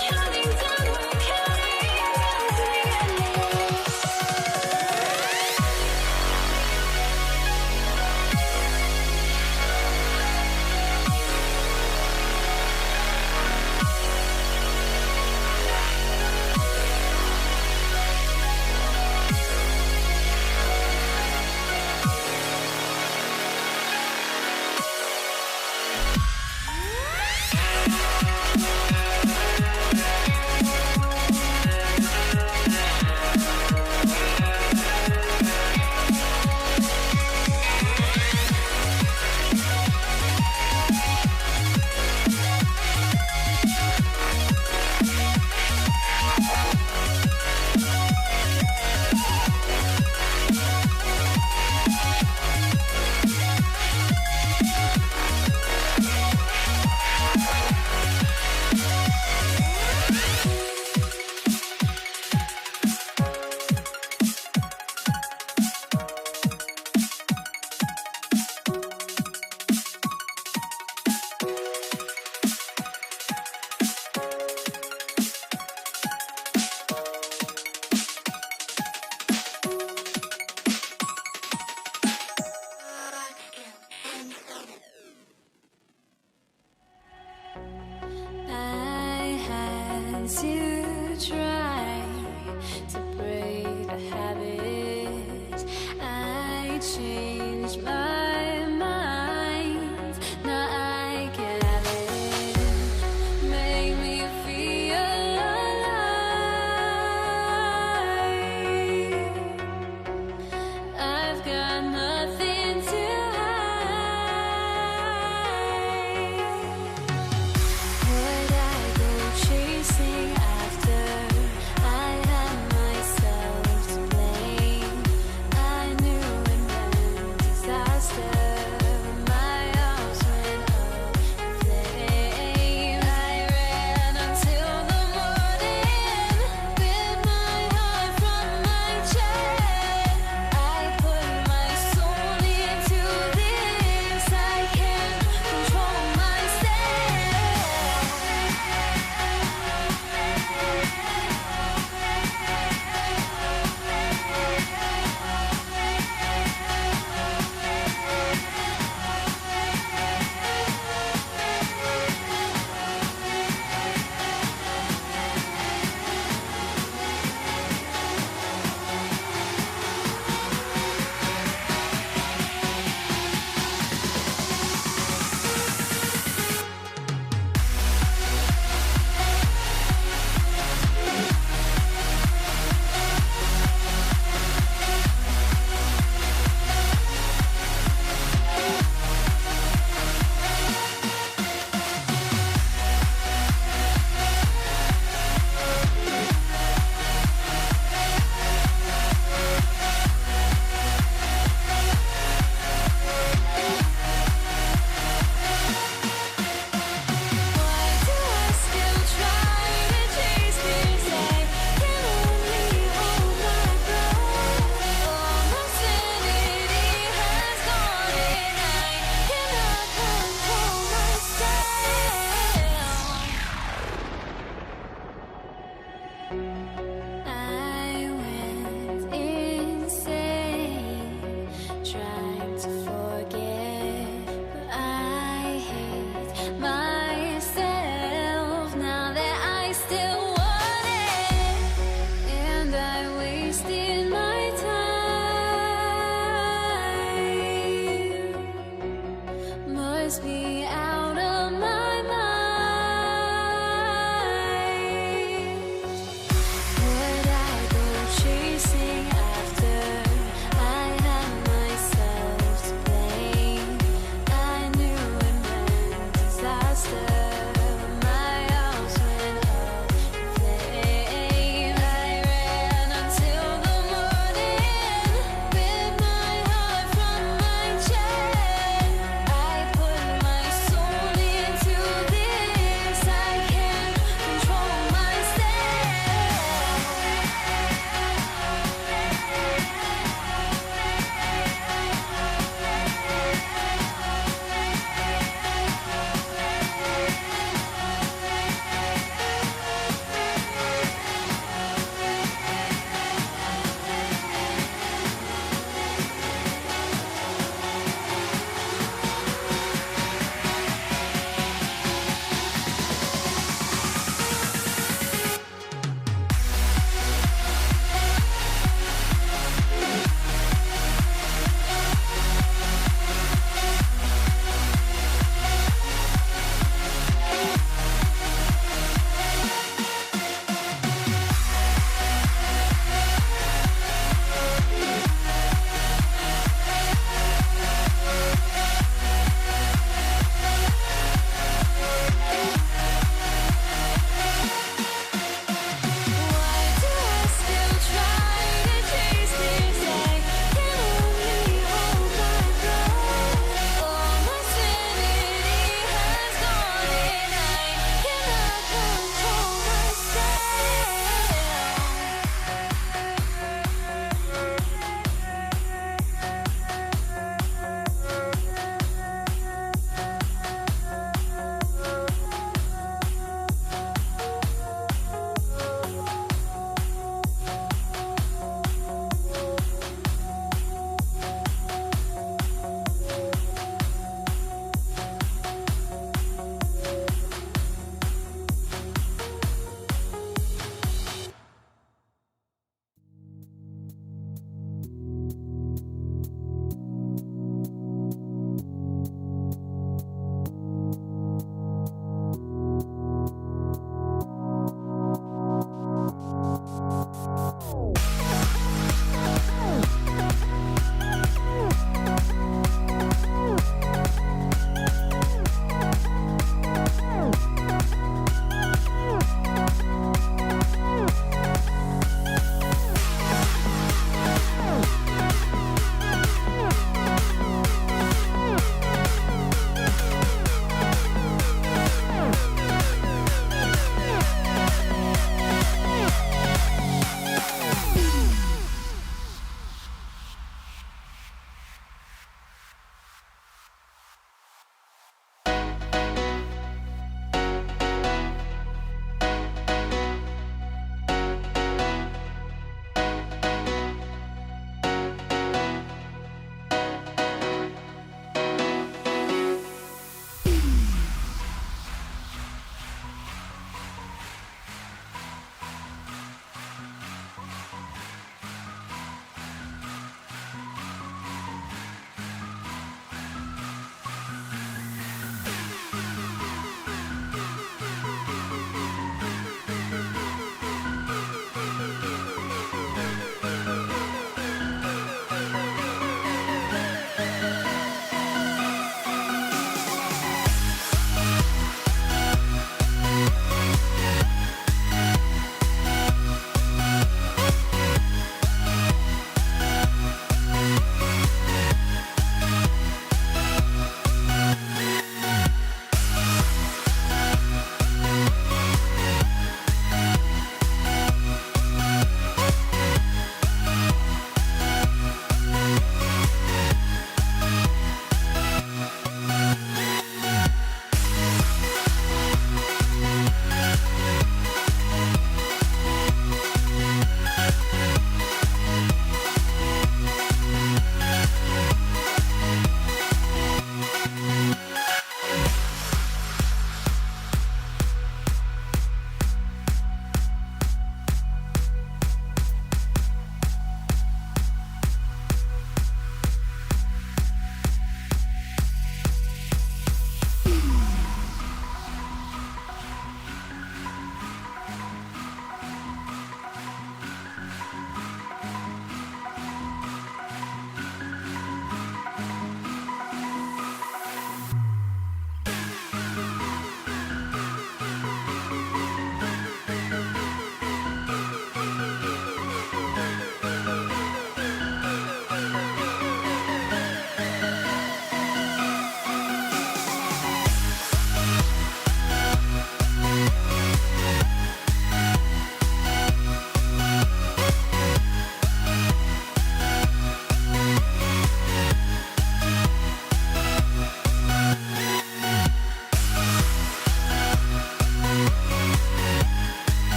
Counting down, we're counting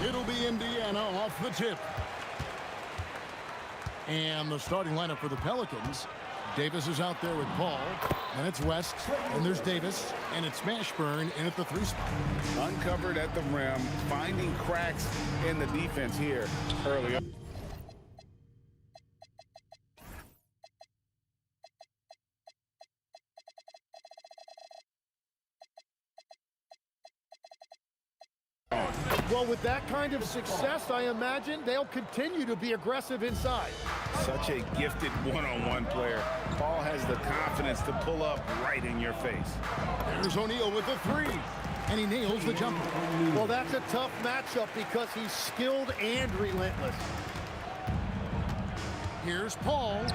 It'll be Indiana off the tip. And the starting lineup for the Pelicans. Davis is out there with Paul. And it's West. And there's Davis. And it's Mashburn in at the 3 spot. Uncovered at the rim, finding cracks in the defense here early on. Well, with that kind of success, I imagine they'll continue to be aggressive inside. Such a gifted one-on-one player. Paul has the confidence to pull up right in your face. There's O'Neal with the 3. And he nails the jumper. Well, that's a tough matchup because he's skilled and relentless. Here's Paul.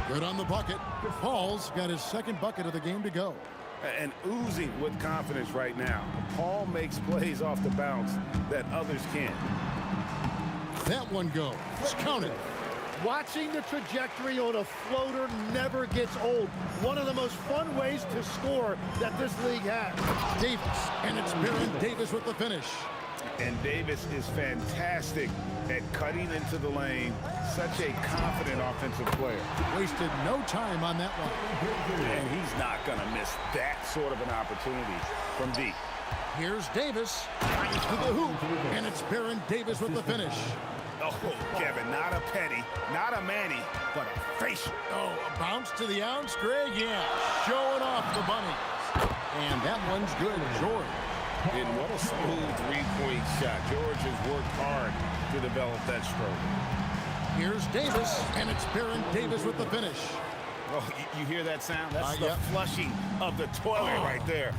Good on the bucket. Paul's got his second bucket of the game to go. And oozing with confidence right now. Paul makes plays off the bounce that others can't. That one goes. Count it. Watching the trajectory on a floater never gets old. One of the most fun ways to score that this league has. Davis, and it's Baron Davis with the finish. And Davis is fantastic at cutting into the lane. Such a confident offensive player. Wasted no time on that one. And he's not going to miss that sort of an opportunity from deep. Here's Davis. To the hoop. And it's Baron Davis with the finish. Oh, Kevin, not a penny, not a Manny, but a facial. Oh, a bounce to the ounce, Greg? Yeah, showing off the bunnies. And that one's good, George. And what a smooth three-point shot. George has worked hard to develop that stroke. Here's Davis, and it's Baron Davis with the finish. Oh, you hear that sound? That's the flushing of the toilet right there.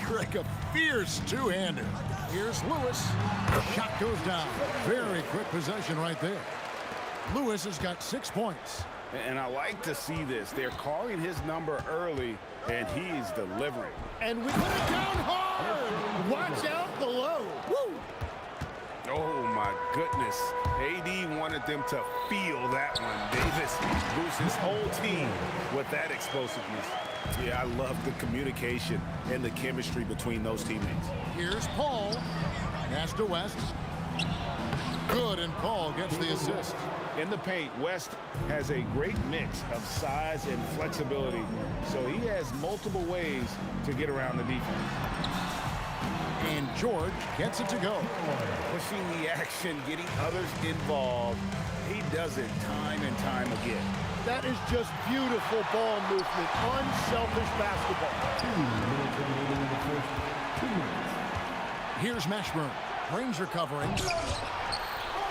Greg, a fierce two-hander. Here's Lewis. Shot goes down. Very quick possession right there. Lewis has got 6 points. And I like to see this. They're calling his number early, and he's delivering. And we put it down hard. Watch out below. Woo! Oh, my goodness. AD wanted them to feel that one. Davis boosts his whole team with that explosiveness. Yeah, I love the communication and the chemistry between those teammates. Here's Paul. Pass to West. Good, and Paul gets the assist. In the paint, West has a great mix of size and flexibility, so he has multiple ways to get around the defense. And George gets it to go. Pushing the action, getting others involved. He does it time and time again. That is just beautiful ball movement, unselfish basketball. 2 minutes remaining in the first 2 minutes. Here's Mashburn. Ranger covering.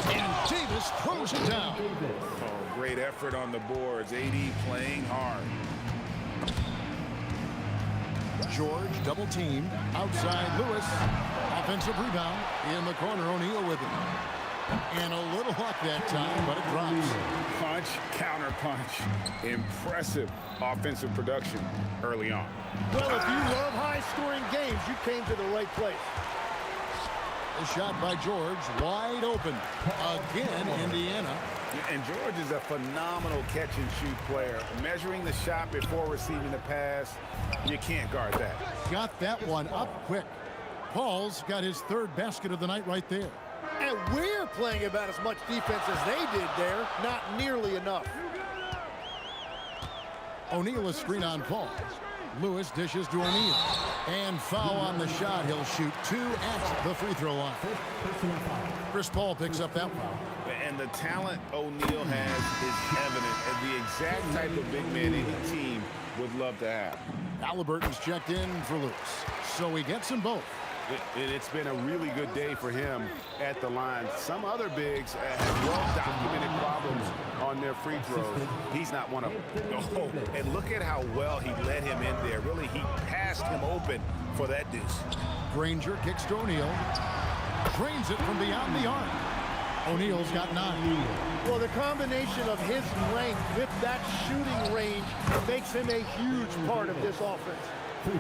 And Davis throws it down. Oh, great effort on the boards. AD playing hard. George double teamed. Outside Lewis. Offensive rebound. In the corner, O'Neal with it. And a little luck that time, but it drops. Punch, counter punch. Impressive offensive production early on. Well, if you love high-scoring games, you came to the right place. The shot by George, wide open. Again, Indiana. And George is a phenomenal catch-and-shoot player. Measuring the shot before receiving the pass, you can't guard that. Got that one up quick. Paul's got his third basket of the night right there. And we're playing about as much defense as they did there. Not nearly enough. O'Neal a screen on Paul. Lewis dishes to O'Neal. And foul on the shot. He'll shoot 2 at the free throw line. Chris Paul picks up that one. And the talent O'Neal has is evident, and the exact type of big man any team would love to have. Halliburton's checked in for Lewis. So he gets them both. It's been a really good day for him at the line. Some other bigs have well-documented problems on their free throws. He's not one of them. Oh, and look at how well he let him in there. Really, he passed him open for that deuce. Granger kicks to O'Neal. Drains it from beyond the arc. O'Neal's got 9. Well, the combination of his length with that shooting range makes him a huge part of this offense.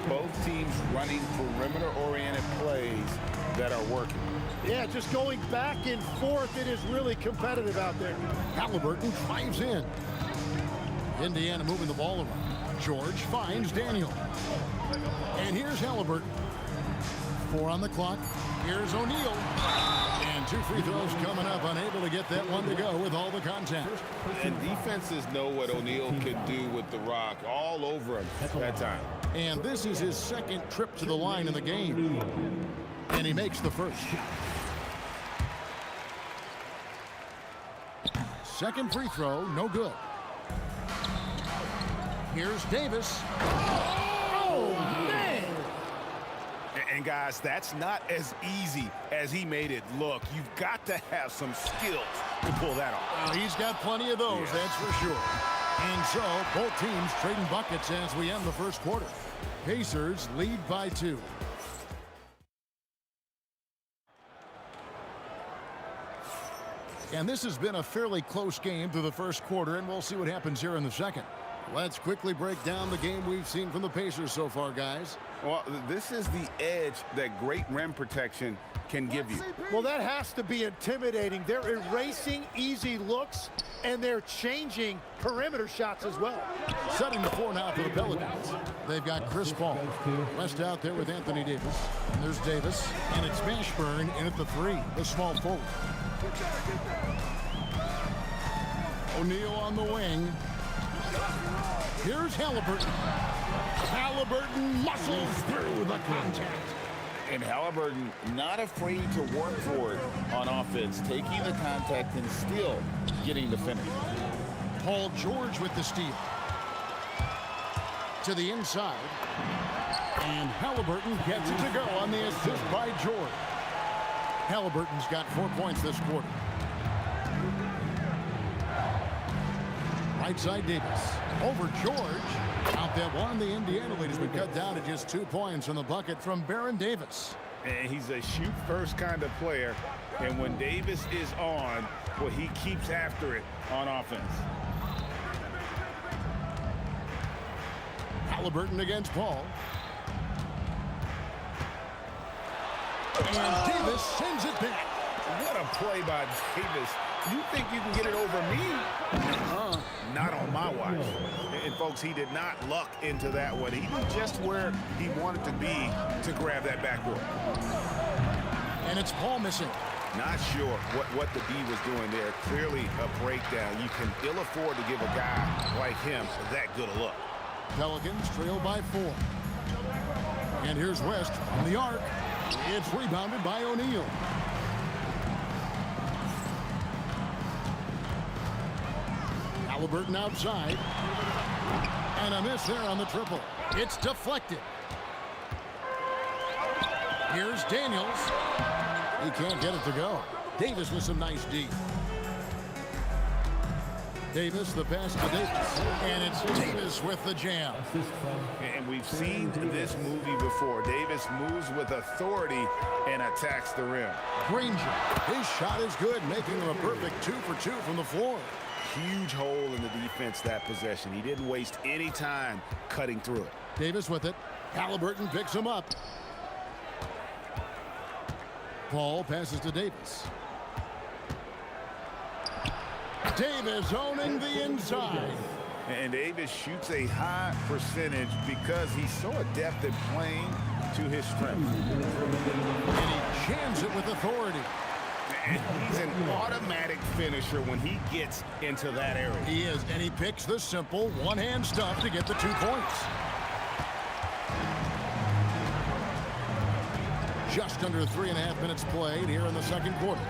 Both teams running perimeter-oriented plays that are working. Yeah, just going back and forth, it is really competitive out there. Halliburton drives in. Indiana moving the ball around. George finds Daniel. And here's Halliburton. 4 on the clock. Here's O'Neal. And 2 free throws coming up. Unable to get that one to go with all the contact. And defenses know what O'Neal can do with the rock all over him at that time. And this is his second trip to the line in the game. And he makes the first. Second free throw, no good. Here's Davis. Oh, man! And guys, that's not as easy as he made it look. You've got to have some skills to pull that off. Well, he's got plenty of those, that's for sure. And so, both teams trading buckets as we end the first quarter. Pacers lead by 2. And this has been a fairly close game through the first quarter, and we'll see what happens here in the second. Let's quickly break down the game we've seen from the Pacers so far, guys. Well, this is the edge that great rim protection can give you. Well, that has to be intimidating. They're erasing easy looks, and they're changing perimeter shots as well. Setting the floor now for the Pelicans. They've got Chris Paul. West out there with Anthony Davis. And there's Davis. And it's Mashburn in at the 3, the small forward. O'Neal on the wing. Here's Halliburton. Halliburton muscles through the contact. And Halliburton not afraid to work for it on offense, taking the contact and still getting the finish. Paul George with the steal. To the inside. And Halliburton gets it to go on the assist by George. Halliburton's got 4 points this quarter. Right side Davis. Over George. Out that one. The Indiana lead has been cut down to just 2 points on the bucket from Baron Davis. And he's a shoot-first kind of player. And when Davis is on, well, he keeps after it on offense. Halliburton against Paul. And Davis sends it back. What a play by Davis. You think you can get it over me? Not on my watch. And folks, he did not luck into that one. He knew just where he wanted to be to grab that backboard. And it's Paul missing. Not sure what the D was doing there. Clearly a breakdown. You can ill afford to give a guy like him that good a look. Pelicans trail by 4. And here's West on the arc. It's rebounded by O'Neal. Halliburton outside. And a miss there on the triple. It's deflected. Here's Daniels. He can't get it to go. Davis with some nice D. Davis, the pass to Davis. And it's Davis with the jam. And we've seen this movie before. Davis moves with authority and attacks the rim. Granger, his shot is good, making him a perfect 2 for 2 from the floor. Huge hole in the defense that possession. He didn't waste any time cutting through it. Davis with it. Halliburton picks him up. Paul passes to Davis. Davis owning the inside. And Davis shoots a high percentage because he's so adept at playing to his strength. And he jams it with authority. And he's an automatic finisher when he gets into that area. He is, and he picks the simple one-hand stuff to get the 2 points. Just under 3.5 minutes played here in the second quarter.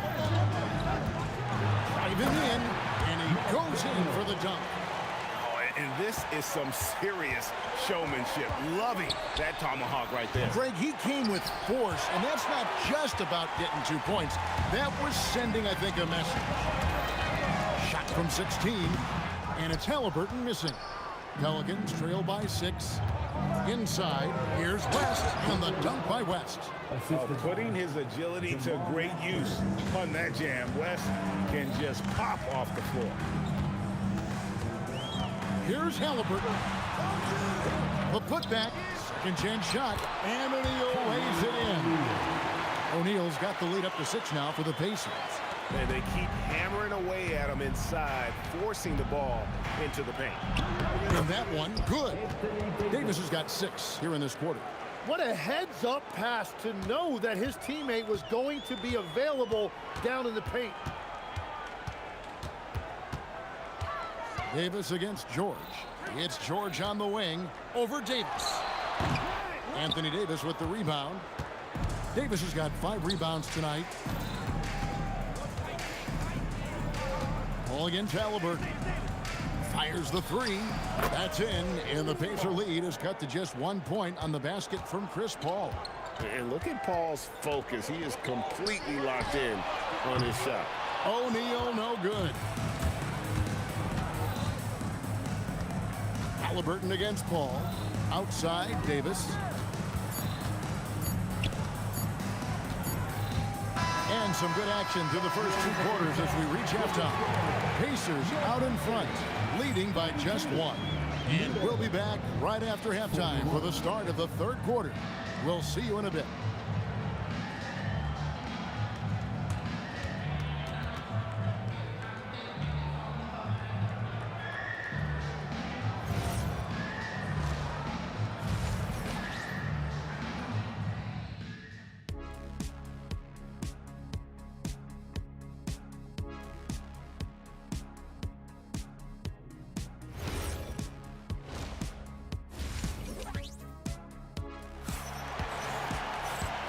Driving in, and he goes in for the dunk. Oh, and this is some serious showmanship. Loving that tomahawk right there. Greg, he came with force, and that's not just about getting 2 points. That was sending, I think, a message. Shot from 16, and it's Halliburton missing. Pelicans trail by 6. Inside, here's West, and the dunk by West. Putting his agility to great use on that jam. West can just pop off the floor. Here's Halliburton. The putback, second chance shot, and O'Neal lays it in. O'Neal's got the lead up to 6 now for the Pacers. And they keep hammering away at him inside, forcing the ball into the paint. And that one, good. Davis has got 6 here in this quarter. What a heads-up pass to know that his teammate was going to be available down in the paint. Davis against George. It's George on the wing over Davis. Anthony Davis with the rebound. Davis has got 5 rebounds tonight. Ball against Halliburton. Fires the 3. That's in, and the Pacer lead is cut to just 1 point on the basket from Chris Paul. And look at Paul's focus. He is completely locked in on his shot. O'Neal, no good. Halliburton against Paul. Outside, Davis. And some good action through the first 2 quarters as we reach halftime. Pacers out in front, leading by just 1. And we'll be back right after halftime for the start of the 3rd quarter. We'll see you in a bit.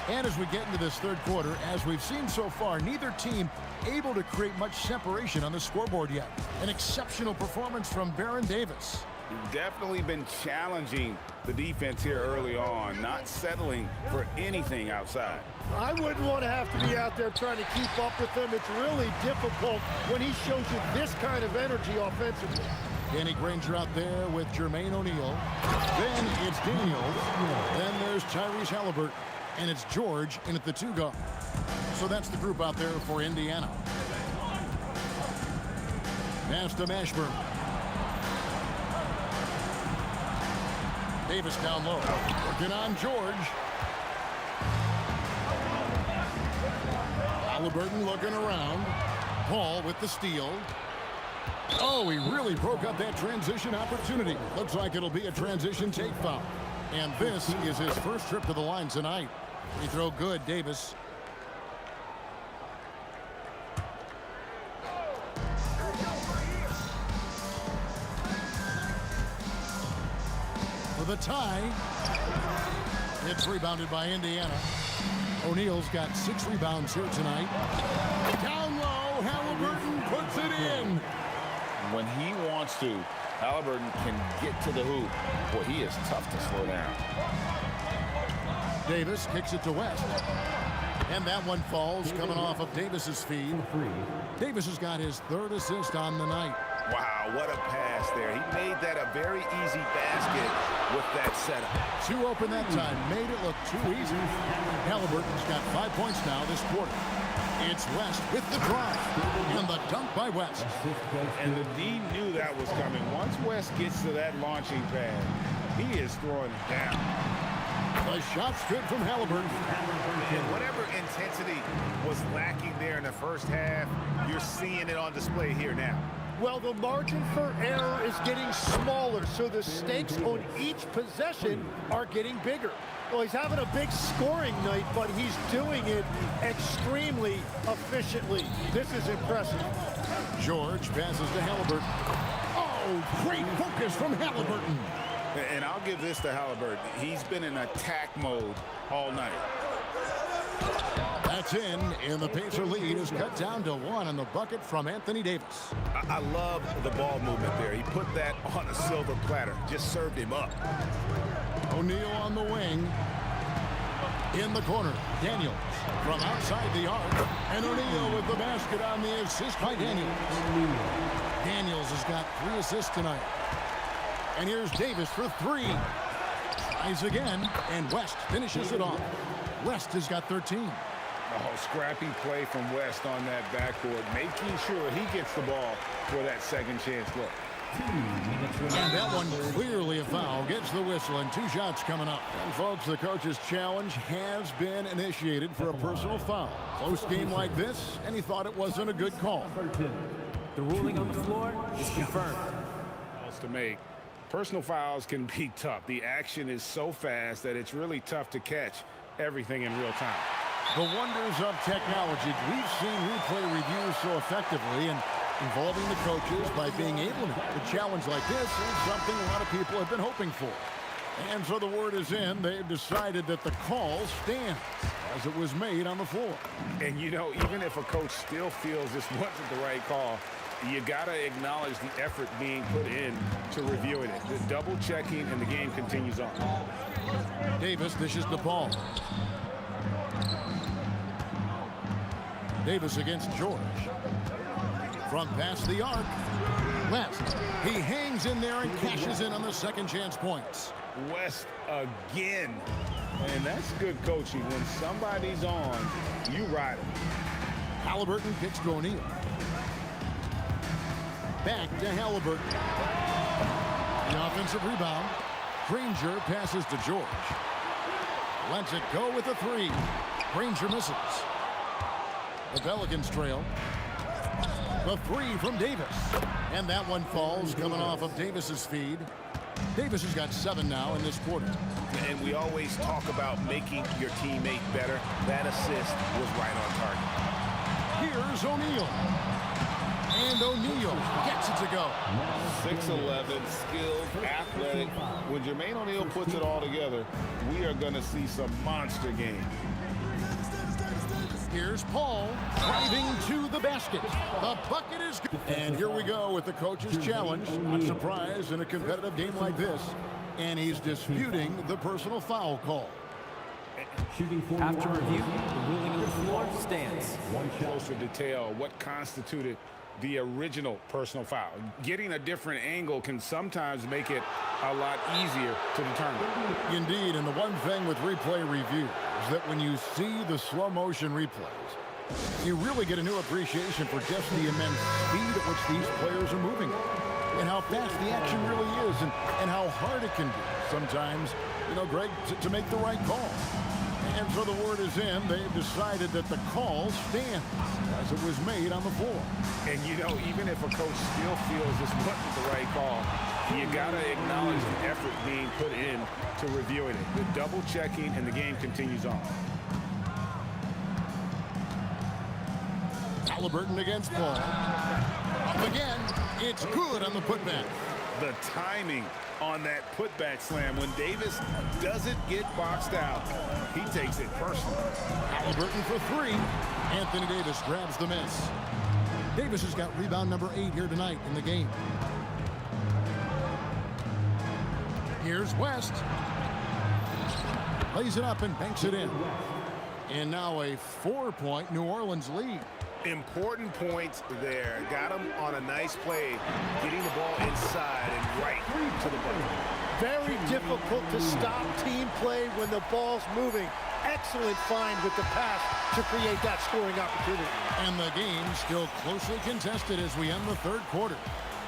And as we get into this 3rd quarter, as we've seen so far, neither team able to create much separation on the scoreboard yet. An exceptional performance from Baron Davis. He's definitely been challenging the defense here early on, not settling for anything outside. I wouldn't want to have to be out there trying to keep up with him. It's really difficult when he shows you this kind of energy offensively. Danny Granger out there with Jermaine O'Neal. Then it's Daniels. Then there's Tyrese Halliburton. And it's George in at the 2 guard. So that's the group out there for Indiana. Pass to Mashburn. Davis down low. Working on George. Halliburton looking around. Paul with the steal. Oh, he really broke up that transition opportunity. Looks like it'll be a transition take foul. And this is his first trip to the line tonight. Free throw good, Davis. For the tie. It's rebounded by Indiana. O'Neal's got 6 rebounds here tonight. Down low, Halliburton puts it in. When he wants to, Halliburton can get to the hoop. Boy, he is tough to slow down. Davis kicks it to West. And that one falls coming off of Davis's feed. Davis has got his 3rd assist on the night. Wow, what a pass there. He made that a very easy basket with that setup. Too open that time. Made it look too easy. Halliburton's got 5 points now this quarter. It's West with the drive. And the dunk by West. And the D knew that was coming. Once West gets to that launching pad, he is throwing it down. The shot's good from Halliburton. And whatever intensity was lacking there in the first half, you're seeing it on display here now. Well, the margin for error is getting smaller, so the stakes on each possession are getting bigger. Well, he's having a big scoring night, but he's doing it extremely efficiently. This is impressive. George passes to Halliburton. Oh, great focus from Halliburton. And I'll give this to Halliburton. He's been in attack mode all night. That's in, and the Pacer lead is cut down to 1 on the bucket from Anthony Davis. I love the ball movement there. He put that on a silver platter, just served him up. O'Neal on the wing. In the corner, Daniels from outside the arc. And O'Neal with the basket on the assist by Daniels. Daniels has got 3 assists tonight. And here's Davis for 3. Tries again, and West finishes it off. West has got 13. Oh, scrappy play from West on that backboard, making sure he gets the ball for that second chance look. And that one clearly a foul. Gets the whistle, and 2 shots coming up. And folks, the coach's challenge has been initiated for a personal foul. Close game like this, and he thought it wasn't a good call. The ruling on the floor is confirmed. Fouls to make. Personal fouls can be tough. The action is so fast that it's really tough to catch everything in real time. The wonders of technology. We've seen replay reviews so effectively, and involving the coaches by being able to a challenge like this is something a lot of people have been hoping for. And so the word is in. They've decided that the call stands as it was made on the floor. And, you know, even if a coach still feels this wasn't the right call, you got to acknowledge the effort being put in to reviewing it. The double checking, and the game continues on. Davis dishes to Paul. Davis against George. From past the arc. West. He hangs in there and cashes in on the second chance points. West again. And that's good coaching. When somebody's on, you ride him. Halliburton kicks to O'Neal. Back to Halliburton. The offensive rebound. Granger passes to George. Lets it go with a 3. Granger misses. The Pelicans trail. The 3 from Davis. And that one falls coming off of Davis's feed. Davis has got 7 now in this quarter. And we always talk about making your teammate better. That assist was right on target. Here's O'Neal. And O'Neal gets it to go. 6'11", skilled, athletic. When Jermaine O'Neal puts it all together, we are going to see some monster games. Here's Paul driving to the basket. The bucket is good. And here we go with the coach's challenge. Not surprised in a competitive game like this. And he's disputing the personal foul call. After review, the ruling on the floor stands. Closer detail, what constituted the original personal foul. Getting a different angle can sometimes make it a lot easier to determine. Indeed, and the one thing with replay review is that when you see the slow motion replays, you really get a new appreciation for just the immense speed at which these players are moving and how fast the action really is and how hard it can be sometimes, you know, Greg, to make the right call. And so the word is in. They've decided that the call stands as it was made on the floor. And, you know, even if a coach still feels this wasn't the right call, you got to acknowledge the effort being put in to reviewing it. The double checking, and the game continues on. Halliburton against Paul. Up again. It's good on the putback. The timing on that putback slam. When Davis doesn't get boxed out, he takes it personally. Halliburton for three. Anthony Davis grabs the miss. Davis has got rebound number 8 here tonight in the game. Here's West. Lays it up and banks it in. And now a 4-point New Orleans lead. Important points there. Got him on a nice play, getting the ball inside and right to the bucket. Very difficult to stop team play when the ball's moving. Excellent find with the pass to create that scoring opportunity. And the game still closely contested as we end the third quarter.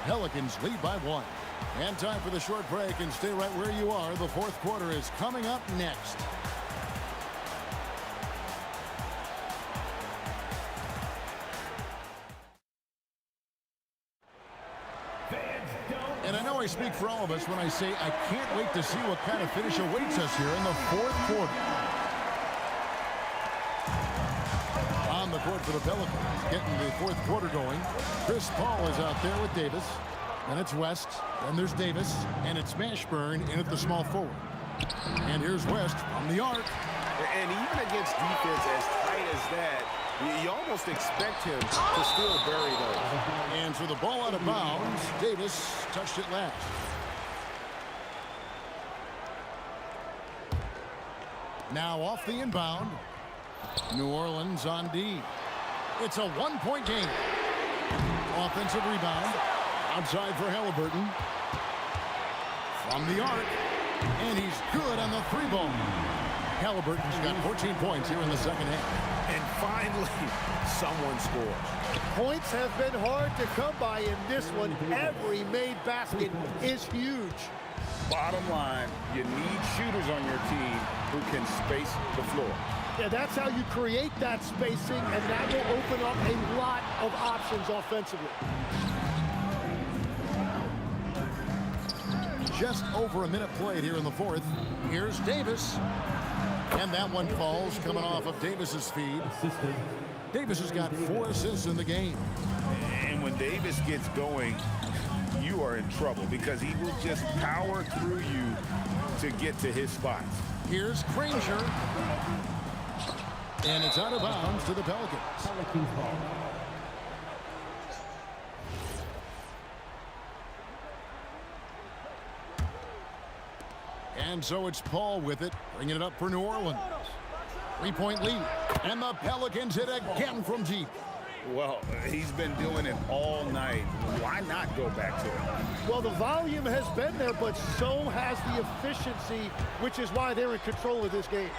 Pelicans lead by 1. And time for the short break, and stay right where you are. The fourth quarter is coming up next. And I know I speak for all of us when I say I can't wait to see what kind of finish awaits us here in the fourth quarter. On the court for the Pelicans, getting the fourth quarter going. Chris Paul is out there with Davis. And it's West. Then there's Davis. And it's Mashburn in at the small forward. And here's West from the arc. And even against defense as tight as that, you almost expect him to still bury those. And so the ball out of bounds. Davis touched it last. Now off the inbound. New Orleans on D. It's a 1-point game. Offensive rebound. Outside for Halliburton. From the arc. And he's good on the 3-ball. Halliburton's got 14 points here in the second half. And finally, someone scores. Points have been hard to come by in this one. Every made basket is huge. Bottom line, you need shooters on your team who can space the floor. Yeah, that's how you create that spacing, and that will open up a lot of options offensively. Just over a minute played here in the fourth. Here's Davis. And that one falls coming off of Davis's feed. Davis has got 4 assists in the game. And when Davis gets going, you are in trouble because he will just power through you to get to his spots. Here's Granger. And it's out of bounds to the Pelicans. And so it's Paul with it, bringing it up for New Orleans. 3-point lead. And the Pelicans hit again from deep. Well, he's been doing it all night. Why not go back to it? Well, the volume has been there, but so has the efficiency, which is why they're in control of this game.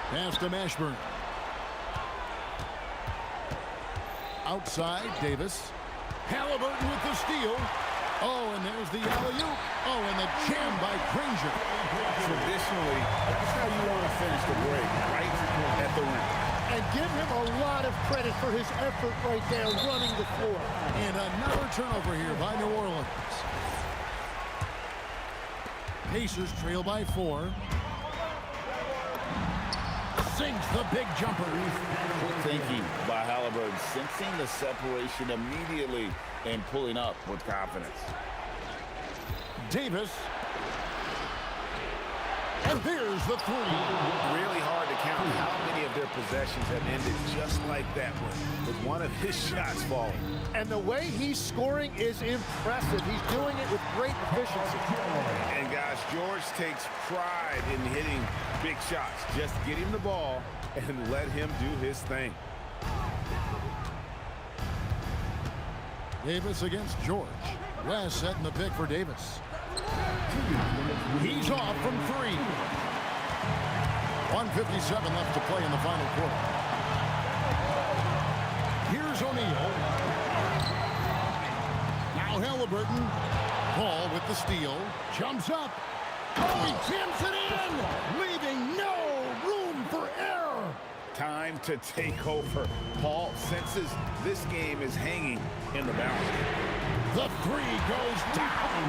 Pass to Mashburn. Outside, Davis. Halliburton with the steal. Oh, and there's the alley-oop. Oh, and the jam by Granger. Traditionally, that's how you want to finish the break, right at the rim. And give him a lot of credit for his effort right there running the floor. And another turnover here by New Orleans. Pacers trail by 4. Sinks the big jumper. Good thinking by Halliburton, sensing the separation immediately and pulling up with confidence. Davis. And there's the 3. Really hard to count how many of their possessions have ended just like that one, with one of his shots falling. And the way he's scoring is impressive. He's doing it with great efficiency. And guys, George takes pride in hitting big shots. Just get him the ball and let him do his thing. Davis against George. West setting the pick for Davis. He's off from 3. 1:57 left to play in the final quarter. Here's O'Neal. Now Halliburton. Paul with the steal. Jumps up. Oh, he jams it in! Leaving no room room for error. Time to take over. Paul senses this game is hanging in the balance. The three goes down.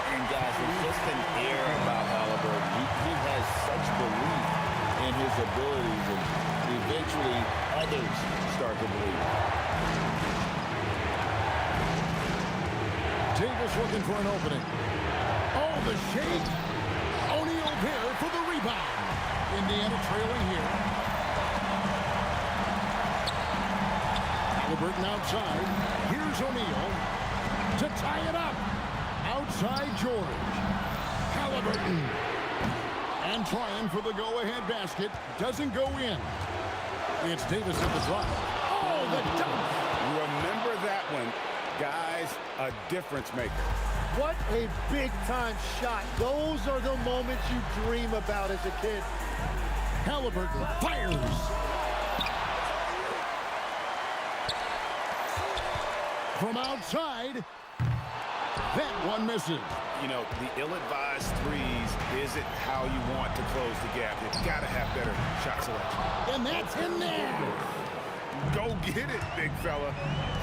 And guys, it's just an air about Halliburton. He has such belief in his abilities, and eventually others start to believe. Davis looking for an opening. Oh, the shake. O'Neal there for the rebound. Indiana trailing here. Halliburton outside. Here's O'Neal to tie it up. Outside George. Halliburton. And trying for the go-ahead basket. Doesn't go in. It's Davis at the drop. Oh, the dunk. Remember that one. Guys, a difference maker. What a big-time shot. Those are the moments you dream about as a kid. Halliburton fires. From outside, that one misses. You know, the ill-advised threes isn't how you want to close the gap. You've got to have better shot selection. And that's in there. Go get it, big fella.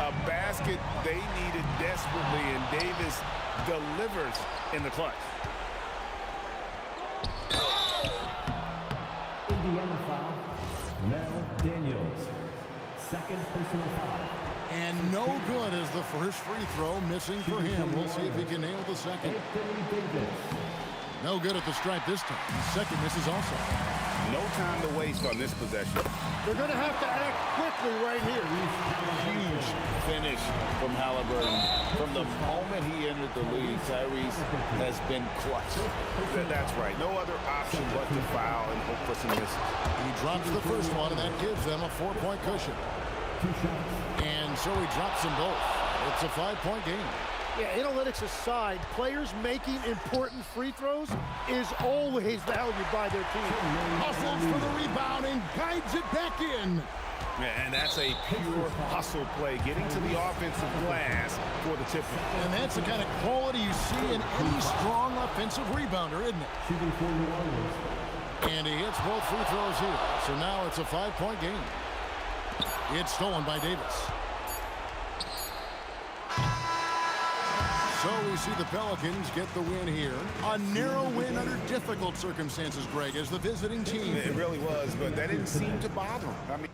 A basket they needed desperately, and Davis delivers in the clutch. Indiana foul. Mel Daniels. Second personal foul. And no good as the first free throw missing for him. We'll see if he can nail the second. No good at the stripe this time. Second misses also. No time to waste on this possession. They're going to have to act quickly right here. Huge finish from Halliburton. From the moment he entered the league, Tyrese has been clutch. That's right. No other option but to foul and hope for some misses. He drops the first one, and that gives them a 4-point cushion. And so he drops them both. It's a 5-point game. Yeah, analytics aside, players making important free throws is always valued by their team. Hustles for the rebound and guides it back in. And that's a pure hustle play, getting to the offensive glass for the tip. And that's the kind of quality you see in any strong offensive rebounder, isn't it? And he hits both free throws here. So now it's a 5-point game. It's stolen by Davis. So we see the Pelicans get the win here. A narrow win under difficult circumstances, Greg, as the visiting team. It really was, but that didn't seem to bother him. I mean,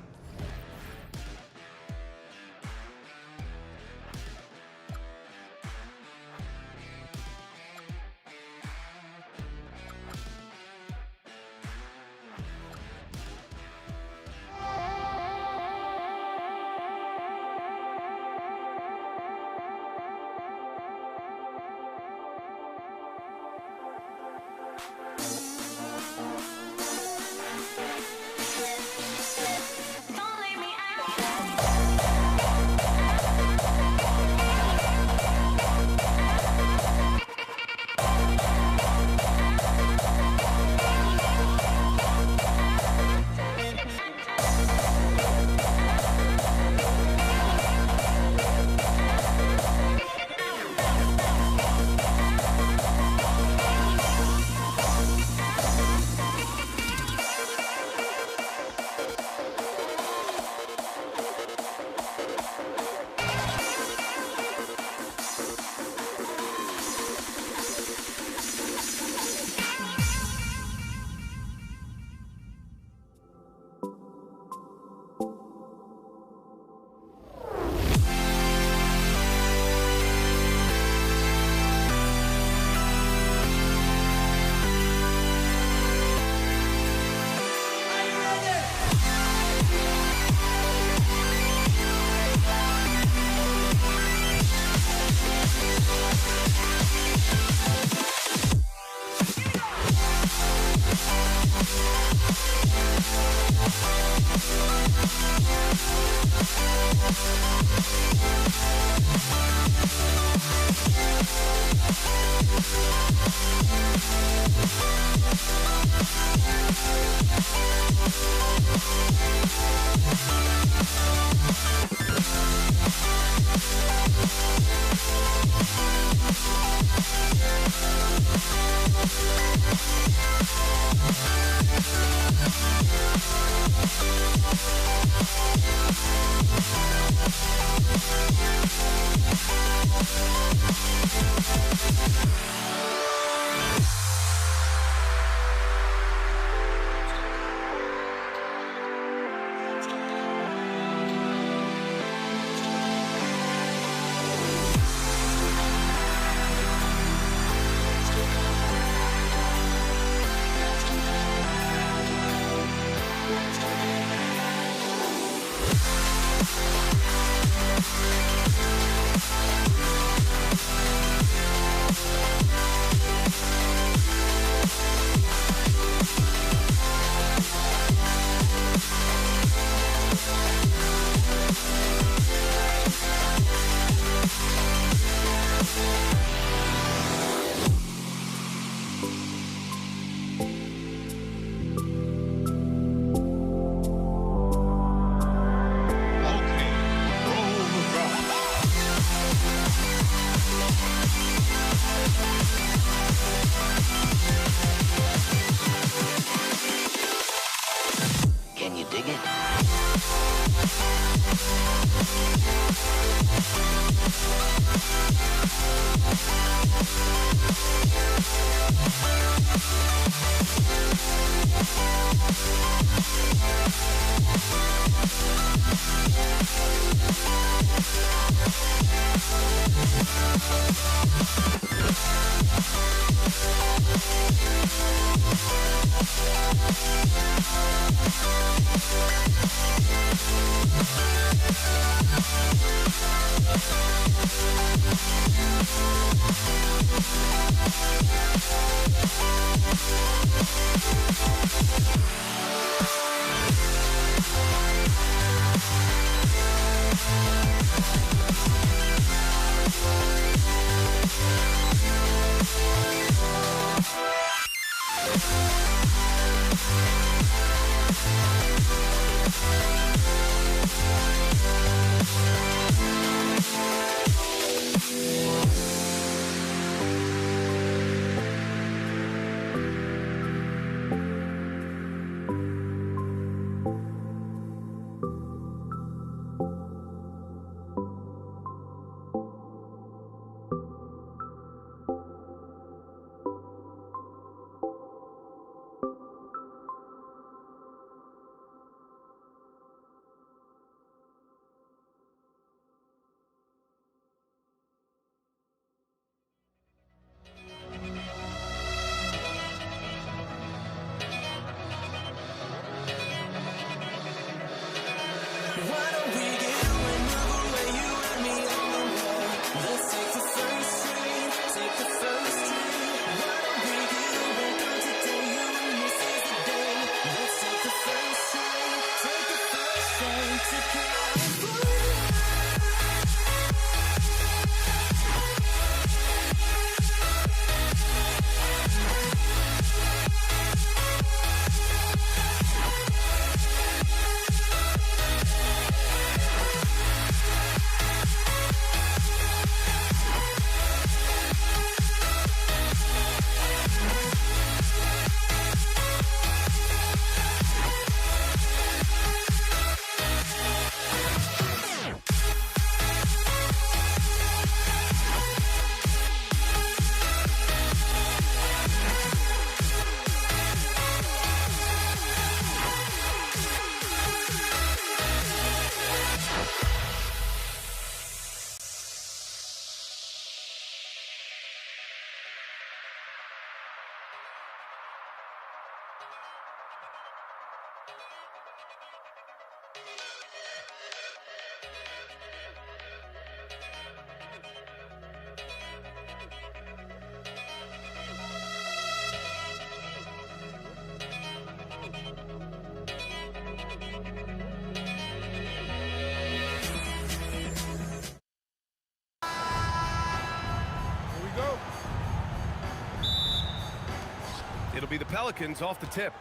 It'll be the Pelicans off the tip.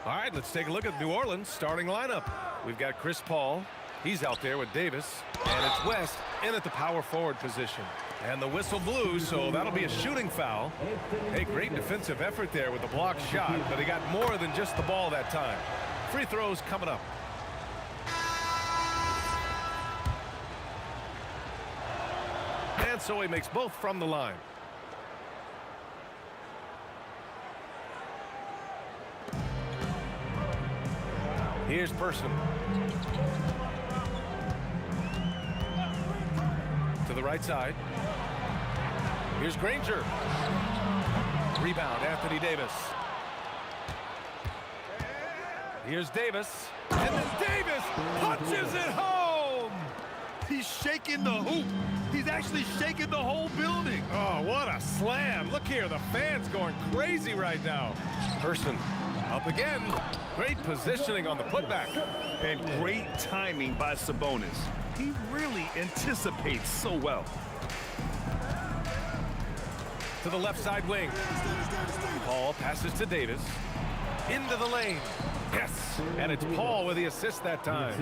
All right, let's take a look at New Orleans starting lineup. We've got Chris Paul. He's out there with Davis. And it's West in at the power forward position. And the whistle blew, so that'll be a shooting foul. Hey, great defensive effort there with the blocked shot, but he got more than just the ball that time. Free throws coming up. And so he makes both from the line. Here's Person. To the right side. Here's Granger. Rebound, Anthony Davis. Here's Davis. And then Davis punches it home! He's shaking the hoop. He's actually shaking the whole building. Oh, what a slam. Look here, the fans going crazy right now. Person up again. Great positioning on the putback. And great timing by Sabonis. He really anticipates so well. To the left side wing. Paul passes to Davis. Into the lane. Yes. And it's Paul with the assist that time.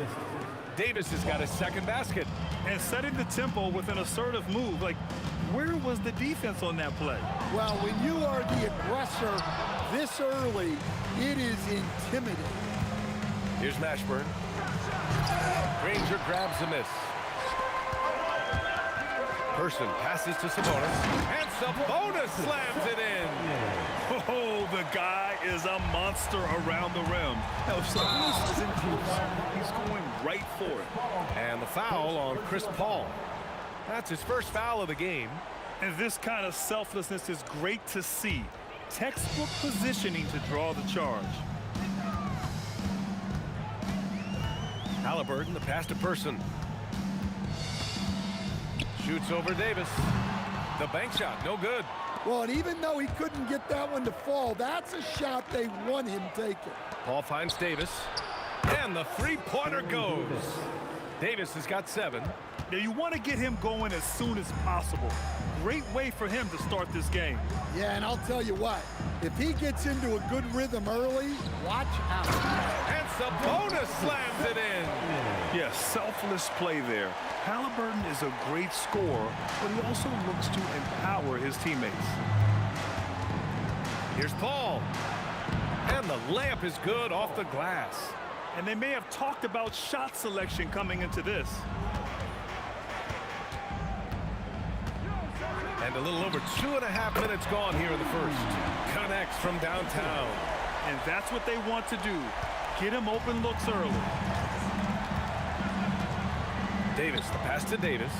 Davis has got his second basket. And setting the tempo with an assertive move. Like, where was the defense on that play? Well, when you are the aggressor this early, it is intimidating. Here's Mashburn. Granger grabs a miss. Person passes to Sabonis. And Sabonis slams it in. Oh, the guy is a monster around the rim. Now, if Sabonis is in close, he's going right for it. And the foul on Chris Paul. That's his first foul of the game. And this kind of selflessness is great to see. Textbook positioning to draw the charge. Halliburton, the pass to Person. Shoots over Davis. The bank shot, no good. Well, and even though he couldn't get that one to fall, that's a shot they want him taking. Paul finds Davis. And the three-pointer goes. Davis has got 7. Now, you want to get him going as soon as possible. Great way for him to start this game. Yeah, and I'll tell you what, If he gets into a good rhythm early, watch out. And Sabonis slams it in. Yes, selfless play there. Halliburton is a great scorer, but he also looks to empower his teammates. Here's Paul. And the layup is good off the glass. And they may have talked about shot selection coming into this. And a little over 2.5 minutes gone here in the first. Connects from downtown. And that's what they want to do. Get him open looks early. Davis, the pass to Davis.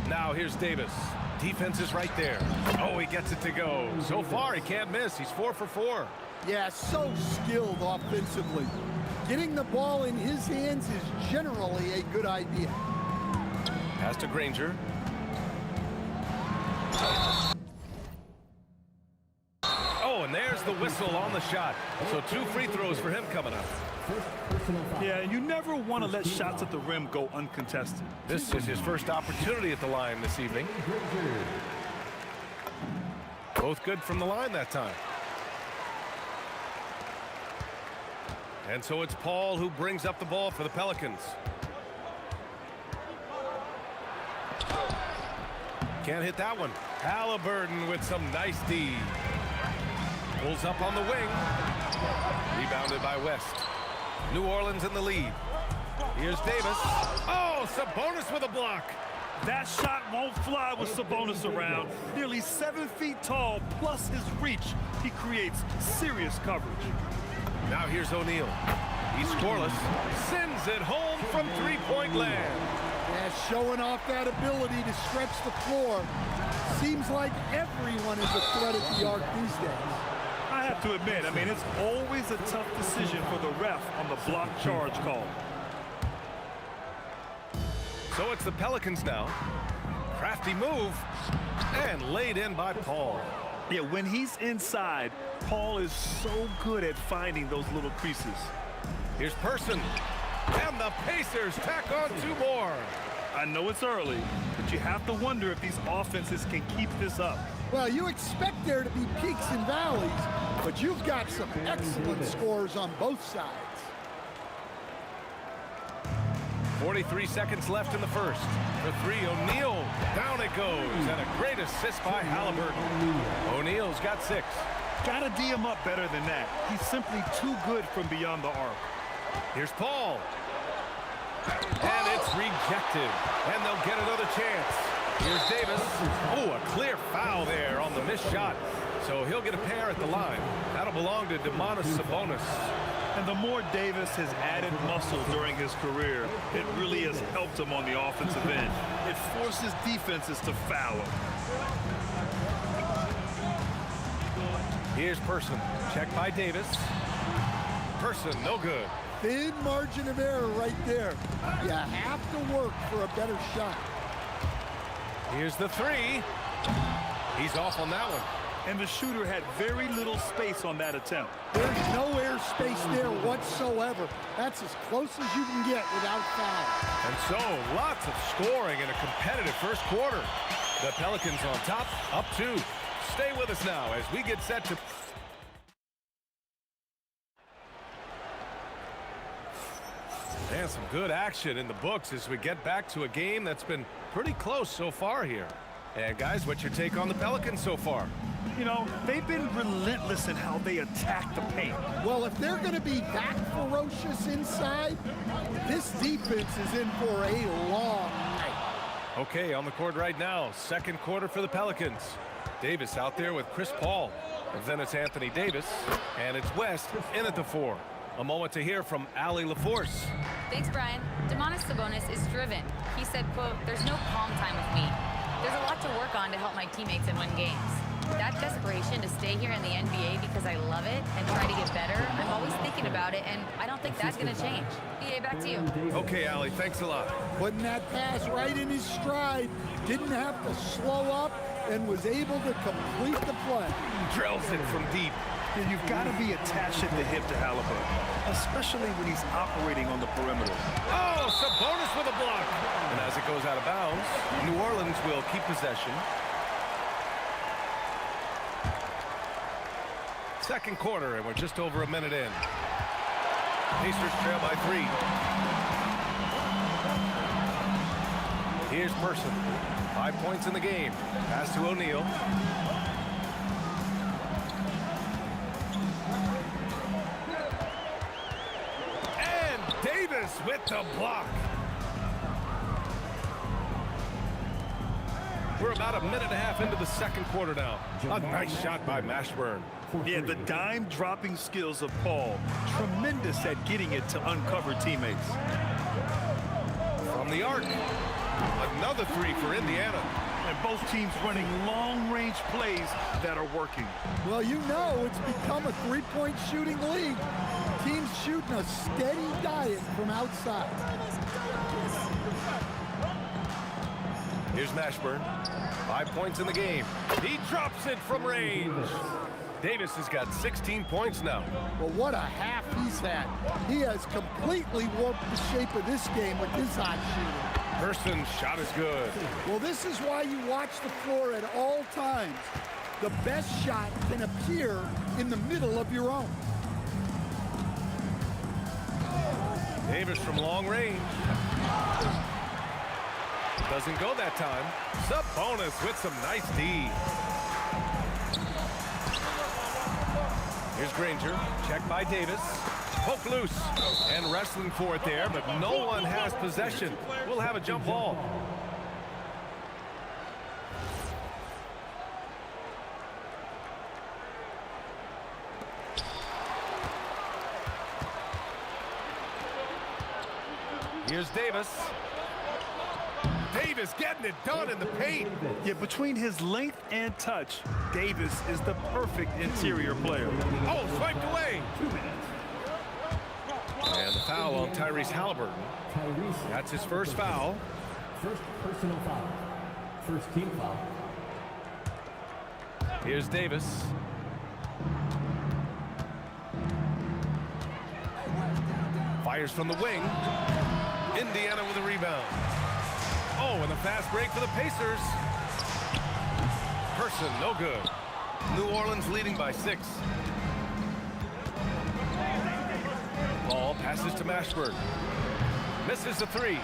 Now here's Davis. Defense is right there. Oh, he gets it to go. So far, he can't miss. He's 4 for 4. Yeah, so skilled offensively. Getting the ball in his hands is generally a good idea. Pass to Granger. Oh, and there's the whistle on the shot. So 2 free throws for him coming up. Yeah, you never want to let shots at the rim go uncontested. This is his first opportunity at the line this evening. Both good from the line that time. And so it's Paul who brings up the ball for the Pelicans. Can't hit that one. Halliburton with some nice D. Pulls up on the wing. Rebounded by West. New Orleans in the lead. Here's Davis. Oh, Sabonis with a block. That shot won't fly with Sabonis around. Nearly 7 feet tall, plus his reach. He creates serious coverage. Now here's O'Neal. He's scoreless. Sends it home from three-point land. Yeah, showing off that ability to stretch the floor. Seems like everyone is a threat at the arc these days. I have to admit, I mean, it's always a tough decision for the ref on the block charge call. So it's the Pelicans now. Crafty move. And laid in by Paul. Yeah, when he's inside, Paul is so good at finding those little creases. Here's Person. And the Pacers tack on 2 more. I know it's early, but you have to wonder if these offenses can keep this up. Well, you expect there to be peaks and valleys, but you've got some excellent scores on both sides. 43 seconds left in the first. For 3, O'Neal. Down it goes. And a great assist by Halliburton. O'Neal's got 6. Gotta D him up better than that. He's simply too good from beyond the arc. Here's Paul. And it's rejected. And they'll get another chance. Here's Davis. Oh, a clear foul there on the missed shot. So he'll get a pair at the line. That'll belong to Domantas Sabonis. And the more Davis has added muscle during his career, it really has helped him on the offensive end. It forces defenses to foul him. Here's Person. Checked by Davis. Person, no good. Thin margin of error right there. You have to work for a better shot. Here's the 3. He's off on that one. And the shooter had very little space on that attempt. There's no air space there whatsoever. That's as close as you can get without foul. And so, lots of scoring in a competitive first quarter. The Pelicans on top, up 2. Stay with us now as we get set to... And some good action in the books as we get back to a game that's been pretty close so far here. And guys, what's your take on the Pelicans so far? You know, they've been relentless in how they attack the paint. Well, if they're going to be that ferocious inside, this defense is in for a long night. Okay, on the court right now, second quarter for the Pelicans. Davis out there with Chris Paul. And then it's Anthony Davis, and it's West in at the 4. A moment to hear from Allie LaForce. Thanks, Brian. Domantas Sabonis is driven. He said, quote, "There's no calm time with me. There's a lot to work on to help my teammates and win games. That desperation to stay here in the NBA because I love it and try to get better, I'm always thinking about it, and I don't think that's going to change." BA, back to you. Okay, Allie, thanks a lot. Putting that pass right in his stride. Didn't have to slow up and was able to complete the play. Drills it from deep. Yeah, you've got to be attached at the hip to Halliburton, especially when he's operating on the perimeter. Oh, Sabonis with a block. And as it goes out of bounds, New Orleans will keep possession. Second quarter, and we're just over a minute in. Pacers trail by 3. Here's Person. 5 points in the game. Pass to O'Neal. And Davis with the block. We're about a minute and a half into the second quarter now. A nice shot by Mashburn. Yeah, the dime dropping skills of Paul. Tremendous at getting it to uncover teammates. From the arc. Another 3 for Indiana. And both teams running long-range plays that are working. Well, you know it's become a three-point shooting league. Teams shooting a steady diet from outside. Here's Mashburn. 5 points in the game. He drops it from range. Davis has got 16 points now. Well, what a half he's had. He has completely warped the shape of this game with his hot shooting. Person's shot is good. Well, this is why you watch the floor at all times. The best shot can appear in the middle of your own. Davis from long range. Doesn't go that time. Sabonis with some nice D. Here's Granger. Check by Davis. Poke loose. And wrestling for it there, but no one has possession. We'll have a jump ball. Here's Davis. Davis getting it done in the paint. Yeah, between his length and touch, Davis is the perfect interior player. Oh, swiped away. And the foul on Tyrese Halliburton. That's his first foul. First personal foul. First team foul. Here's Davis. Fires from the wing. Indiana with a rebound. Oh, and a fast break for the Pacers. Person, no good. New Orleans leading by 6. Ball passes to Mashburn. Misses the 3.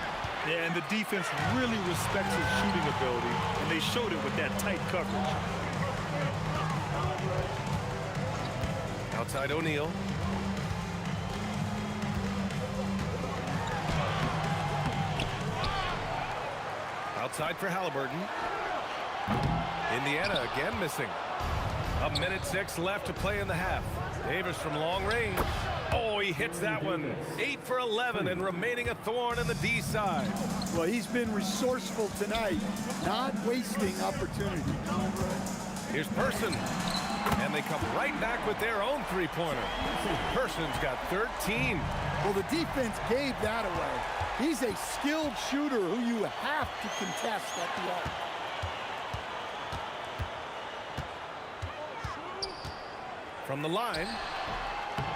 Yeah, and the defense really respects his shooting ability, and they showed it with that tight coverage. Outside O'Neal. Outside for Halliburton. Indiana again missing. 1:06 left to play in the half. Davis from long range. Oh, he hits that one. 8 for 11 and remaining a thorn in the D side. Well, he's been resourceful tonight, not wasting opportunity. Here's Person. And they come right back with their own three-pointer. Person's got 13. Well, the defense gave that away. He's a skilled shooter who you have to contest at the arc. From the line,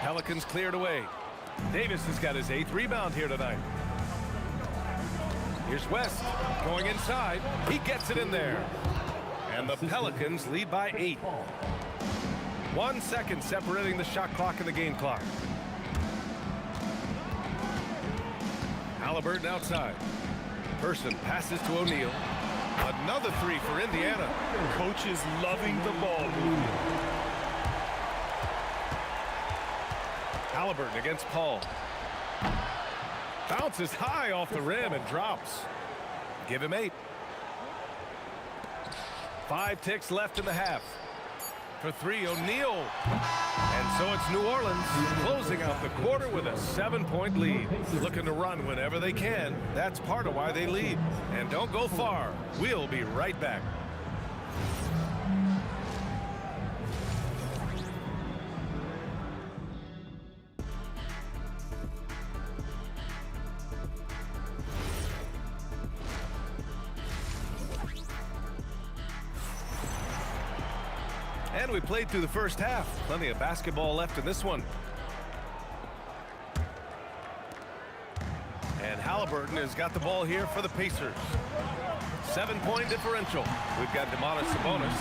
Pelicans cleared away. Davis has got his 8th rebound here tonight. Here's West going inside. He gets it in there. And the Pelicans lead by 8. 1 second separating the shot clock and the game clock. Halliburton outside. Person passes to O'Neal. Another 3 for Indiana. Coach is loving the ball movement. Halliburton against Paul. Bounces high off the rim and drops. Give him 8. 5 ticks left in the half. For 3, O'Neal. And so it's New Orleans closing out the quarter with a 7-point lead. Looking to run whenever they can. That's part of why they lead. And don't go far. We'll be right back. And we played through the first half. Plenty of basketball left in this one. And Halliburton has got the ball here for the Pacers. 7-point differential. We've got Sabonis.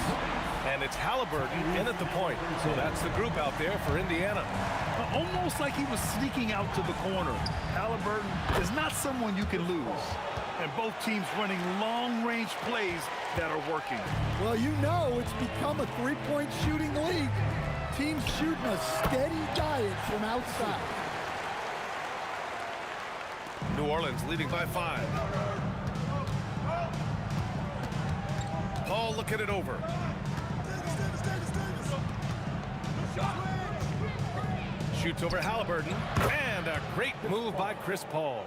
And it's Halliburton in at the point. So that's the group out there for Indiana. Almost like he was sneaking out to the corner. Halliburton is not someone you can lose. And both teams running long-range plays that are working. Well, you know it's become a three-point shooting league. Teams shooting a steady diet from outside. New Orleans leading by 5. Paul looking it over. Shoots over Halliburton. And a great move by Chris Paul.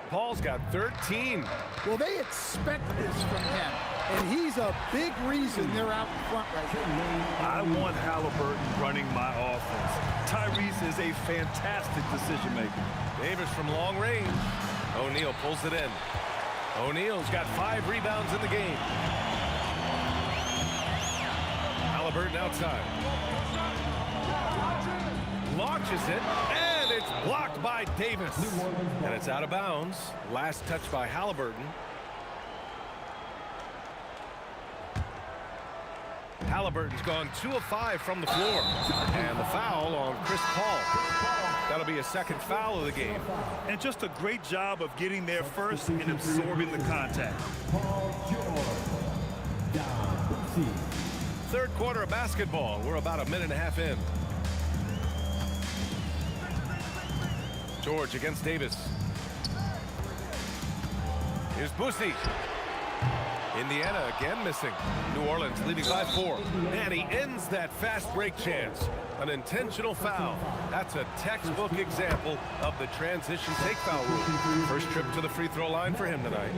Paul's got 13. Well, they expect this from him, and he's a big reason they're out in front right now. I want Halliburton running my offense. Tyrese is a fantastic decision maker. Davis from long range. O'Neal pulls it in. O'Neal's got 5 rebounds in the game. Halliburton outside. Launches it, and it's blocked by Davis. And it's out of bounds. Last touch by Halliburton. Halliburton's gone 2 of 5 from the floor. And the foul on Chris Paul. That'll be a second foul of the game. And just a great job of getting there first and absorbing the contact. Third quarter of basketball. We're about a minute and a half in. George against Davis. Here's Boosie. Indiana again missing. New Orleans leading by 4. And he ends that fast break chance. An intentional foul. That's a textbook example of the transition take foul rule. First trip to the free throw line for him tonight.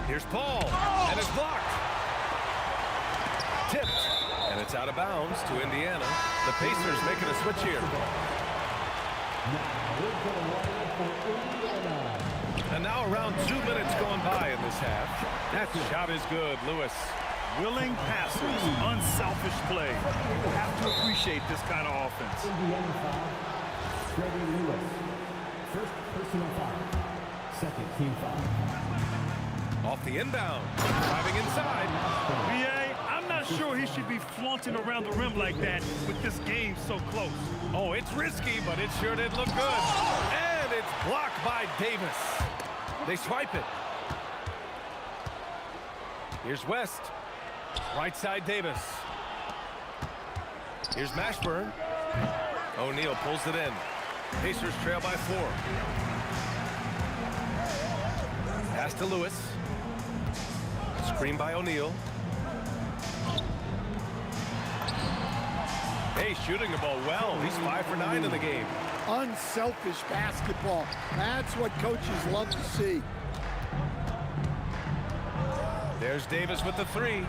Here's Paul. And it's blocked. Tipped. And it's out of bounds to Indiana. The Pacers making a switch here. And now around 2 minutes gone by in this half. That shot is good, Lewis. Willing passers, unselfish play. You have to appreciate this kind of offense. First personal foul. Second team foul. Off the inbound. Driving inside. BA, I'm not sure he should be flaunting around the rim like that with this game so close. Oh, it's risky, but it sure did look good. And it's blocked by Davis. They swipe it. Here's West. Right side Davis. Here's Mashburn. O'Neal pulls it in. Pacers trail by 4. Pass to Lewis. Screen by O'Neal. Hey, shooting the ball well. He's 5 for 9 in the game. Unselfish basketball. That's what coaches love to see. There's Davis with the 3.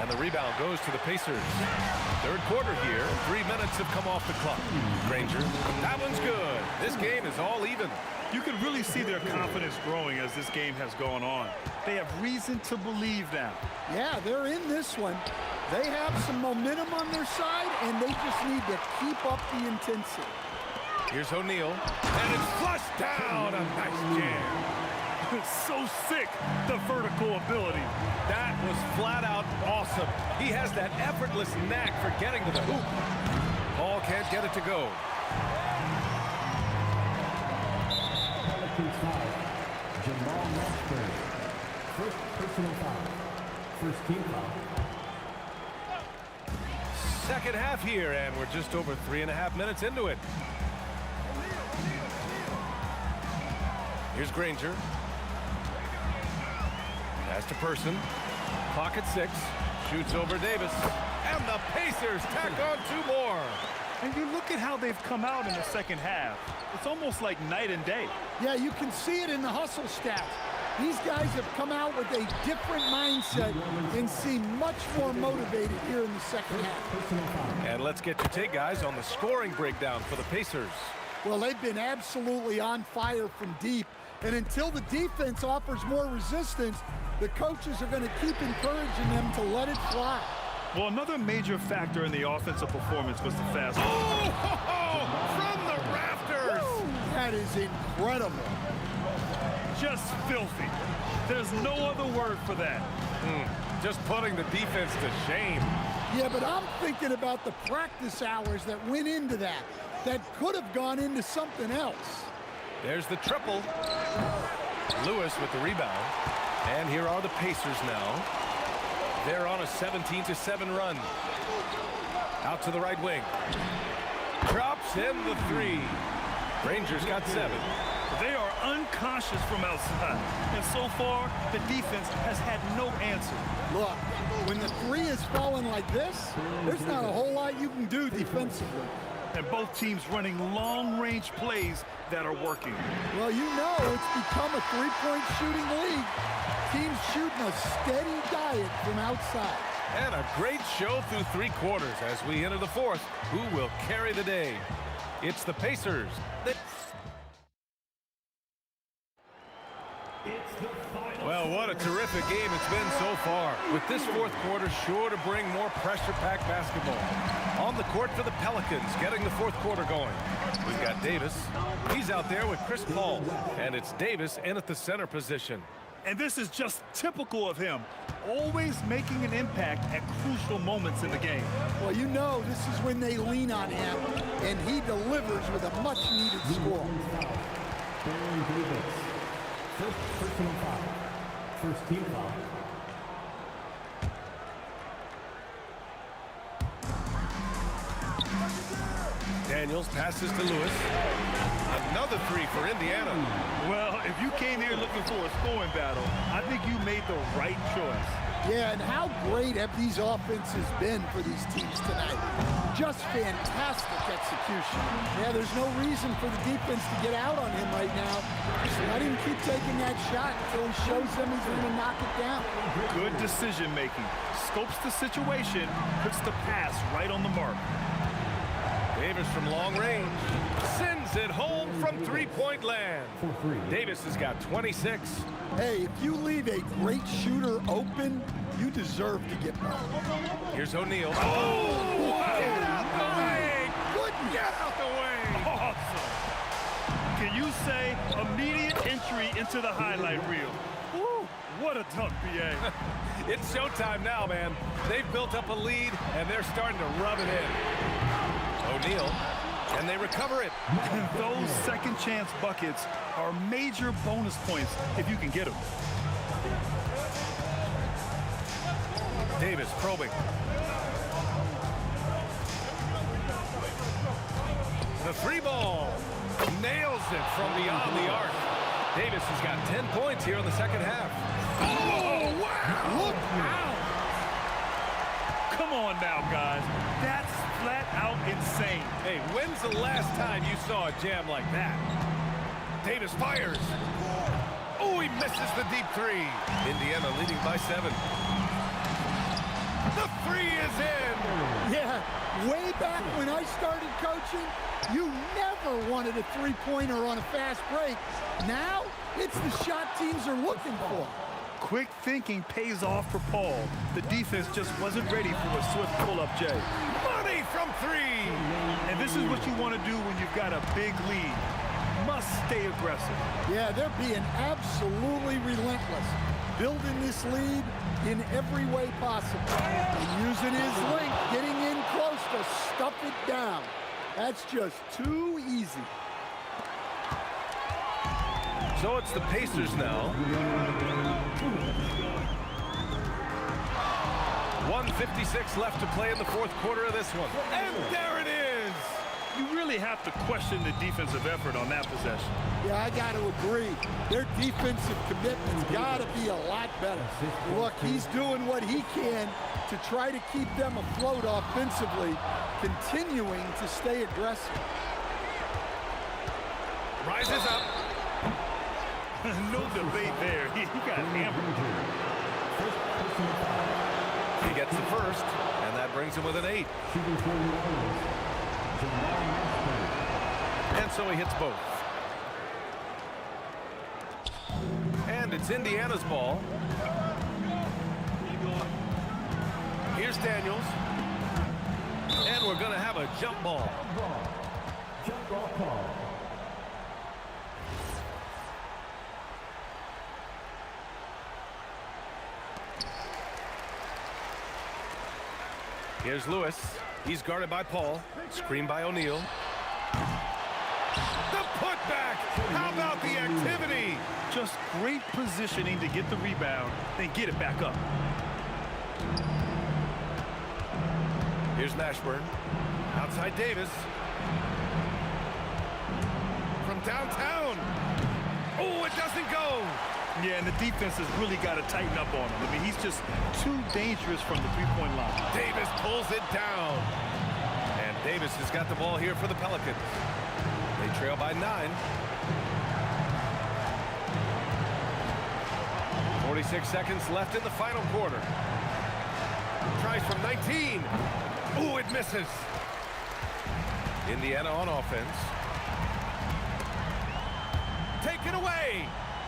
And the rebound goes to the Pacers. Third quarter here. 3 minutes have come off the clock. Granger. That one's good. This game is all even. You can really see their confidence growing as this game has gone on. They have reason to believe now. Yeah, they're in this one. They have some momentum on their side, and they just need to keep up the intensity. Here's O'Neal. And it's flushed down. A nice jam. So sick, the vertical ability. That was flat out awesome. He has that effortless knack for getting to the hoop. Paul can't get it to go. Jamal Mashburn. First personal foul. First team foul. Second half here, and we're just over 3.5 minutes into it. Here's Granger. Pass to Person. Pocket 6. Shoots over Davis. And the Pacers tack on 2 more. And you look at how they've come out in the second half. It's almost like night and day. Yeah, you can see it in the hustle stats. These guys have come out with a different mindset and seem much more motivated here in the second half. And let's get your take, guys, on the scoring breakdown for the Pacers. Well, they've been absolutely on fire from deep. And until the defense offers more resistance, the coaches are going to keep encouraging them to let it fly. Well, another major factor in the offensive performance was the fast break. Oh, from the rafters! That is incredible. just filthy. There's no other word for that. Just putting the defense to shame. Yeah, but I'm thinking about the practice hours that went into that could have gone into something else. There's the triple. Lewis with the rebound. And here are the Pacers now. They're on a 17-7 run. Out to the right wing. Drops in the three. Rangers got 7. They are uncautious from outside. And so far, the defense has had no answer. Look, when the three is falling like this, there's not a whole lot you can do defensively. And both teams running long-range plays that are working. Well, you know it's become a three-point shooting league. Teams shooting a steady diet from outside. And a great show through 3 quarters as we enter the 4th. Who will carry the day? It's the Pacers. Well, what a terrific game it's been so far. With this 4th quarter sure to bring more pressure-packed basketball. On the court for the Pelicans, getting the 4th quarter going. We've got Davis. He's out there with Chris Paul. And it's Davis in at the center position. And this is just typical of him. Always making an impact at crucial moments in the game. Well, you know this is when they lean on him, and he delivers with a much-needed score. First personal foul. First team foul. Daniels passes to Lewis. Another 3 for Indiana. Well, if you came here looking for a scoring battle, I think you made the right choice. Yeah, and how great have these offenses been for these teams tonight? Just fantastic execution. Yeah, there's no reason for the defense to get out on him right now. Just let him keep taking that shot until he shows them he's going to knock it down. Good decision-making. Scopes the situation, puts the pass right on the mark. Davis from long range sends it home from three-point land. Davis has got 26. Hey, if you leave a great shooter open, you deserve to get more. Here's O'Neal. Oh, wow. Get out the way! Goodness. Get out the way! Awesome. Can you say immediate entry into the highlight reel? Woo, what a dunk, B.A. It's showtime now, man. They've built up a lead, and they're starting to rub it in. O'Neal, and they recover it. Those second chance buckets are major bonus points if you can get them. Davis probing. The 3 ball. Nails it from beyond the arc. Davis has got 10 points here in the second half. Oh, wow! Look out! Come on now, guys. That's flat out insane. Hey, when's the last time you saw a jam like that? Davis fires. Oh, he misses the deep 3. Indiana leading by 7. The 3 is in. Yeah, way back when I started coaching, you never wanted a three-pointer on a fast break. Now, it's the shot teams are looking for. Quick thinking pays off for Paul. The defense just wasn't ready for a swift pull-up J. Money from 3. And this is what you want to do when you've got a big lead. Must stay aggressive. Yeah, they're being absolutely relentless, building this lead in every way possible. And using his length, getting in close to stuff it down. That's just too easy. So it's the Pacers now. 1:56 left to play in the 4th quarter of this one. And there it is! You really have to question the defensive effort on that possession. Yeah, I got to agree. Their defensive commitment's got to be a lot better. Look, he's doing what he can to try to keep them afloat offensively, continuing to stay aggressive. Rises up. No debate there. He got hammered. He gets the first, and that brings him with an 8. And so he hits both. And it's Indiana's ball. Here's Daniels. And we're going to have a jump ball. Jump ball call. Here's Lewis. He's guarded by Paul. Screen by O'Neal. The putback. How about the activity? Just great positioning to get the rebound, then get it back up. Here's Mashburn. Outside Davis. From downtown. Oh, it doesn't go. Yeah, and the defense has really got to tighten up on him. I mean, he's just too dangerous from the three-point line. Davis pulls it down. And Davis has got the ball here for the Pelicans. They trail by 9. 46 seconds left in the final quarter. Tries from 19. Ooh, it misses. Indiana on offense. Taken away.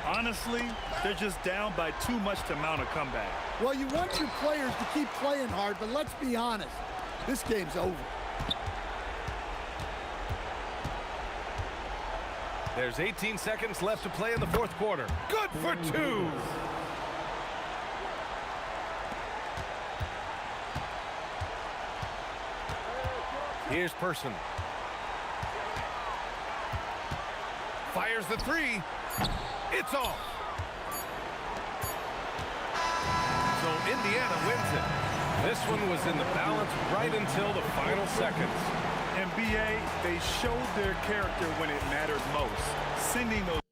Honestly, they're just down by too much to mount a comeback. Well, you want your players to keep playing hard, but let's be honest. This game's over. There's 18 seconds left to play in the fourth quarter. Good for 2. Here's Person. Fires the 3. It's off. So Indiana wins it. This one was in the balance right until the final seconds. NBA, they showed their character when it mattered most, sending those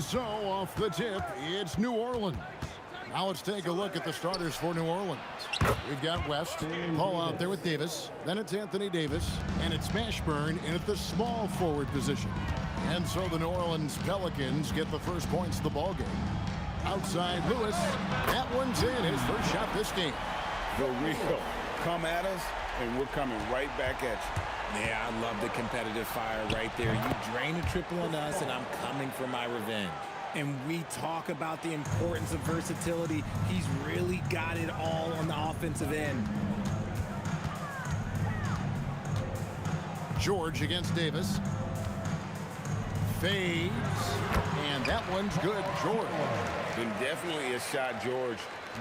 And so off the tip, it's New Orleans. Now let's take a look at the starters for New Orleans. We've got West, Paul out there with Davis. Then it's Anthony Davis, and it's Mashburn in at the small forward position. And so the New Orleans Pelicans get the first points of the ball game. Outside Lewis, that one's in, his first shot this game. For real. Come at us, and we're coming right back at you. Yeah, I love the competitive fire right there. You drain a triple on us, and I'm coming for my revenge. And we talk about the importance of versatility. He's really got it all on the offensive end. George against Davis. Fades. And that one's good, George. And definitely a shot George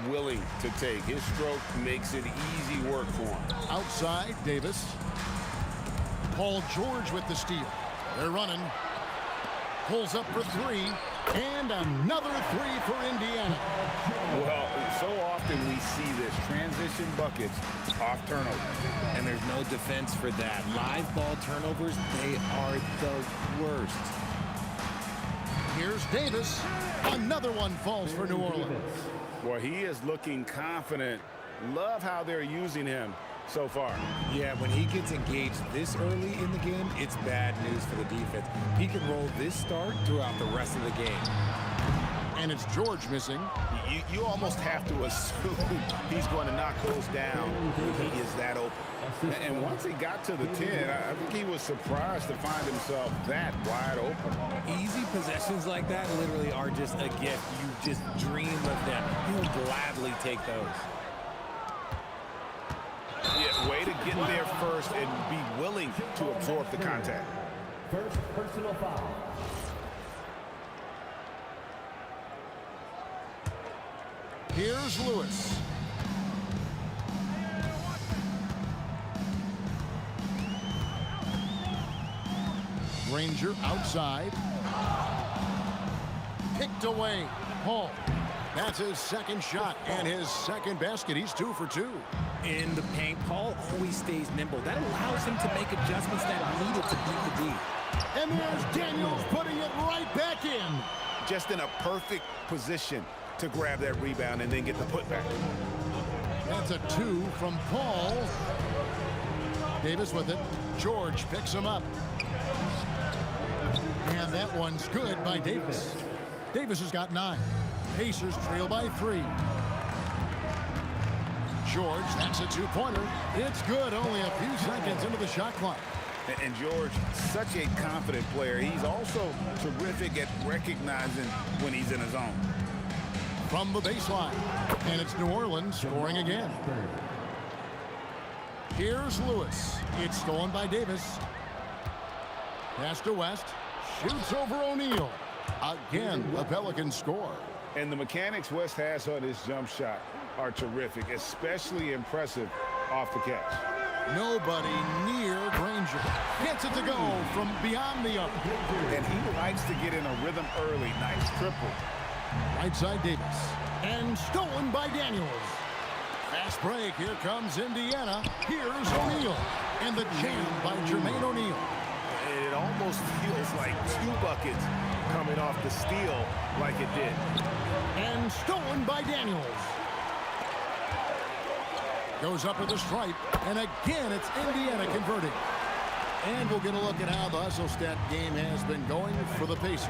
willing to take. His stroke makes it easy work for him. Outside, Davis. Paul George with the steal. They're running. Pulls up for three. And another three for Indiana. Well, so often we see this. Transition buckets off turnovers. And there's no defense for that. Live ball turnovers, they are the worst. Here's Davis. Another one falls for New Orleans. Well, he is looking confident. Love how they're using him so far. Yeah, when he gets engaged this early in the game, it's bad news for the defense. He can roll this start throughout the rest of the game. And it's George missing. You almost have to assume he's going to knock those down. He is that open. And once he got to the 10, I think he was surprised to find himself that wide open. Easy possessions like that literally are just a gift. You just dream of them. He'll gladly take those. Yeah, way to get there first and be willing to absorb the contact. First personal foul. Here's Lewis. Granger outside. Picked away. Paul. That's his second shot and his second basket. He's 2 for 2. In the paint, Paul always stays nimble. That allows him to make adjustments that are needed to beat the D. And there's Daniels putting it right back in. Just in a perfect position to grab that rebound and then get the putback. That's a 2 from Paul. Davis with it. George picks him up. And that one's good by Davis. Davis has got 9. Pacers trail by 3. George, that's a 2-pointer. It's good, only a few seconds into the shot clock. And George, such a confident player. He's also terrific at recognizing when he's in his zone. From the baseline, and it's New Orleans scoring again. Here's Lewis. It's stolen by Davis. Pass to West. Shoots over O'Neal. Again, the Pelicans score. And the mechanics West has on his jump shot are terrific, especially impressive off the catch. Nobody near Granger. Gets it to go from beyond the arc. And he likes to get in a rhythm early. Nice triple. Right side Davis. And stolen by Daniels. Fast break. Here comes Indiana. Here's O'Neal. And the jam by Jermaine O'Neal. It almost feels like 2 buckets coming off the steal like it did. And stolen by Daniels. Goes up with a stripe. And again, it's Indiana converting. And we'll get a look at how the hustle stat game has been going for the Pacers.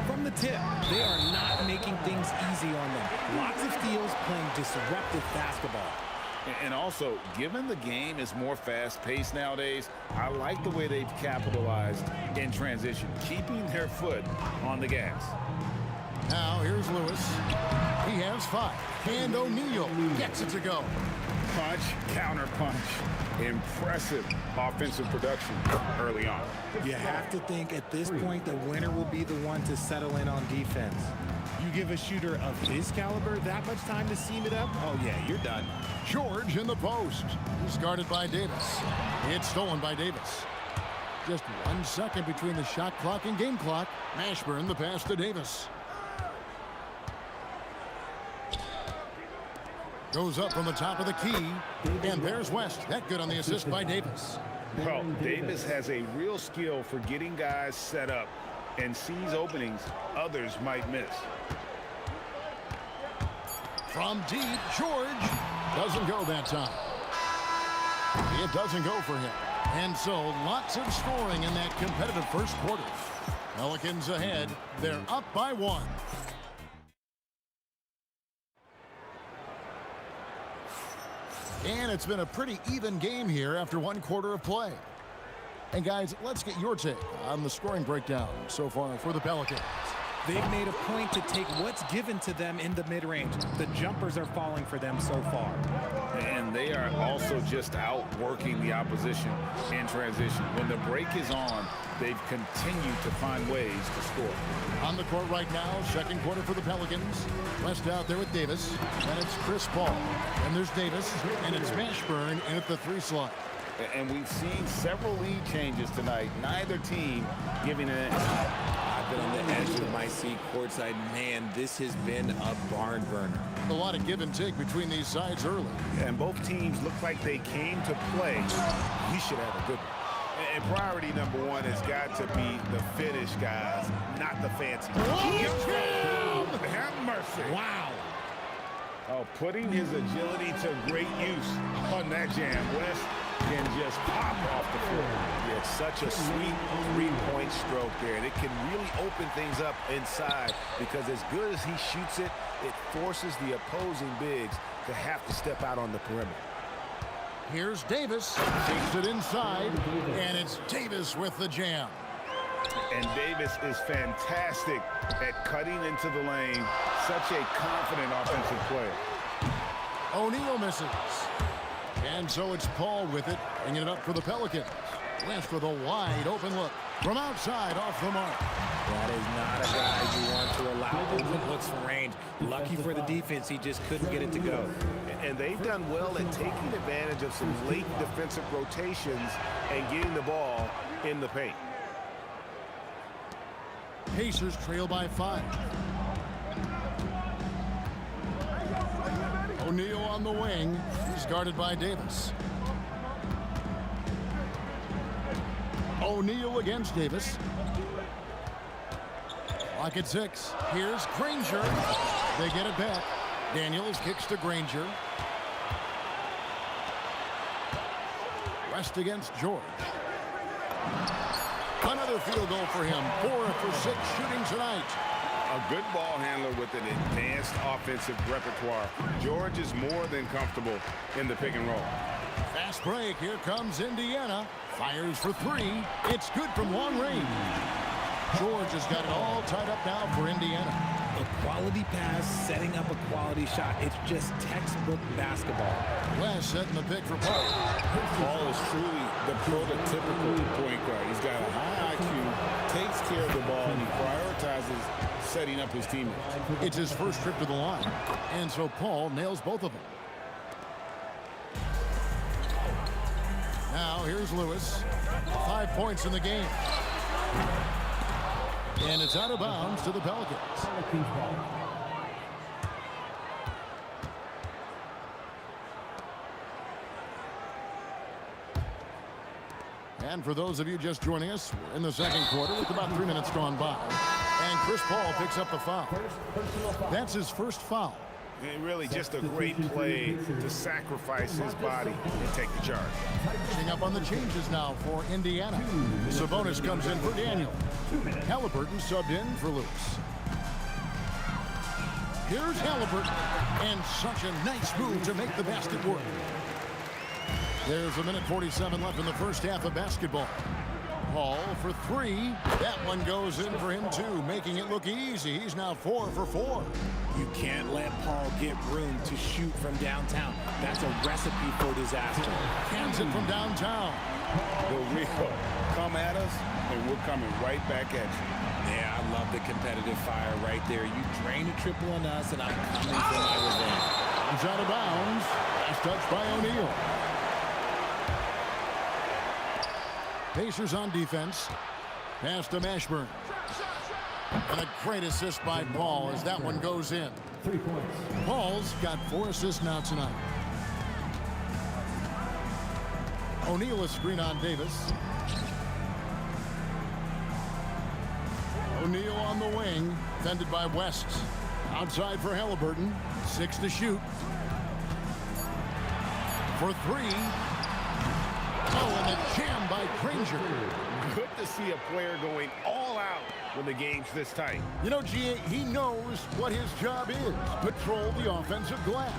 From the tip, they are not making things easy on them. Lots of steals, playing disruptive basketball. And also, given the game is more fast-paced nowadays, I like the way they've capitalized in transition, keeping their foot on the gas. Now, here's Lewis. He has 5. And O'Neal gets it to go. Punch, counter punch. Impressive offensive production early on. You have to think at this point the winner will be the one to settle in on defense. You give a shooter of his caliber that much time to seam it up, oh yeah, you're done. George in the post. He's guarded by Davis. It's stolen by Davis. Just 1 second between the shot clock and game clock. Mashburn the pass to Davis. Goes up from the top of the key. And there's West. That good on the assist by Davis. Well, Davis has a real skill for getting guys set up and sees openings others might miss. From deep, George doesn't go that time. It doesn't go for him. And so lots of scoring in that competitive first quarter. Pelicans ahead. They're up by 1. And it's been a pretty even game here after 1 quarter of play. And guys, let's get your take on the scoring breakdown so far for the Pelicans. They've made a point to take what's given to them in the mid-range. The jumpers are falling for them so far. And they are also just outworking the opposition in transition. When the break is on, they've continued to find ways to score. On the court right now, second quarter for the Pelicans. West out there with Davis. Then it's Chris Paul. And there's Davis. And it's Mashburn in at the 3 slot. And we've seen several lead changes tonight. Neither team giving an inch. I've been on the edge of my seat courtside. Man, this has been a barn burner. A lot of give and take between these sides early. And both teams look like they came to play. We should have a good one. And priority number 1 has got to be the finish, guys, not the fancy. Have mercy. Wow. Oh, putting his agility to great use on that jam. West can just pop off the floor. Yeah, such a sweet 3-point stroke there. And it can really open things up inside because as good as he shoots it, it forces the opposing bigs to have to step out on the perimeter. Here's Davis. Takes it inside, and it's Davis with the jam. And Davis is fantastic at cutting into the lane. Such a confident offensive player. O'Neal misses. And so it's Paul with it, bringing it up for the Pelicans. West with a wide open look from outside off the mark. That is not a guy you want to allow open looks from range. Lucky for the defense, he just couldn't get it to go. And they've done well at taking advantage of some late defensive rotations and getting the ball in the paint. Pacers trail by 5. O'Neal on the wing. He's guarded by Davis. O'Neal against Davis. Clock at 6. Here's Granger. They get it back. Daniels kicks to Granger. West against George. Another field goal for him. 4 for 6 shooting tonight. A good ball handler with an advanced offensive repertoire. George is more than comfortable in the pick and roll. Fast break. Here comes Indiana. Fires for 3. It's good from long range. George has got it all tied up now for Indiana. A quality pass, setting up a quality shot. It's just textbook basketball. West setting the pick for Paul. Paul is truly the prototypical point guard. He's got a high IQ, takes care of the ball, and he prioritizes setting up his teammates. It's his first trip to the line. And so Paul nails both of them. Now here's Lewis. 5 points in the game. And it's out of bounds to the Pelicans. And for those of you just joining us, we're in the second quarter with about 3 minutes gone by. And Chris Paul picks up the foul. That's his first foul. And really just a great play to sacrifice his body and take the charge. Catching up on the changes now for Indiana. Sabonis comes in for Daniel. Halliburton subbed in for Lewis. Here's Halliburton. And such a nice move to make the basket work. There's 1:47 left in the first half of basketball. Paul for 3. That one goes in for him too, making it look easy. He's now 4 for 4. You can't let Paul get room to shoot from downtown. That's a recipe for disaster. Cans it from downtown. The real come at us, and we're coming right back at you. Yeah, I love the competitive fire right there. You drain a triple on us, and I'm coming for my revenge. Comes out of bounds. Last touch by O'Neal. Pacers on defense. Pass to Mashburn. And a great assist by Paul as that one goes in. 3 points. Paul's got 4 assists now tonight. O'Neal a screen on Davis. O'Neal on the wing, defended by West. Outside for Halliburton, 6 to shoot. For 3. Oh, and a jam by Granger. Good to see a player going all out when the game's this tight. You know, G.A., he knows what his job is. Patrol the offensive glass.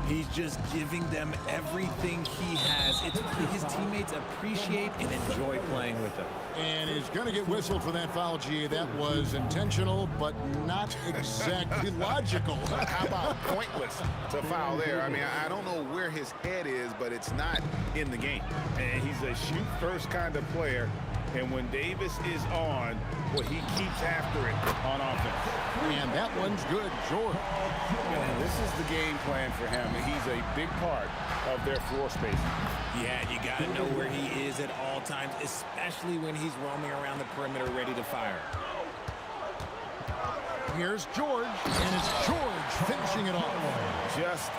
He's just giving them everything he has. His teammates appreciate and enjoy playing with him. And he's going to get whistled for that foul, G.A. That was intentional, but not exactly logical. How about pointless to foul there? I mean, I don't know where his head is, but it's not in the game. And he's a shoot-first kind of player. And when Davis is on, well, he keeps after it on offense. And that one's good, George. And this is the game plan for him. He's a big part of their floor spacing. Yeah, you got to know where he is at all times, especially when he's roaming around the perimeter ready to fire. Here's George, and it's George finishing it off. Just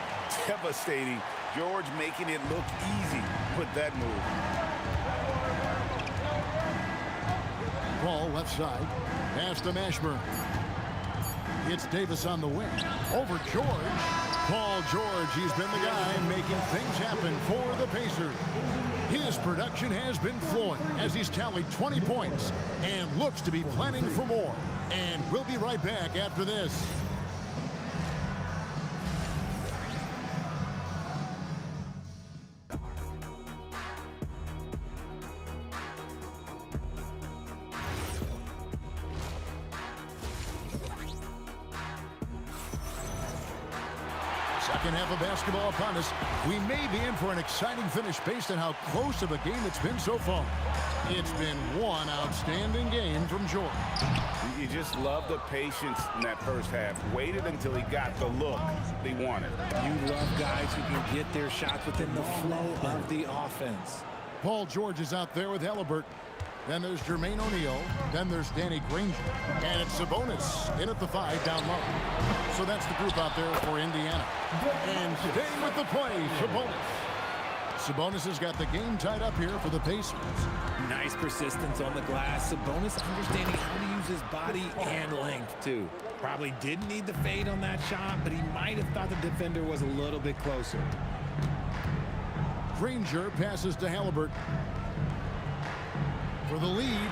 devastating. George making it look easy with that move. Ball left side. Pass to Mashburn. It's Davis on the wing. Over George. Paul George, he's been the guy making things happen for the Pacers. His production has been flowing as he's tallied 20 points and looks to be planning for more. And we'll be right back after this. Second half of basketball upon us. We may be in for an exciting finish based on how close of a game it's been so far. It's been one outstanding game from George. You just love the patience in that first half. Waited until he got the look he wanted. You love guys who can get their shots within the flow of the offense. Paul George is out there with Halliburton. Then there's Jermaine O'Neal. Then there's Danny Granger. And it's Sabonis in at the 5 down low. So that's the group out there for Indiana. And staying with the play, Sabonis. Sabonis has got the game tied up here for the Pacers. Nice persistence on the glass. Sabonis understanding how to use his body and length, too. Probably didn't need the fade on that shot, but he might have thought the defender was a little bit closer. Granger passes to Halliburton. For the lead,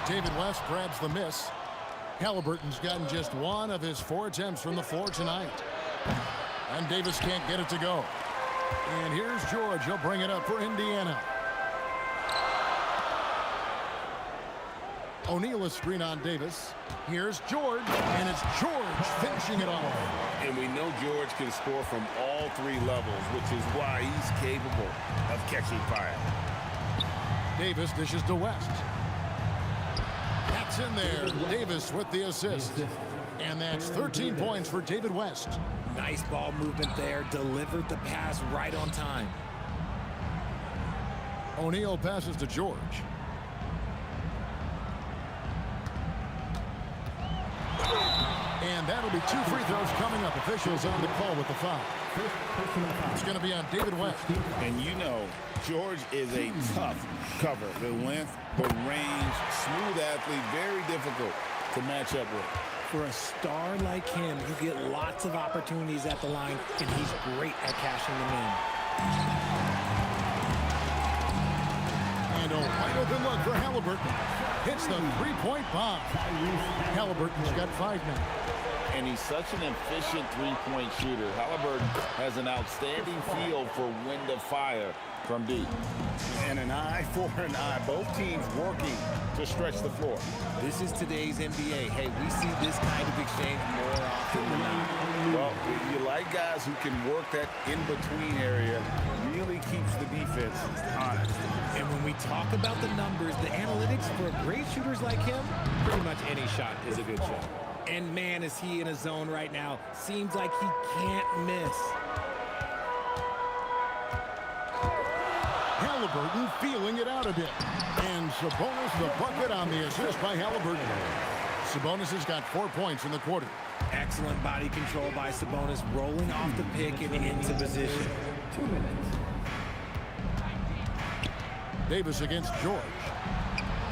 David West grabs the miss. Halliburton's gotten just one of his 4 attempts from the floor tonight. And Davis can't get it to go. And here's George. He'll bring it up for Indiana. O'Neal is screen on Davis. Here's George, and it's George finishing it off. And we know George can score from all 3 levels, which is why he's capable of catching fire. Davis dishes to West. That's in there. Davis with the assist. And that's 13 points for David West. Nice ball movement there. Delivered the pass right on time. O'Neal passes to George. And that'll be 2 free throws coming up. Officials on the call with the foul. It's going to be on David West. And you know, George is a tough cover. The length, the range, smooth athlete, very difficult to match up with. For a star like him, you get lots of opportunities at the line, and he's great at cashing them in. And a wide open look for Halliburton. Hits the 3-point bomb. Halliburton's got 5 now. And he's such an efficient 3-point shooter. Halliburton has an outstanding feel for when to fire from deep. And an eye for an eye. Both teams working to stretch the floor. This is today's NBA. Hey, we see this kind of exchange more often than not. Well, you like guys who can work that in-between area. Really keeps the defense honest. And when we talk about the numbers, the analytics for great shooters like him, pretty much any shot is a good shot. And man, is he in a zone right now. Seems like he can't miss. Halliburton feeling it out a bit. And Sabonis the bucket on the assist by Halliburton. Sabonis has got 4 points in the quarter. Excellent body control by Sabonis, rolling off the pick and into position. 2 minutes. Davis against George.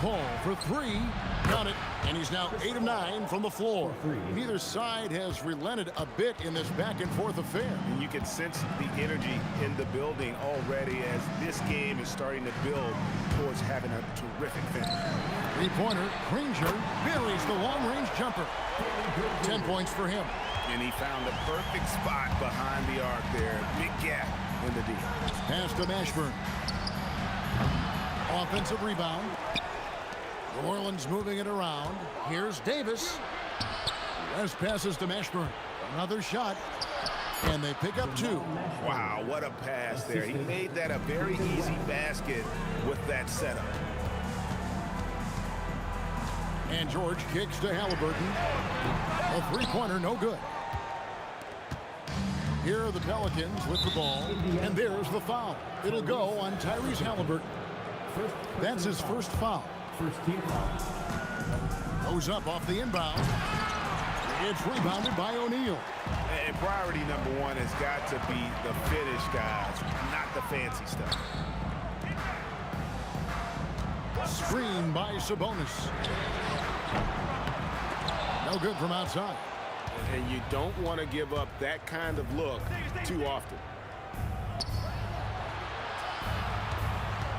Paul for three. Got it. And he's now 8 of 9 from the floor. Neither side has relented a bit in this back-and-forth affair. And you can sense the energy in the building already as this game is starting to build towards having a terrific finish. Three-pointer, Granger buries the long-range jumper. 10 points for him. And he found a perfect spot behind the arc there. Big gap in the D. Pass to Mashburn. Offensive rebound. New Orleans moving it around. Here's Davis. West passes to Mashburn. Another shot. And they pick up 2. Wow, what a pass there. He made that a very easy basket with that setup. And George kicks to Halliburton. A three-pointer, no good. Here are the Pelicans with the ball. And there's the foul. It'll go on Tyrese Halliburton. That's his first foul. First team foul. Goes up off the inbound. It's rebounded by O'Neal. And priority number 1 has got to be the finish, guys, not the fancy stuff. Screen by Sabonis. No good from outside. And you don't want to give up that kind of look too often.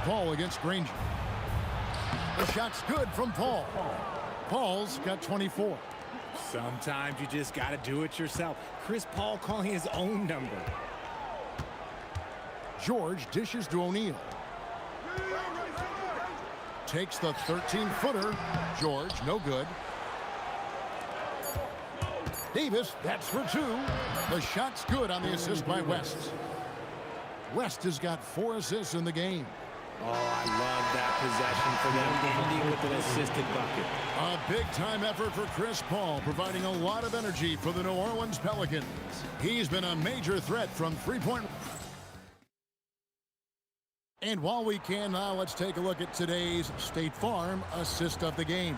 Paul against Granger. The shot's good from Paul. Paul's got 24. Sometimes you just got to do it yourself. Chris Paul calling his own number. George dishes to O'Neal. Takes the 13-footer. George, no good. Davis, that's for 2. The shot's good on the assist by West. West has got 4 assists in the game. Oh, I love that possession for them, ending with an assisted bucket. A big-time effort for Chris Paul, providing a lot of energy for the New Orleans Pelicans. He's been a major threat from three-point. And while we can now, let's take a look at today's State Farm assist of the game.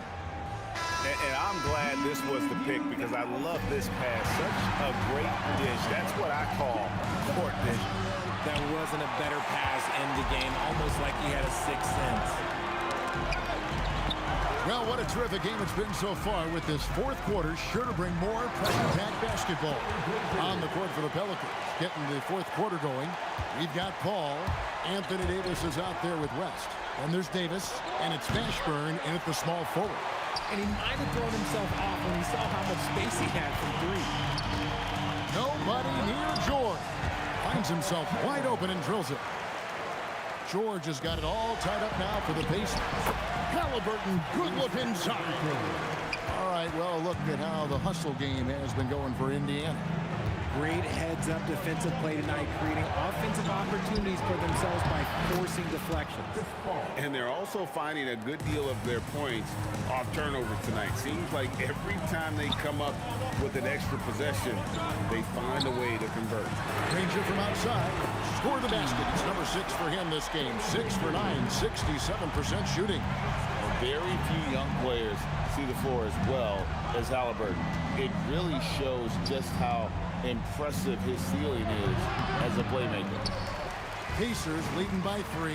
And I'm glad this was the pick because I love this pass. Such a great dish. That's what I call court vision. That wasn't a better pass in the game, almost like he had a sixth sense. Well, what a terrific game it's been so far, with this fourth quarter sure to bring more pressure-packed basketball on the court for the Pelicans. Getting the fourth quarter going, we've got Paul. Anthony Davis is out there with West. And there's Davis, and it's Mashburn in at the small forward. And he might have thrown himself off when he saw how much space he had from 3. Nobody near George. Finds himself wide open and drills it. George has got it all tied up now for the Pacers. Halliburton, good look inside. All right, well, look at how the hustle game has been going for Indiana. Great heads-up defensive play tonight, creating offensive opportunities for themselves by forcing deflections. And they're also finding a good deal of their points off turnovers tonight. Seems like every time they come up with an extra possession, they find a way to convert. Granger from outside, score the basket. It's number 6 for him this game. 6 for 9, 67% shooting. Very few young players see the floor as well as Halliburton. It really shows just how impressive his ceiling is as a playmaker. Pacers leading by 3.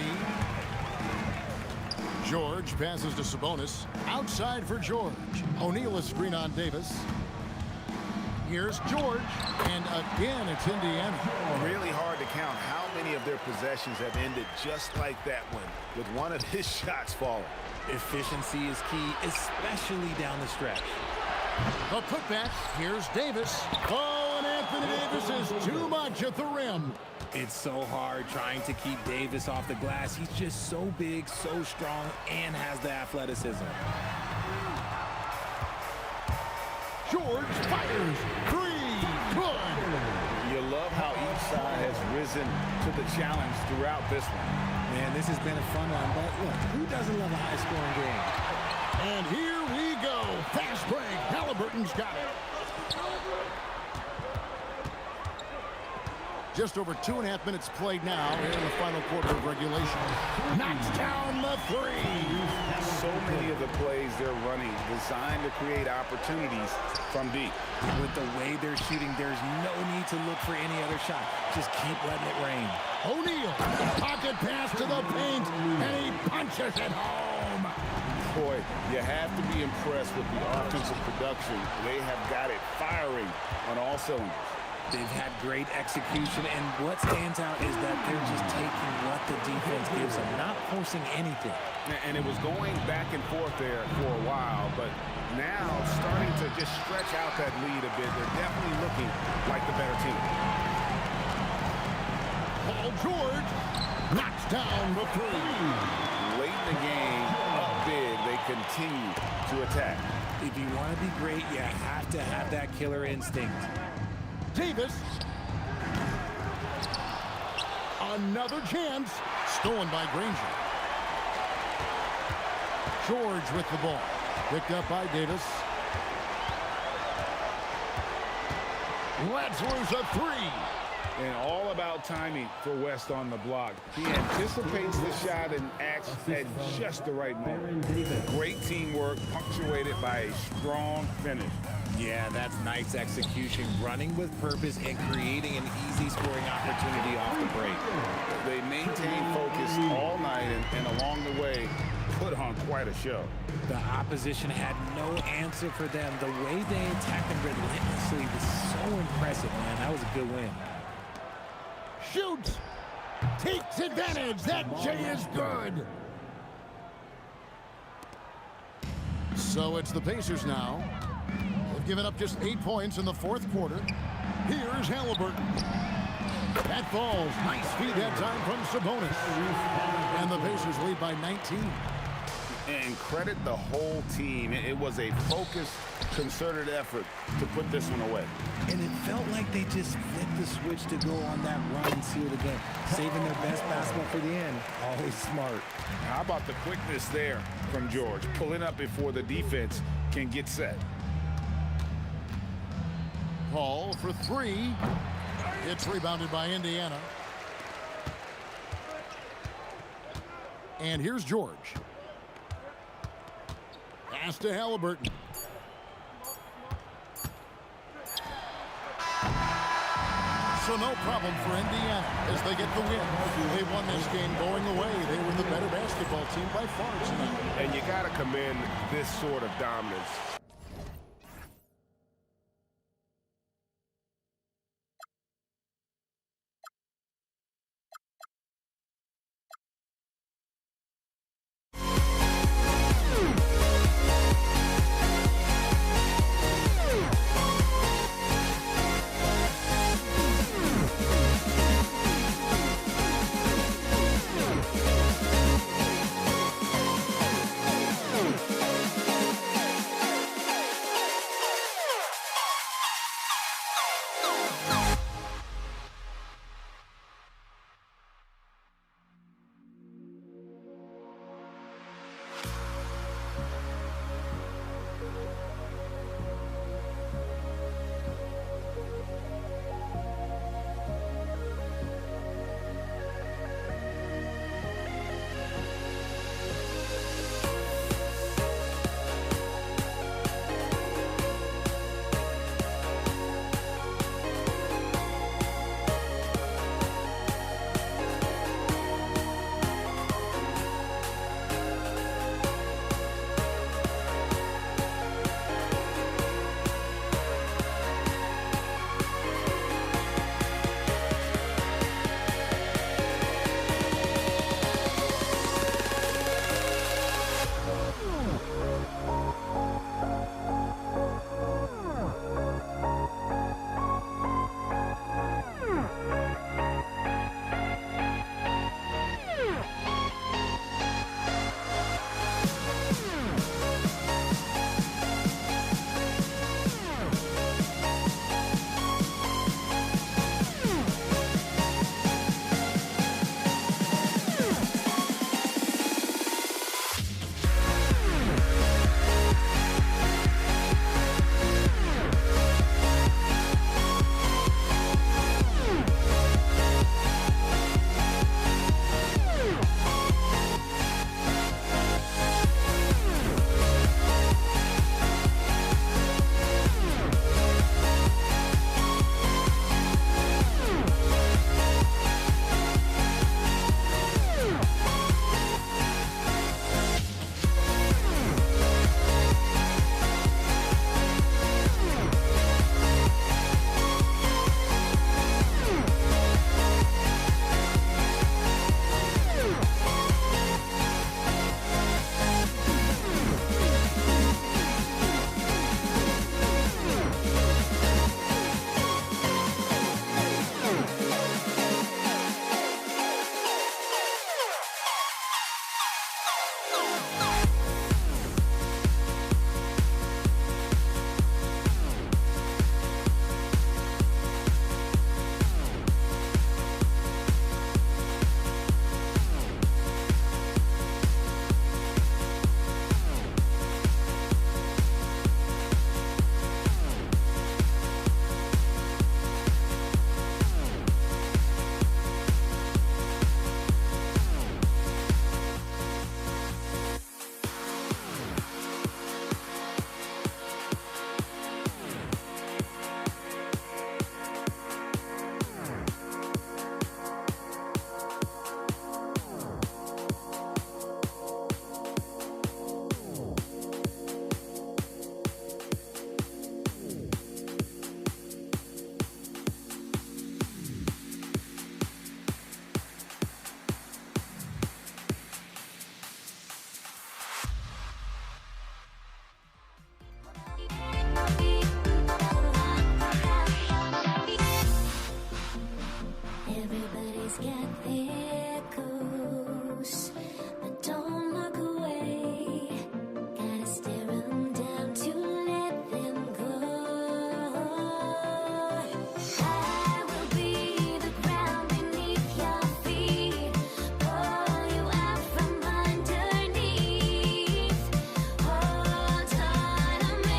George passes to Sabonis. Outside for George. O'Neal is screen on Davis. Here's George. And again, it's Indiana. Really hard to count how many of their possessions have ended just like that one, with one of his shots falling. Efficiency is key, especially down the stretch. A putback. Here's Davis. Oh, and Anthony Davis is too much at the rim. It's so hard trying to keep Davis off the glass. He's just so big, so strong, and has the athleticism. George fires. 3. Good. You love how each side has risen to the challenge throughout this one. Man, this has been a fun one, but look, who doesn't love a high-scoring game? And here we go. Fast break. Halliburton's got it. Just over 2.5 minutes played now in the final quarter of regulation. Knocks down the 3. So many of the plays they're running designed to create opportunities from deep. With the way they're shooting, there's no need to look for any other shot. Just keep letting it rain. O'Neal, pocket pass to the paint, and he punches it home. Boy, you have to be impressed with the offensive production. They have got it firing on all cylinders. They've had great execution, and what stands out is that they're just taking what the defense gives them, not forcing anything. And it was going back and forth there for a while, but now starting to just stretch out that lead a bit. They're definitely looking like the better team. Paul George knocks down the three. Late in the game, up big, they continue to attack. If you want to be great, you have to have that killer instinct. Davis. Another chance. Stolen by Granger. George with the ball. Picked up by Davis. Let's lose a three. And all about timing for West on the block. He anticipates the shot and acts at just the right moment. Great teamwork punctuated by a strong finish. Yeah, that's nice execution, running with purpose and creating an easy scoring opportunity off the break. They maintained focus all night and along the way put on quite a show. The opposition had no answer for them. The way they attacked them relentlessly was so impressive, man. That was a good win. Shoots. Takes advantage. That J is good. So it's the Pacers now. They've given up just 8 points in the fourth quarter. Here's Halliburton. That falls. Nice feed that time from Sabonis. And the Pacers lead by 19. And credit the whole team. It was a focused, concerted effort to put this one away. And it felt like they just flipped the switch to go on that run and seal the game, saving their best basketball for the end. Always smart. How about the quickness there from George, pulling up before the defense can get set. Paul for three. It's rebounded by Indiana. And here's George. Pass to Halliburton. So no problem for Indiana as they get the win. They won this game going away. They were the better basketball team by far tonight. And you got to commend this sort of dominance. Everybody's got their ghosts, but don't look away. Gotta stare them down to let them go. I will be the ground beneath your feet, pull you out from underneath. Hold on to me.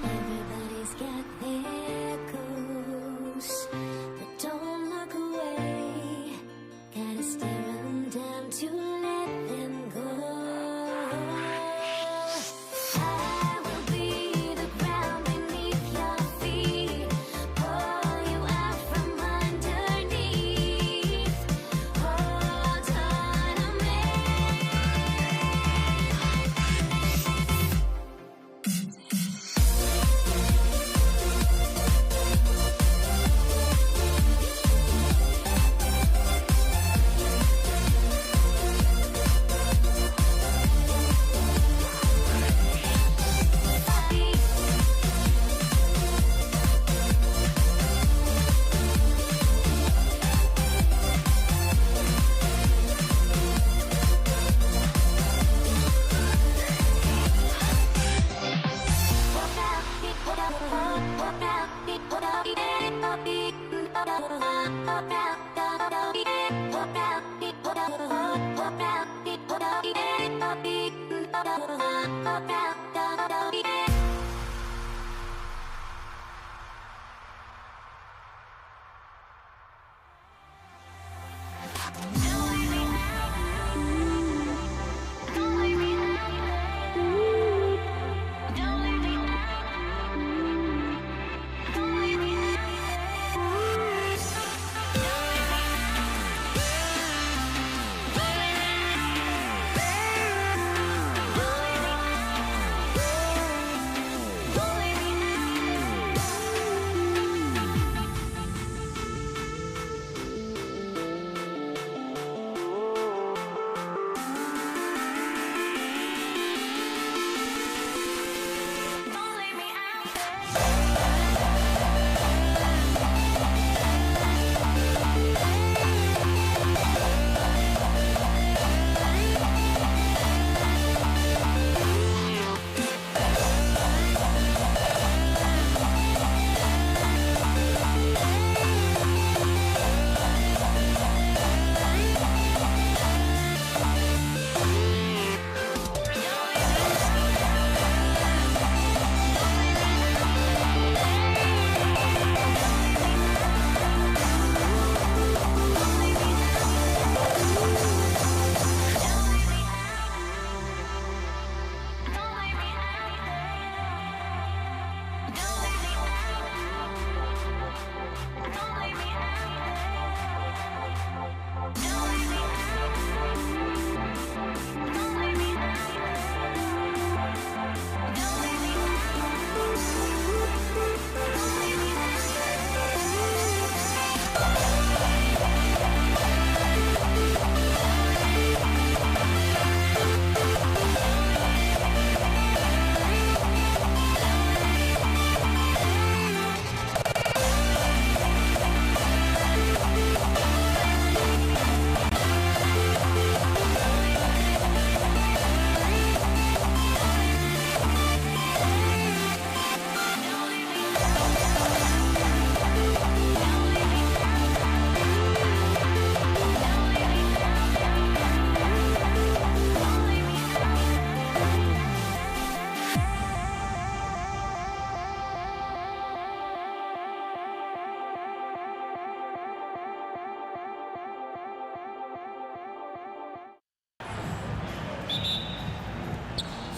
Everybody's got their ghosts, but don't look away. Gotta stare them down to let them go. I will be the ground beneath your feet, pull you out from underneath. Hold on to me.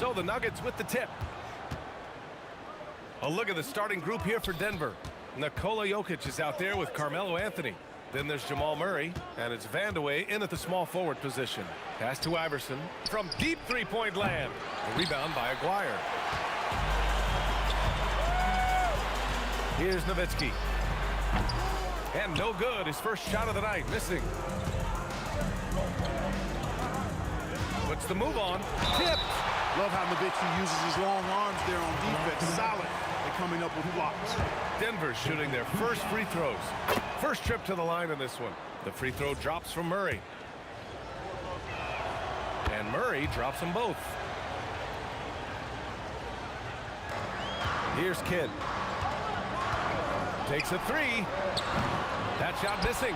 So the Nuggets with the tip. A look at the starting group here for Denver. Nikola Jokic is out there with Carmelo Anthony. Then there's Jamal Murray, and it's Vandeweghe in at the small forward position. Pass to Iverson from deep three-point land. The rebound by Aguirre. Here's Nowitzki. And no good. His first shot of the night, missing. Puts the move on. Tipped. Love how Nowitzki uses his long arms there on defense. Solid at coming up with blocks. Denver shooting their first free throws. First trip to the line in this one. The free throw drops from Murray. And Murray drops them both. Here's Kidd. Takes a three. That shot missing.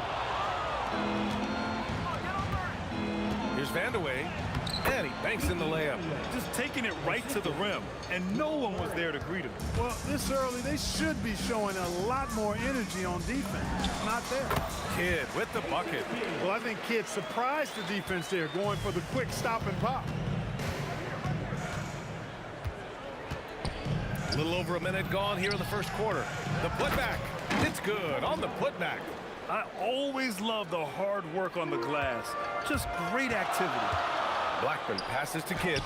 Here's Vandeweghe. And he banks in the layup. Just taking it right to the rim, and no one was there to greet him. Well, this early, they should be showing a lot more energy on defense. Not there. Kidd with the bucket. Well, I think Kidd surprised the defense there, going for the quick stop and pop. A little over a minute gone here in the first quarter. The putback. It's good on the putback. I always love the hard work on the glass. Just great activity. Blackman passes to Kidd.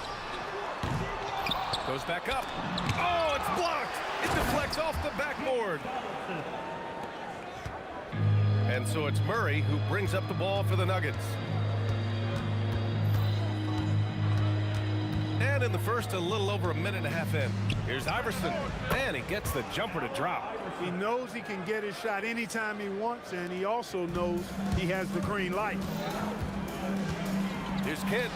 Goes back up. Oh, it's blocked. It deflects off the backboard. And so it's Murray who brings up the ball for the Nuggets. And in the first, a little over a minute and a half in. Here's Iverson. And he gets the jumper to drop. He knows he can get his shot anytime he wants, and he also knows he has the green light. Here's Kidd.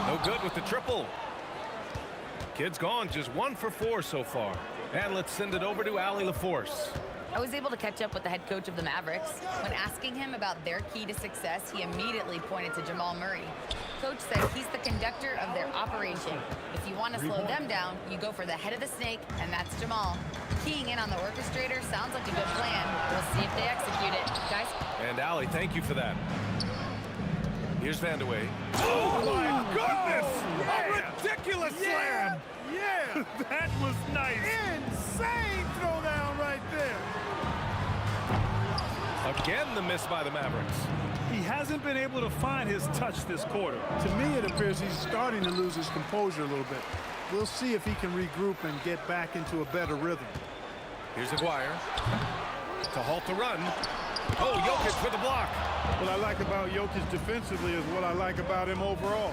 No good with the triple. Kidd's gone just 1 for 4 so far. And let's send it over to Allie LaForce. I was able to catch up with the head coach of the Mavericks. When asking him about their key to success, he immediately pointed to Jamal Murray. Coach said he's the conductor of their operation. If you want to slow them down, you go for the head of the snake, and that's Jamal. Keying in on the orchestrator sounds like a good plan. We'll see if they execute it. Guys? And Allie, thank you for that. Here's Vandeweghe. Oh, my goodness! A ridiculous slam! Yeah! That was nice. Insane throwdown right there. Again, the miss by the Mavericks. He hasn't been able to find his touch this quarter. To me, it appears he's starting to lose his composure a little bit. We'll see if he can regroup and get back into a better rhythm. Here's Aguirre to halt the run. Oh, Jokic with the block. What I like about Jokic defensively is what I like about him overall.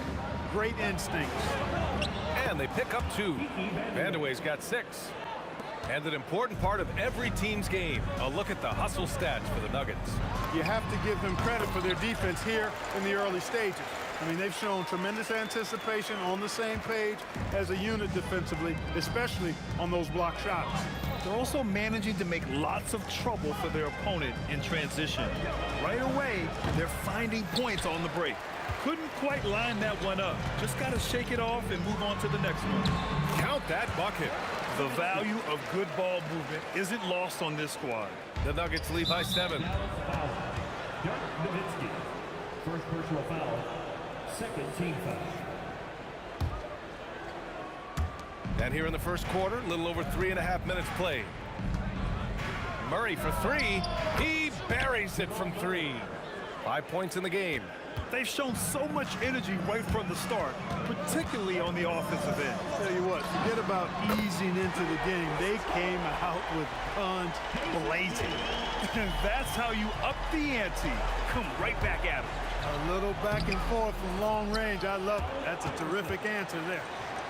Great instincts. And they pick up 2. Vandeweghe's got 6. And an important part of every team's game. A look at the hustle stats for the Nuggets. You have to give them credit for their defense here in the early stages. I mean, they've shown tremendous anticipation, on the same page as a unit defensively, especially on those block shots. They're also managing to make lots of trouble for their opponent in transition. Right away, they're finding points on the break. Couldn't quite line that one up. Just got to shake it off and move on to the next one. Count that bucket. The value of good ball movement isn't lost on this squad. The Nuggets lead by 7. Nowitzki. First personal foul. Second team foul. And here in the first quarter, a little over 3.5 minutes played. Murray for 3. He buries it from 3. 5 points in the game. They've shown so much energy right from the start, particularly on the offensive end. Tell you what, forget about easing into the game. They came out with guns blazing. And that's how you up the ante. Come right back at them. A little back and forth from long range. I love it. That's a terrific answer there.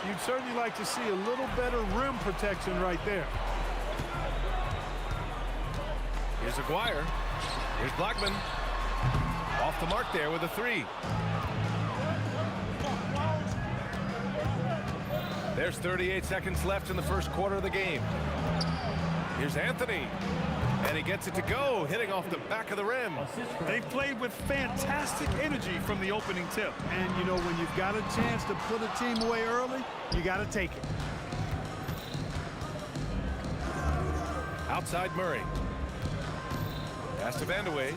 You'd certainly like to see a little better rim protection right there. Here's Aguirre. Here's Blackman. Off the mark there with a 3. There's 38 seconds left in the first quarter of the game. Here's Anthony. And he gets it to go, hitting off the back of the rim. They've played with fantastic energy from the opening tip. And, you know, when you've got a chance to put a team away early, you got to take it. Outside Murray. Pass to Vandeweghe.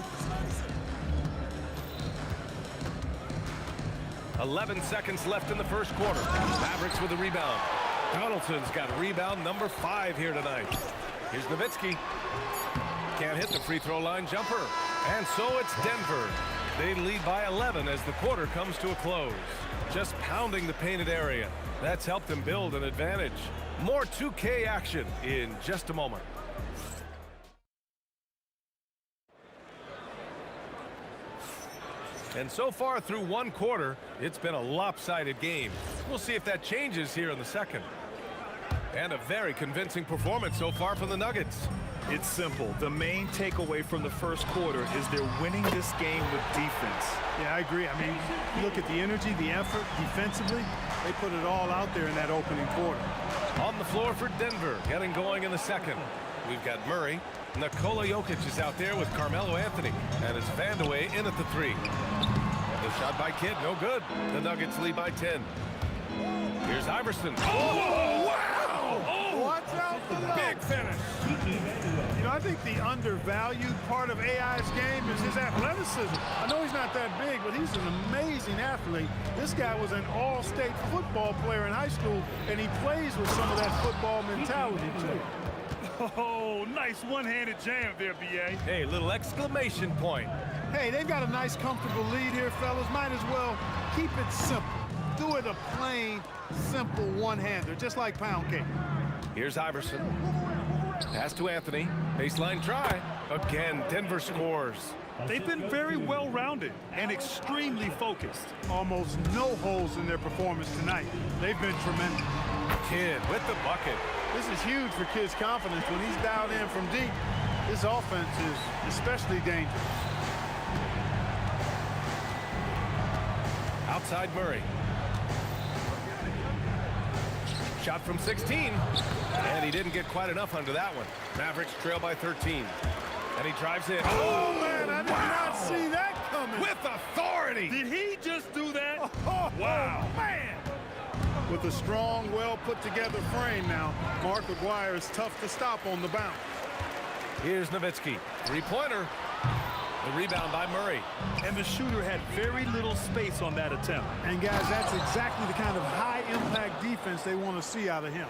11 seconds left in the first quarter. Mavericks with a rebound. Donaldson's got rebound number 5 here tonight. Here's Nowitzki. Can't hit the free throw line jumper. And so it's Denver. They lead by 11 as the quarter comes to a close. Just pounding the painted area. That's helped them build an advantage. More 2K action in just a moment. And so far through one quarter, it's been a lopsided game. We'll see if that changes here in the second. And a very convincing performance so far from the Nuggets. It's simple. The main takeaway from the first quarter is they're winning this game with defense. Yeah, I agree. I mean, you look at the energy, the effort defensively, they put it all out there in that opening quarter. On the floor for Denver, getting going in the second. We've got Murray. Nikola Jokic is out there with Carmelo Anthony. And it's Vandeweghe in at the 3. And the shot by Kidd, no good. The Nuggets lead by 10. Here's Iverson. Oh, wow! Oh, watch out for the big finish. You know, I think the undervalued part of AI's game is his athleticism. I know he's not that big, but he's an amazing athlete. This guy was an all-state football player in high school, and he plays with some of that football mentality, too. Oh, nice one-handed jam there, B.A. Hey, little exclamation point. Hey, they've got a nice, comfortable lead here, fellas. Might as well keep it simple. Do it a plain, simple one-hander, just like pound cake. Here's Iverson. Pass to Anthony. Baseline try. Again, Denver scores. They've been very well-rounded and extremely focused. Almost no holes in their performance tonight. They've been tremendous. Kidd with the bucket. This is huge for Kidd's confidence. When he's dialed in from deep, his offense is especially dangerous. Outside Murray. Shot from 16. And he didn't get quite enough under that one. Mavericks trail by 13. And he drives in. Oh, man, I did not see that coming. With authority. Did he just do that? Wow. Man. With a strong, well-put-together frame now, Mark McGuire is tough to stop on the bounce. Here's Nowitzki. Three-pointer. The rebound by Murray. And the shooter had very little space on that attempt. And, guys, that's exactly the kind of high-impact defense they want to see out of him.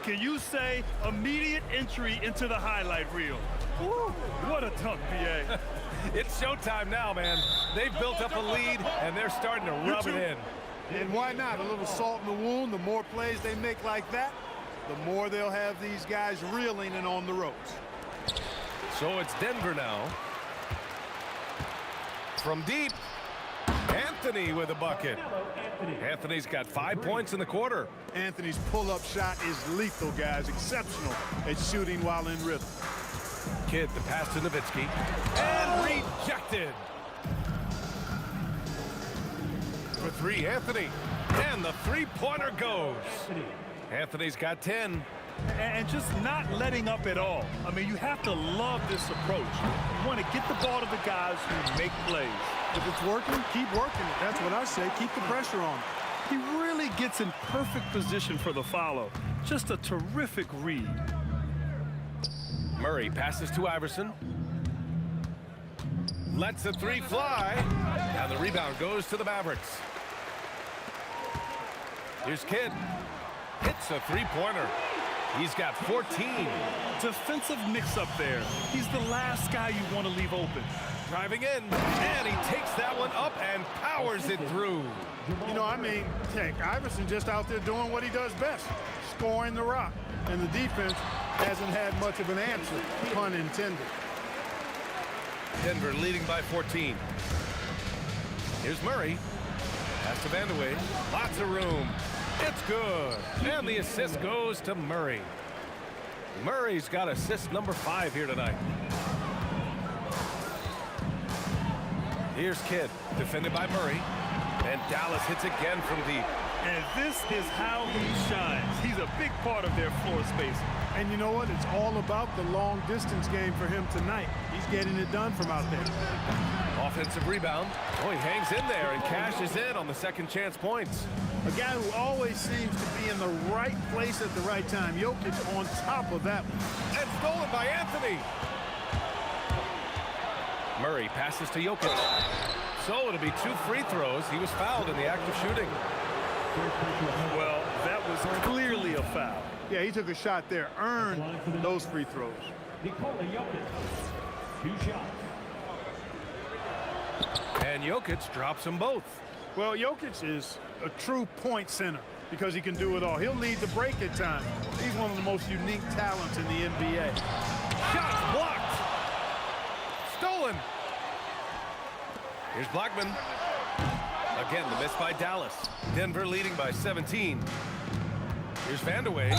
Can you say immediate entry into the highlight reel? Woo, what a dunk, B.A. It's showtime now, man. They've built up a lead, and they're starting to rub it in. And why not? A little salt in the wound. The more plays they make like that, the more they'll have these guys reeling and on the ropes. So it's Denver now. From deep, Anthony with a bucket. Anthony's got 5 points in the quarter. Anthony's pull-up shot is lethal, guys. Exceptional at shooting while in rhythm. Kidd, the pass to Nowitzki. And rejected. For 3, Anthony. And the three-pointer goes. Anthony's got 10. And just not letting up at all. I mean, you have to love this approach. You want to get the ball to the guys who make plays. If it's working, keep working it. That's what I say. Keep the pressure on. He really gets in perfect position for the follow. Just a terrific read. Murray passes to Iverson. Lets the 3 fly. And the rebound goes to the Mavericks. Here's Kidd. Hits a three-pointer. He's got 14. Defensive mix-up there. He's the last guy you want to leave open. Driving in, and he takes that one up and powers it through. You know, I mean, heck, Iverson just out there doing what he does best, scoring the rock. And the defense hasn't had much of an answer, pun intended. Denver leading by 14. Here's Murray. Pass to Vandeweghe. Lots of room. It's good. And the assist goes to Murray. Murray's got assist number 5 here tonight. Here's Kidd, defended by Murray. And Dallas hits again from deep. And this is how he shines. He's a big part of their floor space. And you know what? It's all about the long distance game for him tonight. He's getting it done from out there. Offensive rebound. Oh, he hangs in there and cashes in on the second chance points. A guy who always seems to be in the right place at the right time. Jokic on top of that one. And stolen by Anthony. Murray passes to Jokic. So it'll be 2 free throws. He was fouled in the act of shooting. Well, that was clearly a foul. Yeah, he took a shot there, earned those free throws. And Jokic drops them both. Well, Jokic is a true point center because he can do it all. He'll lead the break at times. He's one of the most unique talents in the NBA. Shot blocked. Stolen. Here's Blackman. Again, the miss by Dallas. Denver leading by 17. Here's Vandeweghe.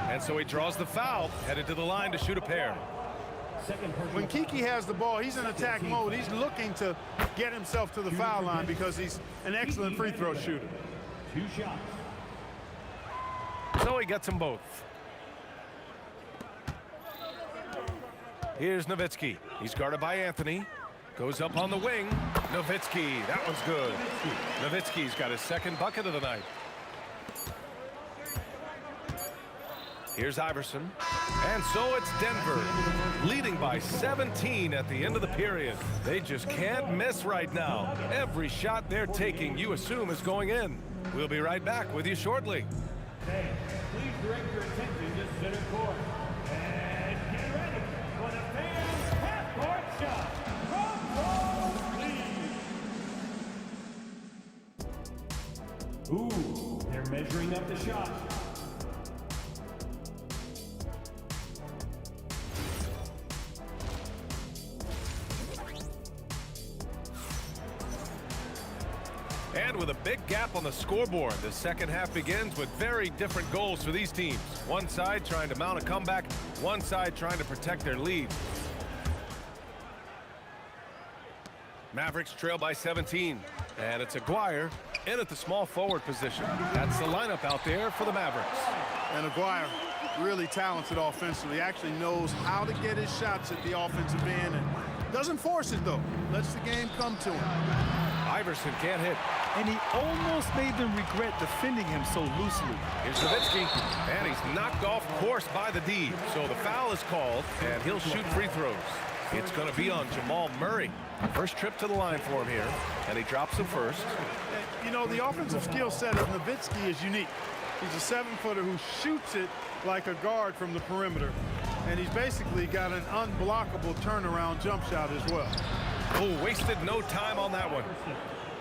And so he draws the foul, headed to the line to shoot a pair. When Kiki has the ball, he's in attack mode. He's looking to get himself to the foul line because he's an excellent free throw shooter. 2 shots. So he gets them both. Here's Nowitzki. He's guarded by Anthony. Goes up on the wing. Nowitzki, that one's good. Nowitzki's got his 2nd bucket of the night. Here's Iverson. And so it's Denver, leading by 17 at the end of the period. They just can't miss right now. Every shot they're taking, you assume, is going in. We'll be right back with you shortly. Hey, please direct your attention to center court. And get ready for the fans' half-court shot. Drum roll, please. Ooh, they're measuring up the shot. And with a big gap on the scoreboard, the second half begins with very different goals for these teams. One side trying to mount a comeback, one side trying to protect their lead. Mavericks trail by 17, and it's Aguirre in at the small forward position. That's the lineup out there for the Mavericks. And Aguirre, really talented offensively, actually knows how to get his shots at the offensive end and doesn't force it though. Lets the game come to him. Iverson can't hit. And he almost made them regret defending him so loosely. Here's Nowitzki, and he's knocked off course by the D. So the foul is called, and he'll shoot free throws. It's going to be on Jamal Murray. First trip to the line for him here, and he drops them first. You know, the offensive skill set of Nowitzki is unique. He's a 7-footer who shoots it like a guard from the perimeter. And he's basically got an unblockable turnaround jump shot as well. Oh, wasted no time on that one.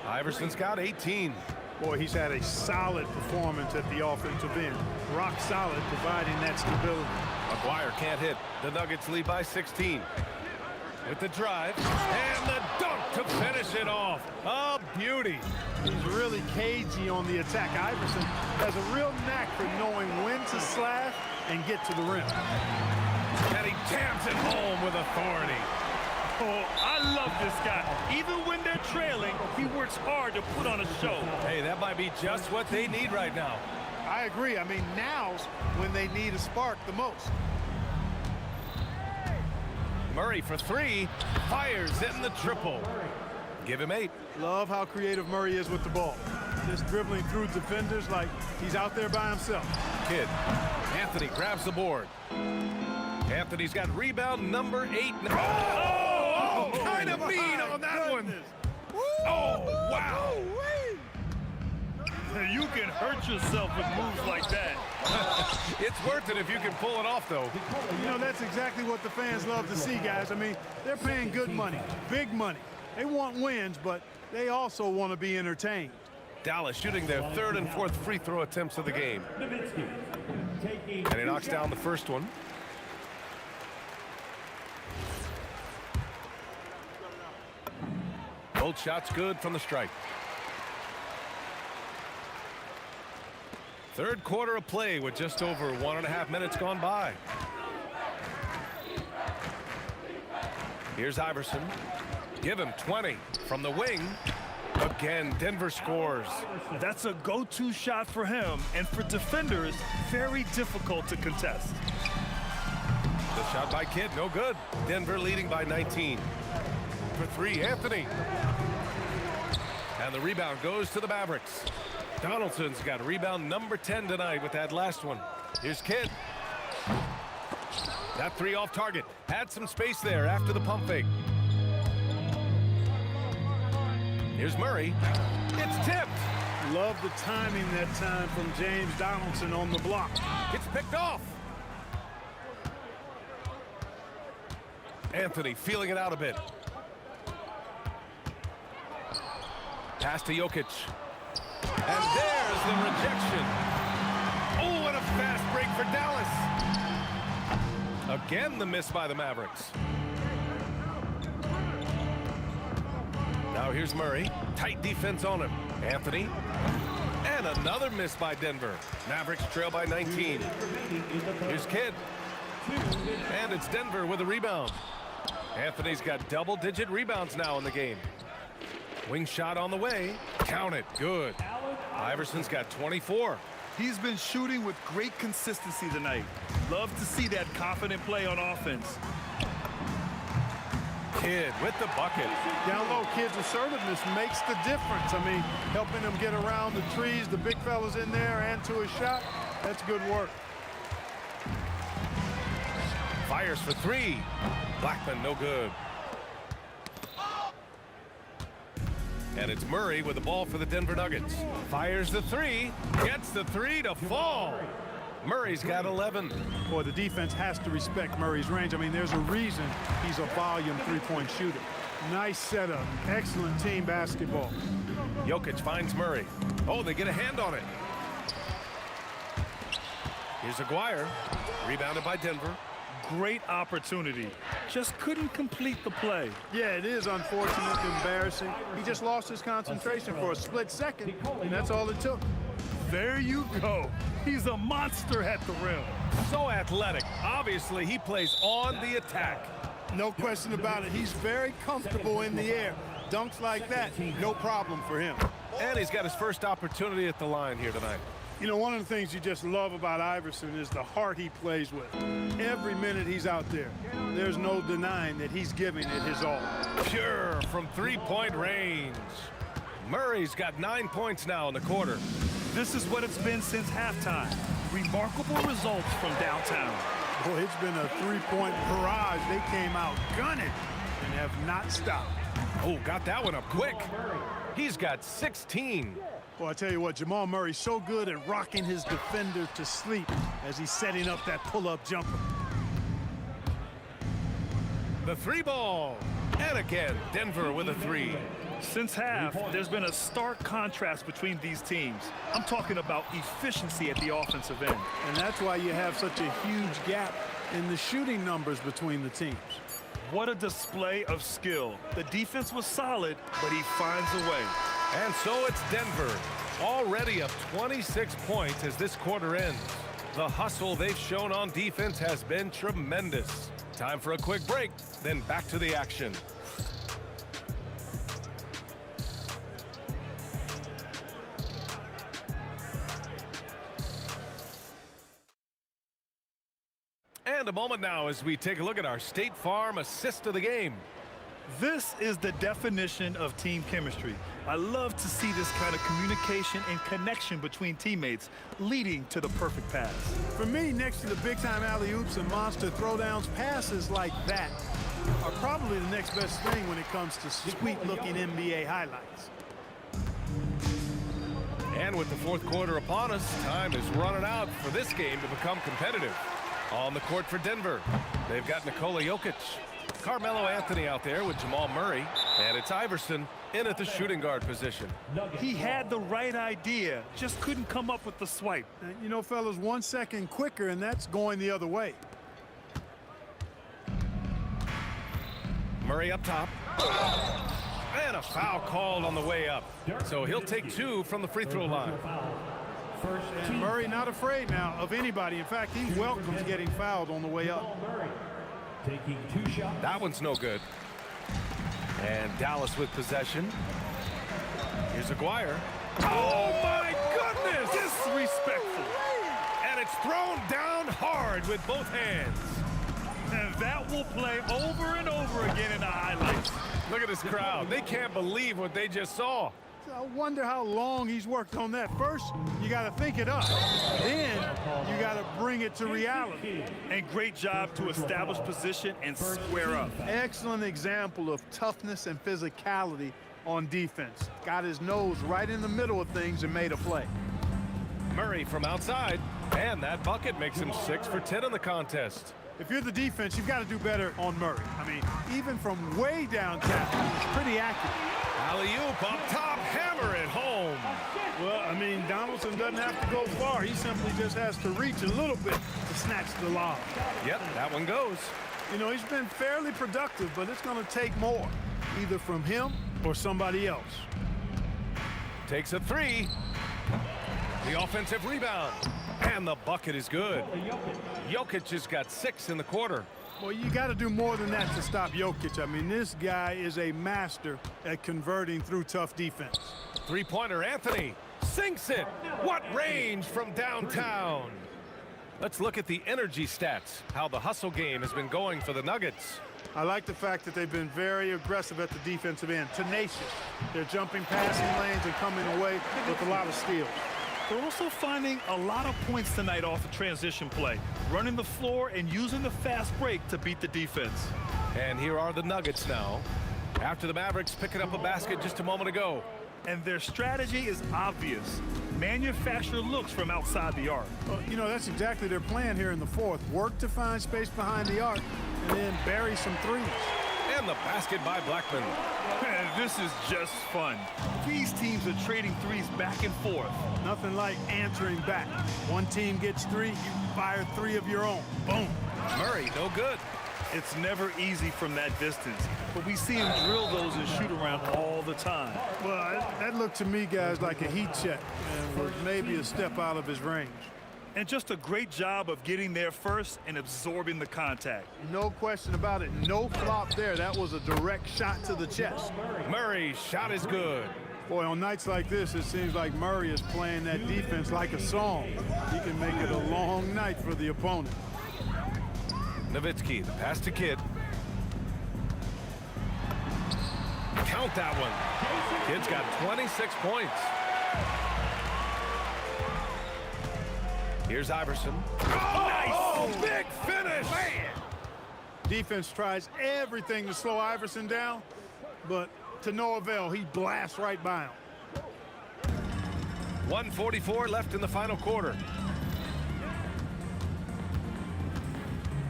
Iverson's got 18. Boy, he's had a solid performance at the offensive end. Rock solid, providing that stability. Aguirre can't hit. The Nuggets lead by 16. With the drive, and the dunk to finish it off. A beauty. He's really cagey on the attack. Iverson has a real knack for knowing when to slash and get to the rim. And he jams it home with authority. Oh, I love this guy. Even when they're trailing, he works hard to put on a show. Hey, that might be just what they need right now. I agree. I mean, now's when they need a spark the most. Murray for 3, fires in the triple. Give him 8. Love how creative Murray is with the ball. Just dribbling through defenders like he's out there by himself. Kidd. Anthony grabs the board. Anthony's got rebound number 8. Oh, kind of mean on that one. Oh, wow. You can hurt yourself with moves like that. It's worth it if you can pull it off, though. You know, that's exactly what the fans love to see, guys. I mean, they're paying good money, big money. They want wins, but they also want to be entertained. Dallas shooting their 3rd and 4th free throw attempts of the game. And he knocks down the first one. Both shots good from the stripe. Third quarter of play with just over 1.5 minutes gone by. Here's Iverson. Give him 20 from the wing. Again, Denver scores. That's a go-to shot for him, and for defenders, very difficult to contest. The shot by Kidd, no good. Denver leading by 19. For 3, Anthony. And the rebound goes to the Mavericks. Donaldson's got rebound number 10 tonight with that last one. Here's Kidd. That 3 off target. Had some space there after the pump fake. Here's Murray. It's tipped. Love the timing that time from James Donaldson on the block. It's picked off. Anthony feeling it out a bit. Pass to Jokic. And there's the rejection. Oh, what a fast break for Dallas. Again, the miss by the Mavericks. Now here's Murray. Tight defense on him. Anthony. And another miss by Denver. Mavericks trail by 19. Here's Kidd. And it's Denver with a rebound. Anthony's got double-digit rebounds now in the game. Wing shot on the way. Count it. Good. Iverson's got 24. He's been shooting with great consistency tonight. Love to see that confident play on offense. Kidd with the bucket. Down low, Kidd's assertiveness makes the difference. I mean, helping him get around the trees, the big fellas in there, and to his shot. That's good work. Fires for three. Blackman, no good. And it's Murray with the ball for the Denver Nuggets. Fires the three. Gets the three to fall. Murray's got 11. Boy, the defense has to respect Murray's range. I mean, there's a reason he's a volume three-point shooter. Nice setup. Excellent team basketball. Jokic finds Murray. Oh, they get a hand on it. Here's Aguirre. Rebounded by Denver. Great opportunity. Just couldn't complete the play. Yeah, it is unfortunate, embarrassing. He just lost his concentration for a split second, and that's all it took. There you go. He's a monster at the rim. So athletic. Obviously, he plays on the attack. No question about it. He's very comfortable in the air. Dunks like that, no problem for him. And he's got his first opportunity at the line here tonight. You know, one of the things you just love about Iverson is the heart he plays with. Every minute he's out there, there's no denying that he's giving it his all. Pure from three-point range. Murray's got 9 points now in the quarter. This is what it's been since halftime. Remarkable results from downtown. Boy, it's been a three-point barrage. They came out gunning and have not stopped. Oh, got that one up quick. He's got 16. Well, I tell you what, Jamal Murray's so good at rocking his defender to sleep as he's setting up that pull-up jumper. The three ball. And again, Denver with a three. Since half, there's been a stark contrast between these teams. I'm talking about efficiency at the offensive end. And that's why you have such a huge gap in the shooting numbers between the teams. What a display of skill. The defense was solid, but he finds a way. And so it's Denver, already up 26 points as this quarter ends. The hustle they've shown on defense has been tremendous. Time for a quick break, then back to the action. And a moment now as we take a look at our State Farm assist of the game. This is the definition of team chemistry. I love to see this kind of communication and connection between teammates leading to the perfect pass. For me, next to the big-time alley-oops and monster throwdowns, passes like that are probably the next best thing when it comes to sweet-looking NBA highlights. And with the fourth quarter upon us, time is running out for this game to become competitive. On the court for Denver, they've got Nikola Jokic. Carmelo Anthony out there with Jamal Murray, and it's Iverson in at the shooting guard position. He had the right idea, just couldn't come up with the swipe. You know, fellas, 1 second quicker, and that's going the other way. Murray up top. And a foul called on the way up. So he'll take two from the free throw line. And Murray not afraid now of anybody. In fact, he welcomes getting fouled on the way up. Taking 2 shots. That one's no good. And Dallas with possession. Here's Aguirre. Oh, my goodness! Disrespectful. And it's thrown down hard with both hands. And that will play over and over again in the highlights. Look at this crowd. They can't believe what they just saw. I wonder how long he's worked on that. First, you got to think it up. Then, you got to bring it to reality. And great job to establish position and square up. Excellent example of toughness and physicality on defense. Got his nose right in the middle of things and made a play. Murray from outside, and that bucket makes him 6 for 10 in the contest. If you're the defense, you've got to do better on Murray. I mean, even from way downtown, he's pretty accurate. Alley-oop up top, hammer it home. Well, I mean, Donaldson doesn't have to go far. He simply just has to reach a little bit to snatch the lob. Yep, that one goes. You know, he's been fairly productive, but it's going to take more, either from him or somebody else. Takes a 3. The offensive rebound. And the bucket is good. Jokic has got 6 in the quarter. Well, you got to do more than that to stop Jokic. I mean, this guy is a master at converting through tough defense. Three-pointer Anthony sinks it. What range from downtown. Let's look at the energy stats, how the hustle game has been going for the Nuggets. I like the fact that they've been very aggressive at the defensive end, tenacious. They're jumping passing lanes and coming away with a lot of steals. They're also finding a lot of points tonight off the transition play, running the floor and using the fast break to beat the defense. And here are the Nuggets now, after the Mavericks picking up a basket just a moment ago. And their strategy is obvious. Manufacture looks from outside the arc. You know, that's exactly their plan here in the fourth. Work to find space behind the arc and then bury some threes. And the basket by Blackman. Man, this is just fun. These teams are trading threes back and forth. Nothing like answering back. One team gets 3, you fire 3 of your own. Boom. Murray, no good. It's never easy from that distance, but we see him drill those and shoot around all the time. Well, that looked to me, guys, like a heat check and was maybe a step out of his range. And just a great job of getting there first and absorbing the contact. No question about it. No flop there. That was a direct shot to the chest. Murray's shot is good. Boy, on nights like this, it seems like Murray is playing that defense like a song. He can make it a long night for the opponent. Nowitzki, the pass to Kidd. Count that one. Kidd's got 26 points. Here's Iverson. Oh, nice! Big finish! Man. Defense tries everything to slow Iverson down, but to no avail. He blasts right by him. 1:44 left in the final quarter.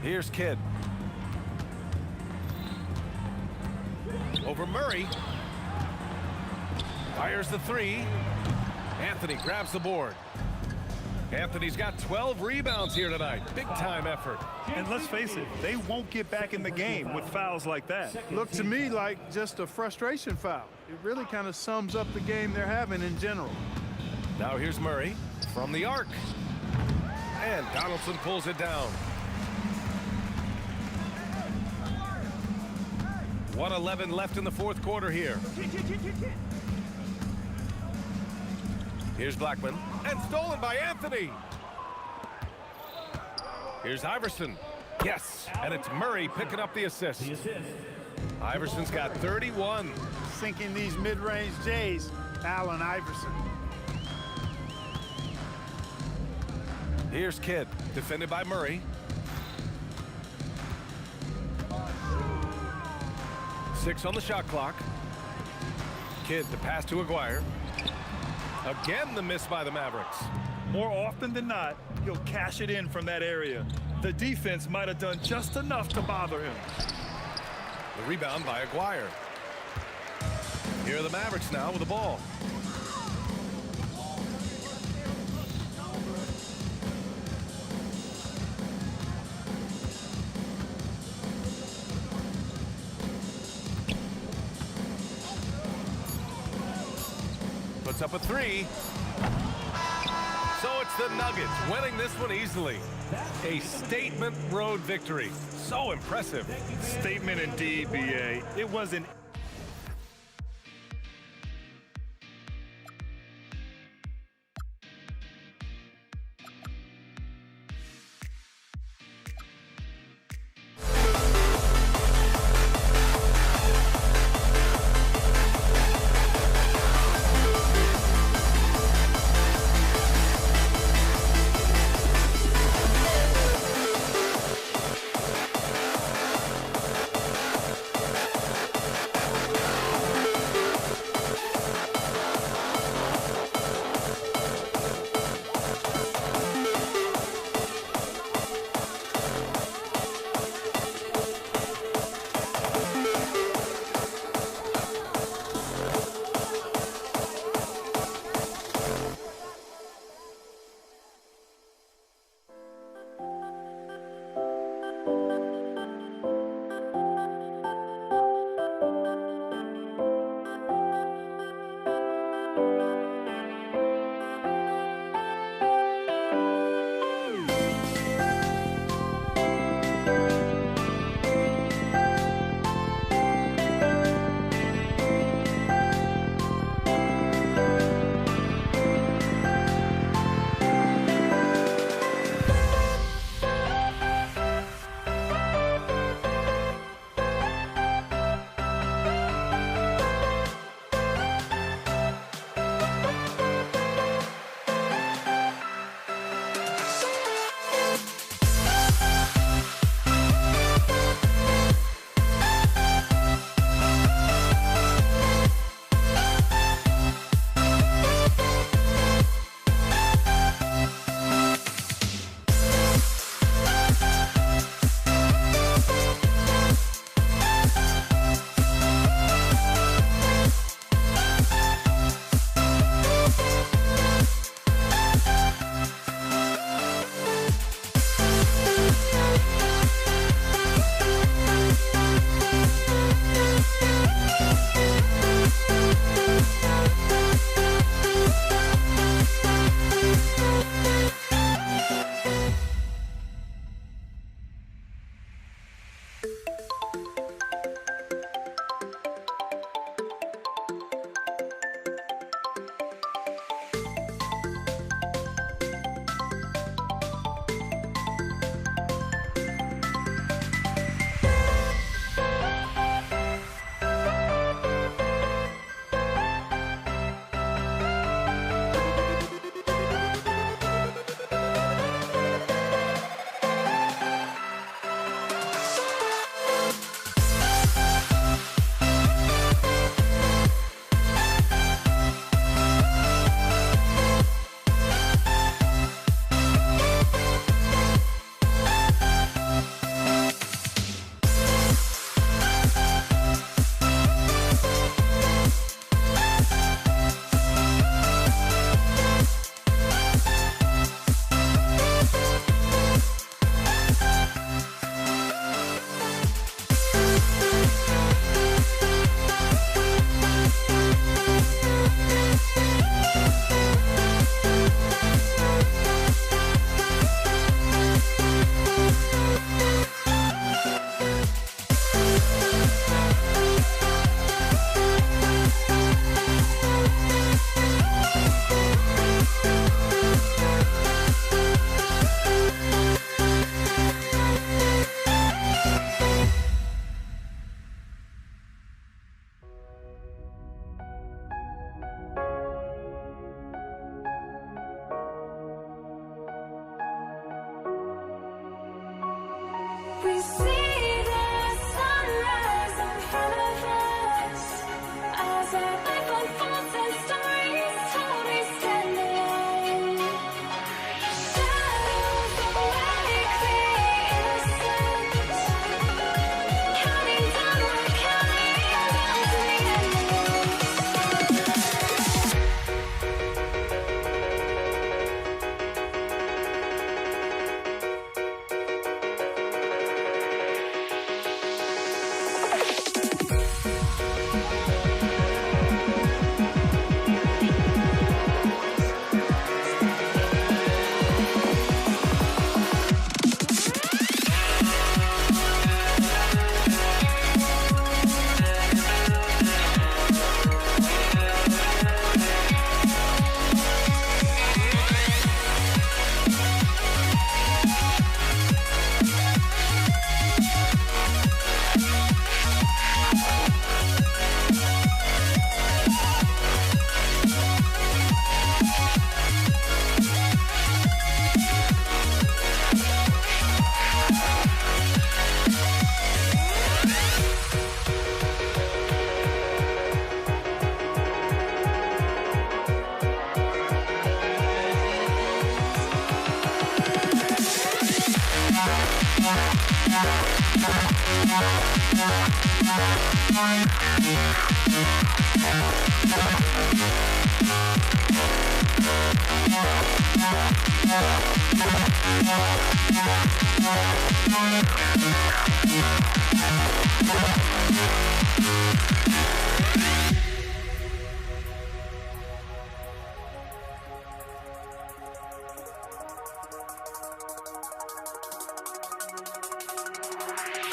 Here's Kidd. Over Murray. Fires the 3. Anthony grabs the board. Anthony's got 12 rebounds here tonight. Big time effort. And let's face it, they won't get back in the game with fouls like that. Looked to me like just a frustration foul. It really kind of sums up the game they're having in general. Now here's Murray from the arc. And Donaldson pulls it down. 1:11 left in the fourth quarter here. Here's Blackman, and stolen by Anthony. Here's Iverson. Yes, and it's Murray picking up the assist. Iverson's got 31. Sinking these mid-range J's, Allen Iverson. Here's Kidd, defended by Murray. Six on the shot clock. Kidd, the pass to Aguirre. Again, the miss by the Mavericks. More often than not, he'll cash it in from that area. The defense might have done just enough to bother him. The rebound by Aguirre. Here are the Mavericks now with the ball. Puts up a 3. So it's the Nuggets winning this one easily. A statement road victory. So impressive. Statement indeed, BA. It was an We see the sunrise in front of us as our life unfolds and stories told we stand alone. Shadows away, clear innocence. Counting down, we're counting down to the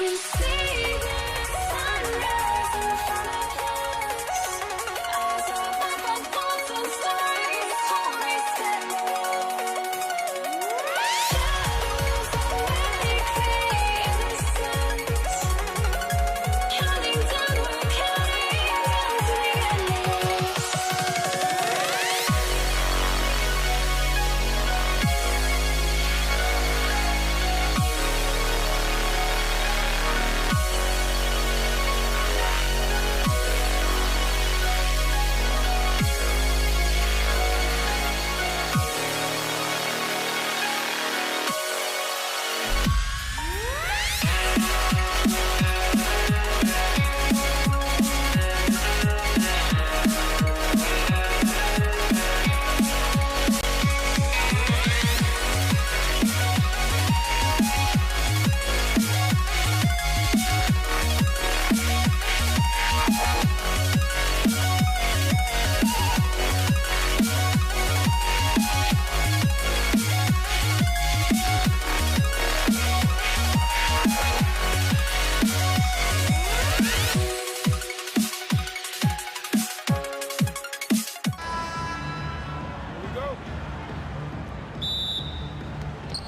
We see the sunrise in front of us as our life unfolds and stories told we stand alone. Shadows away, clear innocence. Counting down, we're counting down to the endless.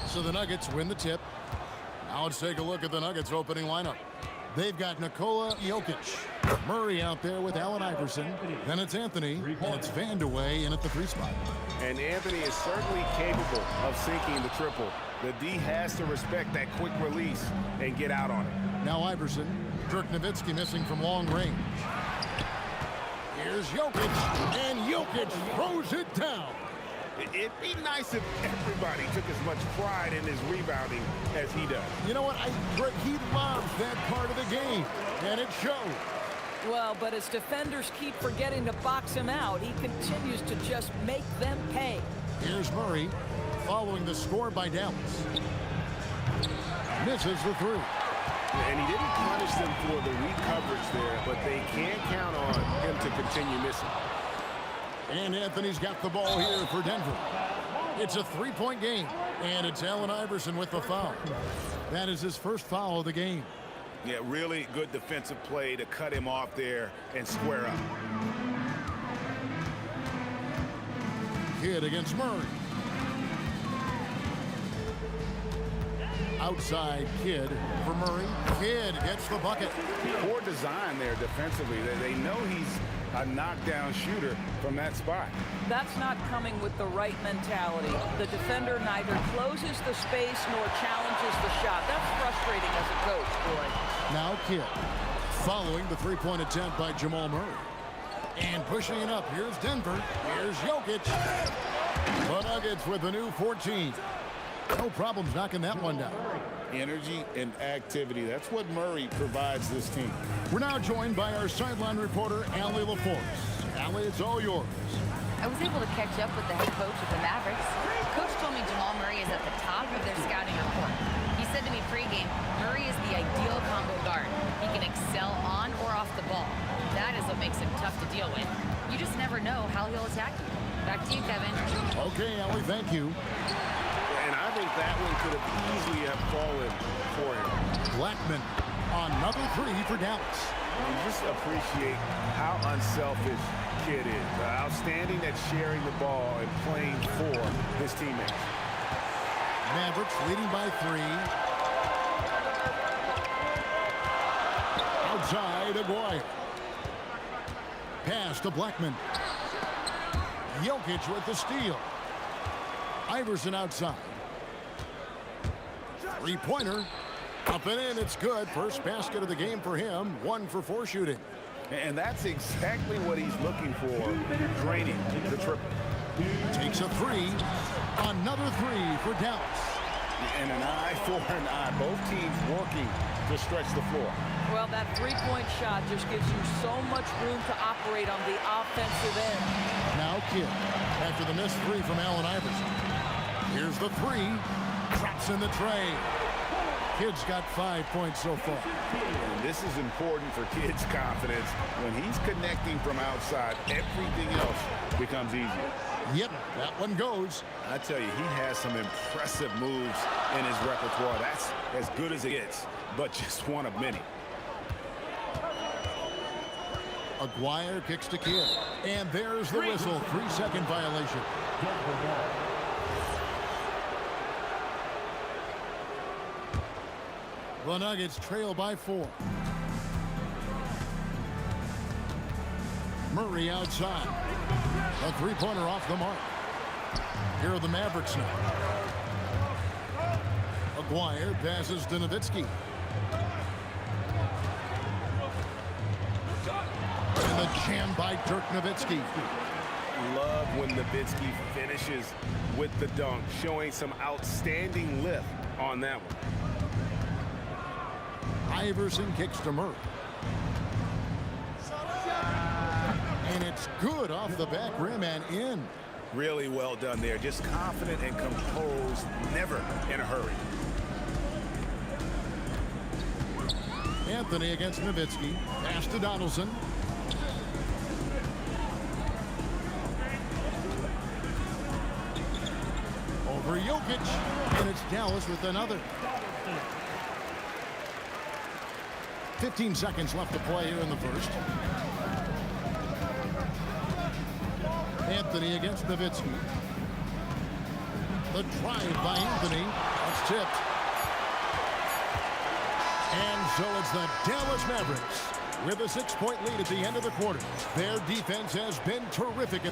So the Nuggets win the tip. Now let's take a look at the Nuggets opening lineup. They've got Nikola Jokic, Murray out there with Allen Iverson. Then it's Anthony, and it's Vandeweghe in at the 3 spot. And Anthony is certainly capable of sinking the triple. The D has to respect that quick release and get out on it. Now Iverson, Dirk Nowitzki missing from long range. Here's Jokic, and Jokic throws it down. It'd be nice if everybody took as much pride in his rebounding as he does. You know what? He loves that part of the game, and it shows. Well, but as defenders keep forgetting to box him out, he continues to just make them pay. Here's Murray, following the score by Dallas. Misses the 3. And he didn't punish them for the weak coverage there, but they can't count on him to continue missing. And Anthony's got the ball here for Denver. It's a 3-point game, and it's Allen Iverson with the foul. That is his first foul of the game. Yeah, really good defensive play to cut him off there and square up. Kidd against Murray. Outside Kidd for Murray. Kidd gets the bucket. Poor design there defensively. They know he's a knockdown shooter from that spot. That's not coming with the right mentality. The defender neither closes the space nor challenges the shot. That's frustrating as a boy. Now Kidd. Following the three-point attempt by Jamal Murray. And pushing it up. Here's Denver. Here's Jokic. The Nuggets with a new 14. No problems knocking that one down. Energy and activity. That's what Murray provides this team. We're now joined by our sideline reporter, Allie LaForce. Allie, it's all yours. I was able to catch up with the head coach of the Mavericks. Coach told me Jamal Murray is at the top of their scouting report. He said to me pregame, Murray is the ideal combo guard. He can excel on or off the ball. That is what makes him tough to deal with. You just never know how he'll attack you. Back to you, Kevin. Okay, Allie, thank you. And I think that one could have easily have fallen for him. Blackman, another three for Dallas. You just appreciate how unselfish Kidd is. Outstanding at sharing the ball and playing for his teammates. Mavericks leading by 3. Outside, Aguirre. Pass to Blackman. Jokic with the steal. Iverson outside. Three-pointer. Up and in, it's good. First basket of the game for him. 1 for 4 shooting. And that's exactly what he's looking for, draining the triple. Takes a 3. Another 3 for Dallas. And an eye for an eye. Both teams working to stretch the floor. Well, that three-point shot just gives you so much room to operate on the offensive end. Now Kidd, after the missed 3 from Allen Iverson. Here's the 3. Drops in the tray. Kidd's got 5 points so far. And this is important for Kidd's confidence. When he's connecting from outside, everything else becomes easier. Yep, that one goes. I tell you, he has some impressive moves in his repertoire. That's as good as it gets, but just one of many. Aguirre kicks to Kidd. And there's the whistle. 3-second violation. The Nuggets trail by 4. Murray outside. A three-pointer off the mark. Here are the Mavericks now. Aguirre passes to Nowitzki. And the jam by Dirk Nowitzki. Love when Nowitzki finishes with the dunk, showing some outstanding lift on that one. Iverson kicks to Murray. And it's good off the back rim and in. Really well done there. Just confident and composed, never in a hurry. Anthony against Nowitzki. Pass to Donaldson. Over Jokic. And it's Dallas with another. 15 seconds left to play here in the first. Anthony against Nowitzki. The drive by Anthony. That's tipped. And so it's the Dallas Mavericks with a 6-point lead at the end of the quarter. Their defense has been terrific.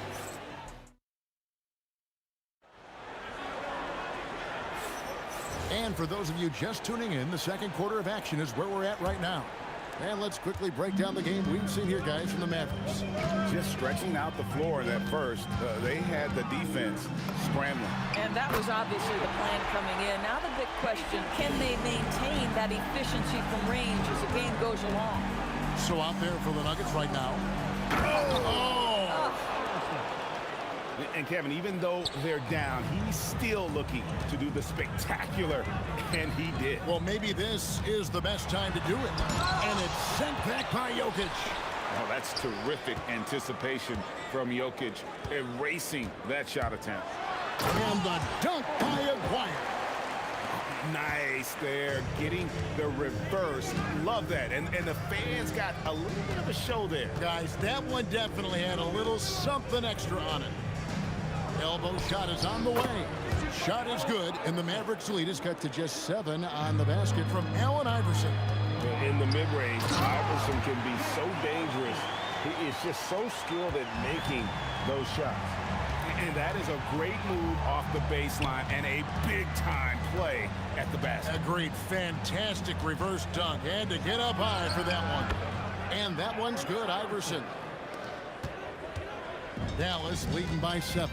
And for those of you just tuning in, the second quarter of action is where we're at right now. And let's quickly break down the game we've seen here, guys, from the Mavericks. Just stretching out the floor in that first. They had the defense scrambling. And that was obviously the plan coming in. Now the big question, can they maintain that efficiency from range as the game goes along? So out there for the Nuggets right now. And Kevin, even though they're down, he's still looking to do the spectacular, and he did. Well, maybe this is the best time to do it. And it's sent back by Jokic. Oh, that's terrific anticipation from Jokic, erasing that shot attempt. And the dunk by Aguirre. Nice there, getting the reverse. Love that. And the fans got a little bit of a show there. Guys, that one definitely had a little something extra on it. Elbow shot is on the way. Shot is good, and the Mavericks lead is cut to just 7 on the basket from Allen Iverson. In the mid-range, Iverson can be so dangerous. He is just so skilled at making those shots. And that is a great move off the baseline and a big-time play at the basket. Agreed. Fantastic reverse dunk. And to get up high for that one. And that one's good, Iverson. Dallas leading by 7.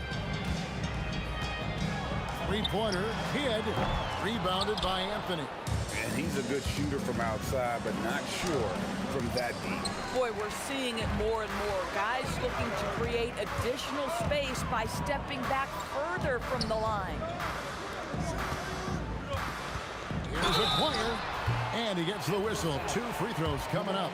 Three-pointer, Kidd, rebounded by Anthony. And he's a good shooter from outside, but not sure from that deep. Boy, we're seeing it more and more. Guys looking to create additional space by stepping back further from the line. Here's a player, and he gets the whistle. 2 free throws coming up.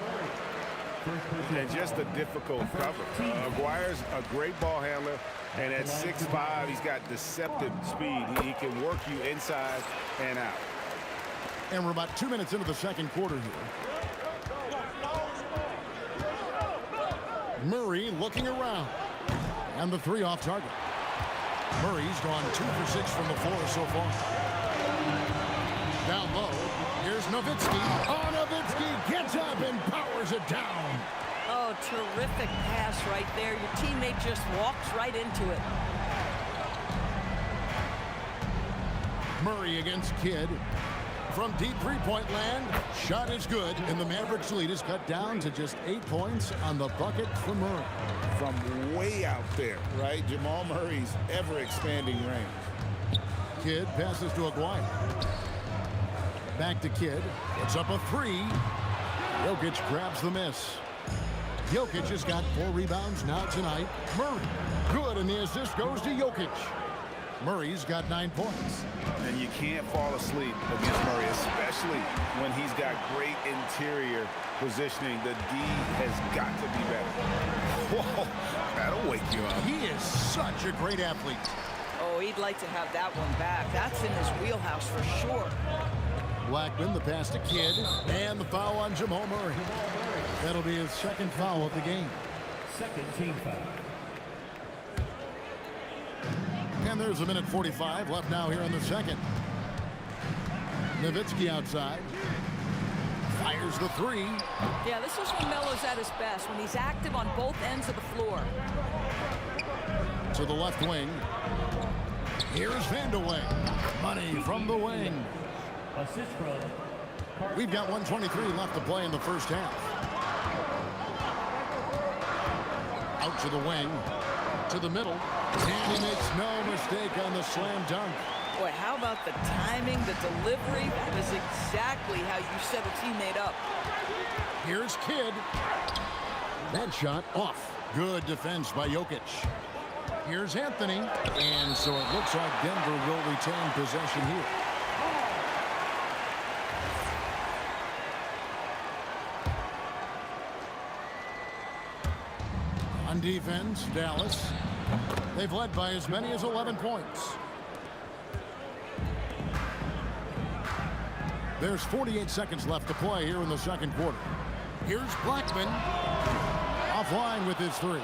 And just a difficult cover. Aguirre's a great ball handler, and at 6'5", he's got deceptive speed. He can work you inside and out. And we're about 2 minutes into the second quarter here. Murray looking around. And the 3 off target. Murray's gone 2 for 6 from the floor so far. Down low, here's Nowitzki. Oh, Nowitzki gets up and powers it down. Oh, terrific pass right there. Your teammate just walks right into it. Murray against Kidd. From deep three-point land, shot is good, and the Mavericks lead is cut down to just 8 points on the bucket for Murray. From way out there, right? Jamal Murray's ever-expanding range. Kidd passes to Aguirre. Back to Kidd. It's up a 3. Jokic grabs the miss. Jokic has got 4 rebounds now tonight. Murray, good, and the assist goes to Jokic. Murray's got 9 points. And you can't fall asleep against Murray, especially when he's got great interior positioning. The D has got to be better. Whoa, that'll wake you up. He is such a great athlete. Oh, he'd like to have that one back. That's in his wheelhouse for sure. Blackman, the pass to Kidd, and the foul on Jamal Murray. That'll be his second foul of the game. Second team foul. And there's a minute 45 left now here in the second. Nowitzki outside. Fires the 3. Yeah, this is when Melo's at his best, when he's active on both ends of the floor. To the left wing. Here's Vandeweghe. Money from the wing. Assist from. We've got 1:23 left to play in the first half. Out to the wing. To the middle. And he makes no mistake on the slam dunk. Boy, how about the timing, the delivery? That is exactly how you set a teammate up. Here's Kidd. That shot off. Good defense by Jokic. Here's Anthony. And so it looks like Denver will retain possession here. On defense, Dallas. They've led by as many as 11 points. There's 48 seconds left to play here in the second quarter. Here's Blackman. Offline with his 3.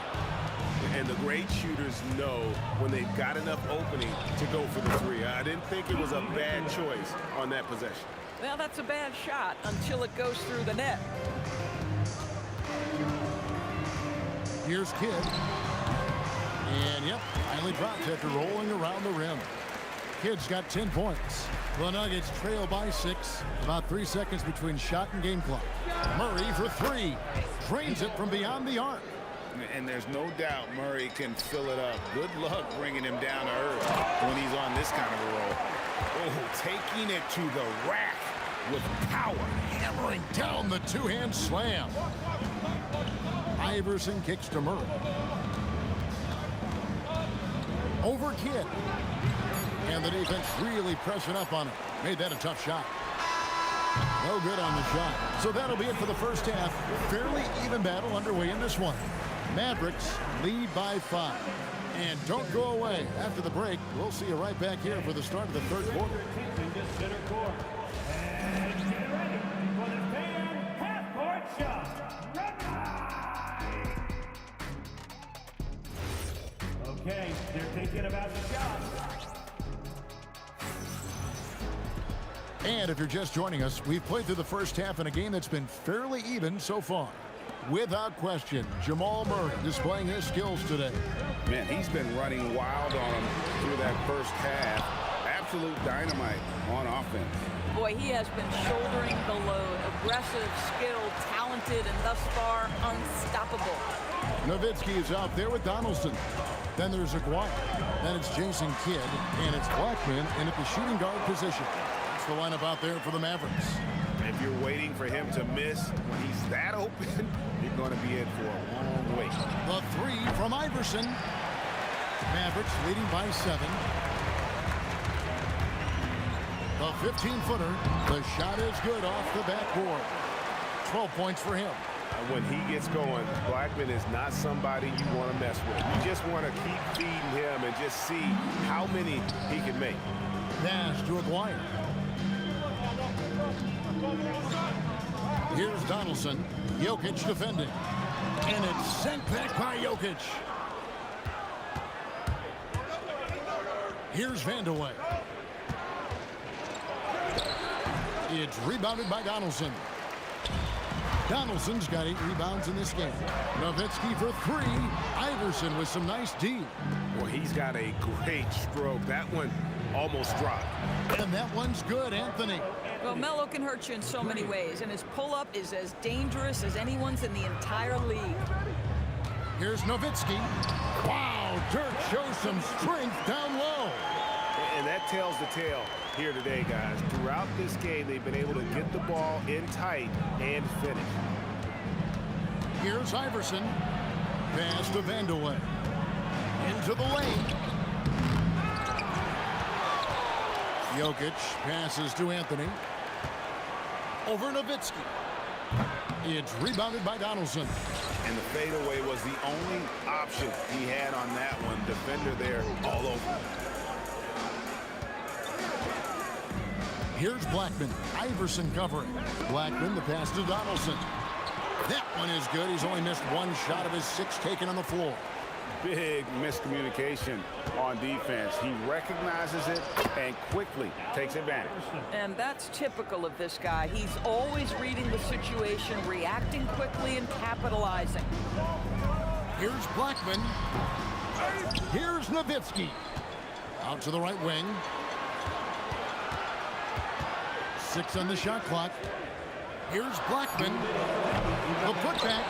And the great shooters know when they've got enough opening to go for the 3. I didn't think it was a bad choice on that possession. Well, that's a bad shot until it goes through the net. Here's Kidd. And, yep, finally dropped after rolling around the rim. Kidd's got 10 points. The Nuggets trail by 6. About 3 seconds between shot and game clock. Murray for 3. Drains it from beyond the arc. And there's no doubt Murray can fill it up. Good luck bringing him down to earth when he's on this kind of a roll. Oh, taking it to the rack with power. Hammering down the 2-hand slam. Iverson kicks to Murray. Over Kidd. And the defense really pressing up on him. Made that a tough shot. No good on the shot. So that'll be it for the first half. Fairly even battle underway in this one. Mavericks lead by 5. And don't go away. After the break, we'll see you right back here for the start of the third quarter. And get ready for the fan half-court shot. Okay, they're thinking about the shot. And if you're just joining us, we've played through the first half in a game that's been fairly even so far. Without question, Jamal Murray displaying his skills today. Man, he's been running wild on him through that first half. Absolute dynamite on offense. Boy, he has been shouldering the load. Aggressive, skilled, talented, and thus far unstoppable. Nowitzki is out there with Donaldson. Then there's Aguirre. Then it's Jason Kidd. And it's Blackman in at the shooting guard position. That's the lineup out there for the Mavericks. If you're waiting for him to miss when he's that open, you're going to be in for a long wait. The three from Iverson. Mavericks leading by 7. The 15-footer. The shot is good off the backboard. 12 points for him. When he gets going, Blackman is not somebody you want to mess with. You just want to keep feeding him and just see how many he can make. Pass to Aguirre. Here's Donaldson. Jokic defending. And it's sent back by Jokic. Here's Vandeweghe. It's rebounded by Donaldson. Donaldson's got 8 rebounds in this game. Nowitzki for 3. Iverson with some nice D. Well, he's got a great stroke. That one almost dropped. And that one's good, Anthony. Well, Melo can hurt you in so many ways, and his pull-up is as dangerous as anyone's in the entire league. Here's Nowitzki. Wow, Dirk shows some strength down low. And that tells the tale here today, guys. Throughout this game, they've been able to get the ball in tight and finish. Here's Iverson. Pass to Vandeweghe. Into the lane. Jokic passes to Anthony. Over Nowitzki. It's rebounded by Donaldson. And the fadeaway was the only option he had on that one. Defender there all over. Here's Blackman. Iverson covering. Blackman, the pass to Donaldson. That one is good. He's only missed 1 shot of his 6 taken on the floor. Big miscommunication on defense. He recognizes it and quickly takes advantage. And that's typical of this guy. He's always reading the situation, reacting quickly, and capitalizing. Here's Blackman. Here's Nowitzki. Out to the right wing. 6 on the shot clock. Here's Blackman. The putback.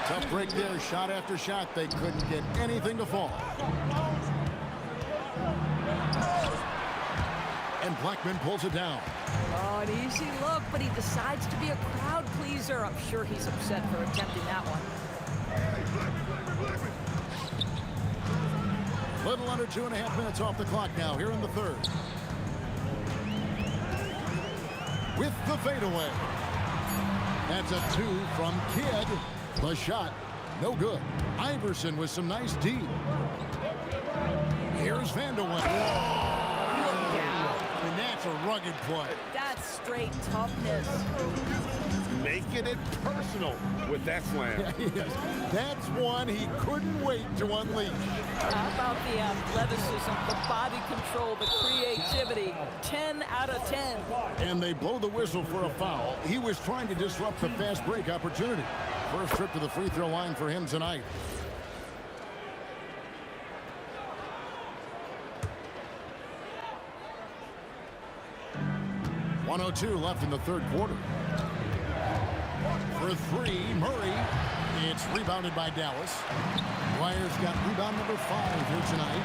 Tough break there. Shot after shot. They couldn't get anything to fall. And Blackman pulls it down. Oh, an easy look, but he decides to be a crowd pleaser. I'm sure he's upset for attempting that one. Little under 2.5 minutes off the clock now here in the third. With the fadeaway. That's a 2 from Kidd. The shot, no good. Iverson with some nice D. Here's Vandeweghe. And that's a rugged play. That's straight toughness. Making it personal with that slam. Yes. That's one he couldn't wait to unleash. How about the athleticism, the body control, the creativity? 10 out of 10. And they blow the whistle for a foul. He was trying to disrupt the fast break opportunity. First trip to the free throw line for him tonight. .102 left in the third quarter. For 3, Murray. It's rebounded by Dallas. Wires got rebound number 5 here tonight.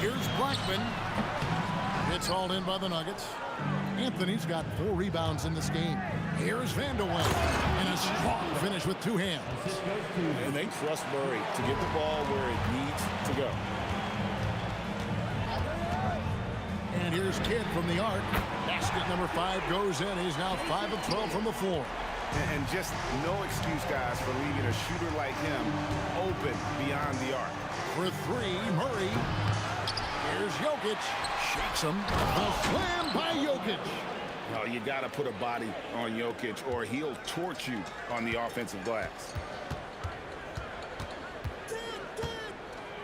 Here's Blackman. It's hauled in by the Nuggets. Anthony's got 4 rebounds in this game. Here's Vandeweghe. And a strong finish with 2 hands. And they trust Murray to get the ball where it needs to go. And here's Kidd from the arc. Basket number 5 goes in. He's now 5 of 12 from the floor. And just no excuse, guys, for leaving a shooter like him open beyond the arc. For 3, Murray. Here's Jokic. Shakes him. A slam by Jokic. Well, you got to put a body on Jokic or he'll torch you on the offensive glass.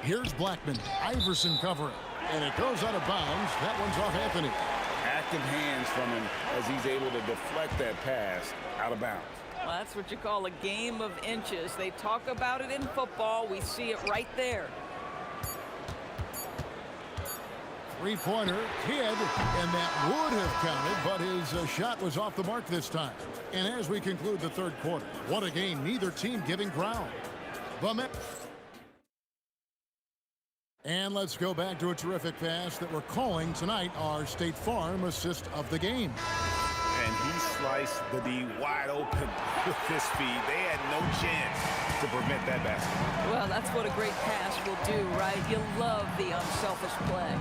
Here's Blackman. Iverson covering. And it goes out of bounds. That one's off Anthony. active hands from him as he's able to deflect that pass out of bounds. Well, that's what you call a game of inches. They talk about it in football. We see it right there. Three-pointer, Kidd, and that would have counted, but his shot was off the mark this time. And as we conclude the third quarter, what a game, neither team giving ground. And let's go back to a terrific pass that we're calling tonight our State Farm assist of the game. And he sliced the D wide open with his speed. They had no chance to prevent that basket. Well, that's what a great pass will do, right? You love the unselfish play.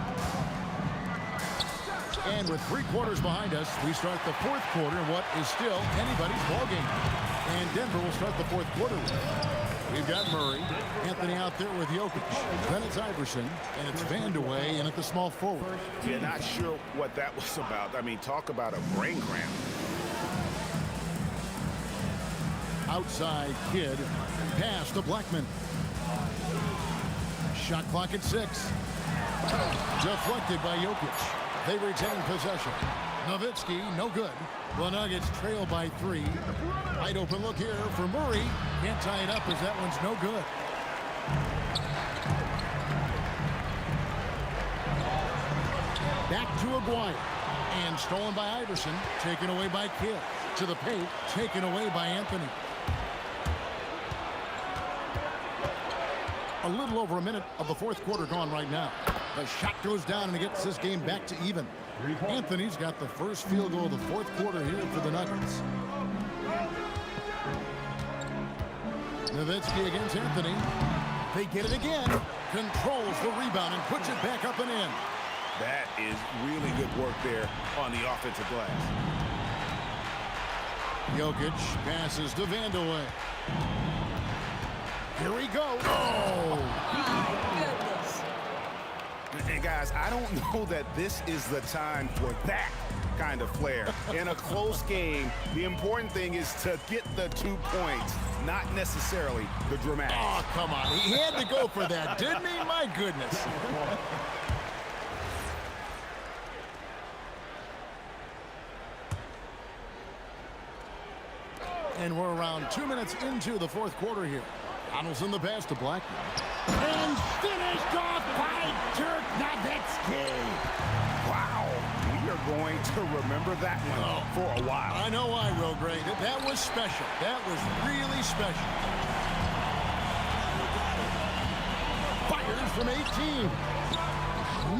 And with 3 quarters behind us, we start the fourth quarter in what is still anybody's ballgame. And Denver will start the fourth quarter with. We've got Murray, Anthony out there with Jokic. Then it's Iverson, and it's Vandeweghe in at the small forward. Yeah, not sure what that was about. I mean, talk about a brain cramp. Outside Kidd, pass to Blackman. Shot clock at 6. Deflected by Jokic. They retain possession. Nowitzki, no good. The Nuggets trail by 3. Wide open look here for Murray. Can't tie it up as that one's no good. Back to Aguirre. And stolen by Iverson. Taken away by Kidd. To the paint. Taken away by Anthony. A little over a minute of the fourth quarter gone right now. The shot goes down and it gets this game back to even. Anthony's got the first field goal of the fourth quarter here for the Nuggets. Nowitzki against Anthony. They get it again. Controls the rebound and puts it back up and in. That is really good work there on the offensive glass. Jokic passes to Vandeweghe. Here we go. Oh! My goodness. And guys, I don't know that this is the time for that kind of flair. In a close game, the important thing is to get the 2 points, not necessarily the dramatic. Oh, come on. He had to go for that, didn't he? My goodness. And we're around 2 minutes into the fourth quarter here. Donaldson the pass to Blackman. And finished off by Dirk Nowitzki. Wow. We are going to remember that one for a while. I know I will, Greg. That was special. That was really special. Fires from 18.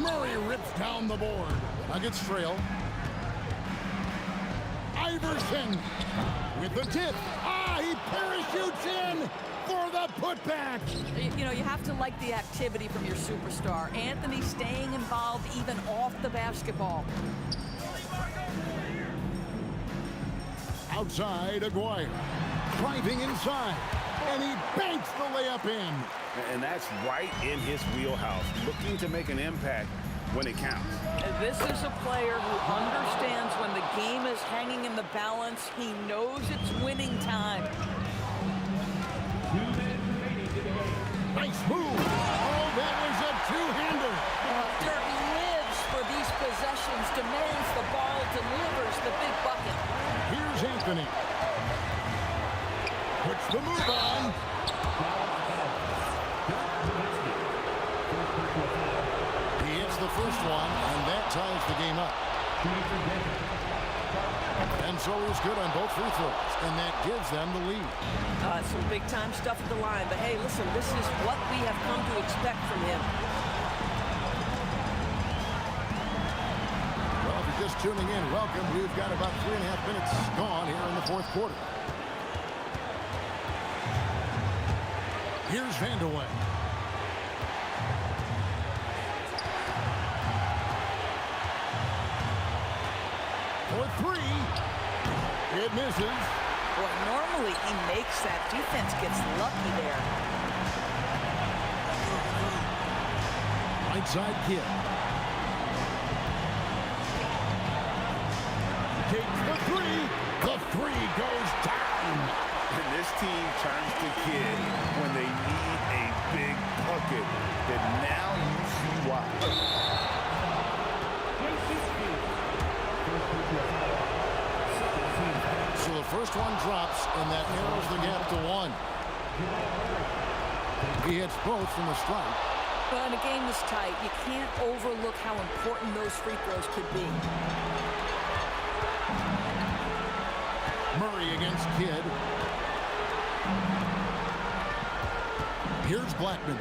Murray rips down the board. Nuggets trail. Iverson with the tip. He parachutes in for the putback. You know, you have to like the activity from your superstar. Anthony staying involved even off the basketball. Outside, Aguirre. Driving inside. And he banks the layup in. And that's right in his wheelhouse. Looking to make an impact when it counts. And this is a player who understands when the game is hanging in the balance. He knows it's winning time. Nice move. Oh, that was a two-hander. Dirk lives for these possessions, demands the ball, delivers the big bucket. Here's Anthony. Puts the move on. He hits the first one, and that ties the game up. And so he's good on both free throws, and that gives them the lead. Some big-time stuff at the line, but hey, listen, this is what we have come to expect from him. Well, if you're just tuning in, welcome. We've got about 3.5 minutes gone here in the fourth quarter. Here's Vandeweghe. For 3. It misses. Well, normally he makes that. Defense gets lucky there. Right side Kidd. Takes the 3. The 3 goes down. And this team turns to Kidd when they need a big bucket. And now you see why. first one drops, and that narrows the gap to 1. He hits both from the strike. But in a game this tight, you can't overlook how important those free throws could be. Murray against Kidd. Here's Blackman.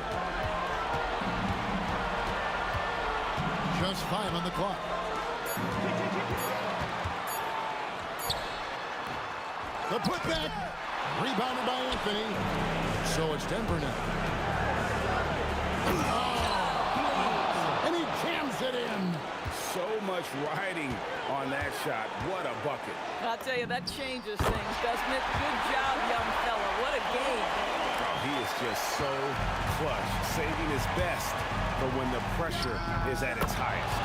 Just 5 on the clock. The putback. Rebounded by Anthony. So it's Denver now. Oh, and he jams it in. So much riding on that shot. What a bucket. I'll tell you, that changes things, doesn't it? Good job, young fella. What a game. Oh, he is just so clutch, saving his best for when the pressure is at its highest.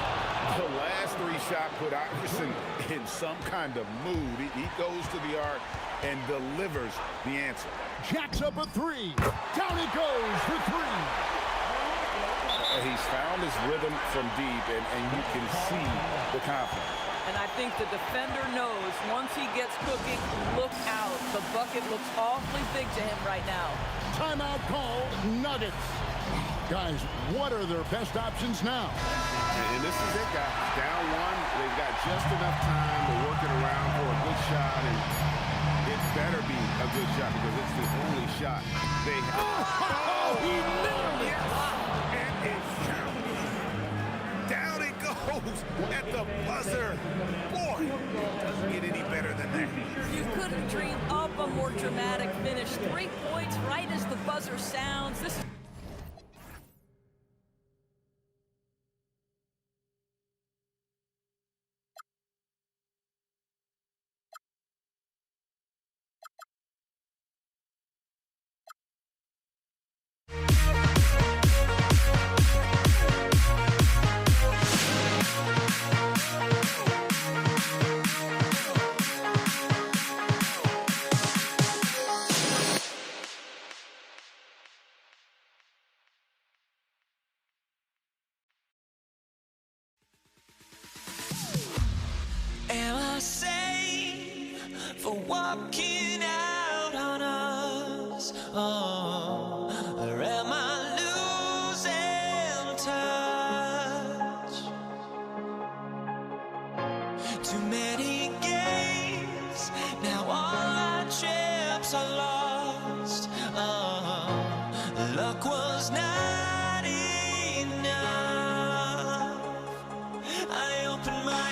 The last 3 shots put Iverson in some kind of mood. He goes to the arc and delivers the answer. Jacks up a 3. Down it goes for 3. He's found his rhythm from deep, and you can see the confidence. And I think the defender knows once he gets cooking, look out. The bucket looks awfully big to him right now. Timeout called, Nuggets. Guys, what are their best options now? And this is it, guys. Down 1. They've got just enough time to work it around for a good shot, and it better be a good shot because it's the only shot they have. Oh, he nailed it! And it's down it goes at the buzzer. Boy, doesn't get any better than that. You couldn't dream up a more dramatic finish. 3 points right as the buzzer sounds. This is Am I safe for walking out on us? Oh, or am I losing touch? Too many games, now all our chips are lost. Oh, luck was not enough. I opened my eyes.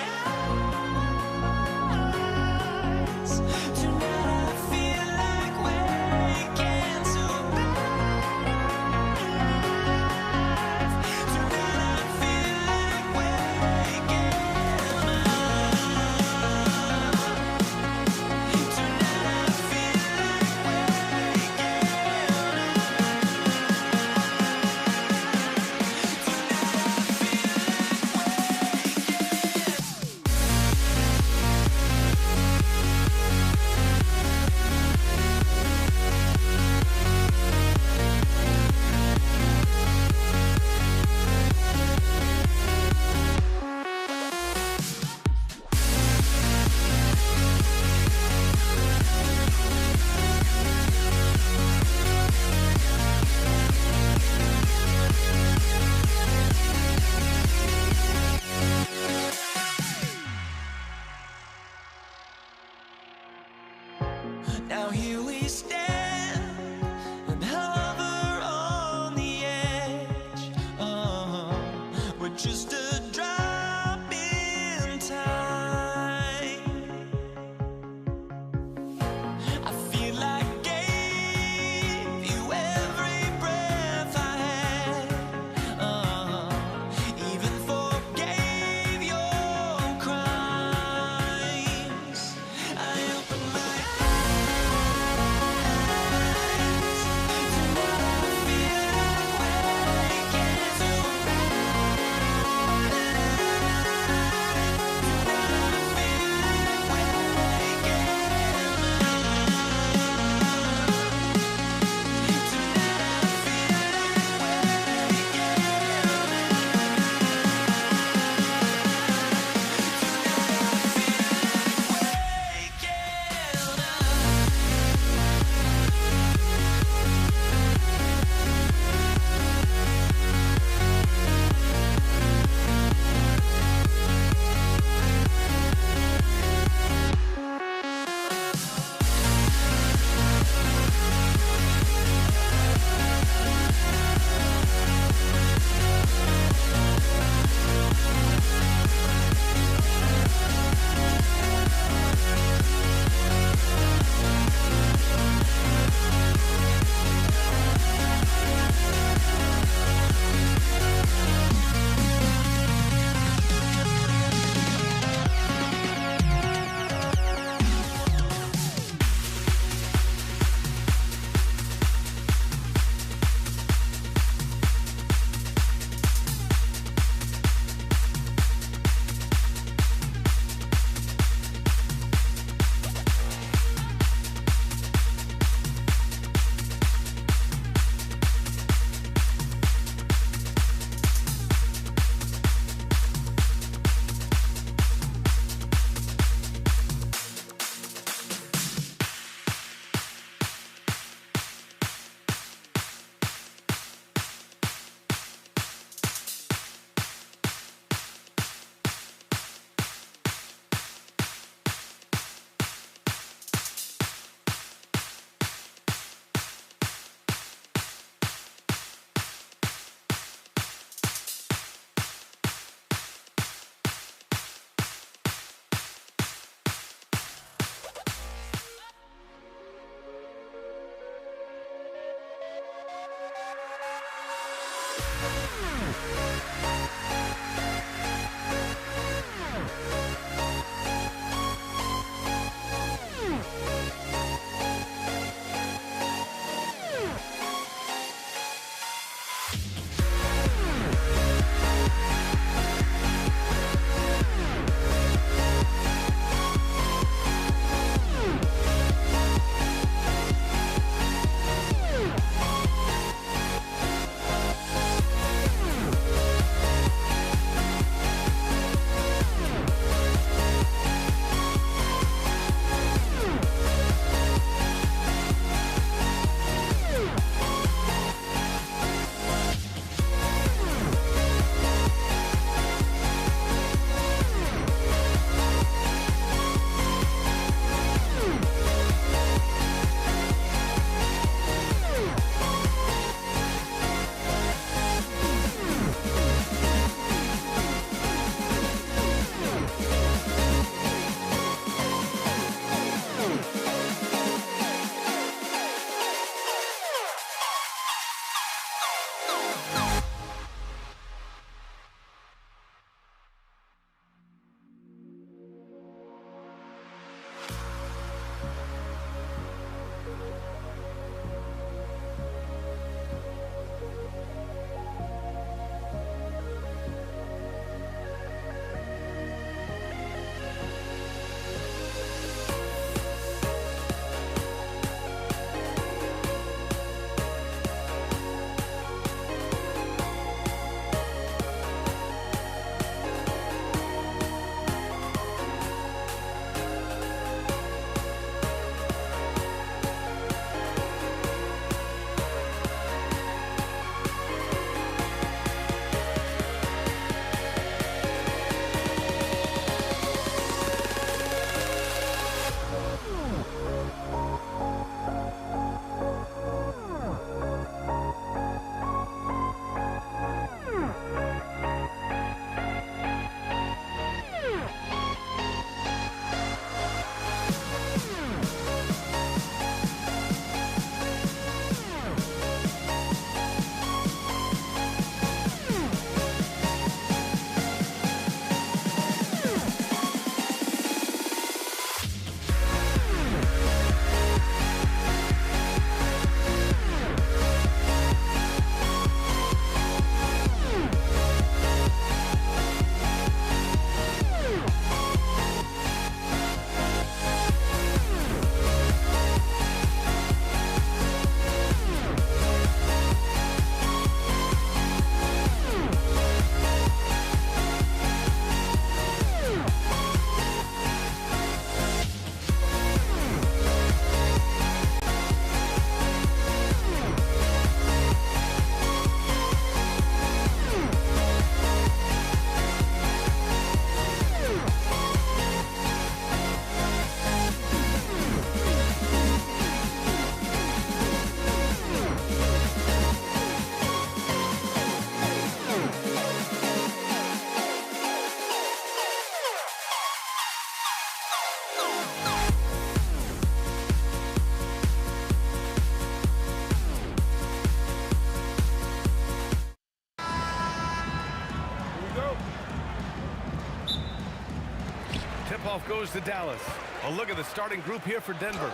Tip-off goes to Dallas. A look at the starting group here for Denver.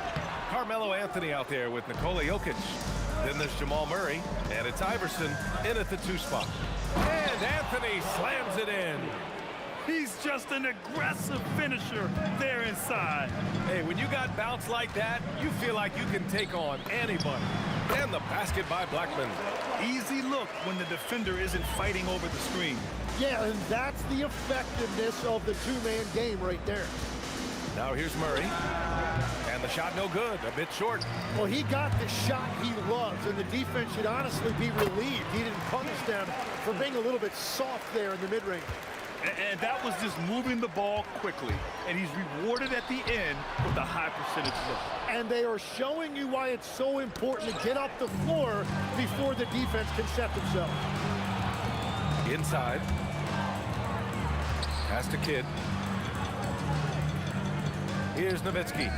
Carmelo Anthony out there with Nikola Jokic. Then there's Jamal Murray, and it's Iverson in at the 2 spot. And Anthony slams it in. He's just an aggressive finisher there inside. Hey, when you got bounce like that, you feel like you can take on anybody. And the basket by Blackman. Easy look when the defender isn't fighting over the screen. Yeah, and that's the effectiveness of the two-man game right there. Now here's Murray. And the shot no good, a bit short. Well, he got the shot he loves, and the defense should honestly be relieved. He didn't punish them for being a little bit soft there in the mid-range. And that was just moving the ball quickly. And he's rewarded at the end with a high percentage look. And they are showing you why it's so important to get up the floor before the defense can set themselves. Inside. Pass to Kidd. Here's Nowitzki.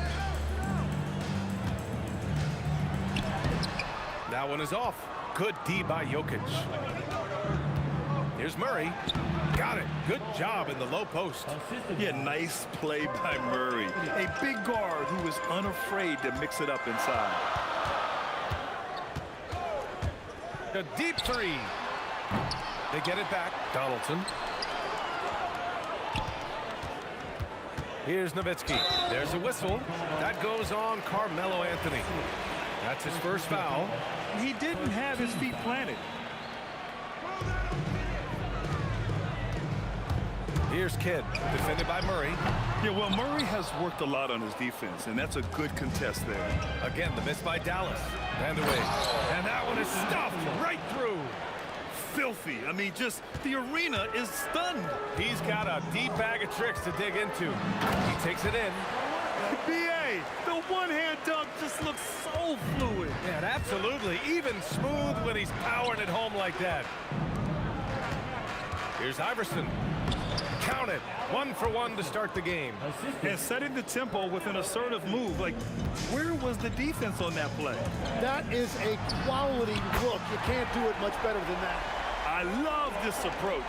That one is off. Good D by Jokic. Here's Murray. Got it. Good job in the low post. Yeah, nice play by Murray. A big guard who is unafraid to mix it up inside. The deep 3. They get it back. Donaldson. Here's Nowitzki. There's a whistle. That goes on Carmelo Anthony. That's his first foul. He didn't have his feet planted. Here's Kidd, defended by Murray. Yeah, well, Murray has worked a lot on his defense, and that's a good contest there. Again, the miss by Dallas. And away. And that one is stuffed right through. Filthy. I mean, just the arena is stunned. He's got a deep bag of tricks to dig into. He takes it in. B.A., the one-hand dunk just looks so fluid. Yeah, absolutely. Even smooth when he's powering it home like that. Here's Iverson. Count it. 1 for 1 to start the game. And setting the tempo with an assertive move. Like, where was the defense on that play? That is a quality look. You can't do it much better than that. I love this approach.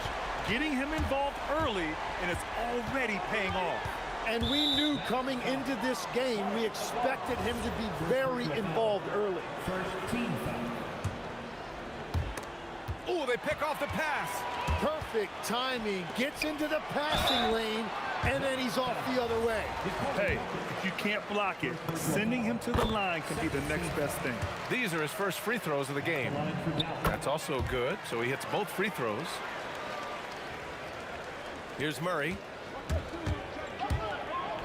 Getting him involved early, and it's already paying off. And we knew coming into this game, we expected him to be very involved early. First team foul. Oh, they pick off the pass. Perfect timing. Gets into the passing lane, and then he's off the other way. Hey, if you can't block it, sending him to the line can be the next best thing. These are his first free throws of the game. That's also good, so he hits both free throws. Here's Murray.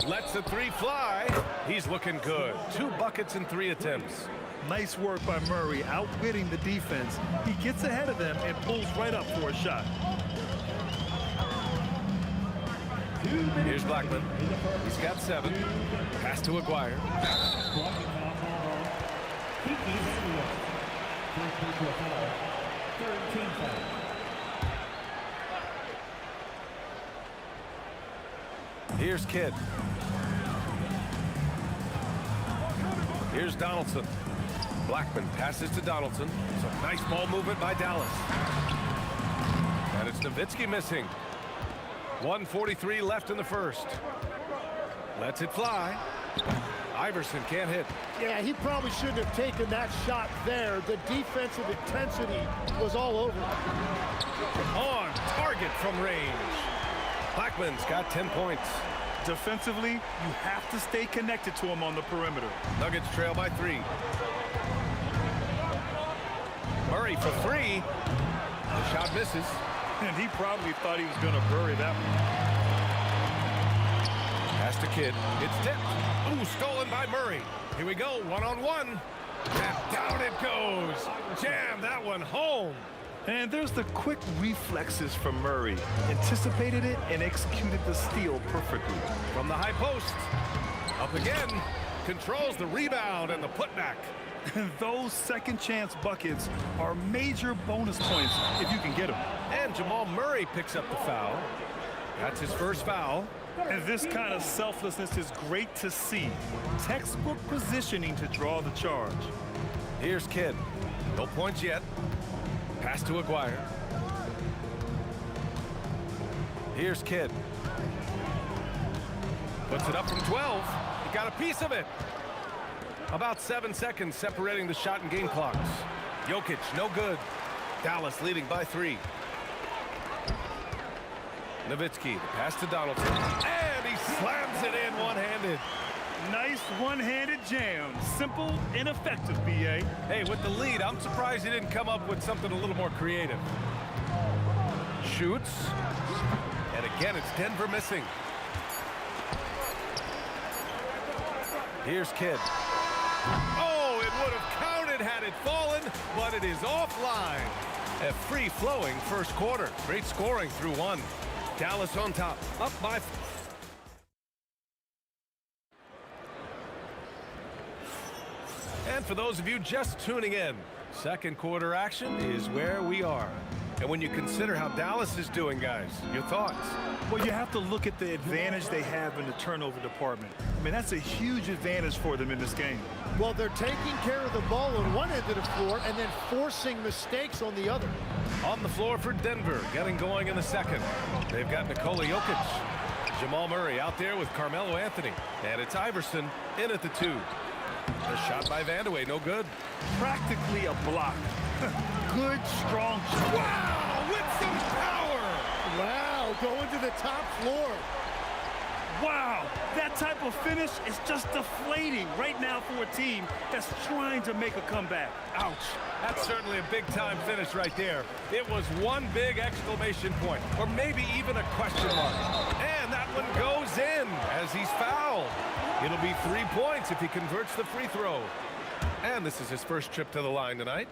Lets the 3 fly. He's looking good. 2 buckets in 3 attempts. Nice work by Murray, outwitting the defense. He gets ahead of them and pulls right up for a shot. Here's Blackman. He's got 7. Pass to Aguirre. Here's Kidd. Here's Donaldson. Blackman passes to Donaldson. Some nice ball movement by Dallas. And it's Nowitzki missing. 1:43 left in the first. Lets it fly. Iverson can't hit. Yeah, he probably shouldn't have taken that shot there. The defensive intensity was all over. On target from range. Blackman's got 10 points. Defensively, you have to stay connected to him on the perimeter. Nuggets trail by 3. Murray for 3. The shot misses. And he probably thought he was going to bury that one. Pass to Kidd. It's tipped. Ooh, stolen by Murray. Here we go, 1-on-1. And down it goes. Jam that one home. And there's the quick reflexes from Murray. Anticipated it and executed the steal perfectly. From the high post. Up again. Controls the rebound and the putback. Those second chance buckets are major bonus points if you can get them. And Jamal Murray picks up the foul. That's his first foul. And this kind of selflessness is great to see. Textbook positioning to draw the charge. Here's Kidd. No points yet. Pass to Aguirre. Here's Kidd. Puts it up from 12. He got a piece of it. About 7 seconds separating the shot and game clocks. Jokic, no good. Dallas leading by 3. Nowitzki, the pass to Donaldson. And he slams it in one-handed. Nice one-handed jam. Simple and effective, B.A. Hey, with the lead, I'm surprised he didn't come up with something a little more creative. Shoots. And again, it's Denver missing. Here's Kidd. Oh, it would have counted had it fallen, but it is offline. A free-flowing first quarter. Great scoring through 1. Dallas on top, up by... And for those of you just tuning in, second quarter action is where we are. And when you consider how Dallas is doing, guys, your thoughts? Well, you have to look at the advantage they have in the turnover department. I mean, that's a huge advantage for them in this game. Well, they're taking care of the ball on one end of the floor and then forcing mistakes on the other. On the floor for Denver, getting going in the second. They've got Nikola Jokic. Jamal Murray out there with Carmelo Anthony. And it's Iverson in at the 2. The shot by Vandeweghe, no good. Practically a block. Good, strong shot. Wow, with some power. Wow, going to the top floor. Wow, that type of finish is just deflating right now for a team that's trying to make a comeback. Ouch. That's certainly a big-time finish right there. It was one big exclamation point, or maybe even a question mark. And that one goes in as he's fouled. It'll be 3 points if he converts the free throw. And this is his first trip to the line tonight.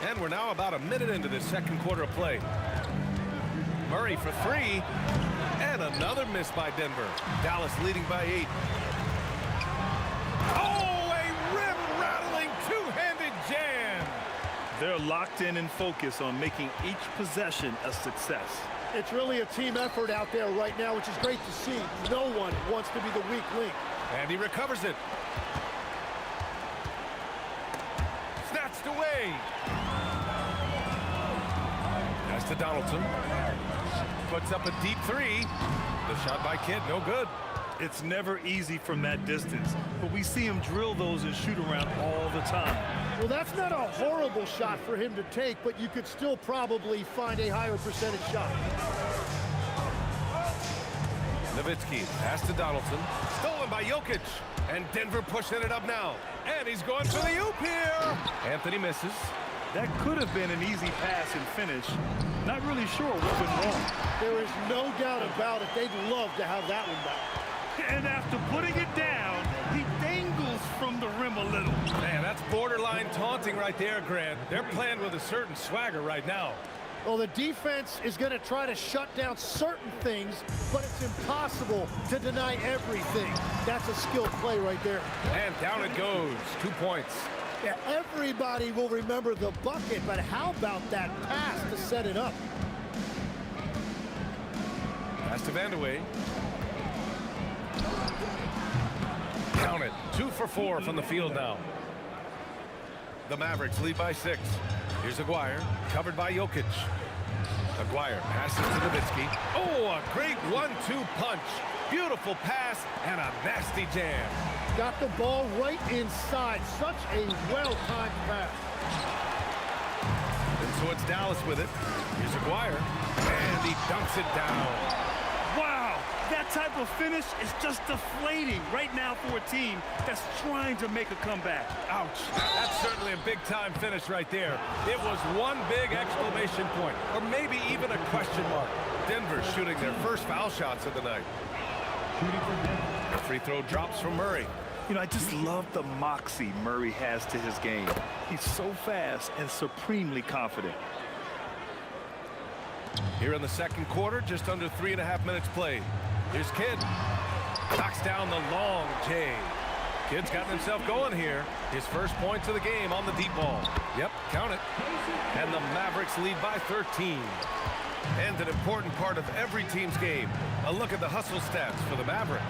And we're now about a minute into this second quarter of play. Murray for 3. And another miss by Denver. Dallas leading by 8. Oh, a rim-rattling two-handed jam. They're locked in and focused on making each possession a success. It's really a team effort out there right now, which is great to see. No one wants to be the weak link. And he recovers it. Snatched away. Pass to Donaldson. Puts up a deep 3. The shot by Kidd, no good. It's never easy from that distance, but we see him drill those and shoot around all the time. Well, that's not a horrible shot for him to take, but you could still probably find a higher percentage shot. Nowitzki, pass to Donaldson. Stolen by Jokic. And Denver pushing it up now. And he's going for the oop here. Anthony misses. That could have been an easy pass and finish. Not really sure what went wrong. There is no doubt about it. They'd love to have that one back. And after putting it down, he dangles from the rim a little. Man, that's borderline taunting right there, Grant. They're playing with a certain swagger right now. Well, the defense is going to try to shut down certain things, but it's impossible to deny everything. That's a skilled play right there. And down it goes. 2 points. Yeah, everybody will remember the bucket, but how about that pass to set it up? Pass to Vandeweghe. Count it. 2 for 4 from the field now. The Mavericks lead by 6. Here's Aguirre, covered by Jokic. Aguirre passes to Nowitzki. Oh, a great 1-2 punch. Beautiful pass and a nasty jam. Got the ball right inside. Such a well-timed pass. And so it's Dallas with it. Here's Aguirre. And he dunks it down. Wow, that type of finish is just deflating right now for a team that's trying to make a comeback. Ouch. That's certainly a big-time finish right there. It was one big exclamation point, or maybe even a question mark. Denver shooting their first foul shots of the night. The free throw drops from Murray. You know, I just love the moxie Murray has to his game. He's so fast and supremely confident. Here in the second quarter, just under 3.5 minutes played. Here's Kidd. Knocks down the long J. Kid's gotten himself going here. His first points of the game on the deep ball. Yep, count it. And the Mavericks lead by 13. And an important part of every team's game, a look at the hustle stats for the Mavericks.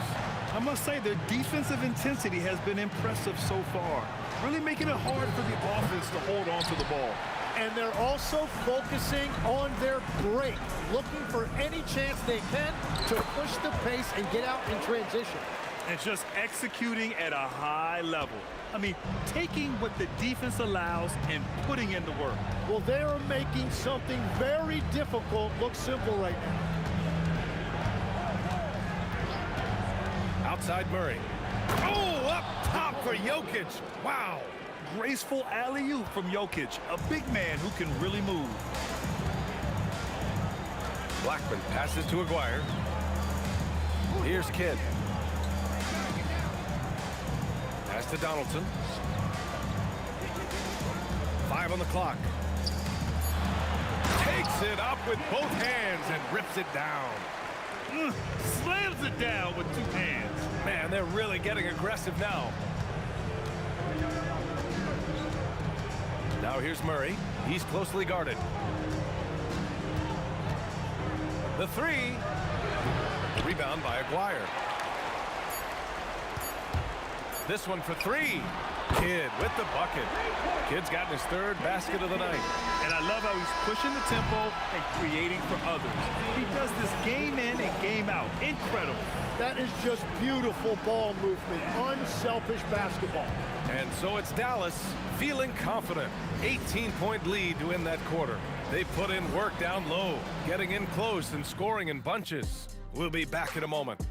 I must say their defensive intensity has been impressive so far, really making it hard for the offense to hold on to the ball. And they're also focusing on their break, looking for any chance they can to push the pace and get out in transition. And just executing at a high level. I mean, taking what the defense allows and putting in the work. Well, they are making something very difficult look simple right now. Outside Murray. Oh, up top for Jokic. Wow. Graceful alley-oop from Jokic, a big man who can really move. Blackman passes to Aguirre. Here's Kidd. Pass to Donaldson. 5 on the clock. Takes it up with both hands and rips it down. Slams it down with 2 hands. Man, they're really getting aggressive now. Now here's Murray. He's closely guarded. The 3. Rebound by Aguirre. This one for 3. Kidd with the bucket. Kidd's gotten his 3rd basket of the night. And I love how he's pushing the tempo and creating for others. He does this game in and game out. Incredible. That is just beautiful ball movement, unselfish basketball. And so it's Dallas feeling confident. 18-point lead to end that quarter. They put in work down low, getting in close and scoring in bunches. We'll be back in a moment.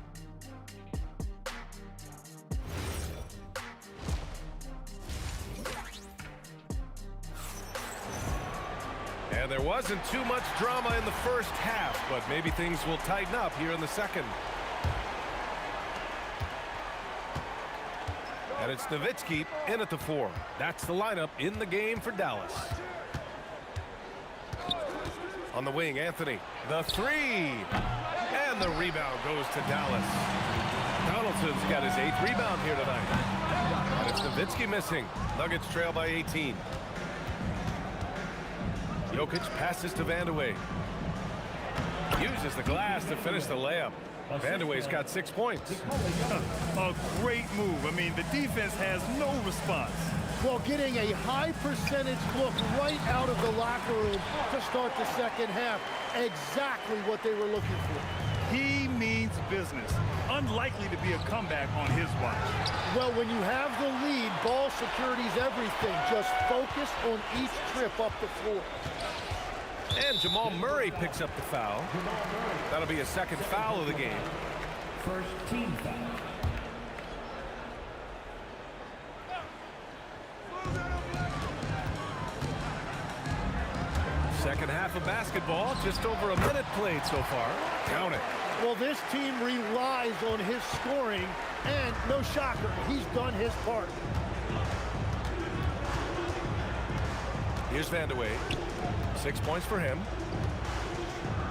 And there wasn't too much drama in the first half, but maybe things will tighten up here in the second. And it's Nowitzki in at the 4. That's the lineup in the game for Dallas. On the wing, Anthony. The 3. And the rebound goes to Dallas. Donaldson's got his 8th rebound here tonight. And it's Nowitzki missing. Nuggets trail by 18. Jokic passes to Vandeweghe. Uses the glass to finish the layup. Vandeweghe's got 6 points. A great move. I mean, the defense has no response. Well, getting a high percentage look right out of the locker room to start the second half. Exactly what they were looking for. He means business. Unlikely to be a comeback on his watch. Well, when you have the lead, ball security's everything. Just focus on each trip up the floor. And Jamal Murray picks up the foul. That'll be a 2nd foul of the game. First team foul. Second half of basketball, just over a minute played so far. Count it. Well, this team relies on his scoring, and no shocker, he's done his part. Here's Vandeweghe. 6 points for him.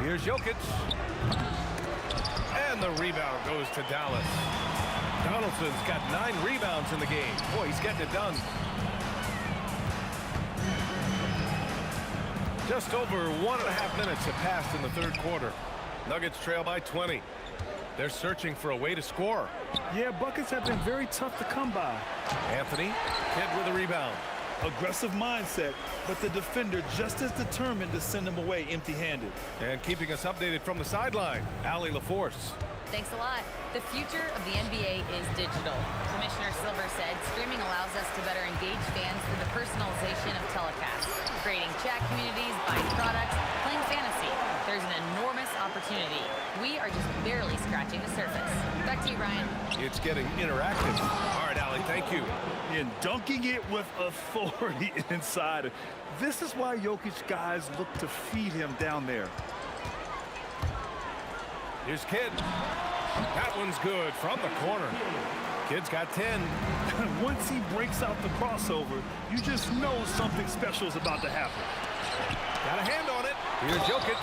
Here's Jokic. And the rebound goes to Dallas. Donaldson's got 9 rebounds in the game. Boy, he's getting it done. Just over 1.5 minutes have passed in the 3rd quarter. Nuggets trail by 20. They're searching for a way to score. Yeah, buckets have been very tough to come by. Anthony, Kidd with a rebound. Aggressive mindset, but the defender just as determined to send him away empty-handed. And keeping us updated from the sideline, Allie LaForce. Thanks a lot. The future of the NBA is digital. Commissioner Silver said streaming allows us to better engage fans through the personalization of telecasts, creating chat communities, buying products, playing fantasy. There's an enormous opportunity. We are just barely scratching the surface. Back to you, Ryan. It's getting interactive. All right, Allie, thank you. And dunking it with authority inside. This is why Jokic guys look to feed him down there. Here's Kidd. That one's good from the corner. Kidd's got 10. Once he breaks out the crossover, you just know something special is about to happen. Got a hand on it. Here's Jokic.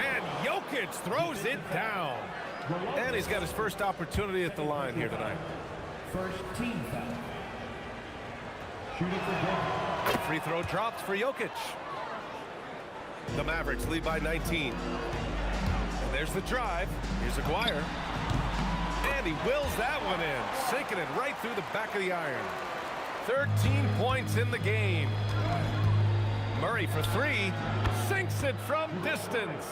And Jokic throws it down. And he's got his first opportunity at the line here tonight. First team foul. Shooting for Denver. Free throw drops for Jokic. The Mavericks lead by 19. And there's the drive. Here's Aguirre. And he wills that one in, sinking it right through the back of the iron. 13 points in the game. Murray for three, sinks it from distance.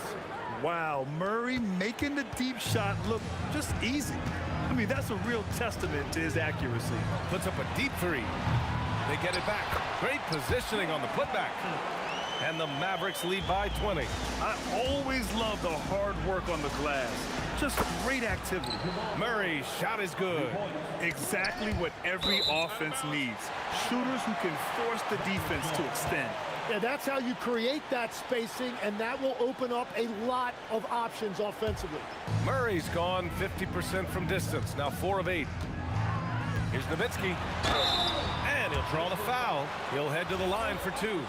Wow, Murray making the deep shot look just easy. I mean, that's a real testament to his accuracy. Puts up a deep three. They get it back. Great positioning on the putback. And the Mavericks lead by 20. I always love the hard work on the glass. Just great activity. Murray's shot is good. Exactly what every offense needs. Shooters who can force the defense to extend. Yeah, that's how you create that spacing, and that will open up a lot of options offensively. Murray's gone 50% from distance. Now 4 of 8. Here's Nowitzki. And he'll draw the foul. He'll head to the line for 2.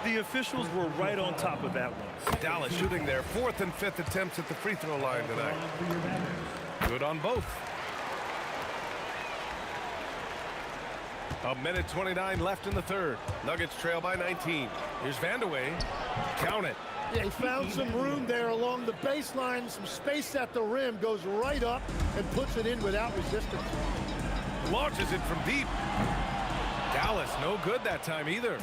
The officials were right on top of that one. Dallas shooting their 4th and 5th attempts at the free throw line tonight. Good on both. A minute 29 left in the third. Nuggets trail by 19. Here's Vandeweghe. Count it. Yeah, he found some room there along the baseline, some space at the rim, goes right up and puts it in without resistance. Launches it from deep. Dallas no good that time either.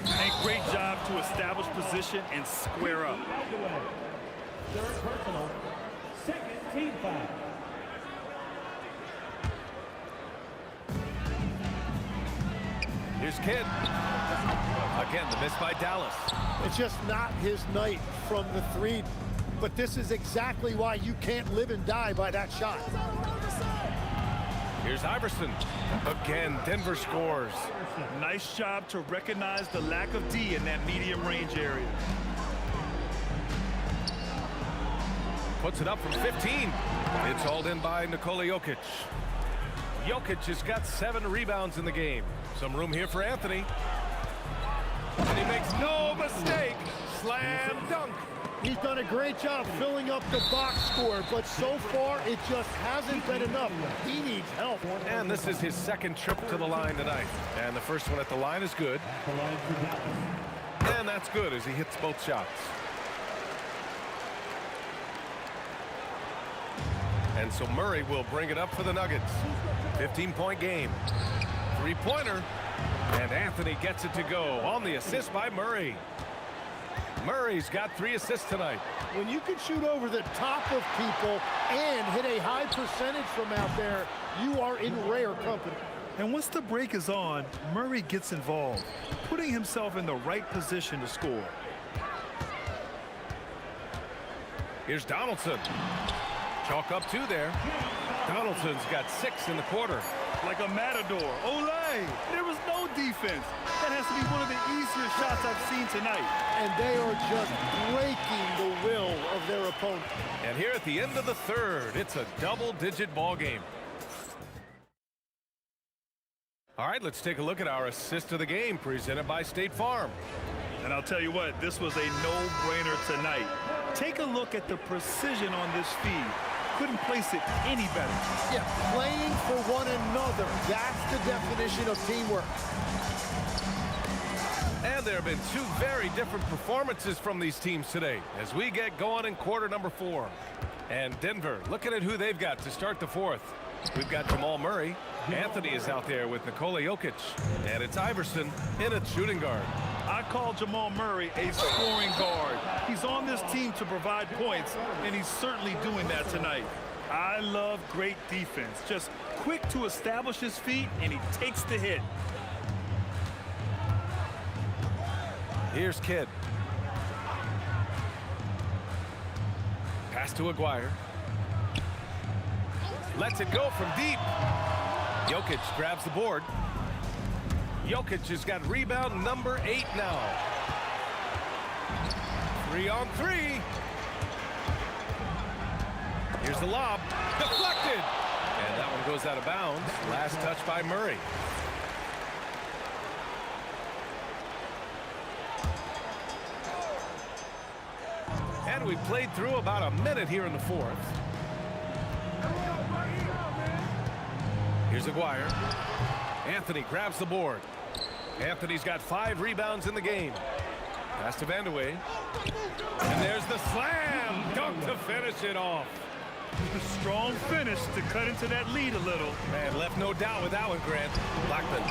A great job to establish position and square up. Third personal. Second team foul. Here's Kidd. Again, the miss by Dallas. It's just not his night from the three, but this is exactly why you can't live and die by that shot. Here's Iverson. Again, Denver scores. Nice job to recognize the lack of D in that medium range area. Puts it up from 15. It's hauled in by Nikola Jokic. Jokic has got 7 rebounds in the game. Some room here for Anthony. And he makes no mistake. Slam dunk. He's done a great job filling up the box score, but so far it just hasn't been enough. He needs help. And this is his second trip to the line tonight. And the first one at the line is good. And that's good as he hits both shots. And so Murray will bring it up for the Nuggets. 15-point game. Three-pointer. And Anthony gets it to go on the assist by Murray. Murray's got 3 assists tonight. When you can shoot over the top of people and hit a high percentage from out there, you are in rare company. And once the break is on, Murray gets involved, putting himself in the right position to score. Here's Donaldson. Chalk up 2 there. Donaldson's got 6 in the quarter. Like a matador. Olay! There was no defense. That has to be one of the easier shots I've seen tonight. And they are just breaking the will of their opponent. And here at the end of the third, it's a double-digit ball game. All right, let's take a look at our assist of the game presented by State Farm. And I'll tell you what, this was a no-brainer tonight. Take a look at the precision on this feed. Couldn't place it any better. Yeah, playing for one another. That's the definition of teamwork. And there have been 2 very different performances from these teams today as we get going in quarter number 4. And Denver, looking at who they've got to start the 4th. We've got Jamal Murray. Anthony is out there with Nikola Jokic. And it's Iverson in at shooting guard. I call Jamal Murray a scoring guard. He's on this team to provide points, and he's certainly doing that tonight. I love great defense. Just quick to establish his feet, and he takes the hit. Here's Kidd. Pass to Aguirre. Lets it go from deep. Jokic grabs the board. Jokic has got rebound number 8 now. 3 on 3. Here's the lob. Deflected. And that one goes out of bounds. Last touch by Murray. And we've played through about a minute here in the 4th. Here's Aguirre. Anthony grabs the board. Anthony's got 5 rebounds in the game. Pass to Vandeweghe. And there's the slam dunk to finish it off. A strong finish to cut into that lead a little. Man, left no doubt with that one, Grant. Blackman,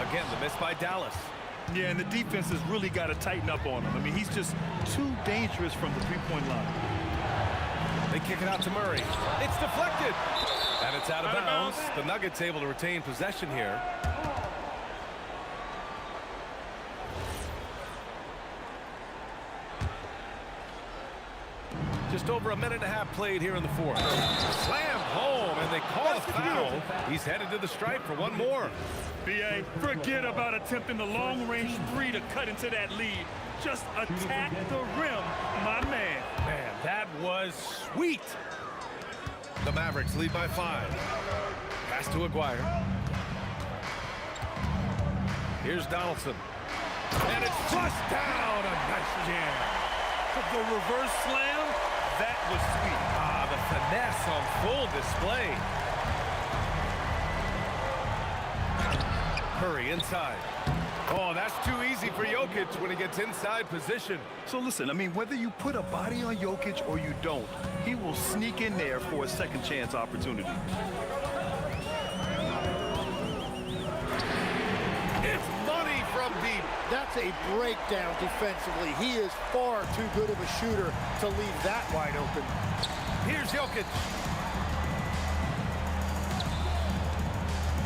again, the miss by Dallas. Yeah, and the defense has really got to tighten up on him. I mean, he's just too dangerous from the three-point line. They kick it out to Murray. It's deflected. And it's out of bounds. The Nuggets able to retain possession here. Just over a minute and a half played here in the fourth. Slam home, and they call a foul. He's headed to the stripe for one more. B.A., forget about attempting the long-range 3 to cut into that lead. Just attack the rim, my man. Man, that was sweet. The Mavericks lead by 5. Pass to Aguirre. Here's Donaldson. And it's flushed down. A nice jam. The reverse slam, that was sweet. Ah, the finesse on full display. Curry inside. Oh, that's too easy for Jokic when he gets inside position. So listen, I mean, whether you put a body on Jokic or you don't, he will sneak in there for a second chance opportunity. It's money from deep. That's a breakdown defensively. He is far too good of a shooter to leave that wide open. Here's Jokic.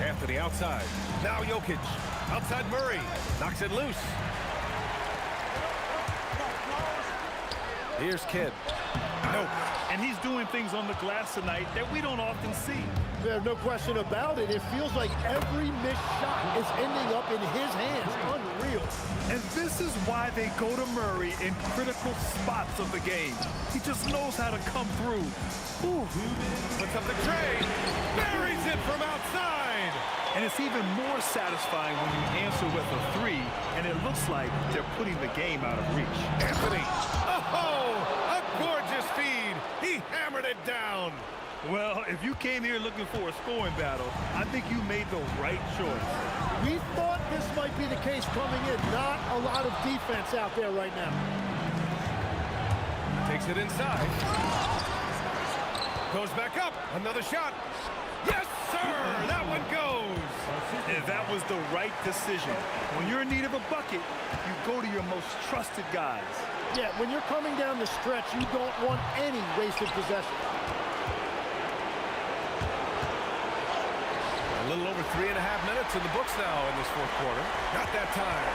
Anthony outside. Now Jokic. Outside Murray. Knocks it loose. Here's Kidd. Nope. And he's doing things on the glass tonight that we don't often see. There's no question about it. It feels like every missed shot is ending up in his hands. Unreal. And this is why they go to Murray in critical spots of the game. He just knows how to come through. Ooh. Puts up the tray. Buries it from outside. And it's even more satisfying when you answer with a 3, and it looks like they're putting the game out of reach. Anthony. Oh, a gorgeous feed. He hammered it down. Well, if you came here looking for a scoring battle, I think you made the right choice. We thought this might be the case coming in. Not a lot of defense out there right now. Takes it inside. Goes back up. Another shot. Yes, sir. That one goes. And that was the right decision. When you're in need of a bucket, you go to your most trusted guys. Yeah, when you're coming down the stretch, you don't want any wasted possession. A little over 3.5 minutes in the books now in this fourth quarter. Not that time.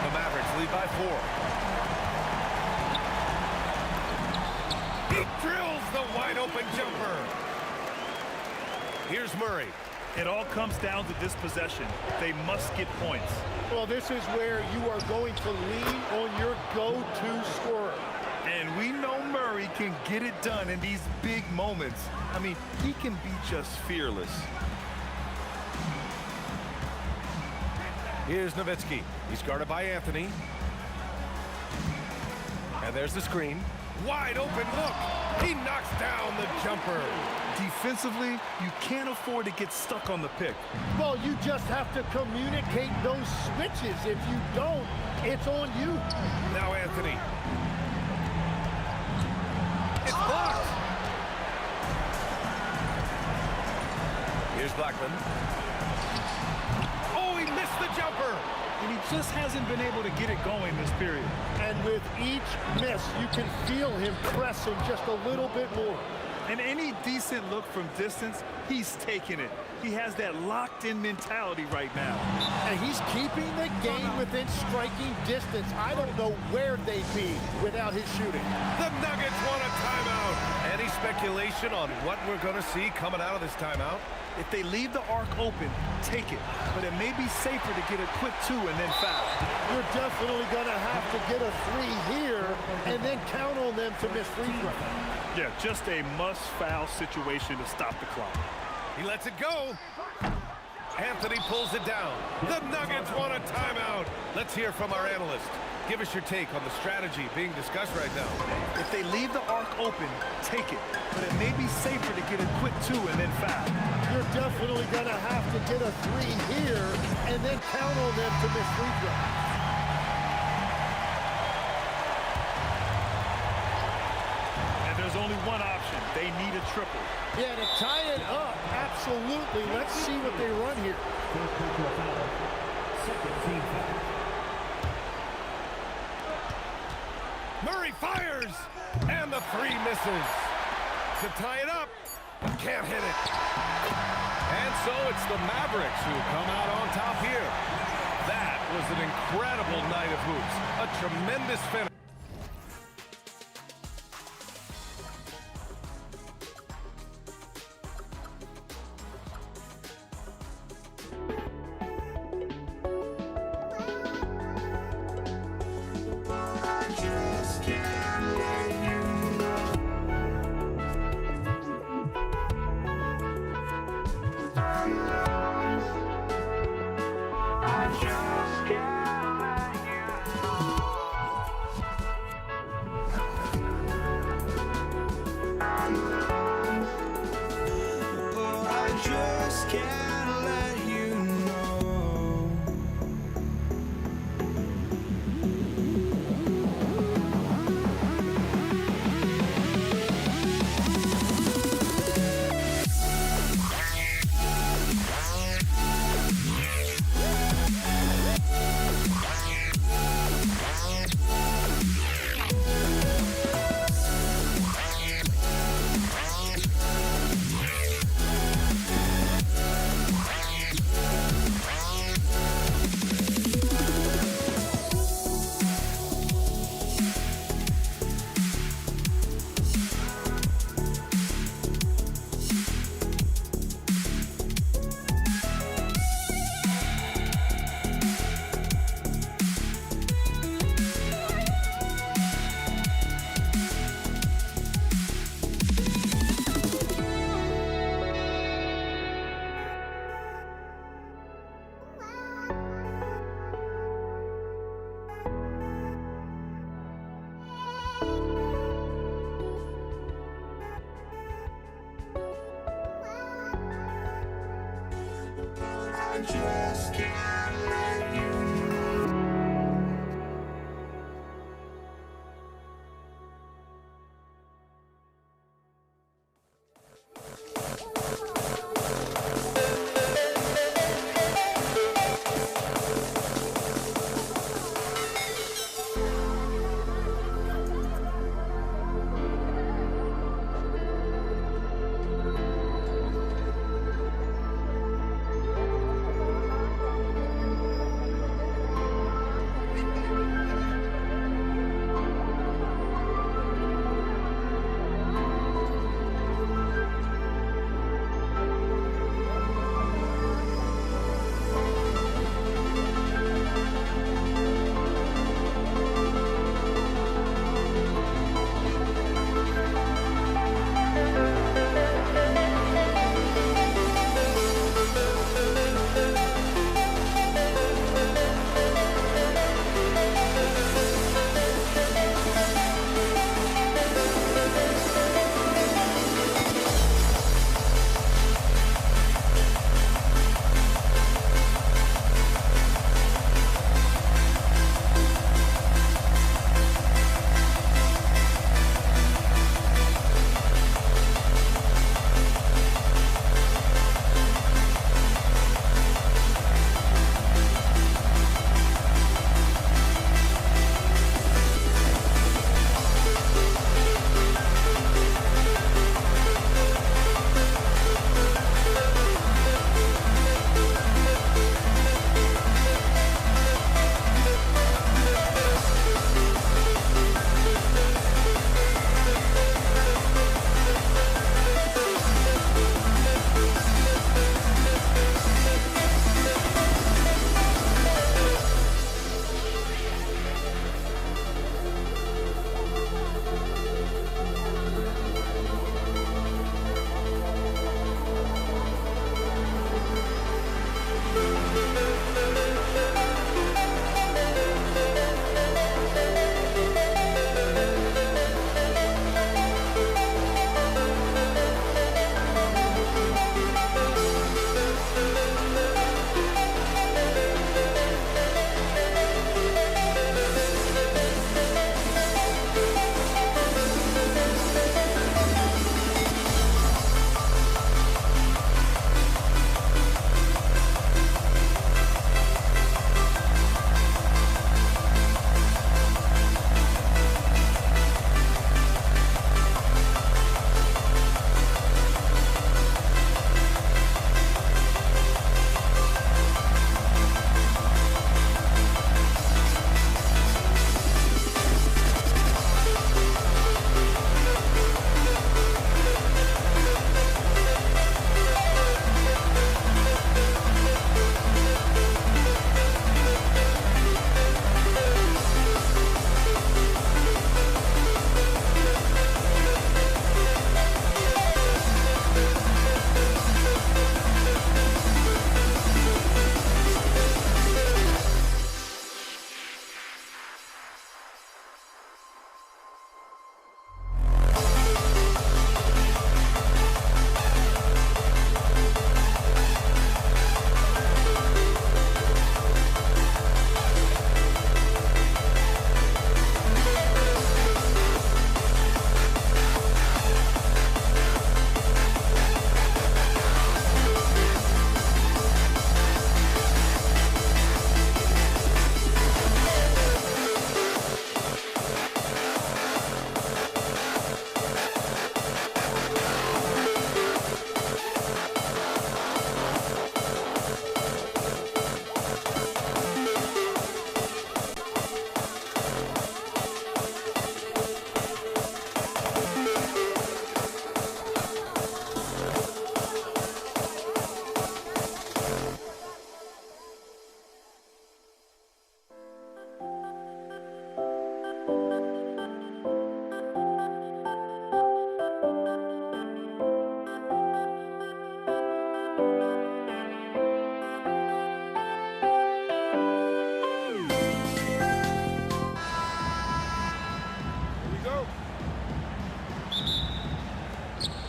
The Mavericks lead by 4. He drills the wide open jumper. Here's Murray. It all comes down to this possession. They must get points. Well, this is where you are going to lean on your go-to scorer. And we know Murray can get it done in these big moments. I mean, he can be just fearless. Here's Nowitzki. He's guarded by Anthony. And there's the screen. Wide open look. He knocks down the jumper. Defensively, you can't afford to get stuck on the pick. Well, you just have to communicate those switches. If you don't, it's on you. Now Anthony. It's blocked. Here's Blackman. Oh, he missed the jumper. And he just hasn't been able to get it going this period. And with each miss, you can feel him pressing just a little bit more. And any decent look from distance, he's taking it. He has that locked-in mentality right now. And he's keeping the game within striking distance. I don't know where they'd be without his shooting. The Nuggets want a timeout. Any speculation on what we're going to see coming out of this timeout? If they leave the arc open, take it. But it may be safer to get a quick 2 and then foul. You're definitely going to have to get a 3 here and then count on them to miss free throw. Yeah, just a must-foul situation to stop the clock. He lets it go. Anthony pulls it down. The Nuggets want a timeout. Let's hear from our analyst. Give us your take on the strategy being discussed right now. If they leave the arc open, take it. But it may be safer to get a quick 2 and then foul. You're definitely going to have to get a 3 here and then count on them to miss free throws. And there's only one option. They need a triple. Yeah, to tie it up, absolutely. Let's see what they run here. Second team foul. Murray fires, and the 3 misses. To tie it up, can't hit it. And so it's the Mavericks who come out on top here. That was an incredible night of hoops. A tremendous finish.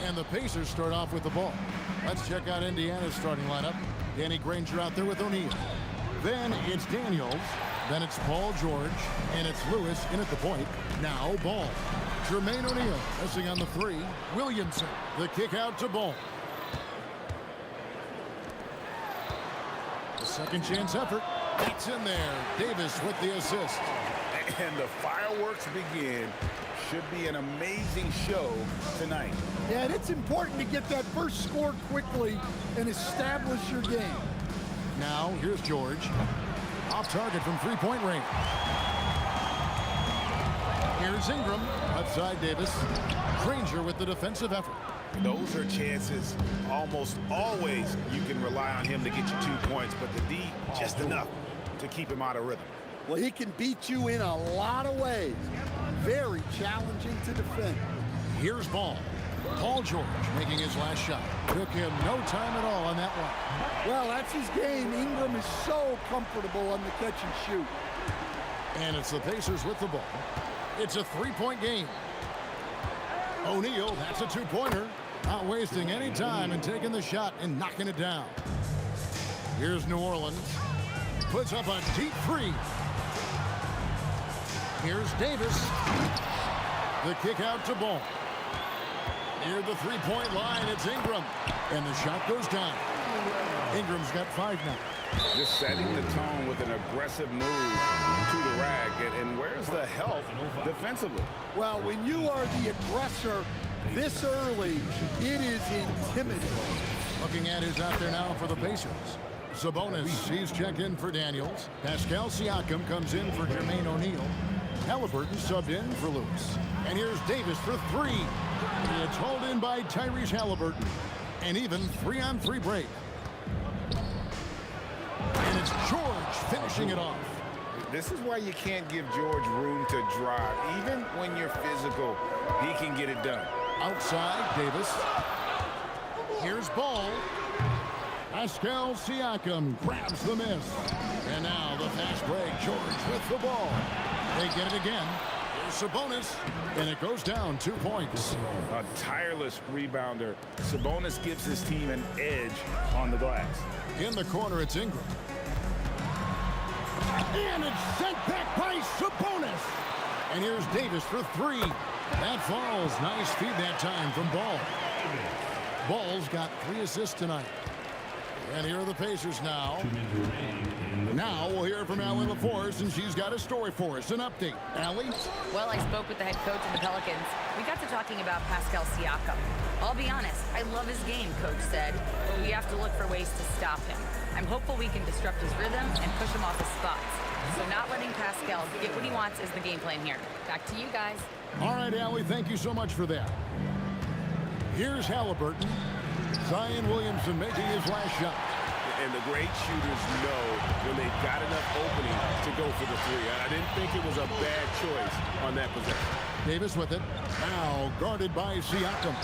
And the Pacers start off with the ball. Let's check out Indiana's starting lineup. Danny Granger out there with O'Neal. Then it's Daniels. Then it's Paul George. And it's Lewis in at the point. Now Ball. Jermaine O'Neal missing on the three. Williamson. The kick out to Ball. The second chance effort. That's in there. Davis with the assist. And the fireworks begin. Should be an amazing show tonight. Yeah, and it's important to get that first score quickly and establish your game. Now, here's George. Off target from three-point range. Here's Ingram. Left side, Davis. Granger with the defensive effort. Those are chances. Almost always you can rely on him to get you 2 points, but the D, just enough to keep him out of rhythm. Well, he can beat you in a lot of ways. Very challenging to defend. Here's Ball. Paul George making his last shot. Took him no time at all on that one. Well, that's his game. Ingram is so comfortable on the catch and shoot. And it's the Pacers with the ball. It's a three-point game. O'Neal, that's a two-pointer. Not wasting any time and taking the shot and knocking it down. Here's New Orleans. Puts up a deep three. Here's Davis. The kick out to Ball. Near the three-point line, it's Ingram. And the shot goes down. Ingram's got 5 now. Just setting the tone with an aggressive move to the rack. And where's the help defensively? Well, when you are the aggressor this early, it is intimidating. Looking at who's out there now for the Pacers. Sabonis, he's checked in for Daniels. Pascal Siakam comes in for Jermaine O'Neal. Halliburton subbed in for Lewis. And here's Davis for 3. It's hauled in by Tyrese Halliburton. An even 3-on-3 break. And it's George finishing it off. This is why you can't give George room to drive. Even when you're physical, he can get it done. Outside, Davis. Here's Ball. Pascal Siakam grabs the miss. And now the fast break. George with the ball. They get it again. Here's Sabonis. And it goes down 2 points. A tireless rebounder. Sabonis gives his team an edge on the glass. In the corner, it's Ingram. And it's sent back by Sabonis. And here's Davis for 3. That falls. Nice feed that time from Ball. Ball's got 3 assists tonight. And here are the Pacers now. Now we'll hear from Allie LaForce, and she's got a story for us. An update. Allie? Well, I spoke with the head coach of the Pelicans. We got to talking about Pascal Siakam. I'll be honest, I love his game, coach said, but we have to look for ways to stop him. I'm hopeful we can disrupt his rhythm and push him off his spots. So not letting Pascal get what he wants is the game plan here. Back to you guys. All right, Allie, thank you so much for that. Here's Halliburton. Zion Williamson making his last shot. And the great shooters know when they've got enough opening to go for the 3. I didn't think it was a bad choice on that possession. Davis with it. Now guarded by Siakam.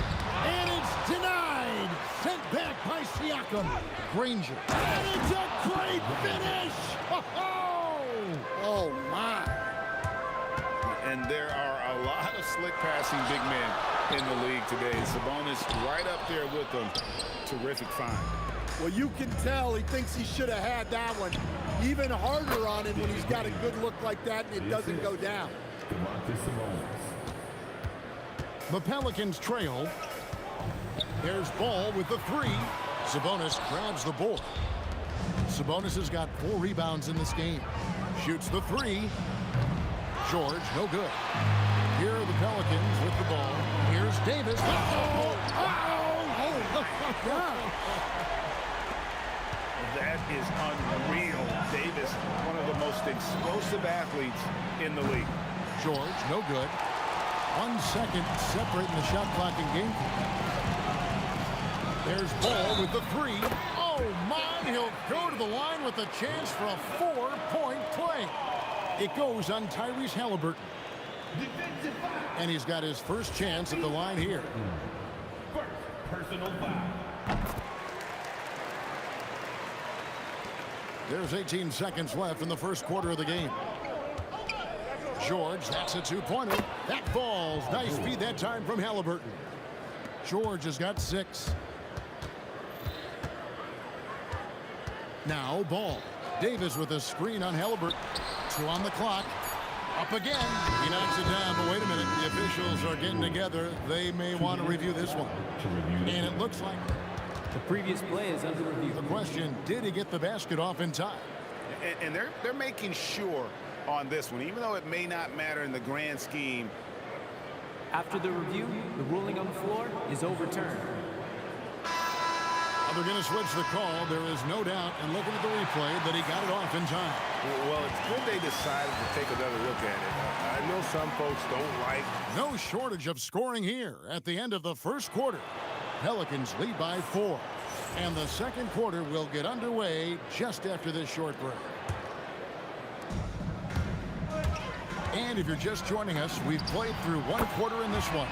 And it's denied. Sent back by Siakam. Granger. And it's a great finish. Oh, my. And there are a lot of slick passing big men in the league today. Sabonis right up there with them. Terrific find. Well, you can tell he thinks he should have had that one. Even harder on him when he's got a good look like that and it doesn't go down. The Pelicans trail. There's Ball with the 3. Sabonis grabs the board. Sabonis has got 4 rebounds in this game. Shoots the 3. George, no good. Here are the Pelicans with the ball. Here's Davis. That is unreal. Davis, one of the most explosive athletes in the league. George, no good. 1 second separating the shot clock and game. There's Ball with the 3. Oh, my, he'll go to the line with a chance for a 4-point play. It goes on Tyrese Halliburton. And he's got his first chance at the line here. First personal foul. There's 18 seconds left in the first quarter of the game. George, that's a 2-pointer. That falls. Nice feed that time from Halliburton. George has got 6. Now ball. Davis with a screen on Halliburton. 2 on the clock. Up again. He knocks it down, but wait a minute. The officials are getting together. They may want to review this one. And it looks like The previous play is under review. the question, did he get the basket off in time? And they're making sure on this one, even though it may not matter in the grand scheme. After the review, the ruling on the floor is overturned. They're going to switch the call. There is no doubt, and looking at the replay, that he got it off in time. Well, it's good they decided to take another look at it. I know some folks don't like. No shortage of scoring here at the end of the first quarter. Pelicans lead by 4. And the second quarter will get underway just after this short break. And if you're just joining us, we've played through 1 quarter in this one.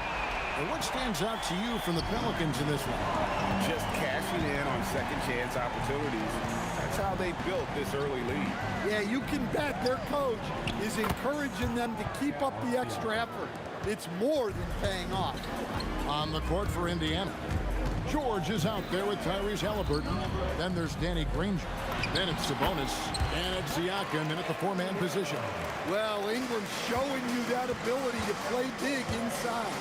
And what stands out to you from the Pelicans in this one? Just cashing in on second chance opportunities. That's how they built this early lead. Yeah, you can bet their coach is encouraging them to keep up the extra effort. It's more than paying off. On the court for Indiana, George is out there with Tyrese Halliburton. Then there's Danny Granger. Then it's Sabonis. And it's Siakam in at the 4-man position. Well, Ingram's showing you that ability to play big inside.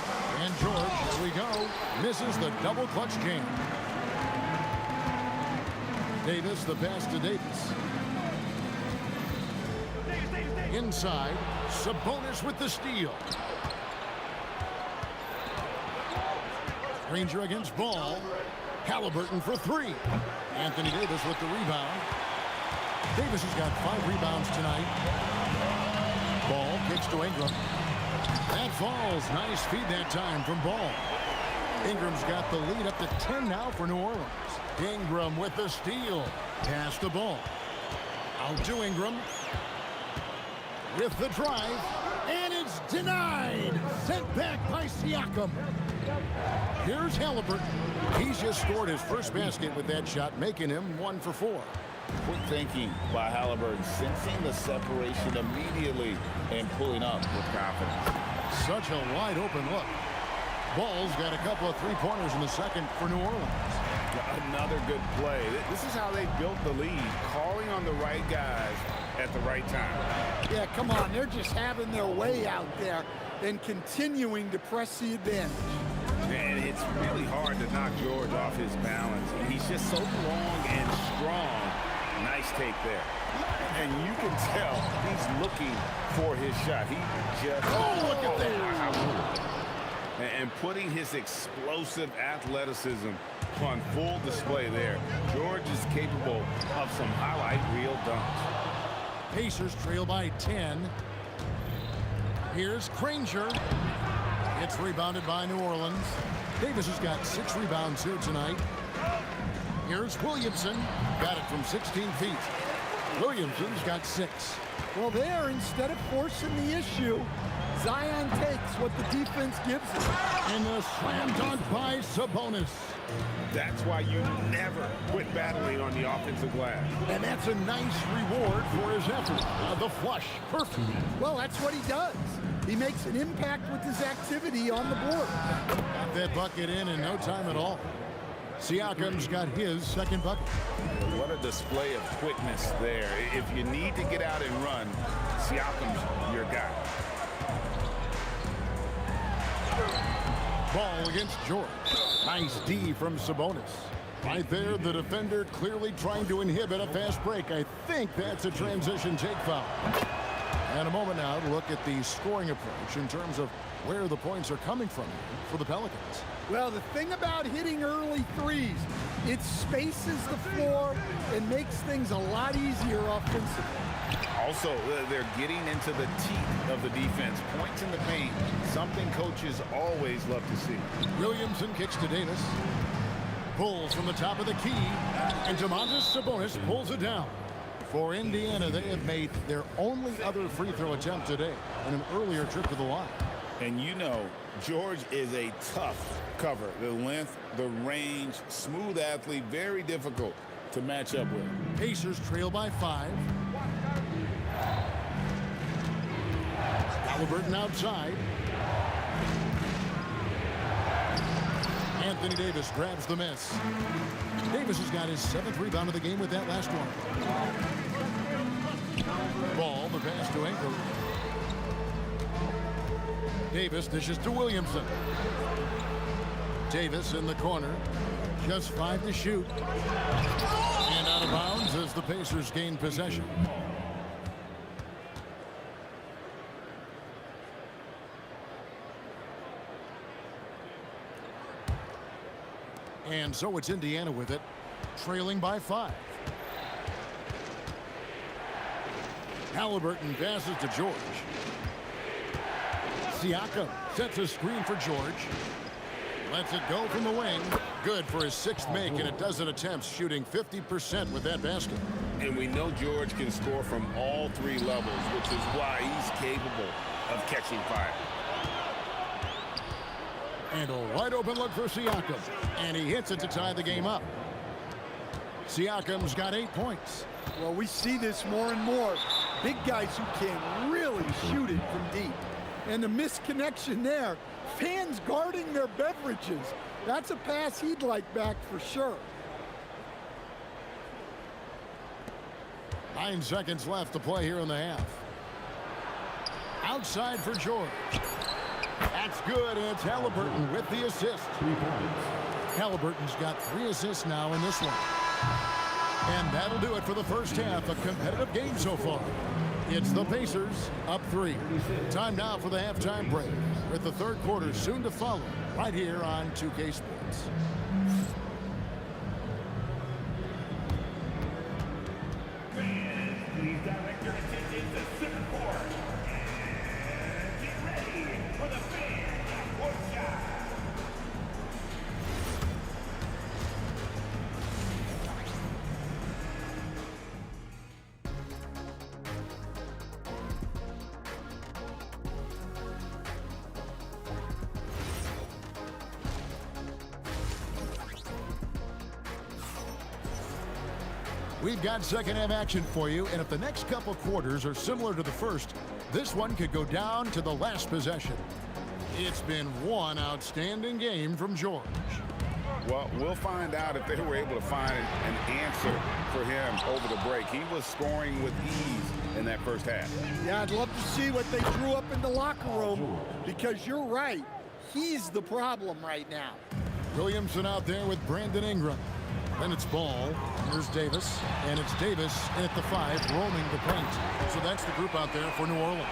And George, here we go, misses the double clutch jam. Davis, the pass to Davis. Inside, Sabonis with the steal. Granger against Ball. Halliburton for 3. Anthony Davis with the rebound. Davis has got 5 rebounds tonight. Ball kicks to Ingram. That falls. Nice feed that time from Ball. Ingram's got the lead up to 10 now for New Orleans. Ingram with the steal. Pass the ball. Out to Ingram. With the drive. And it's denied. Sent back by Siakam. Here's Halliburton. He's just scored his first basket with that shot, making him 1 for 4. Quick thinking by Halliburton, sensing the separation immediately and pulling up with confidence. Such a wide open look. Ball's got a couple of 3-pointers in the second for New Orleans. Another good play. This is how they built the lead, calling on the right guys at the right time. Yeah, come on. They're just having their way out there and continuing to press the advantage. And it's really hard to knock George off his balance. He's just so long and strong. Nice take there. And you can tell he's looking for his shot. He just... Oh, look at that. And putting his explosive athleticism on full display there. George is capable of some highlight reel dunks. Pacers trail by 10. Here's Granger. It's rebounded by New Orleans. Davis has got 6 rebounds here tonight. Here's Williamson. Got it from 16 feet. Williamson's got 6. Well, there, instead of forcing the issue, Zion takes what the defense gives him. And a slam dunk by Sabonis. That's why you never quit battling on the offensive glass. And that's a nice reward for his effort. The flush. Perfect. Well, that's what he does. He makes an impact with his activity on the board. Got that bucket in no time at all. Siakam's got his second bucket. What a display of quickness there. If you need to get out and run, Siakam's your guy. Ball against George. Nice D from Sabonis. Right there, the defender clearly trying to inhibit a fast break. I think that's a transition take foul. And a moment now to look at the scoring approach in terms of where the points are coming from for the Pelicans. Well, the thing about hitting early threes, it spaces the floor and makes things a lot easier offensively. Also, they're getting into the teeth of the defense. Points in the paint, something coaches always love to see. Williamson kicks to Davis. Pulls from the top of the key. And Domantas Sabonis pulls it down. For Indiana, they have made their only other free throw attempt today in an earlier trip to the line. And you know, George is a tough cover. The length, the range, smooth athlete, very difficult to match up with. Pacers trail by 5. Halliburton outside. Anthony Davis grabs the miss. Davis has got his 7th rebound of the game with that last one. Ball, the pass to Ingram. Davis dishes to Williamson. Davis in the corner. Just 5 to shoot. And out of bounds as the Pacers gain possession. And so it's Indiana with it, trailing by 5. Halliburton passes to George. Siakam sets a screen for George. Lets it go from the wing. Good for his 6th make, and a dozen attempts, shooting 50% with that basket. And we know George can score from all 3 levels, which is why he's capable of catching fire. And a wide open look for Siakam. And he hits it to tie the game up. Siakam's got 8 points. Well, we see this more and more. Big guys who can really shoot it from deep. And the misconnection there. Fans guarding their beverages. That's a pass he'd like back for sure. 9 seconds left to play here in the half. Outside for George. That's good, and it's Halliburton with the assist. Halliburton's got 3 assists now in this one. And that'll do it for the first half. A competitive game so far. It's the Pacers up 3. Time now for the halftime break, with the 3rd quarter soon to follow, right here on 2K Sports. Please direct your attention to center court. And get ready for the fan half-court shot. We've got second half action for you, and if the next couple quarters are similar to the first, this one could go down to the last possession. It's been one outstanding game from George. Well, we'll find out if they were able to find an answer for him over the break. He was scoring with ease in that first half. Yeah, I'd love to see what they drew up in the locker room, because you're right. He's the problem right now. Williamson out there with Brandon Ingram. Then it's Ball. Here's Davis. And it's Davis in at the 5, roaming the paint. So that's the group out there for New Orleans.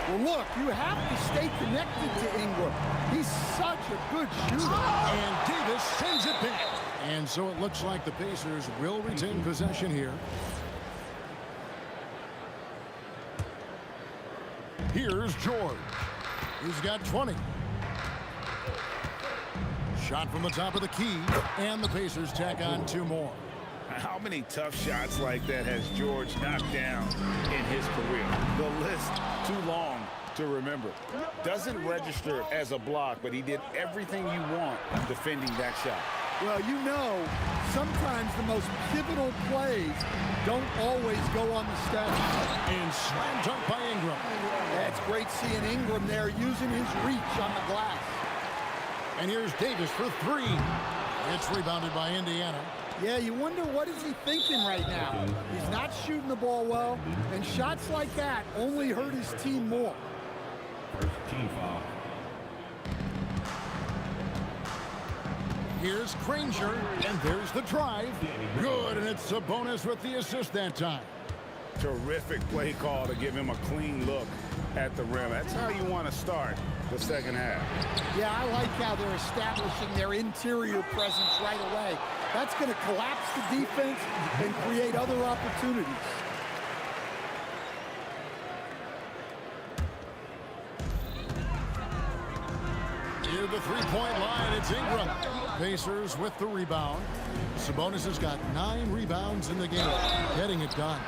Well, look, you have to stay connected to Ingram. He's such a good shooter. And Davis sends it back. And so it looks like the Pacers will retain possession here. Here's George. He's got 20. Shot from the top of the key, and the Pacers tack on 2 more. How many tough shots like that has George knocked down in his career? The list too long to remember. Doesn't register as a block, but he did everything you want defending that shot. Well, you know, sometimes the most pivotal plays don't always go on the stats. And slam dunk by Ingram. That's great seeing Ingram there using his reach on the glass. And here's Davis for 3. It's rebounded by Indiana. Yeah, you wonder what is he thinking right now. He's not shooting the ball well, and shots like that only hurt his team more. First team foul. Here's Granger, and there's the drive. Good, and it's Sabonis with the assist that time. Terrific play call to give him a clean look at the rim. That's how you want to start the second half. Yeah, I like how they're establishing their interior presence right away. That's going to collapse the defense and create other opportunities. Near the three-point line, it's Ingram. Pacers with the rebound. Sabonis has got 9 rebounds in the game. Getting it done.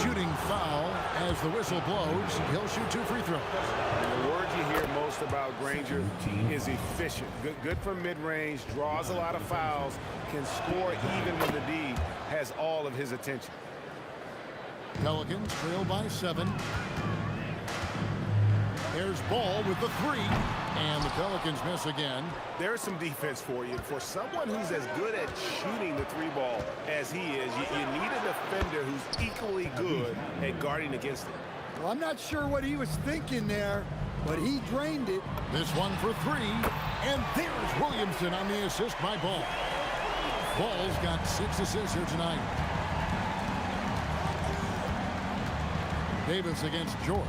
Shooting foul as the whistle blows. He'll shoot 2 free throws. The word you hear most about Granger is efficient. Good from mid-range, draws a lot of fouls, can score even when the D has all of his attention. Pelicans trail by 7. There's Ball with the three. And the Pelicans miss again. There's some defense for you. For someone who's as good at shooting the three ball as he is, you need a defender who's equally good at guarding against it. Well, I'm not sure what he was thinking there, but he drained it. This one for three. And there's Williamson on the assist by Ball. Ball's got 6 assists here tonight. Davis against George.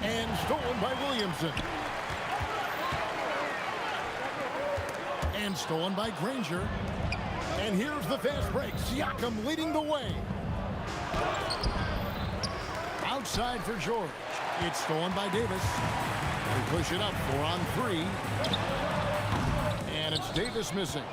And stolen by Williamson. And stolen by Granger. And here's the fast break. Siakam leading the way. Outside for George. It's stolen by Davis. They push it up 4 on 3. And it's Davis missing.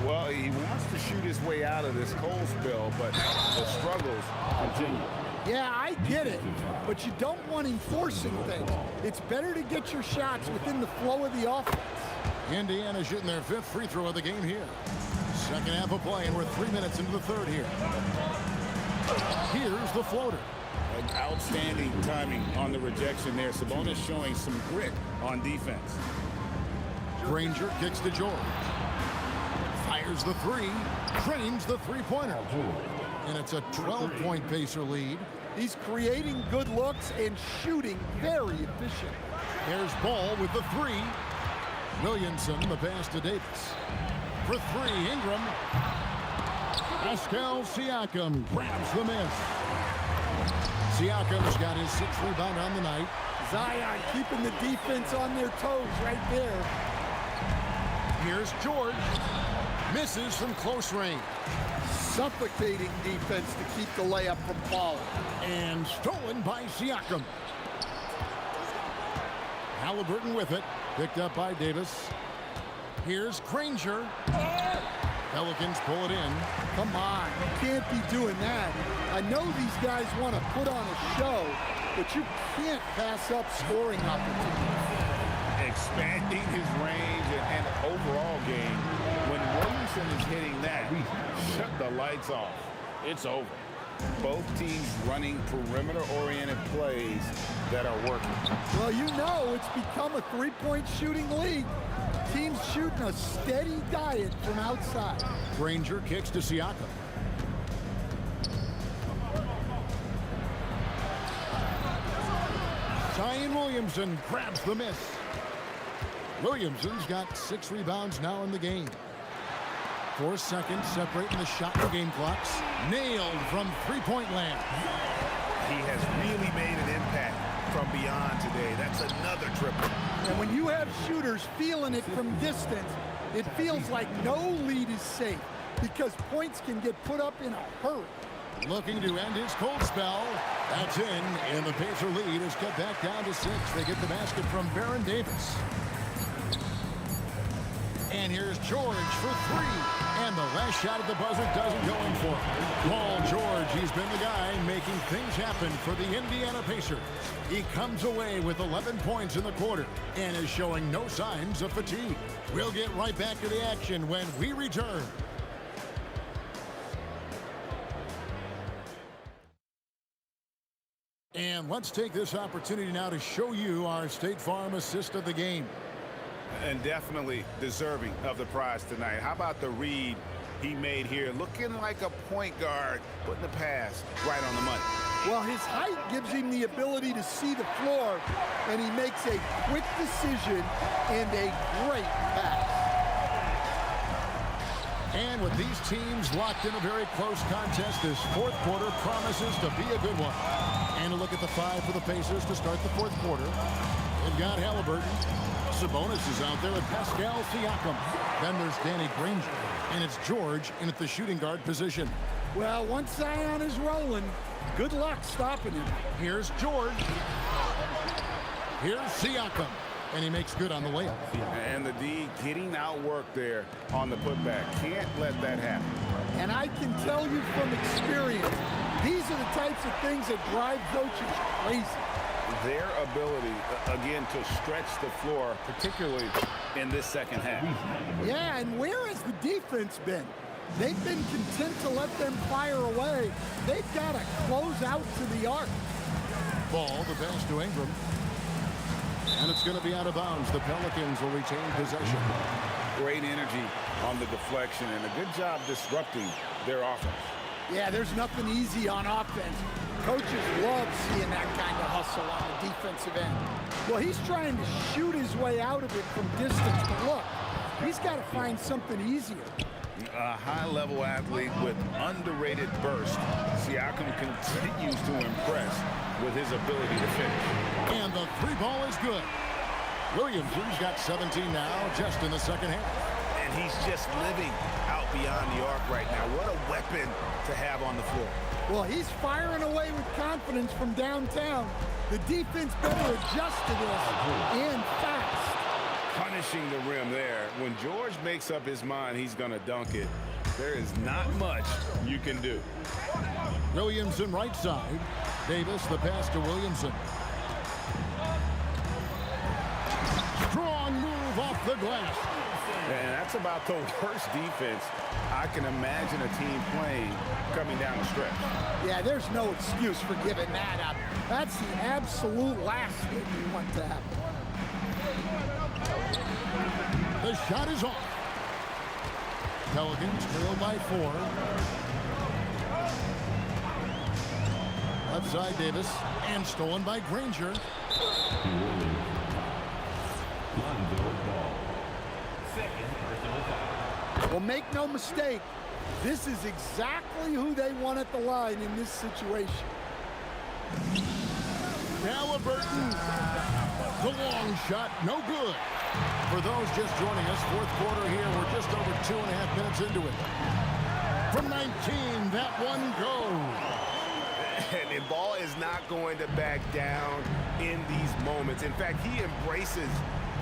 Well, he wants to shoot his way out of this cold spell, but the struggles continue. Yeah, I get it, but you don't want him forcing things. It's better to get your shots within the flow of the offense. Indiana shooting their 5th free throw of the game here. Second half of play, and we're 3 minutes into the third here. Here's the floater. An outstanding timing on the rejection there. Sabonis showing some grit on defense. Granger kicks to George. Fires the three. Drains the three-pointer. And it's a 12-point Pacer lead. He's creating good looks and shooting very efficient. There's Ball with the three. Williamson, the pass to Davis. For three, Ingram. Pascal Siakam grabs the miss. Siakam's got his 6th rebound on the night. Zion keeping the defense on their toes right there. Here's George. Misses from close range. Suffocating defense to keep the layup from falling. And stolen by Siakam. Halliburton with it. Picked up by Davis. Here's Granger. Pelicans pull it in. Come on, you can't be doing that. I know these guys want to put on a show, but you can't pass up scoring opportunities. Expanding his range and overall game. When Williamson is hitting that, shut the lights off. It's over. Both teams running perimeter-oriented plays that are working. Well, you know it's become a three-point shooting league. Teams shooting a steady diet from outside. Granger kicks to Siakam. Zion Williamson grabs the miss. Williamson's got 6 rebounds now in the game. 4 seconds separating the shot and game clocks. Nailed from three-point land. He has really made an impact from beyond today. That's another triple. And when you have shooters feeling it from distance, it feels like no lead is safe because points can get put up in a hurry. Looking to end his cold spell. That's in, and the Pacer lead is cut back down to 6. They get the basket from Baron Davis. And here's George for 3. And the last shot at the buzzer doesn't go in for him. Paul George, he's been the guy making things happen for the Indiana Pacers. He comes away with 11 points in the quarter and is showing no signs of fatigue. We'll get right back to the action when we return. And let's take this opportunity now to show you our State Farm assist of the game. And definitely deserving of the prize tonight. How about the read he made here? Looking like a point guard, putting the pass right on the money. Well, his height gives him the ability to see the floor, and he makes a quick decision and a great pass. And with these teams locked in a very close contest, this fourth quarter promises to be a good one. And a look at the 5 for the Pacers to start the fourth quarter. They've got Halliburton. Sabonis is out there with Pascal Siakam. Then there's Danny Granger. And it's George in at the shooting guard position. Well, once Zion is rolling, good luck stopping him. Here's George. Here's Siakam. And he makes good on the layup. And the D getting outworked there on the putback. Can't let that happen. And I can tell you from experience, these are the types of things that drive coaches crazy. Their ability, again, to stretch the floor, particularly in this second half. Yeah, and where has the defense been? They've been content to let them fire away. They've got to close out to the arc. Ball, the pass to Ingram. And it's going to be out of bounds. The Pelicans will retain possession. Great energy on the deflection and a good job disrupting their offense. Yeah, there's nothing easy on offense. Coaches love seeing that kind of hustle on the defensive end. Well, he's trying to shoot his way out of it from distance, but look, he's got to find something easier. A high-level athlete with underrated burst. Siakam continues to impress with his ability to finish. And the three ball is good. Williamson's got 17 now just in the second half. And he's just living out beyond the arc right now. What a weapon to have on the floor. Well, he's firing away with confidence from downtown. The defense better adjust to this, and fast. Punishing the rim there. When George makes up his mind he's going to dunk it, there is not much you can do. Williamson right side. Davis the pass to Williamson. Strong move off the glass. And that's about the worst defense I can imagine a team playing coming down the stretch. Yeah, there's no excuse for giving that up. That's the absolute last thing you want to happen. The shot is off. Pelicans trail by 4. Left side Davis, and stolen by Granger. Well, make no mistake, this is exactly who they want at the line in this situation. Halliburton, the long shot, no good. For those just joining us, fourth quarter here, we're just over 2.5 minutes into it. From 19, that one goes. And Ball is not going to back down in these moments. In fact, he embraces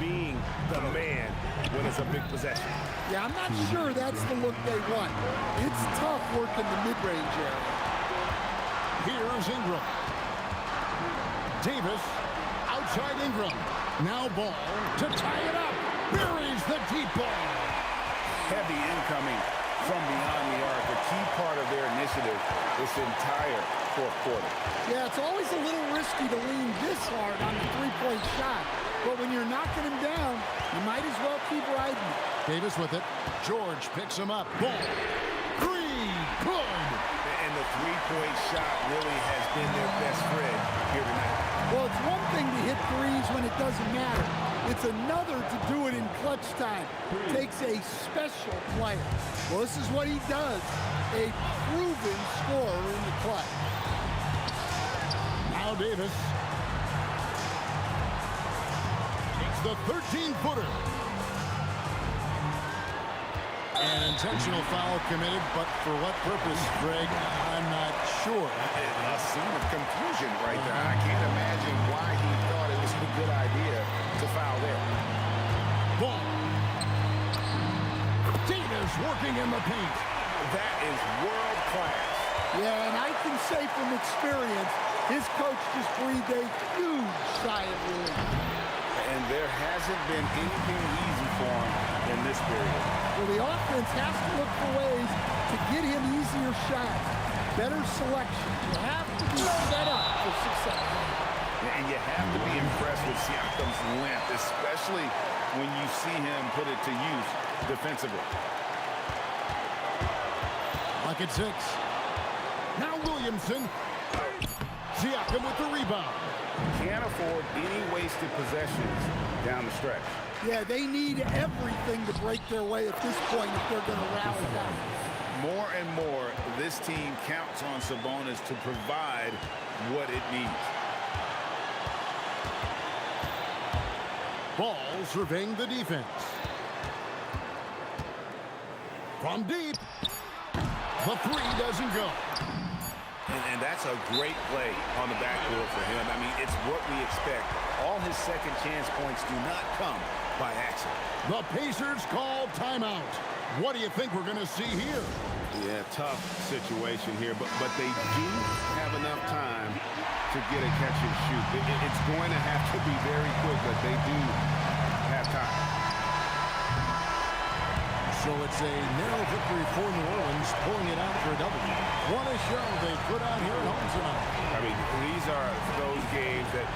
being the man when it's a big possession. Yeah, I'm not sure that's the look they want. It's tough working the mid-range area. Here's Ingram. Davis, outside Ingram. Now Ball to tie it up. Buries the deep ball. Heavy incoming from beyond the arc, a key part of their initiative this entire fourth quarter. Yeah, it's always a little risky to lean this hard on the three-point shot. But when you're knocking him down, you might as well keep riding it. Davis with it. George picks him up. Ball. Three. Good. And the three-point shot really has been their best friend here tonight. Well, it's one thing to hit threes when it doesn't matter. It's another to do it in clutch time. Takes a special player. Well, this is what he does. A proven scorer in the clutch. Now Davis. Takes the 13-footer. An intentional foul committed, but for what purpose, Greg? I'm not sure. A scene of confusion right there. I can't imagine why he thought it was a good idea to foul there. Ball. Davis working in the paint. That is world class. Yeah, and I can say from experience, his coach just breathed a huge sigh of relief. And there hasn't been anything easy for him in this period. Well, the offense has to look for ways to get him easier shots, better selection. You have to be set up for success. And you have to be impressed with Siakam's length, especially when you see him put it to use defensively. Like at 6. Now Williamson. Siakam with the rebound. Can't afford any wasted possessions down the stretch. Yeah, they need everything to break their way at this point if they're going to rally down. More and more, this team counts on Sabonis to provide what it needs. Ball surveying the defense. From deep. The three doesn't go. And that's a great play on the backboard for him. I mean, it's what we expect. All his second chance points do not come by accident. The Pacers call timeout. What do you think we're going to see here? Yeah, tough situation here, but they do have enough time to get a catch and shoot. It's going to have to be very quick, but they do have time. So it's a narrow victory for New Orleans, pulling it out for a W. What a show they put on here at home tonight. I mean, these are those games that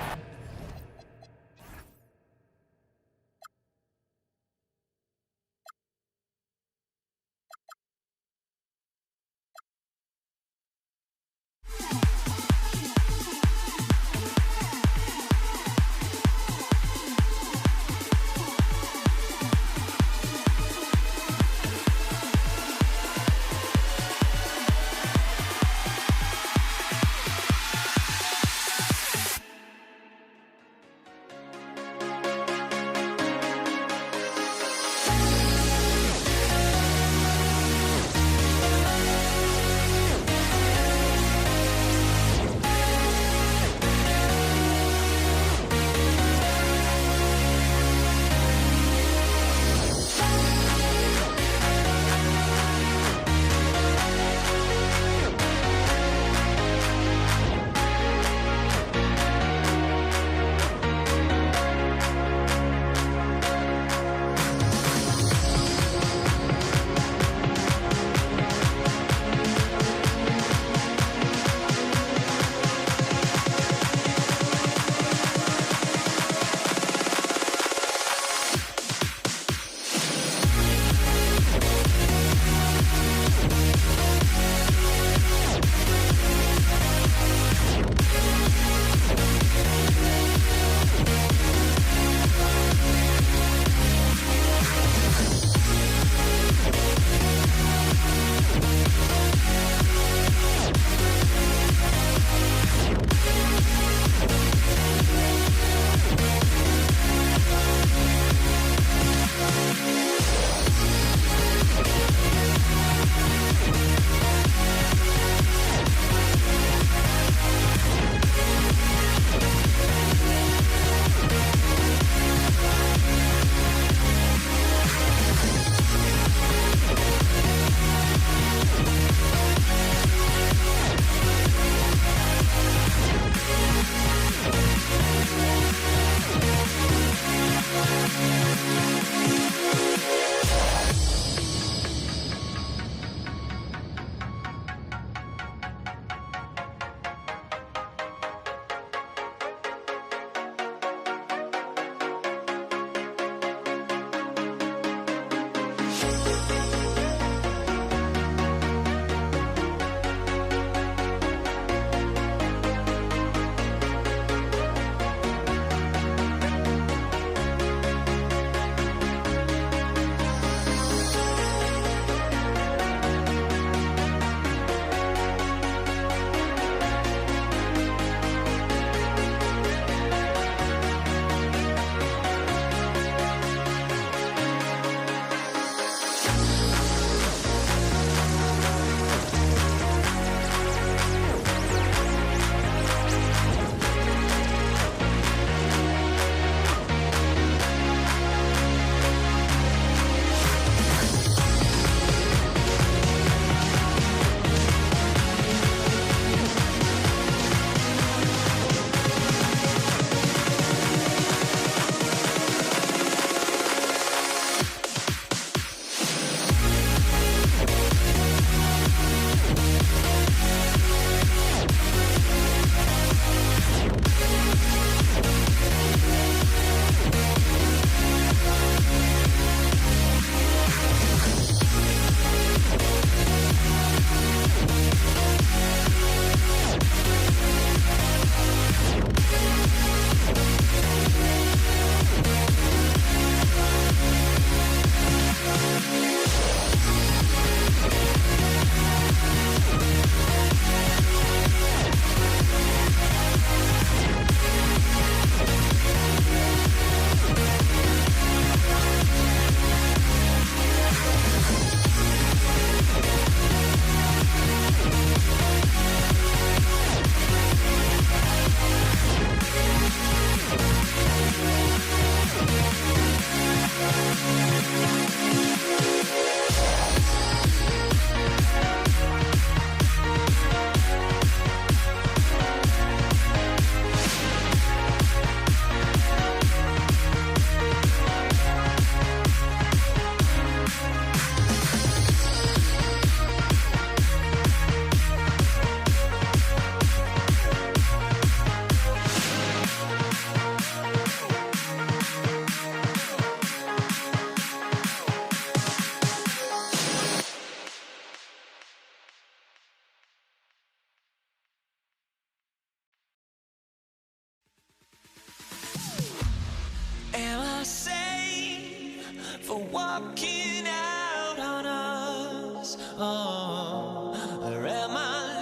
walking out on us? Oh, or am I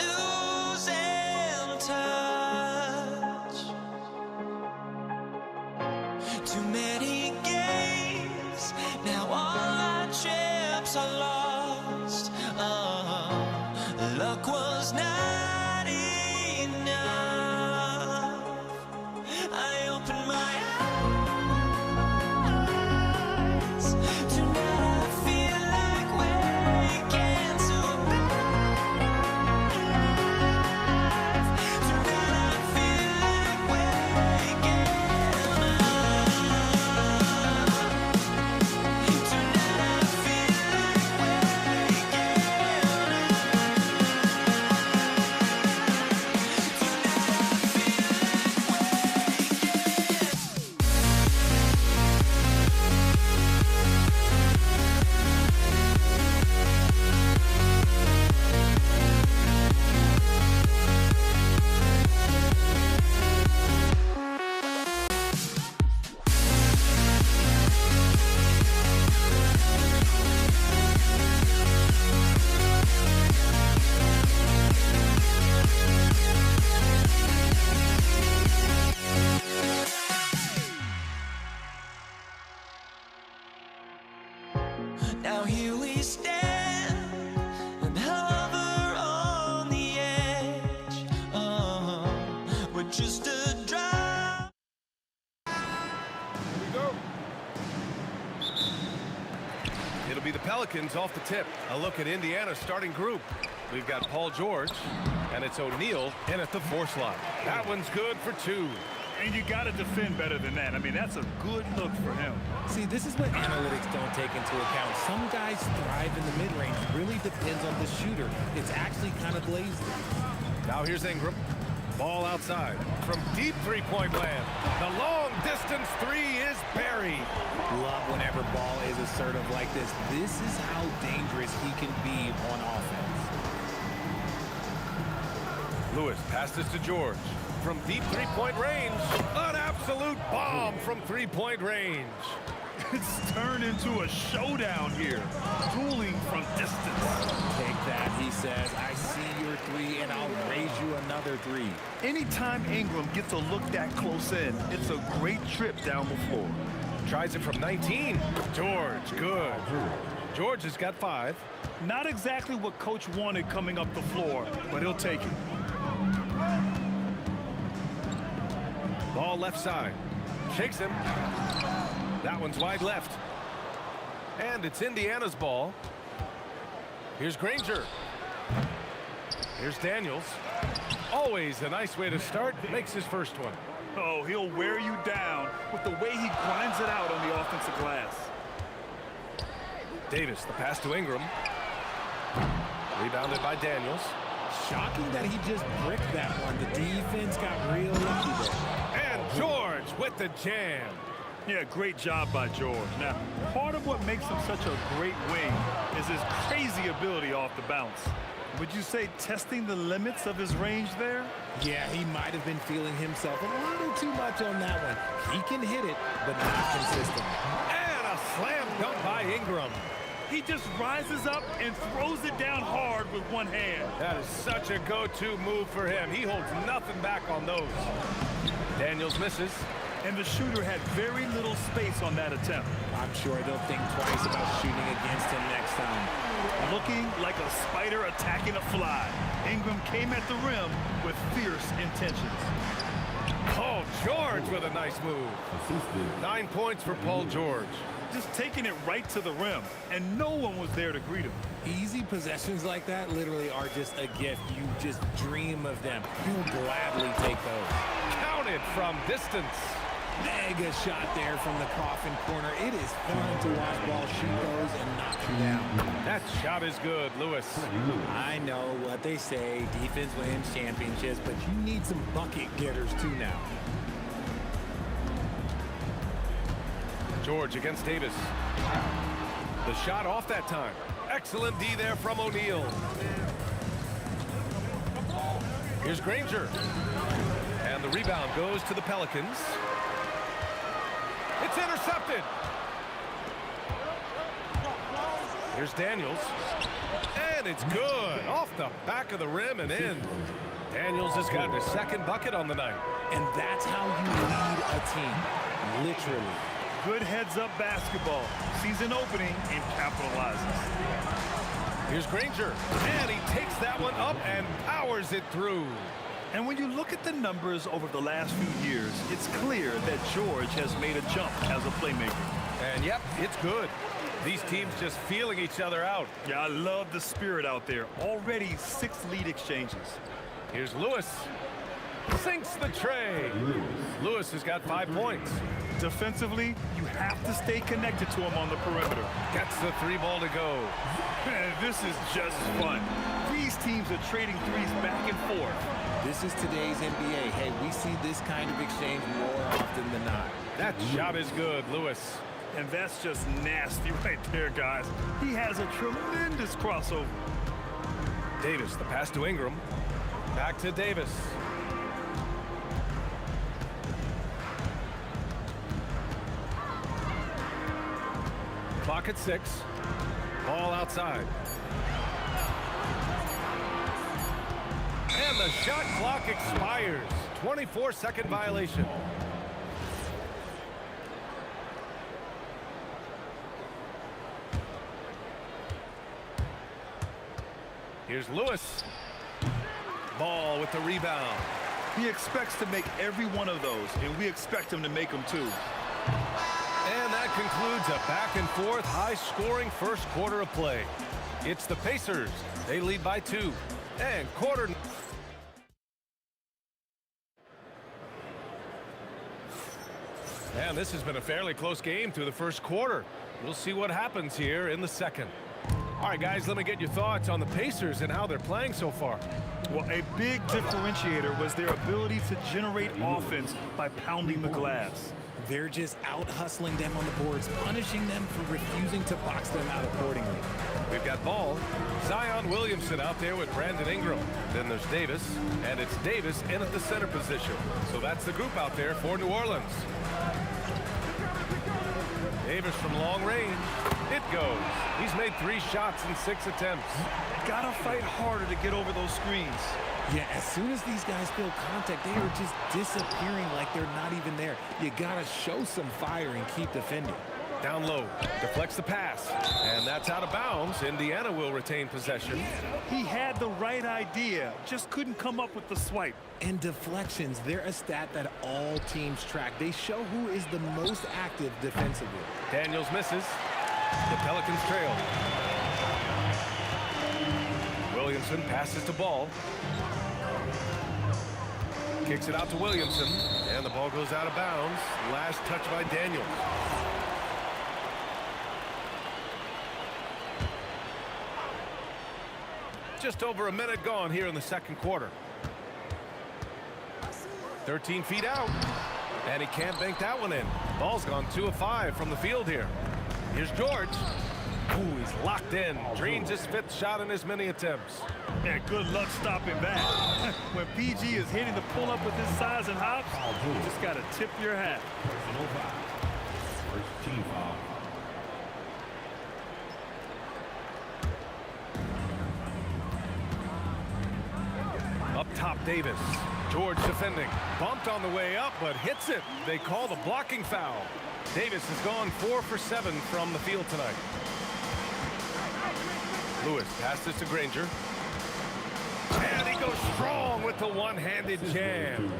losing touch? Too many games, now all our chips are lost. Oh, luck was not enough. I opened my eyes. Tonight I feel like waking to a better life. Tonight I feel like waking up. Tonight I feel like waking Now here we stand and hover on the edge. We're just a drop. Here we go. It'll be the Pelicans off the tip. A look at Indiana's starting group. We've got Paul George, and it's O'Neal in at the 4 slot. That one's good for 2. And you got to defend better than that. I mean, that's a good look for him. See, this is what analytics don't take into account. Some guys thrive in the mid-range. Really depends on the shooter. It's actually kind of lazy. Now here's Ingram. Ball outside from deep three-point land. The long-distance 3 is buried. Love whenever ball is assertive like this. This is how dangerous he can be on offense. Lewis passes to George. From deep three-point range, an absolute bomb from three-point range. It's turned into a showdown here. Dueling from distance. Take that, he says. I see your 3, and I'll raise you another 3. Anytime Ingram gets a look that close in, it's a great trip down the floor. Tries it from 19. George, good. George has got 5. Not exactly what Coach wanted coming up the floor, but he'll take it. Ball left side. Shakes him. That one's wide left. And it's Indiana's ball. Here's Granger. Here's Daniels. Always a nice way to start. Makes his first one. Oh, he'll wear you down with the way he grinds it out on the offensive glass. Davis, the pass to Ingram. Rebounded by Daniels. Shocking that he just bricked that one. The defense got real lucky there. And George with the jam. Yeah, great job by George. Now, part of what makes him such a great wing is his crazy ability off the bounce. Would you say testing the limits of his range there? Yeah, he might have been feeling himself a little too much on that one. He can hit it, but not consistently. And a slam dunk by Ingram. He just rises up and throws it down hard with one hand. That is such a go-to move for him. He holds nothing back on those. Daniels misses. And the shooter had very little space on that attempt. I'm sure they'll think twice about shooting against him next time. Looking like a spider attacking a fly. Ingram came at the rim with fierce intentions. Paul George with a nice move. 9 points for Paul George. Just taking it right to the rim, and no one was there to greet him. Easy possessions like that literally are just a gift. You just dream of them. You'll gladly take those. Counted from distance. Mega shot there from the coffin corner. It is fun to watch ball shoot those and knock them down. That shot is good, Lewis. I know what they say, defense wins championships, but you need some bucket getters too now. George against Davis. The shot off that time. Excellent D there from O'Neal. Here's Granger. And the rebound goes to the Pelicans. It's intercepted. Here's Daniels. And it's good. Off the back of the rim and in. Daniels has gotten his second bucket on the night. And that's how you lead a team, literally. Good heads-up basketball. Sees an opening and capitalizes. Here's Granger. And he takes that one up and powers it through. And when you look at the numbers over the last few years, it's clear that George has made a jump as a playmaker. And yep, it's good. These teams just feeling each other out. Yeah, I love the spirit out there. Already 6 lead exchanges. Here's Lewis. Sinks the tray. Lewis has got 5 points. Defensively, you have to stay connected to him on the perimeter. Gets the 3 ball to go. This is just fun. These teams are trading threes back and forth. This is today's NBA. Hey, we see this kind of exchange more often than not. That shot is good, Lewis. And that's just nasty right there, guys. He has a tremendous crossover. Davis, the pass to Ingram. Back to Davis. Clock at 6. Ball outside. And the shot clock expires. 24-second violation. Here's Lewis. Ball with the rebound. He expects to make every one of those, and we expect him to make them too. And that concludes a back-and-forth, high-scoring first quarter of play. It's the Pacers. They lead by 2. And quarter. And this has been a fairly close game through the first quarter. We'll see what happens here in the second. All right, guys, let me get your thoughts on the Pacers and how they're playing so far. Well, a big differentiator was their ability to generate offense by pounding the glass. They're just out-hustling them on the boards, punishing them for refusing to box them out accordingly. We've got ball. Zion Williamson out there with Brandon Ingram. Then there's Davis, and it's Davis in at the center position. So that's the group out there for New Orleans. Davis from long range. It goes. He's made 3 shots in 6 attempts. Gotta fight harder to get over those screens. Yeah, as soon as these guys feel contact, they are just disappearing like they're not even there. You gotta show some fire and keep defending. Down low, deflects the pass, and that's out of bounds. Indiana will retain possession. He had the right idea, just couldn't come up with the swipe. And deflections, they're a stat that all teams track. They show who is the most active defensively. Daniels misses. The Pelicans trail. Williamson passes to Ball. Kicks it out to Williamson, and the ball goes out of bounds. Last touch by Daniels. Just over a minute gone here in the second quarter. 13 feet out, and he can't bank that one in. Ball's gone 2 of 5 from the field here. Here's George. Ooh, he's locked in. Drains his 5th shot in as many attempts. Yeah, good luck stopping that. When PG is hitting the pull-up with his size and hops, you just got to tip your hat. First team foul. Up top, Davis. George defending. Bumped on the way up, but hits it. They call the blocking foul. Davis has gone 4 for 7 from the field tonight. Lewis passes to Granger. And he goes strong with the one-handed jam.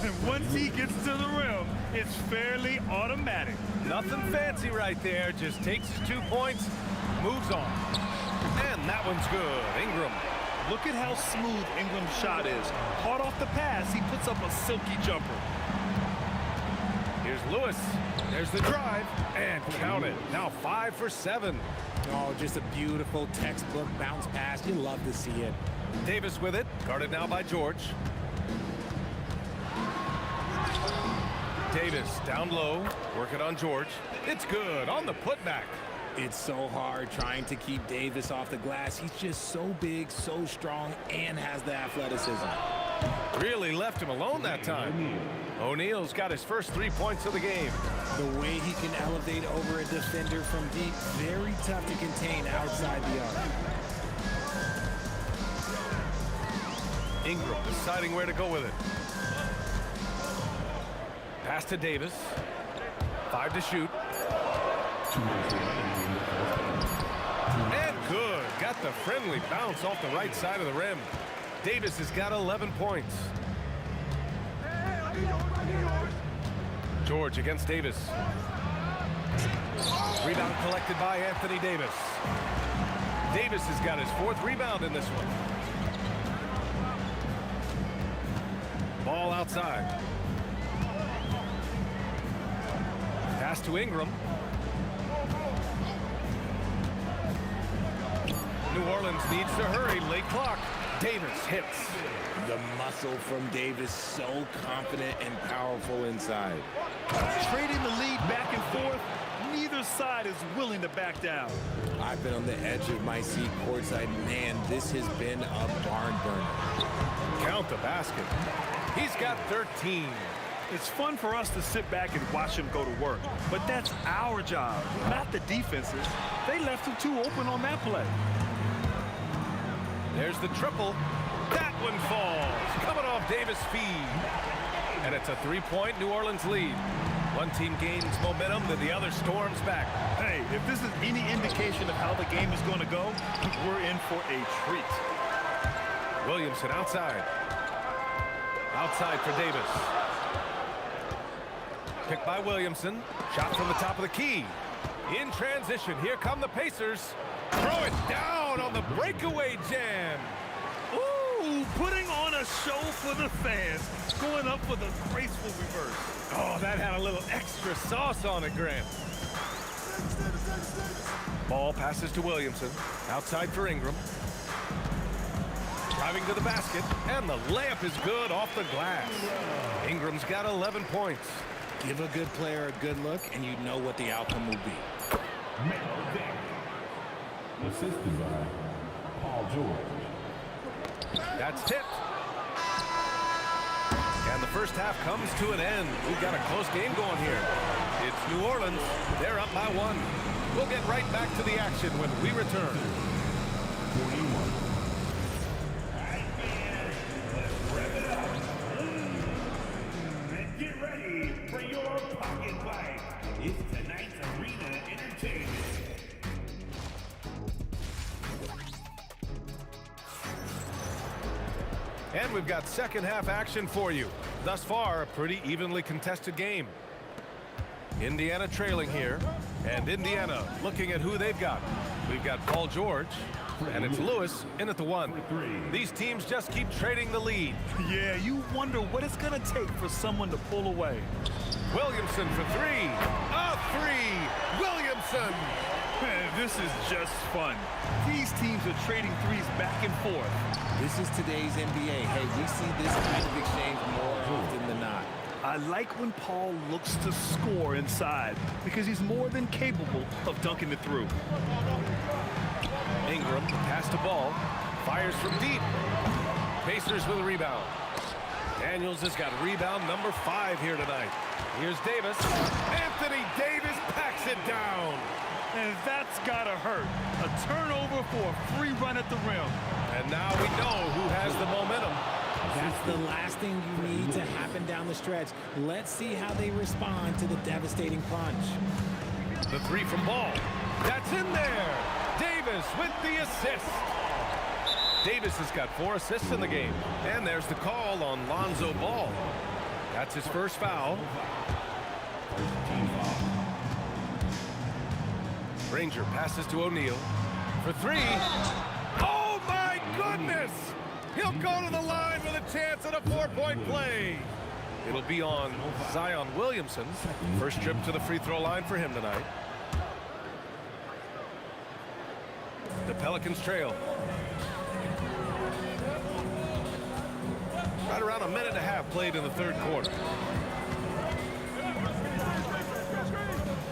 And once he gets to the rim, it's fairly automatic. Nothing fancy right there. Just takes his 2 points, moves on. And that one's good. Ingram. Look at how smooth Ingram's shot is. Hard off the pass, he puts up a silky jumper. Here's Lewis. There's the drive. And count it. Now 5 for 7. Oh, just a beautiful textbook bounce pass. You love to see it. Davis with it. Guarded now by George. Davis down low. Working on George. It's good on the putback. It's so hard trying to keep Davis off the glass. He's just so big, so strong, and has the athleticism. Really left him alone that time. O'Neal's got his first 3 points of the game. The way he can elevate over a defender from deep, very tough to contain outside the arc. Ingram deciding where to go with it. Pass to Davis. 5 to shoot. And good. Got the friendly bounce off the right side of the rim. Davis has got 11 points. George against Davis. Rebound collected by Anthony Davis. Davis has got his 4th rebound in this one. Ball outside. Pass to Ingram. New Orleans needs to hurry. Late clock. Davis hits. The muscle from Davis, so confident and powerful inside. Trading the lead back and forth, neither side is willing to back down. I've been on the edge of my seat courtside. Man, this has been a barn burner. Count the basket. He's got 13. It's fun for us to sit back and watch him go to work, but that's our job, not the defense's. They left him too open on that play. There's the triple. That one falls. Coming off Davis' feed. And it's a 3-point New Orleans lead. One team gains momentum, then the other storms back. Hey, if this is any indication of how the game is going to go, we're in for a treat. Williamson outside. Outside for Davis. Picked by Williamson. Shot from the top of the key. In transition, here come the Pacers. Throw it down on the breakaway jam. Ooh, putting on a show for the fans. Going up for the graceful reverse. Oh, that had a little extra sauce on it, Grant. Ball passes to Williamson. Outside for Ingram. Driving to the basket, and the layup is good off the glass. Ingram's got 11 points. Give a good player a good look, and you know what the outcome will be. Assisted by Paul George. That's tipped. And the first half comes to an end. We've got a close game going here. It's New Orleans. They're up by 1. We'll get right back to the action when we return. 41. And get ready for your pocket fight. It's tonight's Arena Entertainment. And we've got second half action for you. Thus far, a pretty evenly contested game. Indiana trailing here, and Indiana looking at who they've got. We've got Paul George, and it's Lewis in at the 1. These teams just keep trading the lead. Yeah, you wonder what it's going to take for someone to pull away. Williamson for 3. A 3. Williamson. Man, this is just fun. These teams are trading threes back and forth. This is today's NBA. Hey, we see this kind of exchange more often than not. I like when Paul looks to score inside because he's more than capable of dunking it through. Ingram pass to ball. Fires from deep. Pacers with a rebound. Daniels has got rebound number 5 here tonight. Here's Davis. Anthony Davis packs it down. And that's gotta hurt. A turnover for a free run at the rim. And now we know who has the momentum. That's the last thing you need to happen down the stretch. Let's see how they respond to the devastating punch. The 3 from Ball. That's in there. Davis with the assist. Davis has got 4 assists in the game. And there's the call on Lonzo Ball. That's his first foul. Ranger passes to O'Neal for 3. Oh, my goodness! He'll go to the line with a chance at a 4-point play. It'll be on Zion Williamson. First trip to the free throw line for him tonight. The Pelicans trail. Right around a minute and a half played in the third quarter.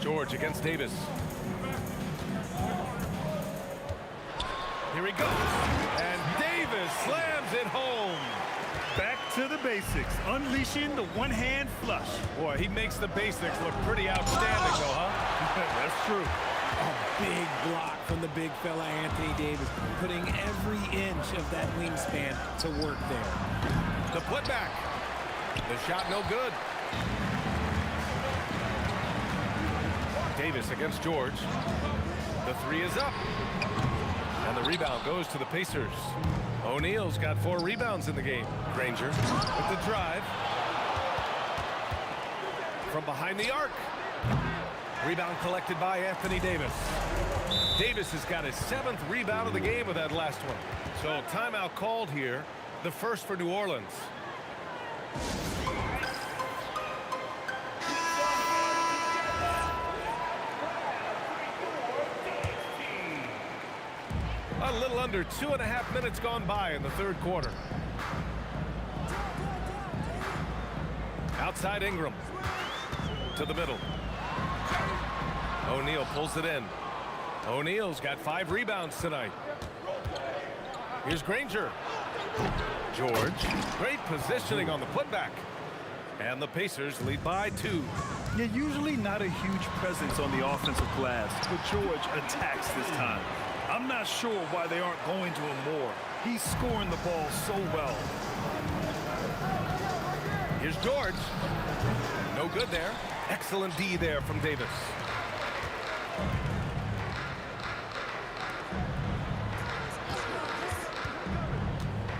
George against Davis. Here he goes. And Davis slams it home. Back to the basics, unleashing the one-hand flush. Boy, he makes the basics look pretty outstanding, though, huh? That's true. A big block from the big fella Anthony Davis, putting every inch of that wingspan to work there. The putback. The shot no good. Davis against George. The three is up. And the rebound goes to the Pacers. O'Neal's got 4 rebounds in the game. Granger with the drive. From behind the arc. Rebound collected by Anthony Davis. Davis has got his 7th rebound of the game with that last one. So timeout called here. The first for New Orleans. A little under 2.5 minutes gone by in the third quarter. Outside Ingram. To the middle. O'Neal pulls it in. O'Neal's got 5 rebounds tonight. Here's Granger. George. Great positioning on the putback. And the Pacers lead by 2. Yeah, usually not a huge presence on the offensive glass, but George attacks this time. I'm not sure why they aren't going to him more. He's scoring the ball so well. Here's George. No good there. Excellent D there from Davis.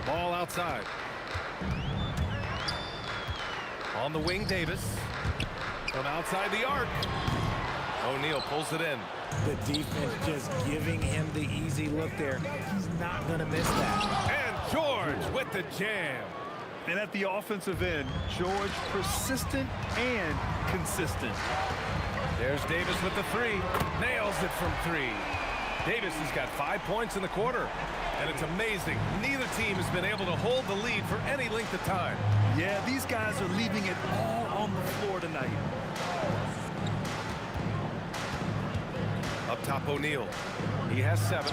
Ball outside. On the wing, Davis. From outside the arc. O'Neal pulls it in. The defense just giving him the easy look there. He's not going to miss that. And George with the jam. And at the offensive end, George persistent and consistent. There's Davis with the 3. Nails it from 3. Davis has got 5 points in the quarter. And it's amazing. Neither team has been able to hold the lead for any length of time. Yeah, these guys are leaving it all on the floor tonight. Up top, O'Neal. He has 7.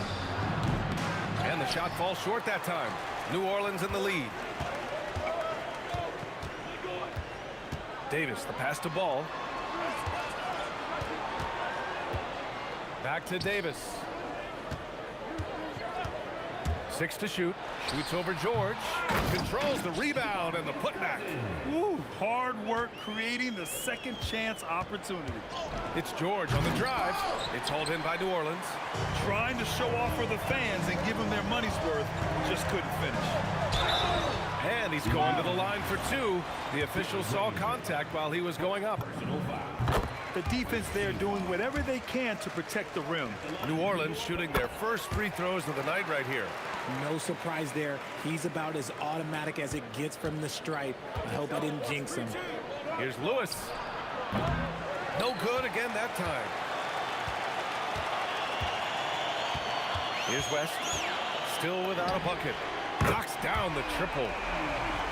And the shot falls short that time. New Orleans in the lead. Davis, the pass to Ball. Back to Davis. 6 to shoot. Shoots over George. Controls the rebound and the putback. Woo, hard work creating the second chance opportunity. It's George on the drive. It's hauled in by New Orleans. Trying to show off for the fans and give them their money's worth. Just couldn't finish. And he's going to the line for 2. The official saw contact while he was going up. The defense there doing whatever they can to protect the rim. New Orleans shooting their first free throws of the night right here. No surprise there. He's about as automatic as it gets from the stripe. I hope I didn't jinx him. Here's Lewis. No good again that time. Here's West. Still without a bucket. Knocks down the triple.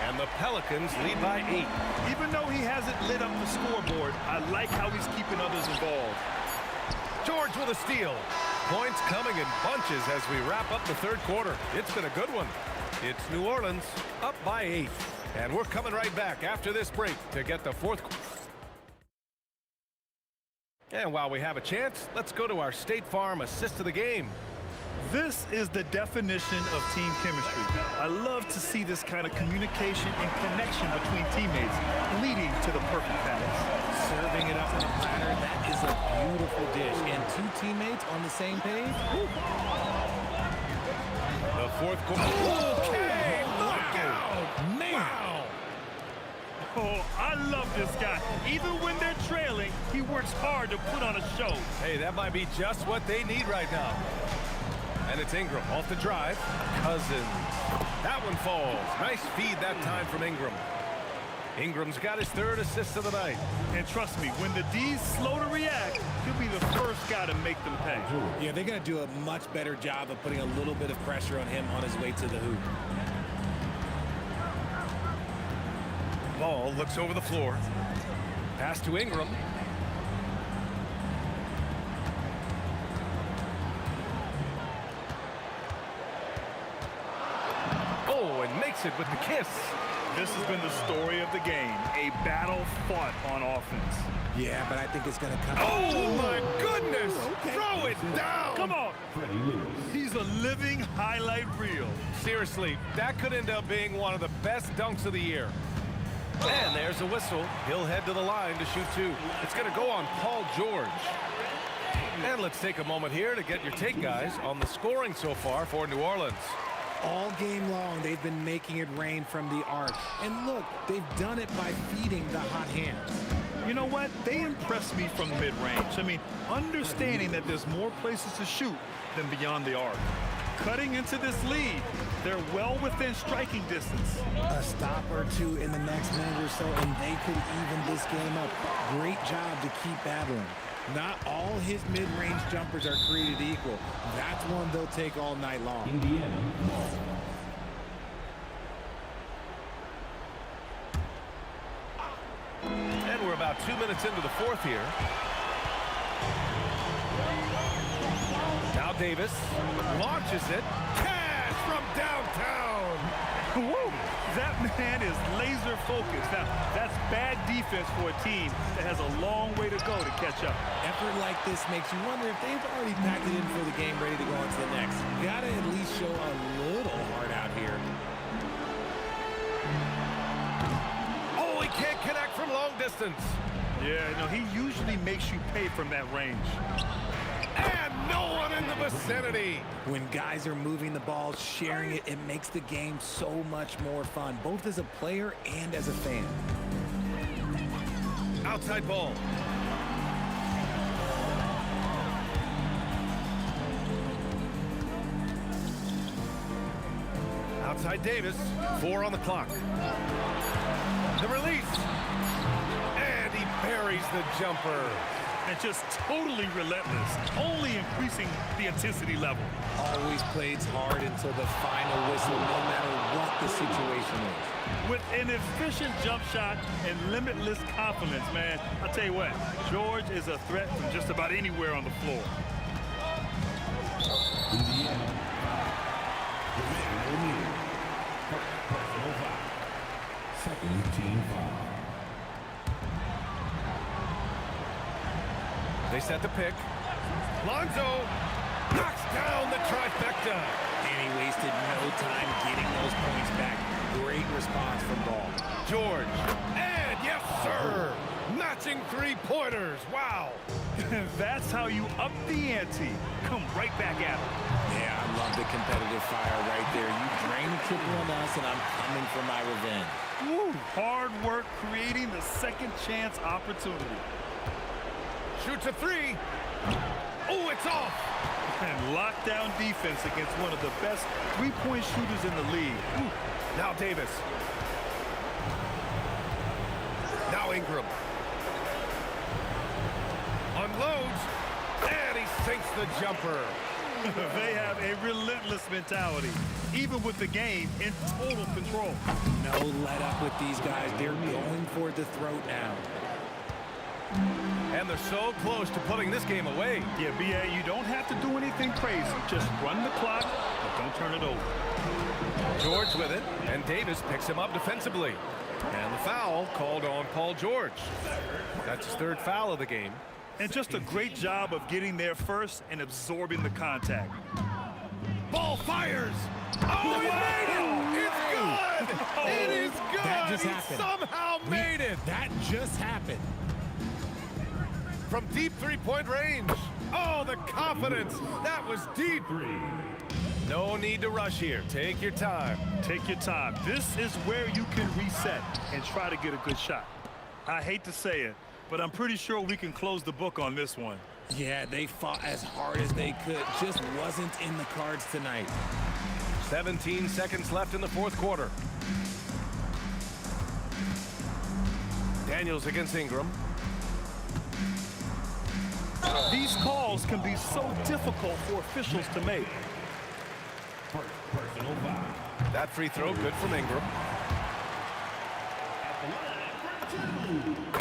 And the Pelicans lead by 8. Even though he hasn't lit up the scoreboard, I like how he's keeping others involved. George with a steal. Points coming in bunches as we wrap up the third quarter. It's been a good one. It's New Orleans up by 8. And we're coming right back after this break to get the fourth. And while we have a chance, let's go to our State Farm assist of the game. This is the definition of team chemistry. I love to see this kind of communication and connection between teammates, leading to the perfect pass. Serving it up on a platter, that is a beautiful dish. And 2 teammates on the same page. The fourth quarter. Okay, look out! Man! Wow! Oh, I love this guy. Even when they're trailing, he works hard to put on a show. Hey, that might be just what they need right now. And it's Ingram off the drive. Cousins. That one falls. Nice feed that time from Ingram. Ingram's got his 3rd assist of the night. And trust me, when the D's slow to react, he'll be the first guy to make them pay. Yeah, they're going to do a much better job of putting a little bit of pressure on him on his way to the hoop. Ball looks over the floor. Pass to Ingram. Oh, and makes it with the kiss. This has been the story of the game, a battle fought on offense. Yeah, but I think it's going to come. Oh, my goodness! Throw it down! Come on! He's a living highlight reel. Seriously, that could end up being one of the best dunks of the year. And there's a whistle. He'll head to the line to shoot two. It's going to go on Paul George. And let's take a moment here to get your take, guys, on the scoring so far for New Orleans. All game long, they've been making it rain from the arc. And look, they've done it by feeding the hot hands. You know what? They impressed me from mid-range. I mean, understanding that there's more places to shoot than beyond the arc. Cutting into this lead, they're well within striking distance. A stop or two in the next minute or so, and they could even this game up. Great job to keep battling. Not all his mid-range jumpers are created equal. That's one they'll take all night long. And we're about 2 minutes into the fourth here. Now Davis launches it. Cash from downtown. Woo! That man is laser focused. Now, that's bad defense for a team that has a long way to go to catch up. Effort like this makes you wonder if they've already packed it in for the game, ready to go on to the next. Gotta at least show a little heart out here. Oh, he can't connect from long distance. Yeah, no, he usually makes you pay from that range. And no one in the vicinity. When guys are moving the ball, sharing it, it makes the game so much more fun, both as a player and as a fan. Outside ball. Outside Davis. 4 on the clock. The release. And he buries the jumper. And just totally relentless, only increasing the intensity level. Always plays hard until the final whistle, no matter what the situation is. With an efficient jump shot and limitless confidence, man, I'll tell you what, George is a threat from just about anywhere on the floor. Second team foul. They set the pick. Lonzo knocks down the trifecta. And he wasted no time getting those points back. Great response from Ball. George. And yes, sir. Matching three-pointers. Wow. That's how you up the ante. Come right back at him. Yeah, I love the competitive fire right there. You drain a triple on us, and I'm coming for my revenge. Woo. Hard work creating the second chance opportunity. Shoots a three. Oh, it's off. And lockdown defense against one of the best three-point shooters in the league. Ooh. Now Davis. Now Ingram. Unloads. And he sinks the jumper. They have a relentless mentality, even with the game in total control. No let up with these guys. They're going for the throat now. And they're so close to putting this game away. Yeah, B.A., you don't have to do anything crazy. Just run the clock, but don't turn it over. George with it, and Davis picks him up defensively. And the foul called on Paul George. That's his third foul of the game. And just a great job of getting there first and absorbing the contact. Ball fires. Oh, he made it! It's good! Oh, it is good! That just he happened. somehow made it! That just happened. From deep three-point range. Oh, the confidence. That was deep. No need to rush here. Take your time. Take your time. This is where you can reset and try to get a good shot. I hate to say it, but I'm pretty sure we can close the book on this one. Yeah, they fought as hard as they could. Just wasn't in the cards tonight. 17 seconds left in the fourth quarter. Daniels against Ingram. These calls can be so difficult for officials to make. That free throw good from Ingram.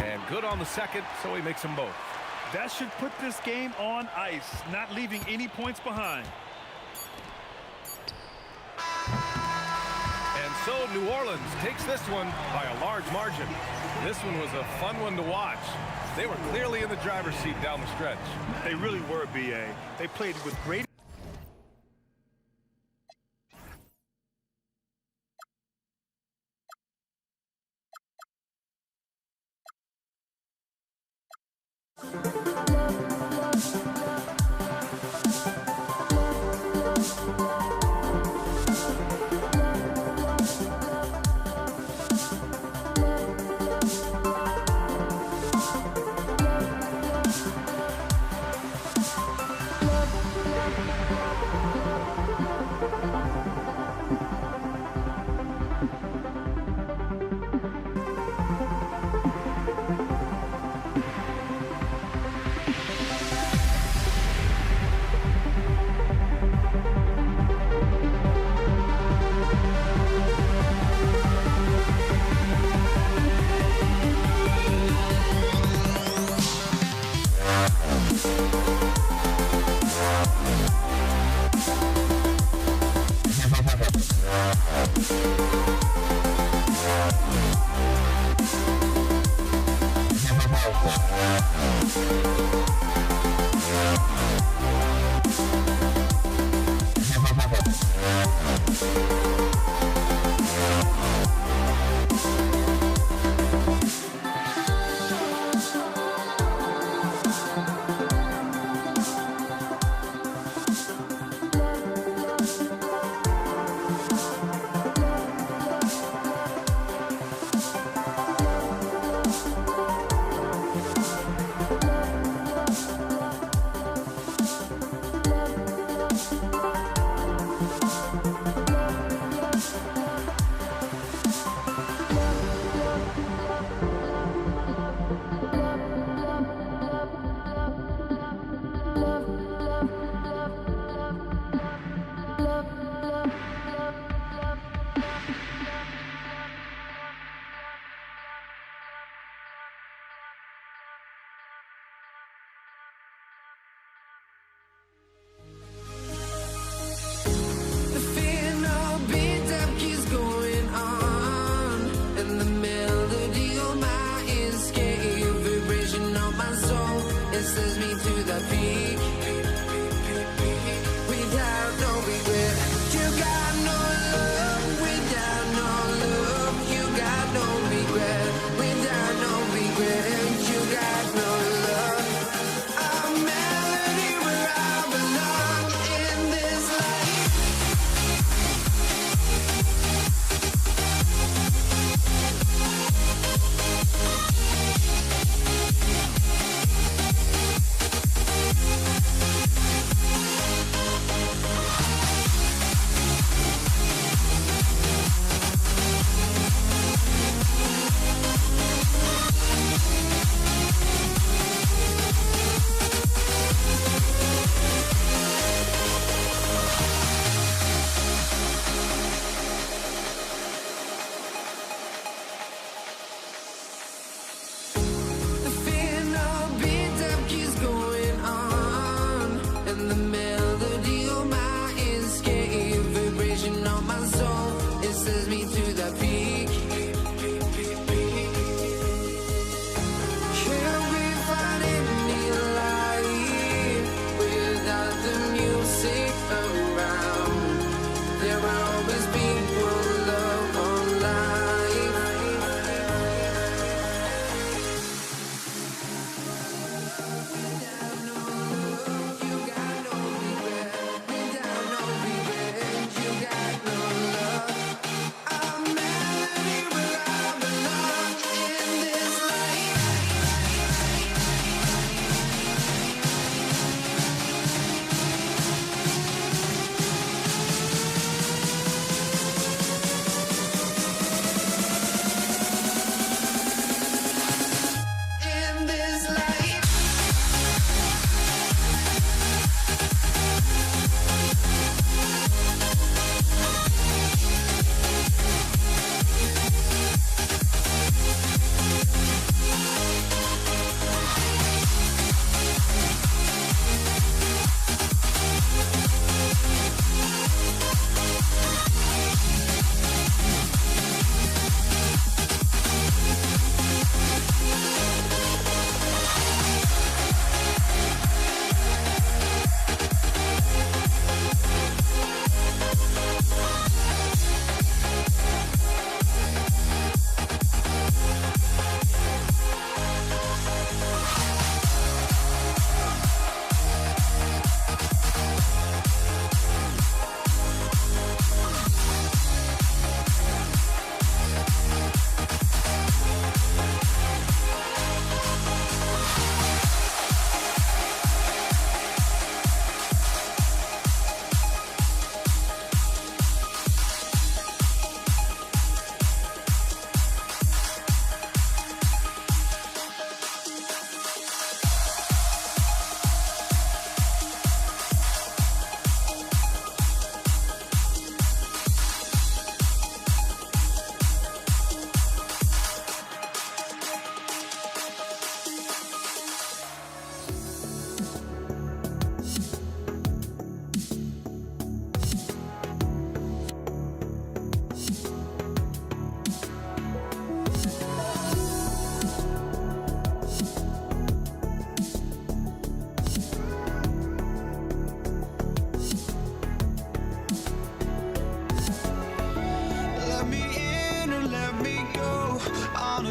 And good on the second, so he makes them both. That should put this game on ice, not leaving any points behind. And So New Orleans takes this one by a large margin. This one was a fun one to watch. They were clearly in the driver's seat down the stretch. They really were, B.A. They played with great... The fear no beat up keeps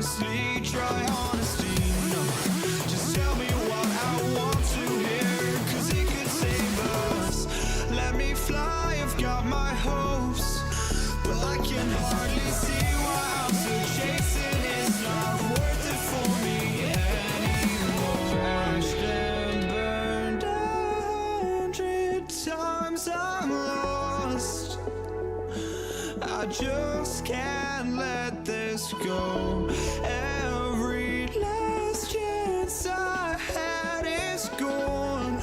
honestly, try honesty. No, just tell me what I want to hear, 'cause it could save us. Let me fly, I've got my hopes, but I can hardly see why I'm still chasing. It's not worth it for me anymore. Crashed and burned 100 times I'm lost. I just can't let this go. Every last chance I had is gone,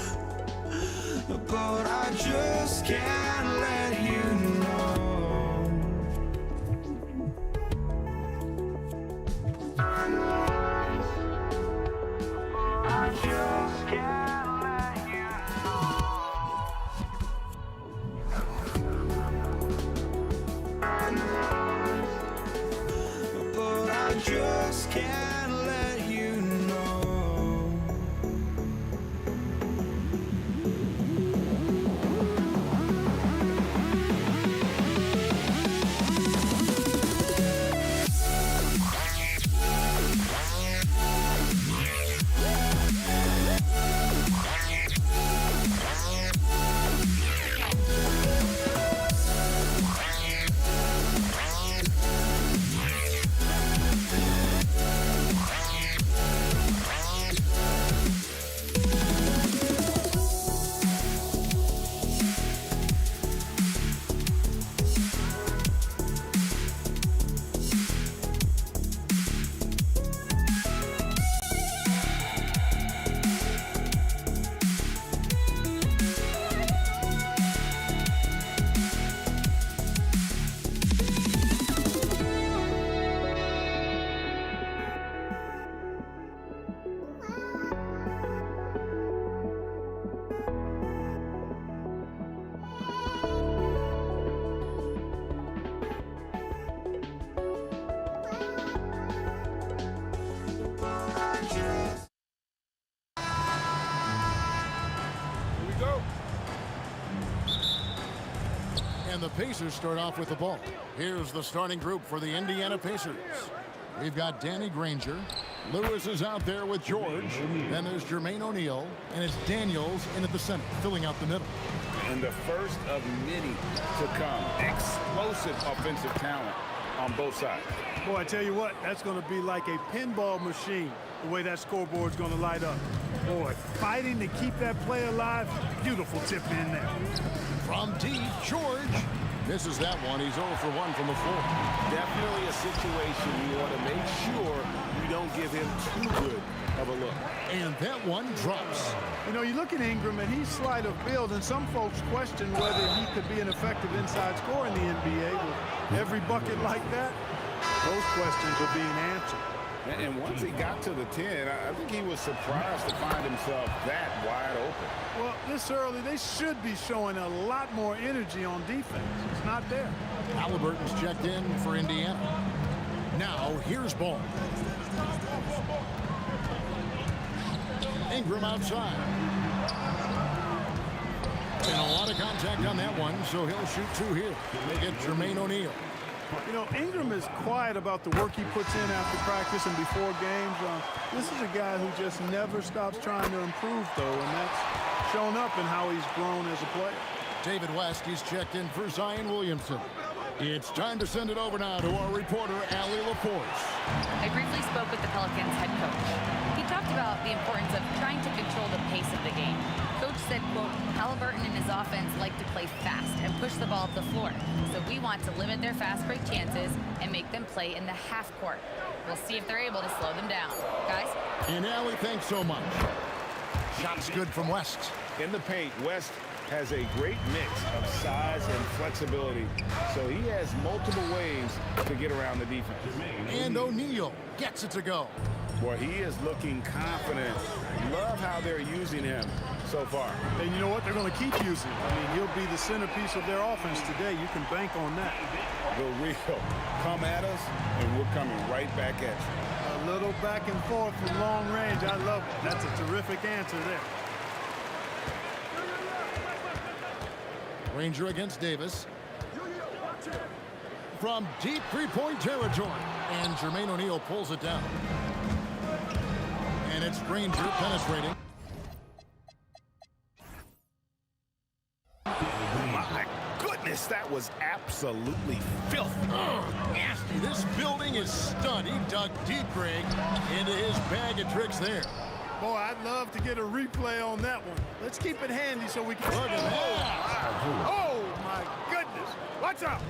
but I just can't let you know. I just can't let you know. But I just can't let you know. And the Pacers start off with the ball. Here's the starting group for the Indiana Pacers. We've got Danny Granger. Lewis is out there with George. Then there's Jermaine O'Neal. And it's Daniels in at the center, filling out the middle. And the first of many to come. Explosive offensive talent on both sides. Boy, I tell you what, that's going to be like a pinball machine, the way that scoreboard's going to light up. Boy, fighting to keep that play alive, beautiful tip in there. From deep, George misses that one. He's 0 for 1 from the floor. Definitely a situation you want to make sure you don't give him too good of a look. And that one drops. You know, you look at Ingram, and he's slight of build, and some folks question whether he could be an effective inside scorer in the NBA with every bucket like that. Those questions are being answered. And once he got to the 10, I think he was surprised to find himself that wide open. Well, this early, they should be showing a lot more energy on defense. It's not there. Halliburton's checked in for Indiana. Now, here's ball. Ingram outside. And a lot of contact on that one, so he'll shoot 2 here. They get Jermaine O'Neal. You know, Ingram is quiet about the work he puts in after practice and before games. This is a guy who just never stops trying to improve, though, and that's shown up in how he's grown as a player. David West, he's checked in for Zion Williamson. It's time to send it over now to our reporter, Allie LaForce. I briefly spoke with the Pelicans head coach. He talked about the importance of trying to control the pace of the game. Coach said, quote, Halliburton and his offense like to play fast and push the ball up the floor. So we want to limit their fast break chances and make them play in the half court. We'll see if they're able to slow them down. Guys? And Allie, thanks so much. Shots good from West. In the paint, West has a great mix of size and flexibility, so he has multiple ways to get around the defense. And O'Neal gets it to go. Boy, he is looking confident. Love how they're using him so far. And you know what? They're going to keep using him. I mean, he'll be the centerpiece of their offense today. You can bank on that. The real come at us, and we're coming right back at you. A little back and forth from long range. I love it. That's a terrific answer there. Ranger against Davis. From deep three-point territory. And Jermaine O'Neal pulls it down. And it's Granger penetrating. My goodness, that was absolutely filthy. Nasty. This building is stunned. He dug deep, Greg, into his bag of tricks there. Boy, I'd love to get a replay on that one. Let's keep it handy so we can... Look at that. Oh, my goodness. Watch out.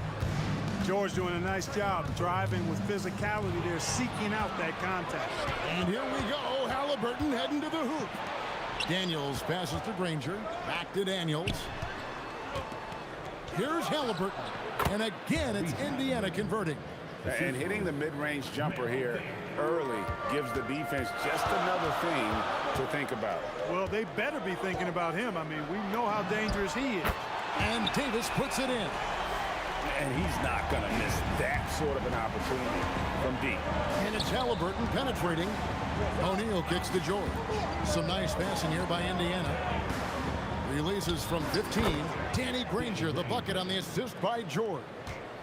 George doing a nice job driving with physicality there, seeking out that contact. And here we go. Halliburton heading to the hoop. Daniels passes to Granger. Back to Daniels. Here's Halliburton. And again, it's Indiana converting. And hitting the mid-range jumper here early gives the defense just another thing to think about. Well, they better be thinking about him. I mean, we know how dangerous he is. And Davis puts it in. And he's not going to miss that sort of an opportunity from deep. And it's Halliburton penetrating. O'Neal kicks to George. Some nice passing here by Indiana. Releases from 15. Danny Granger, the bucket on the assist by George.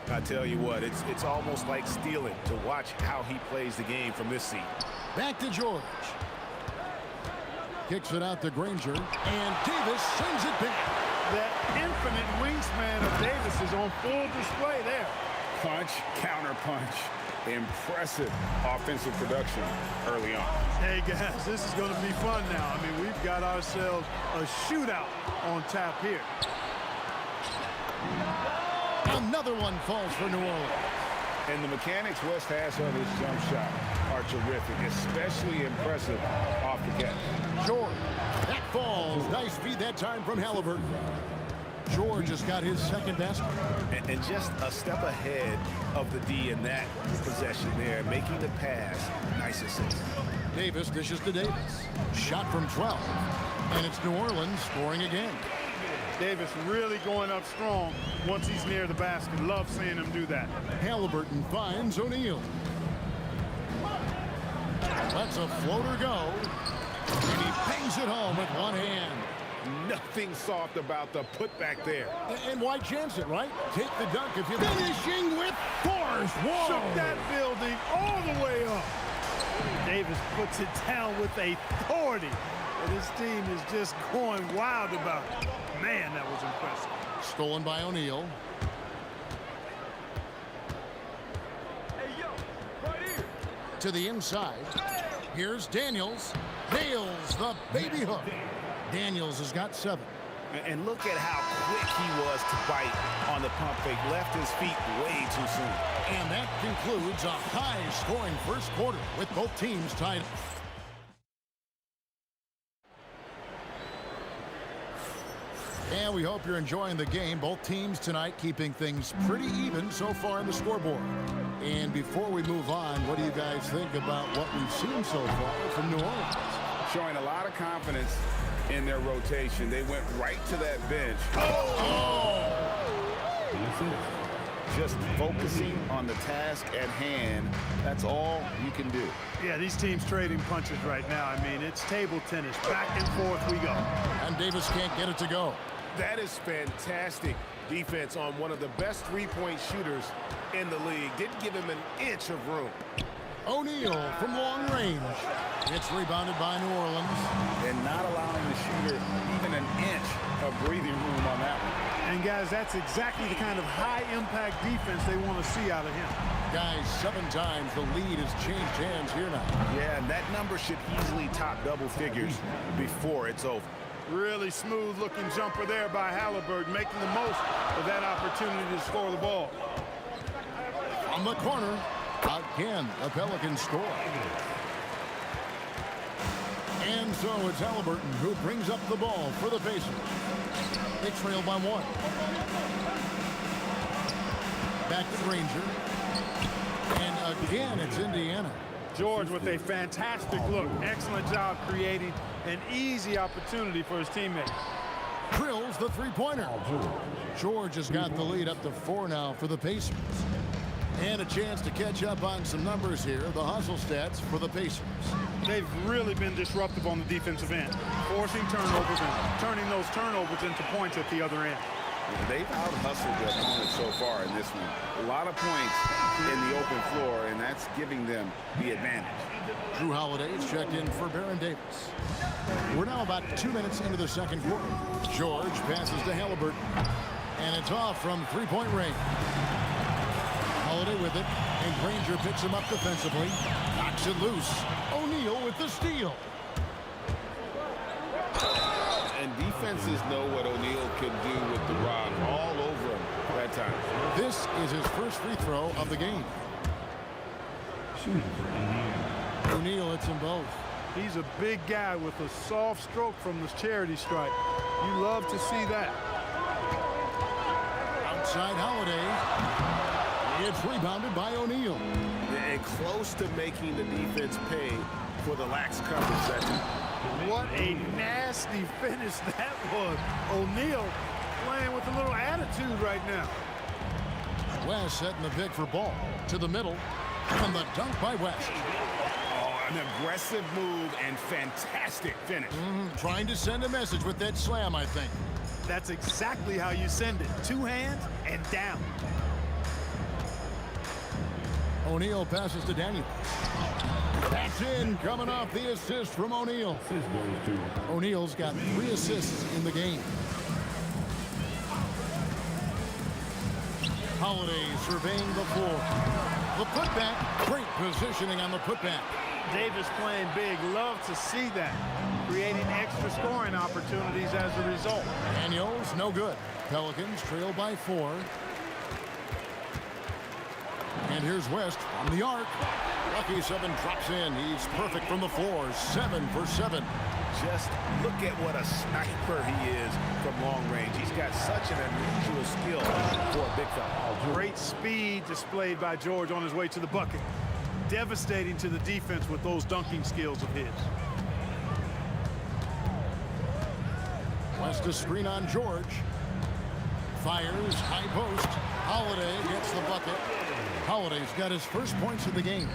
I tell you what, it's almost like stealing to watch how he plays the game from this seat. Back to George. Kicks it out to Granger. And Davis sends it back. That infinite wingspan of Davis is on full display there. Punch, counter punch. Impressive offensive production early on. Hey, guys, this is going to be fun now. I mean, we've got ourselves a shootout on tap here. Another one falls for New Orleans. And the mechanics West has on his jump shot are terrific, especially impressive off the catch. George, that falls. Nice feed that time from Halliburton. George has got his second basket. And just a step ahead of the D in that possession there, making the pass. Nice assist. Davis dishes to Davis. Shot from 12. And it's New Orleans scoring again. Davis really going up strong once he's near the basket. Love seeing him do that. Halliburton finds O'Neal. Lets a floater go. And he bangs it home with one hand. Nothing soft about the putback there. And why chance it, right? Take the dunk if you finishing with force. Whoa! Shook that building all the way up. Davis puts it down with authority. And his team is just going wild about it. Man, that was impressive. Stolen by O'Neal. Hey, yo, right here. To the inside. Here's Daniels. Nails the baby hook. Daniels has got 7. And look at how quick he was to bite on the pump fake. Left his feet way too soon. And that concludes a high-scoring first quarter with both teams tied. And we hope you're enjoying the game. Both teams tonight keeping things pretty even so far on the scoreboard. And before we move on, what do you guys think about what we've seen so far from New Orleans? Showing a lot of confidence in their rotation. They went right to that bench. Just focusing on the task at hand. That's all you can do. Yeah, these teams trading punches right now. I mean, it's table tennis. Back and forth we go. And Davis can't get it to go. That is fantastic defense on one of the best three-point shooters in the league. Didn't give him an inch of room. O'Neal from long range. It's rebounded by New Orleans. And not allowing the shooter even an inch of breathing room on that one. And guys, that's exactly the kind of high-impact defense they want to see out of him. Guys, 7 times the lead has changed hands here now. Yeah, and that number should easily top double figures before it's over. Really smooth-looking jumper there by Halliburton, making the most of that opportunity to score the ball. On the corner, again, the Pelicans score. And so it's Halliburton who brings up the ball for the Pacers. They trail by 1. Back to Granger. And again, it's Indiana. George with a fantastic look. Excellent job creating an easy opportunity for his teammates. Drills the three-pointer. George has got the lead up to 4 now for the Pacers. And a chance to catch up on some numbers here. The hustle stats for the Pacers. They've really been disruptive on the defensive end, forcing turnovers and turning those turnovers into points at the other end. They've out-hustled their opponents so far in this one. A lot of points in the open floor, and that's giving them the advantage. Drew Holiday is checked in for Baron Davis. We're now about 2 minutes into the second quarter. George passes to Halliburton, and it's off from three-point range. Holiday with it, and Granger picks him up defensively, knocks it loose. O'Neal with the steal. And defenses know what O'Neal can do with the rock all over him that time. This is his first free throw of the game. O'Neal hits them both. He's a big guy with a soft stroke from the charity stripe. You love to see that. Outside Holiday. It's rebounded by O'Neal. And close to making the defense pay for the lax coverage. What a nasty finish that was. O'Neal playing with a little attitude right now. West setting the pick for Ball to the middle, and the dunk by West. Oh, an aggressive move and fantastic finish. Trying to send a message with that slam, I think. That's exactly how you send it. Two hands and down. O'Neal passes to Daniel. That's in, coming off the assist from O'Neal. O'Neal's got 3 assists in the game. Holiday surveying the floor. The putback, great positioning on the putback. Davis playing big, love to see that. Creating extra scoring opportunities as a result. Daniels, no good. Pelicans trail by 4. And here's West from the arc. Lucky 7 drops in. He's perfect from the floor. 7 for 7. Just look at what a sniper he is from long range. He's got such an unusual skill for a big fella. Great speed displayed by George on his way to the bucket. Devastating to the defense with those dunking skills of his. West a screen on George. Fires, high post. Holiday gets the bucket. Holiday's got his first points of the game.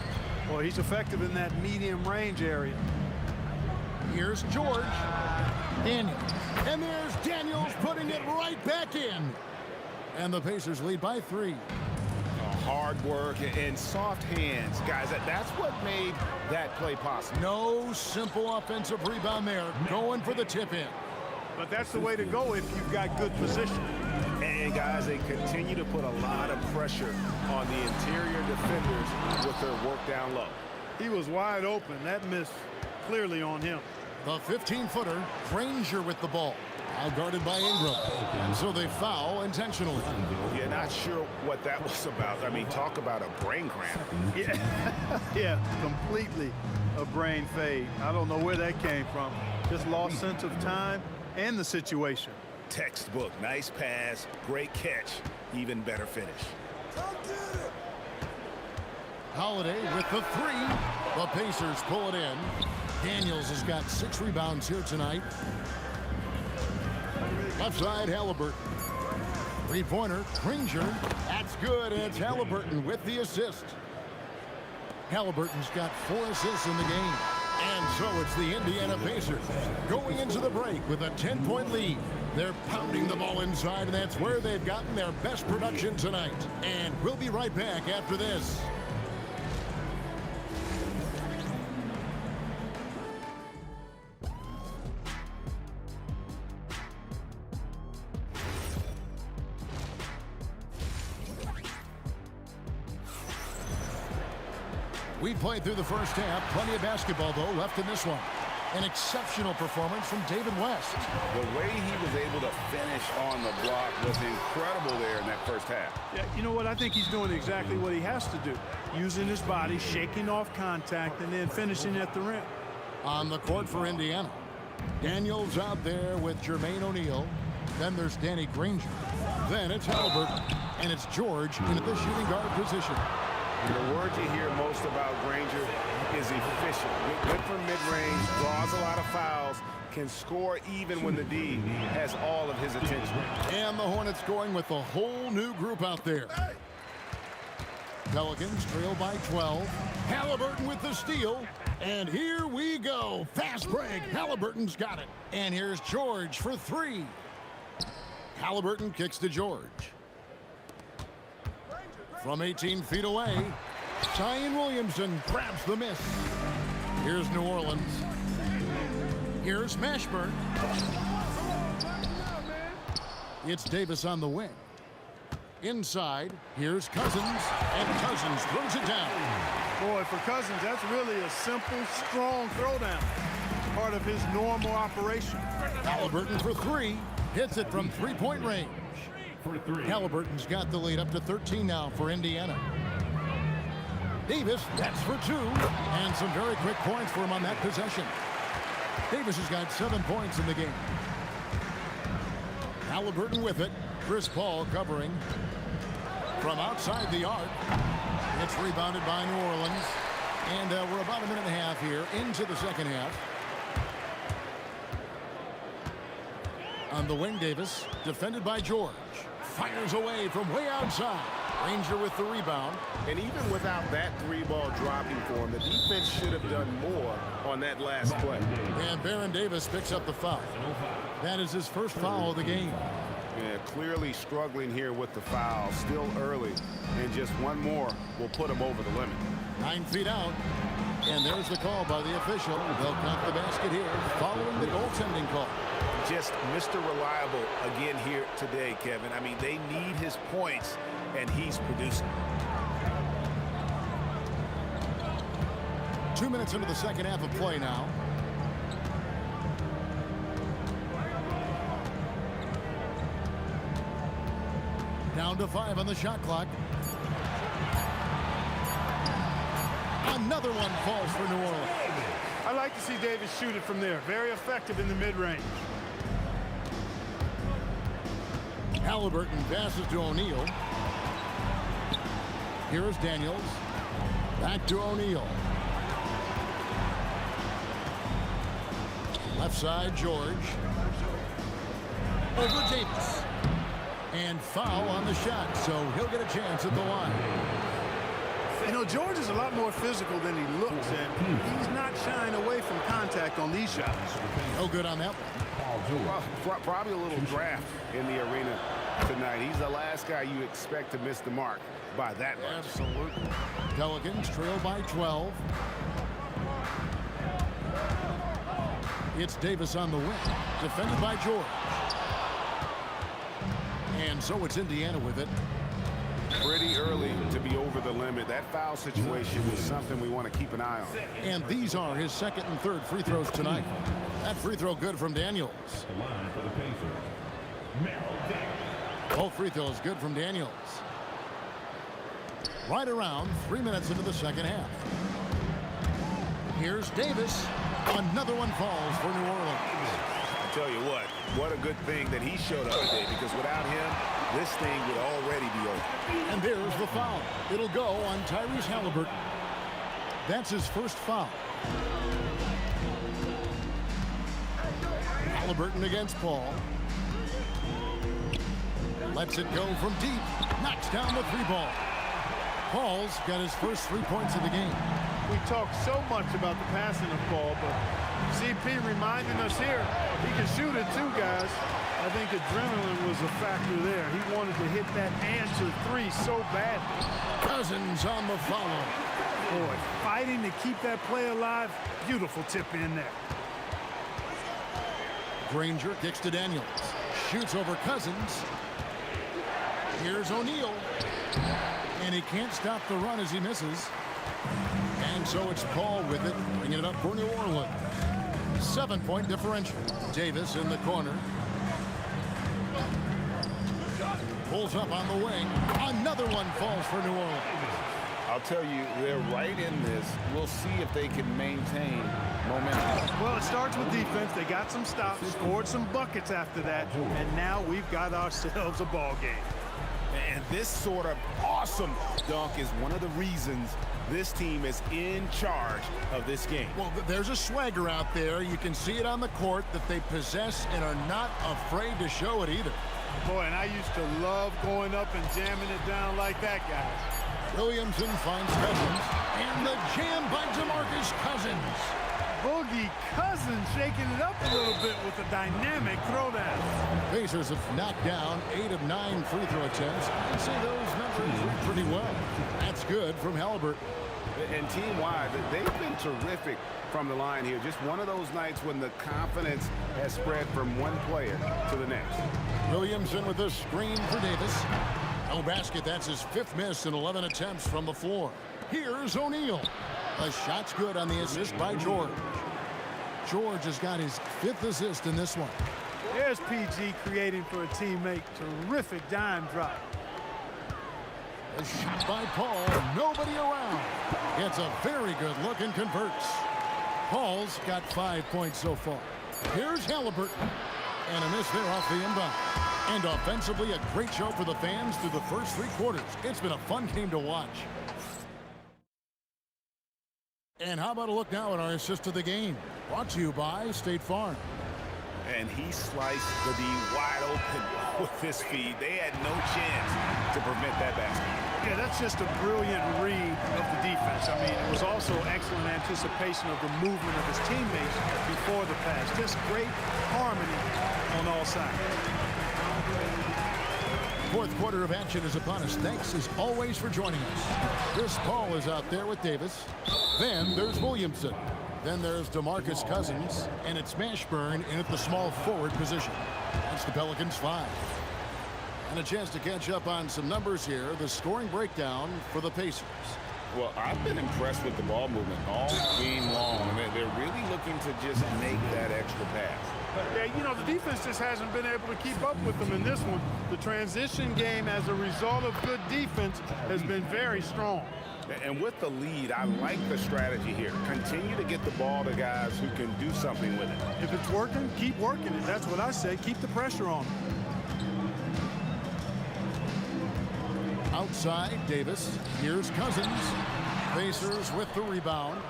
Well, he's effective in that medium range area. Here's George. Daniels. And there's Daniels putting it right back in. And the Pacers lead by 3. Hard work and soft hands. Guys, that's what made that play possible. No simple offensive rebound there. Going for the tip in. But that's the way to go if you've got good position. And guys, they continue to put a lot of pressure on the interior defenders with their work down low. He was wide open. That miss clearly on him. The 15-footer, Granger with the ball. Guarded by Ingram. And so they foul intentionally. Yeah, not sure what that was about. I mean, talk about a brain cramp. Yeah, completely a brain fade. I don't know where that came from. Just lost sense of time and the situation. Textbook. Nice pass. Great catch. Even better finish. Holiday with the 3. The Pacers pull it in. Daniels has got 6 rebounds here tonight. Left side, Halliburton. 3-pointer, Granger. That's good, and it's Halliburton with the assist. Halliburton's got 4 assists in the game. And so it's the Indiana Pacers going into the break with a 10-point lead. They're pounding the ball inside, and that's where they've gotten their best production tonight. And we'll be right back after this. We played through the first half. Plenty of basketball, though, left in this one. An exceptional performance from David West. The way he was able to finish on the block was incredible there in that first half. Yeah, you know what? I think he's doing exactly what he has to do. Using his body, shaking off contact, and then finishing at the rim. On the court for Indiana. Daniels out there with Jermaine O'Neal. Then there's Danny Granger. Then it's Halliburton. And it's George into the shooting guard position. The word you hear most about Granger is efficient. Good from mid-range, draws a lot of fouls, can score even when the D has all of his attention. And the Hornets going with a whole new group out there. Pelicans trail by 12. Halliburton with the steal. And here we go. Fast break. Halliburton's got it. And here's George for 3. Halliburton kicks to George. From 18 feet away, Zion Williamson grabs the miss. Here's New Orleans. Here's Mashburn. It's Davis on the wing. Inside, here's Cousins, and Cousins throws it down. Boy, for Cousins, that's really a simple, strong throwdown. Part of his normal operation. Halliburton for three. Hits it from three-point range. Halliburton's got the lead up to 13 now for Indiana. Davis, that's for two. And some very quick points for him on that possession. Davis has got 7 points in the game. Halliburton with it. Chris Paul covering from outside the arc. It's rebounded by New Orleans. And we're about a minute and a half here into the second half. On the wing, Davis, defended by George. Fires away from way outside. Ranger with the rebound. And even without that three-ball dropping for him, the defense should have done more on that last play. And Baron Davis picks up the foul. That is his first foul of the game. Yeah, clearly struggling here with the foul. Still early. And just one more will put him over the limit. 9 feet out. And there's the call by the official. They'll count the basket here following the goaltending call. Just Mr. Reliable again here today, Kevin. I mean, they need his points, and he's producing. 2 minutes into the second half of play now. Down to 5 on the shot clock. Another one falls for New Orleans. I like to see Davis shoot it from there. Very effective in the mid-range. Halliburton passes to O'Neal. Here's Daniels. Back to O'Neal. Left side, George. Over Davis. And foul on the shot, so he'll get a chance at the line. You know, George is a lot more physical than he looks, and he's not shying away from contact on these shots. No good on that one. Well, probably a little draft in the arena tonight. He's the last guy you expect to miss the mark by that much. Absolutely. Pelicans trail by 12. It's Davis on the wing, defended by George. And so it's Indiana with it. Pretty early to be over the limit. That foul situation is something we want to keep an eye on. And these are his second and third free throws tonight. That free throw good from Daniels. Both free throws good from Daniels. Right around 3 minutes into the second half. Here's Davis. Another one falls for New Orleans. I tell you what a good thing that he showed up today, because without him, this thing would already be over. And there's the foul. It'll go on Tyrese Halliburton. That's his first foul. Halliburton against Paul. Lets it go from deep. Knocks down the three ball. Paul's got his first 3 points of the game. We talk so much about the passing of Paul, but CP reminding us here, he can shoot it too, guys. I think adrenaline was a factor there. He wanted to hit that answer three so badly. Cousins on the follow. Boy, fighting to keep that play alive. Beautiful tip in there. Granger kicks to Daniels. Shoots over Cousins. Here's O'Neal. And he can't stop the run as he misses. And so it's Paul with it, bringing it up for New Orleans. 7-point differential. Davis in the corner. Pulls up on the wing. Another one falls for New Orleans. I'll tell you, they're right in this. We'll see if they can maintain momentum. Well, it starts with defense. They got some stops, scored some buckets after that, and now we've got ourselves a ball game. And this sort of awesome dunk is one of the reasons this team is in charge of this game. Well, there's a swagger out there. You can see it on the court that they possess and are not afraid to show it either. Boy, and I used to love going up and jamming it down like that, guys. Williamson finds Cousins, and the jam by DeMarcus Cousins. Boogie Cousins shaking it up a little bit with a dynamic throwdown. Pacers have knocked down 8 of 9 free throw attempts. I'd say those numbers read pretty well. That's good from Halliburton. And team-wide, they've been terrific from the line here. Just one of those nights when the confidence has spread from one player to the next. Williamson with a screen for Davis. No basket. That's his 5th miss in 11 attempts from the floor. Here's O'Neal. A shot's good on the assist by George. George has got his 5th assist in this one. There's PG creating for a teammate. Terrific dime drop. A shot by Paul. Nobody around. Gets a very good look and converts. Paul's got 5 points so far. Here's Halliburton. And a miss there off the inbound. And offensively, a great show for the fans through the first 3 quarters. It's been a fun game to watch. And how about a look now at our assist of the game? Brought to you by State Farm. And he sliced the D wide open with his feed. They had no chance to prevent that basket. Yeah, that's just a brilliant read of the defense. I mean, it was also excellent anticipation of the movement of his teammates before the pass. Just great harmony on all sides. 4th quarter of action is upon us. Thanks as always for joining us. Chris Paul is out there with Davis. Then there's Williamson. Then there's DeMarcus Cousins, and it's Mashburn in at the small forward position. That's the Pelicans 5. And a chance to catch up on some numbers here. The scoring breakdown for the Pacers. Well, I've been impressed with the ball movement all game long. They're really looking to just make that extra pass. Yeah, you know, the defense just hasn't been able to keep up with them in this one. The transition game, as a result of good defense, has been very strong. And with the lead, I like the strategy here. Continue to get the ball to guys who can do something with it. If it's working, keep working it. That's what I say. Keep the pressure on them. Outside, Davis. Here's Cousins. Pacers with the rebound.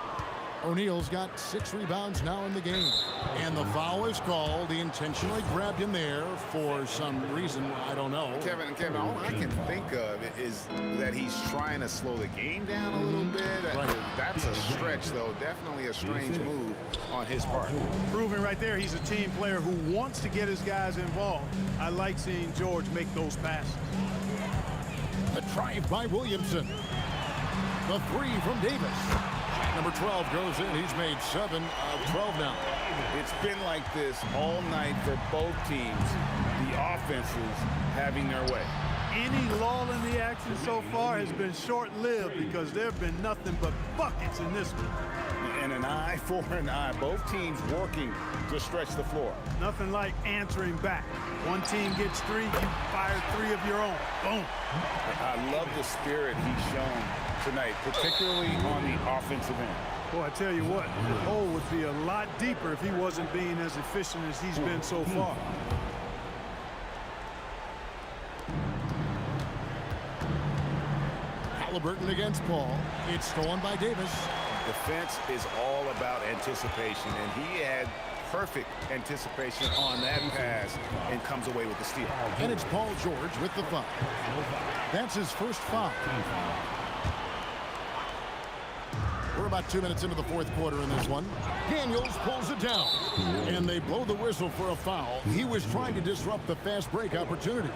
O'Neal's got 6 rebounds now in the game. And the foul is called. He intentionally grabbed him there for some reason. I don't know. Kevin, all I can think of is that he's trying to slow the game down a little bit. Right. That's a stretch, though. Definitely a strange move on his part. Proving right there he's a team player who wants to get his guys involved. I like seeing George make those passes. A drive by Williamson. The 3 from Davis. Number 12 goes in. He's made 7 of 12 now. It's been like this all night for both teams. The offenses having their way. Any lull in the action so far has been short-lived because there have been nothing but buckets in this one. And an eye for an eye. Both teams working to stretch the floor. Nothing like answering back. One team gets 3, you fire 3 of your own. Boom. I love the spirit he's shown tonight, particularly on the offensive end. Boy, I tell you what, the hole would be a lot deeper if he wasn't being as efficient as he's been so far. Halliburton against Paul. It's stolen by Davis. Defense is all about anticipation, and he had perfect anticipation on that pass and comes away with the steal. And it's Paul George with the foul. That's his first foul. We're about 2 minutes into the 4th quarter in this one. Daniels pulls it down, and they blow the whistle for a foul. He was trying to disrupt the fast break opportunity.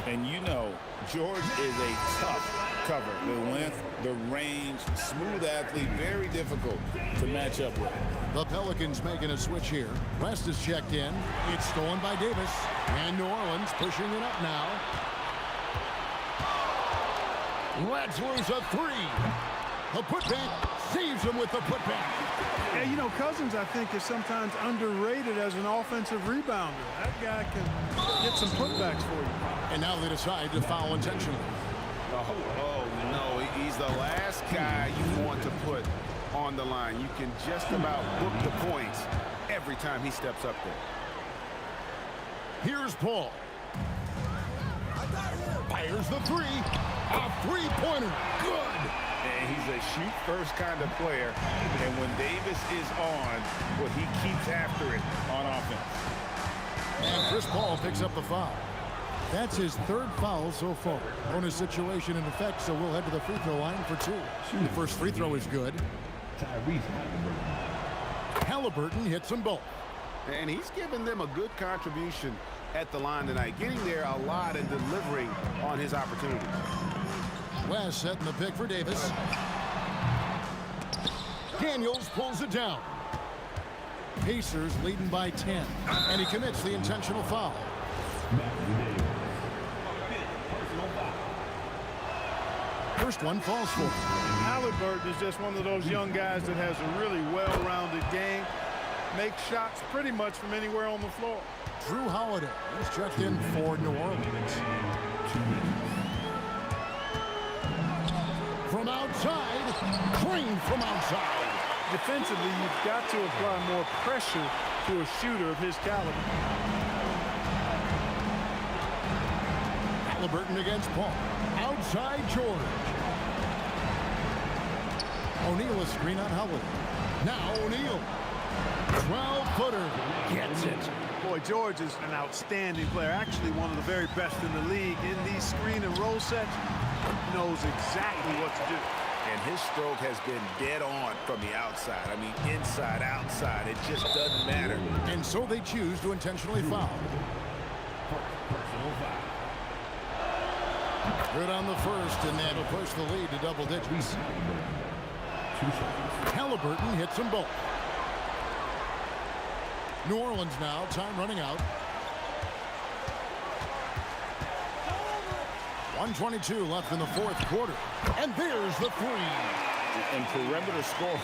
And you know, George is a tough cover. The length, the range, smooth athlete, very difficult to match up with. The Pelicans making a switch here. West is checked in. It's stolen by Davis. And New Orleans pushing it up now. Let's lose a 3. The putback saves him with the putback. Yeah, you know, Cousins, I think, is sometimes underrated as an offensive rebounder. That guy can get some putbacks for you. And now they decide to foul intentionally. Oh, no, he's the last guy you want to put on the line. You can just about book the points every time he steps up there. Here's Paul. Fires the 3. A 3-pointer. Good. And he's a shoot-first kind of player. And when Davis is on, well, he keeps after it on offense. And Chris Paul picks up the foul. That's his 3rd foul so far. Bonus situation in effect, so we'll head to the free throw line for 2. The first free throw is good. Halliburton hits them both. And he's given them a good contribution at the line tonight, getting there a lot and delivering on his opportunities. West setting the pick for Davis. Daniels pulls it down. Pacers leading by 10. And he commits the intentional foul. First one falls for him. Halliburton is just one of those young guys that has a really well-rounded game. Makes shots pretty much from anywhere on the floor. Drew Holiday is checked in for New Orleans. From outside, clean from outside. Defensively, you've got to apply more pressure to a shooter of his caliber. Halliburton against Paul. Outside George. O'Neal is screen on Holiday. Now O'Neal. 12-footer. Gets it. Boy, George is an outstanding player. Actually, one of the very best in the league. In these screen and roll sets, knows exactly what to do. And his stroke has been dead on from the outside. I mean, inside, outside. It just doesn't matter. And so they choose to intentionally foul. Good on the first, and that'll push the lead to double digits. Halliburton hits them both. New Orleans now, time running out. 1:22 left in the fourth quarter. And there's the three. And perimeter scoring,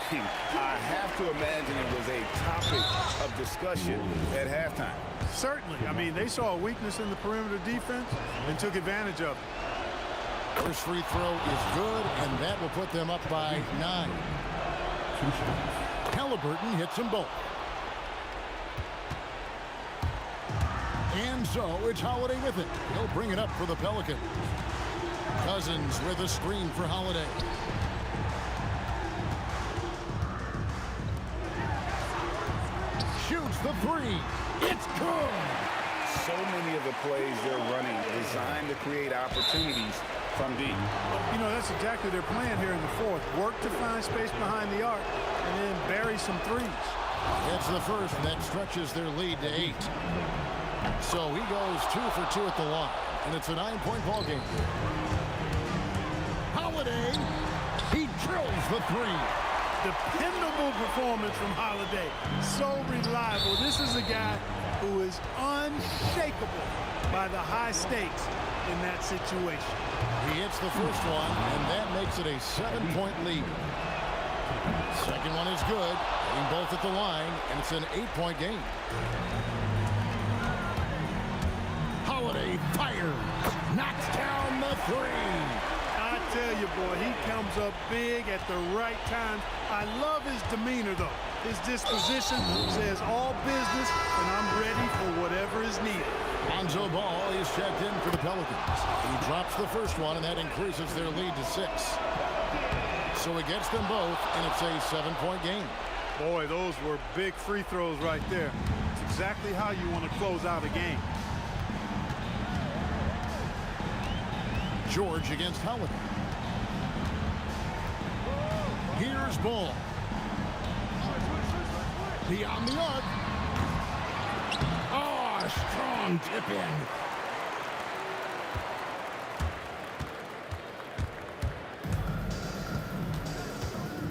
I have to imagine it was a topic of discussion at halftime. Certainly. I mean, they saw a weakness in the perimeter defense and took advantage of it. First free throw is good, and that will put them up by 9. Halliburton hits them both. And so it's Holiday with it. He'll bring it up for the Pelicans. Cousins with a screen for Holiday. Shoots the three. It's good. So many of the plays they're running designed to create opportunities from deep. You know, that's exactly their plan here in the fourth. Work to find space behind the arc and then bury some threes. It's the first, and that stretches their lead to 8. So he goes 2 for 2 at the line, and it's a 9-point ball game. Holiday, he drills the three. Dependable performance from Holiday. So reliable. This is a guy who is unshakable by the high stakes in that situation. He hits the first one, and that makes it a 7-point lead. Second one is good, hitting both at the line, and it's an 8-point game. Holiday fires, knocks down the three. I tell you, boy, he comes up big at the right time. I love his demeanor, though. His disposition says all business, and I'm ready for whatever is needed. Lonzo Ball is checked in for the Pelicans. He drops the first one, and that increases their lead to 6. So it gets them both, and it's a 7-point game. Boy, those were big free throws right there. It's exactly how you want to close out a game. George against Holiday. Here's Ball. Beyond the arc. Oh, a strong tip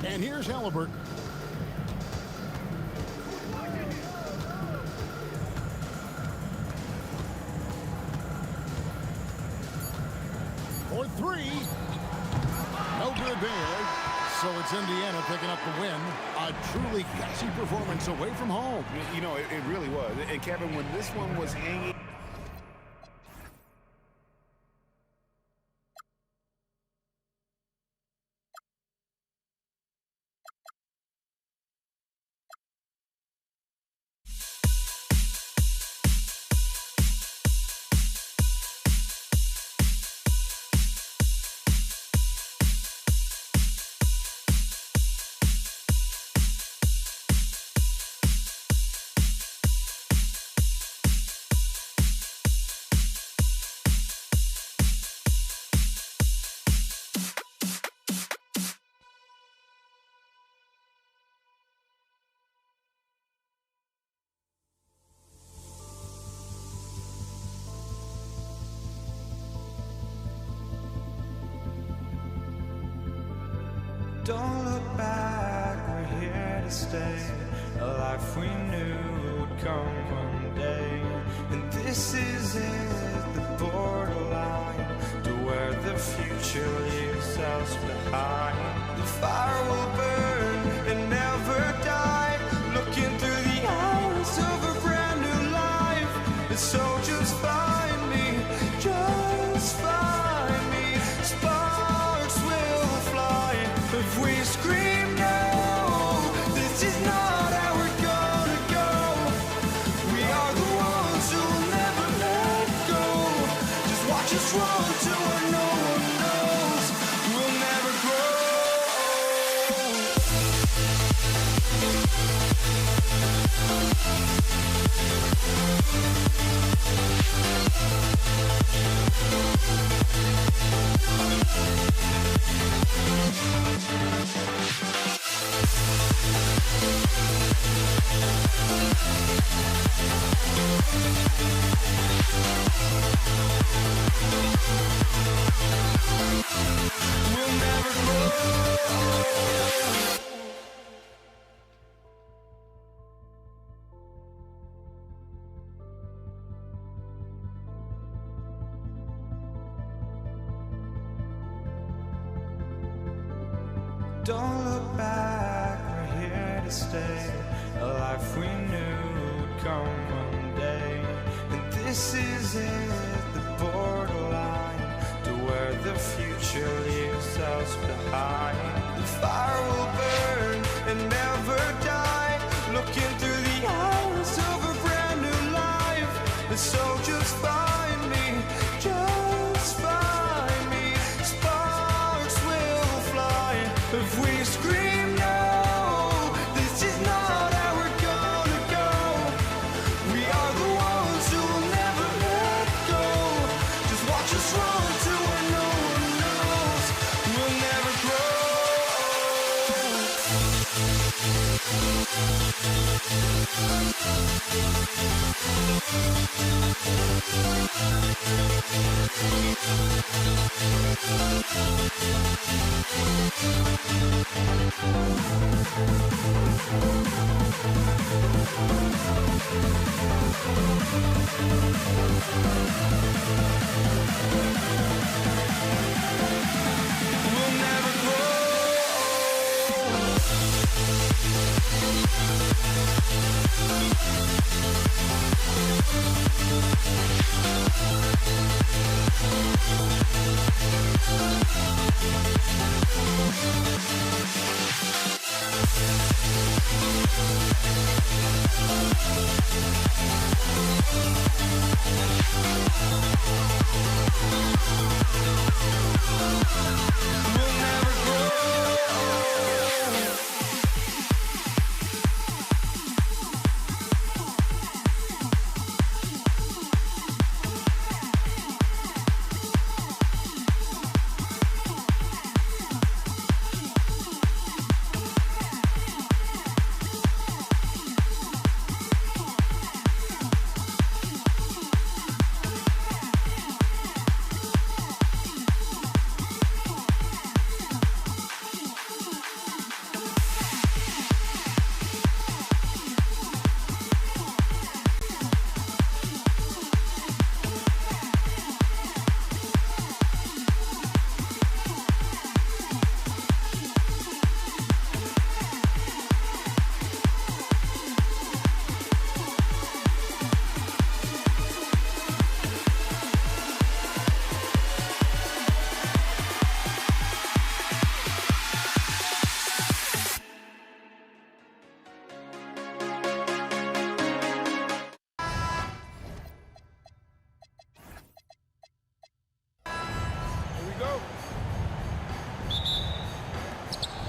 in. And here's Halliburton. For 3. No good there. So it's Indiana picking up the win. A truly gutsy performance away from home. You know, it really was. And Kevin, when this one was hanging, Don't look back, we're here to stay. A life we knew would come one day. And this is it, the borderline to where the future leaves us behind. The fire will burn and never die, looking through the eyes of a brand new life. And so just find me, just find me. Sparks will fly if we scream no. This is not how we're gonna go. We are the ones who will never let go. Just watch us run to where no one knows. We'll never grow. We'll never grow. Don't look back, we're here to stay. A life we knew would come one day. And this is it, the borderline to where the future leaves us behind. The fire will burn and never die, looking through the eyes of a brand new life. And so just find me, just find me. Sparks will fly if we scream no. This is not how we're gonna go. We are the ones who will never let go. Just watch us run to where no one knows. We'll never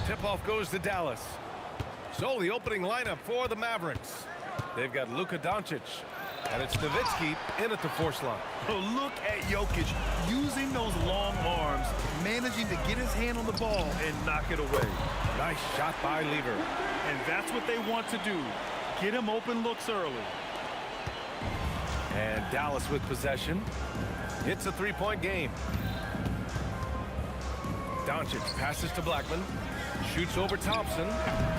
Tip-off goes to Dallas. So the opening lineup for the Mavericks. They've got Luka Doncic, and it's Nowitzki in at the force line. Oh, look at Jokic using those long arms, managing to get his hand on the ball and knock it away. Nice shot by Lever. And that's what they want to do. Get him open looks early. And Dallas with possession. It's a three-point game. Doncic passes to Blackman. Shoots over Thompson.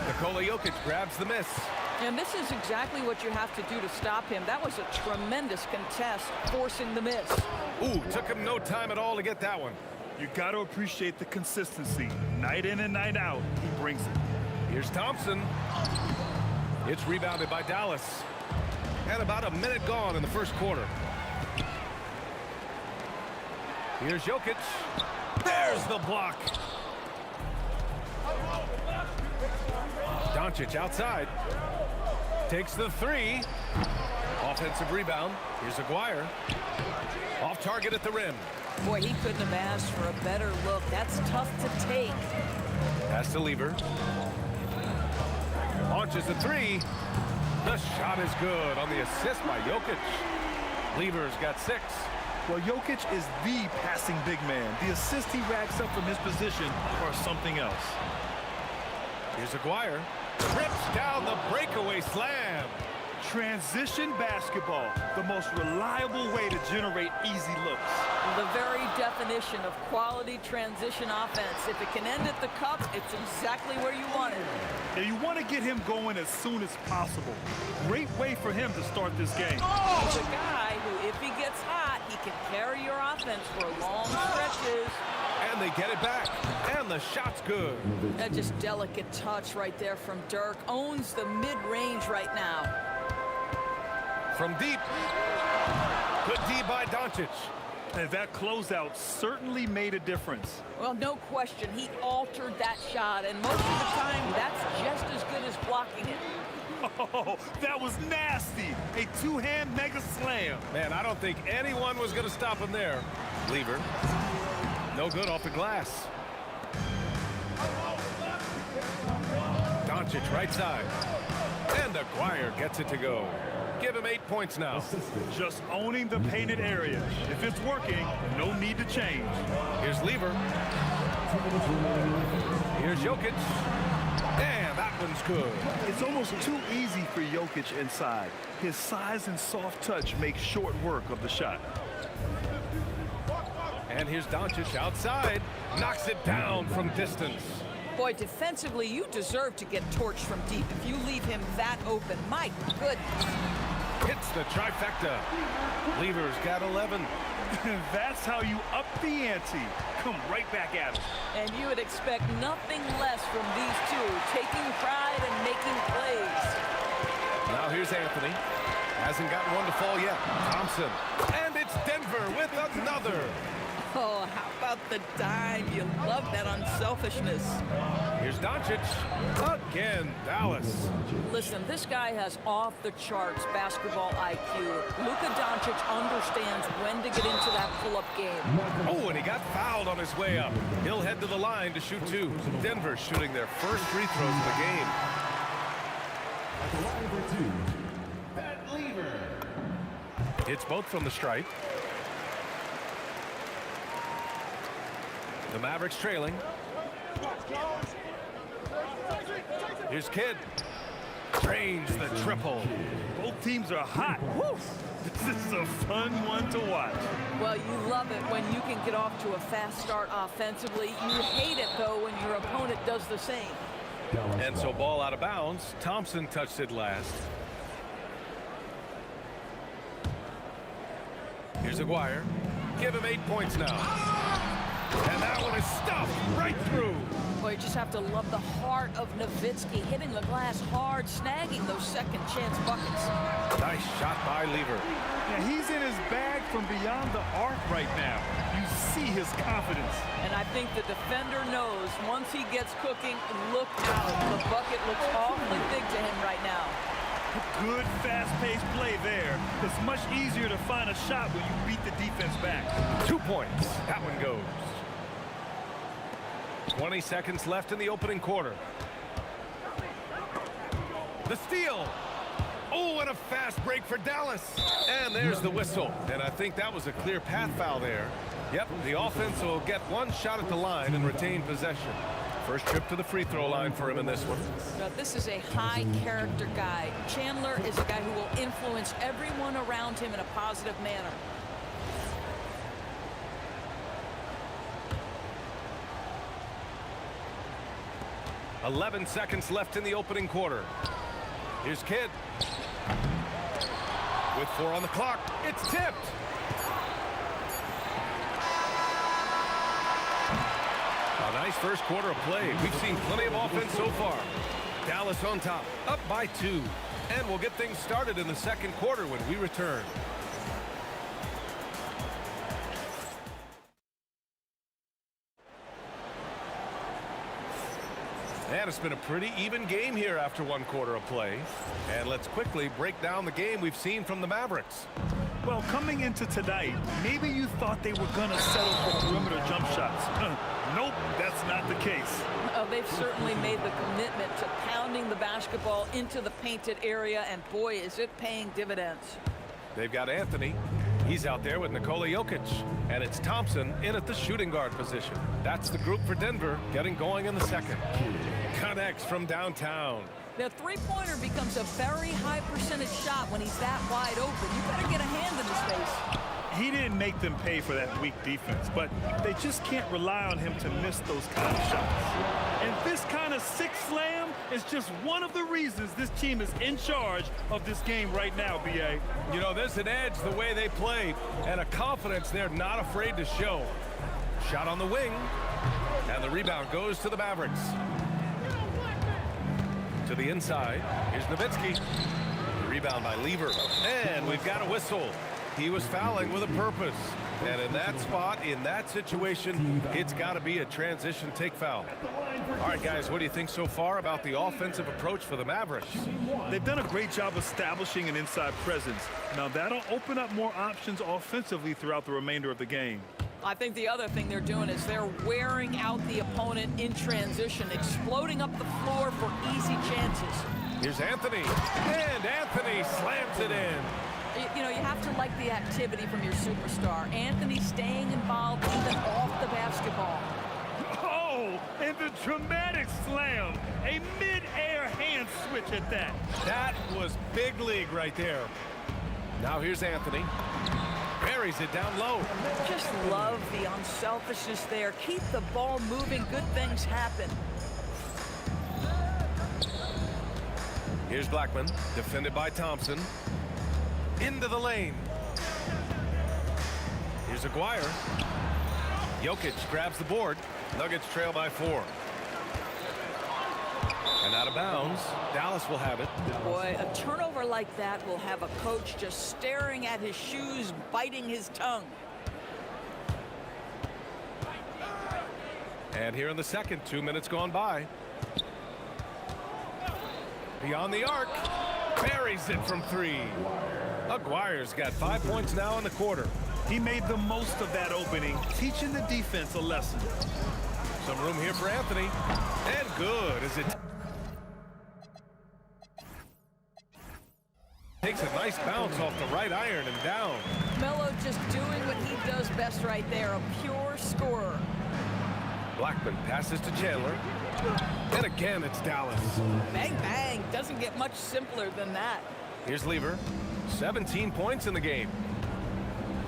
Nikola Jokic grabs the miss. And this is exactly what you have to do to stop him. That was a tremendous contest, forcing the miss. Ooh, took him no time at all to get that one. You got to appreciate the consistency. Night in and night out, he brings it. Here's Thompson. It's rebounded by Dallas. And about a minute gone in the first quarter. Here's Jokic. There's the block. Doncic outside. Takes the three. Offensive rebound. Here's Aguirre. Off target at the rim. Boy, he couldn't have asked for a better look. That's tough to take. Pass to Lever. Launches the three. The shot is good on the assist by Jokic. Lever's got 6. Well, Jokic is the passing big man. The assist he racks up from his position or something else. Here's Aguirre. Rips down the breakaway slam. Transition basketball, the most reliable way to generate easy looks. The very definition of quality transition offense. If it can end at the cup, it's exactly where you want it. Now you want to get him going as soon as possible. Great way for him to start this game. He's a guy who, if he gets hot, he can carry your offense for long stretches. And they get it back. And the shot's good. That just delicate touch right there from Dirk. Owns the mid-range right now. From deep. Good D by Doncic. And that closeout certainly made a difference. Well, no question. He altered that shot, and most of the time, that's just as good as blocking it. Oh, that was nasty. A two-hand mega slam. Man, I don't think anyone was going to stop him there. Lever. No good off the glass. Doncic right side. And Aguirre gets it to go. Give him 8 points now. Just owning the painted area. If it's working, no need to change. Here's Lever. Here's Jokic. And that one's good. It's almost too easy for Jokic inside. His size and soft touch make short work of the shot. And here's Doncic outside. Knocks it down from distance. Boy, defensively, you deserve to get torched from deep if you leave him that open. My goodness. Hits the trifecta. Lever's got 11. That's how you up the ante. Come right back at him. And you would expect nothing less from these two, taking pride and making plays. Now here's Anthony. Hasn't got one to fall yet. Thompson. And it's Denver with another. Oh, how about the dime? You love that unselfishness. Here's Doncic. Again, Dallas. Listen, this guy has off-the-charts basketball IQ. Luka Doncic understands when to get into that pull-up game. Oh, and he got fouled on his way up. He'll head to the line to shoot 2. Denver shooting their first free throws of the game. At the line for 2, Pat Lever. It's both from the stripe. The Mavericks trailing. Here's Kidd. Drains the triple. Both teams are hot. Woo! This is a fun one to watch. Well, you love it when you can get off to a fast start offensively. You hate it, though, when your opponent does the same. And so ball out of bounds. Thompson touched it last. Here's Aguirre. Give him 8 points now. And that one is stuffed right through. Boy, you just have to love the heart of Nowitzki, hitting the glass hard, snagging those second chance buckets. Nice shot by Lever. Yeah, he's in his bag from beyond the arc right now. You see his confidence. And I think the defender knows once he gets cooking, look out. The bucket looks awfully big to him right now. Good fast-paced play there. It's much easier to find a shot when you beat the defense back. 2 points. That one goes. 20 seconds left in the opening quarter. The steal. Oh, and a fast break for Dallas. And there's the whistle. And I think that was a clear path foul there. Yep, the offense will get one shot at the line and retain possession. First trip to the free throw line for him in this one. Now, this is a high-character guy. Chandler is a guy who will influence everyone around him in a positive manner. 11 seconds left in the opening quarter. Here's Kidd. With 4 on the clock, it's tipped. A nice first quarter of play. We've seen plenty of offense so far. Dallas on top, up by 2. And we'll get things started in the second quarter when we return. And it's been a pretty even game here after 1 quarter of play. And let's quickly break down the game we've seen from the Mavericks. Well, coming into tonight, maybe you thought they were going to settle for perimeter jump shots. Nope, that's not the case. They've certainly made the commitment to pounding the basketball into the painted area, and boy, is it paying dividends. They've got Anthony. He's out there with Nikola Jokic. And it's Thompson in at the shooting guard position. That's the group for Denver getting going in the second. Connects from downtown. The three-pointer becomes a very high percentage shot when he's that wide open. You better get a hand in his face. He didn't make them pay for that weak defense, but they just can't rely on him to miss those kind of shots. And this kind of six slam is just one of the reasons this team is in charge of this game right now, B.A. You know, there's an edge the way they play and a confidence they're not afraid to show. Shot on the wing, and the rebound goes to the Mavericks. To the inside, here's Nowitzki. Rebound by Lever, and we've got a whistle. He was fouling with a purpose. And in that spot, in that situation, it's got to be a transition take foul. All right, guys, what do you think so far about the offensive approach for the Mavericks? They've done a great job establishing an inside presence. Now, that'll open up more options offensively throughout the remainder of the game. I think the other thing they're doing is they're wearing out the opponent in transition, exploding up the floor for easy chances. Here's Anthony, and Anthony slams it in. You know, you have to like the activity from your superstar. Anthony staying involved even off the basketball. Oh, and the dramatic slam. A mid-air hand switch at that. That was big league right there. Now here's Anthony. Buries it down low. Just love the unselfishness there. Keep the ball moving. Good things happen. Here's Blackman, defended by Thompson. Into the lane. Here's Aguirre. Jokic grabs the board. Nuggets trail by 4. And out of bounds. Dallas will have it. Boy, a turnover like that will have a coach just staring at his shoes, biting his tongue. And here in the second, 2 minutes gone by. Beyond the arc. Buries it from 3. Aguirre's got 5 points now in the quarter. He made the most of that opening, teaching the defense a lesson. Some room here for Anthony. And good as it takes a nice bounce off the right iron and down. Melo just doing what he does best right there, a pure scorer. Blackman passes to Chandler. And again, it's Dallas. Bang, bang. Doesn't get much simpler than that. Here's Lever. 17 points in the game.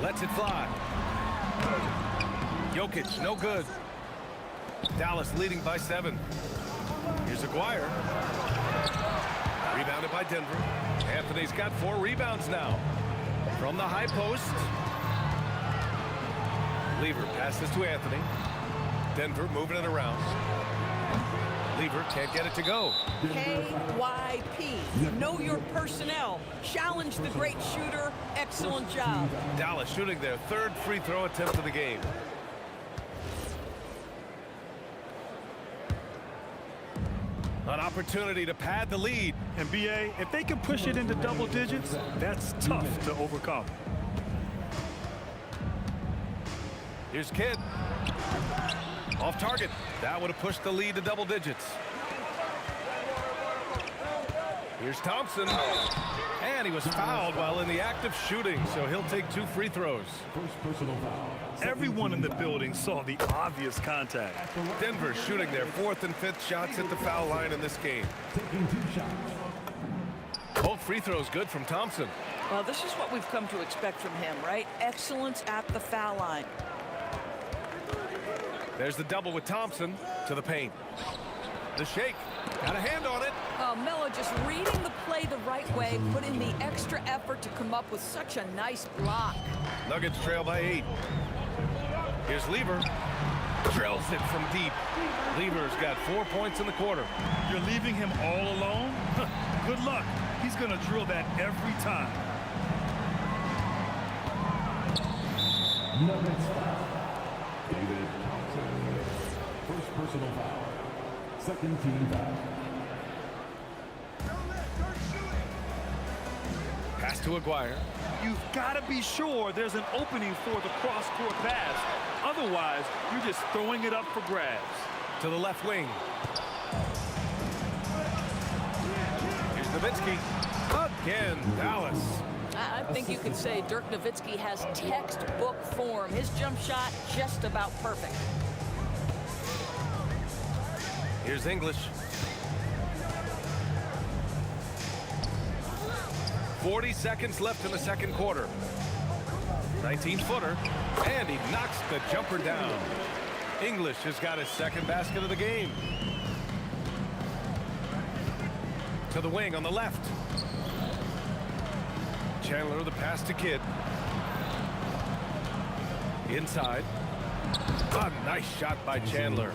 Lets it fly. Jokic, no good. Dallas leading by 7. Here's Aguirre. Rebounded by Denver. Anthony's got 4 rebounds now. From the high post. Lever passes to Anthony. Denver moving it around. Lever can't get it to go. KYP. Know your personnel. Challenge the great shooter. Excellent job. Dallas shooting their 3rd free throw attempt of the game. An opportunity to pad the lead. And B.A., if they can push it into double digits, that's tough to overcome. Here's Kidd. Off target. That would have pushed the lead to double digits. Here's Thompson. And he was fouled while in the act of shooting, so he'll take 2 free throws. Everyone in the building saw the obvious contact. Denver shooting their 4th and 5th shots at the foul line in this game. Both free throws good from Thompson. Well, this is what we've come to expect from him, right? Excellence at the foul line. There's the double with Thompson to the paint. The shake. Got a hand on it. Oh, Melo just reading the play the right way, put in the extra effort to come up with such a nice block. Nuggets trail by 8. Here's Lever. Drills it from deep. Lever's got 4 points in the quarter. You're leaving him all alone? Good luck. He's going to drill that every time. Nuggets foul. David Thompson. First personal foul. Second team foul. Pass to Aguirre. You've got to be sure there's an opening for the cross-court pass. Otherwise, you're just throwing it up for grabs. To the left wing. Here's Nowitzki. Again, Dallas. I think you could say Dirk Nowitzki has textbook form. His jump shot just about perfect. Here's English. 40 seconds left in the second quarter. 19-footer, and he knocks the jumper down. English has got his second basket of the game. To the wing on the left. Chandler, the pass to Kidd. Inside. A nice shot by Chandler.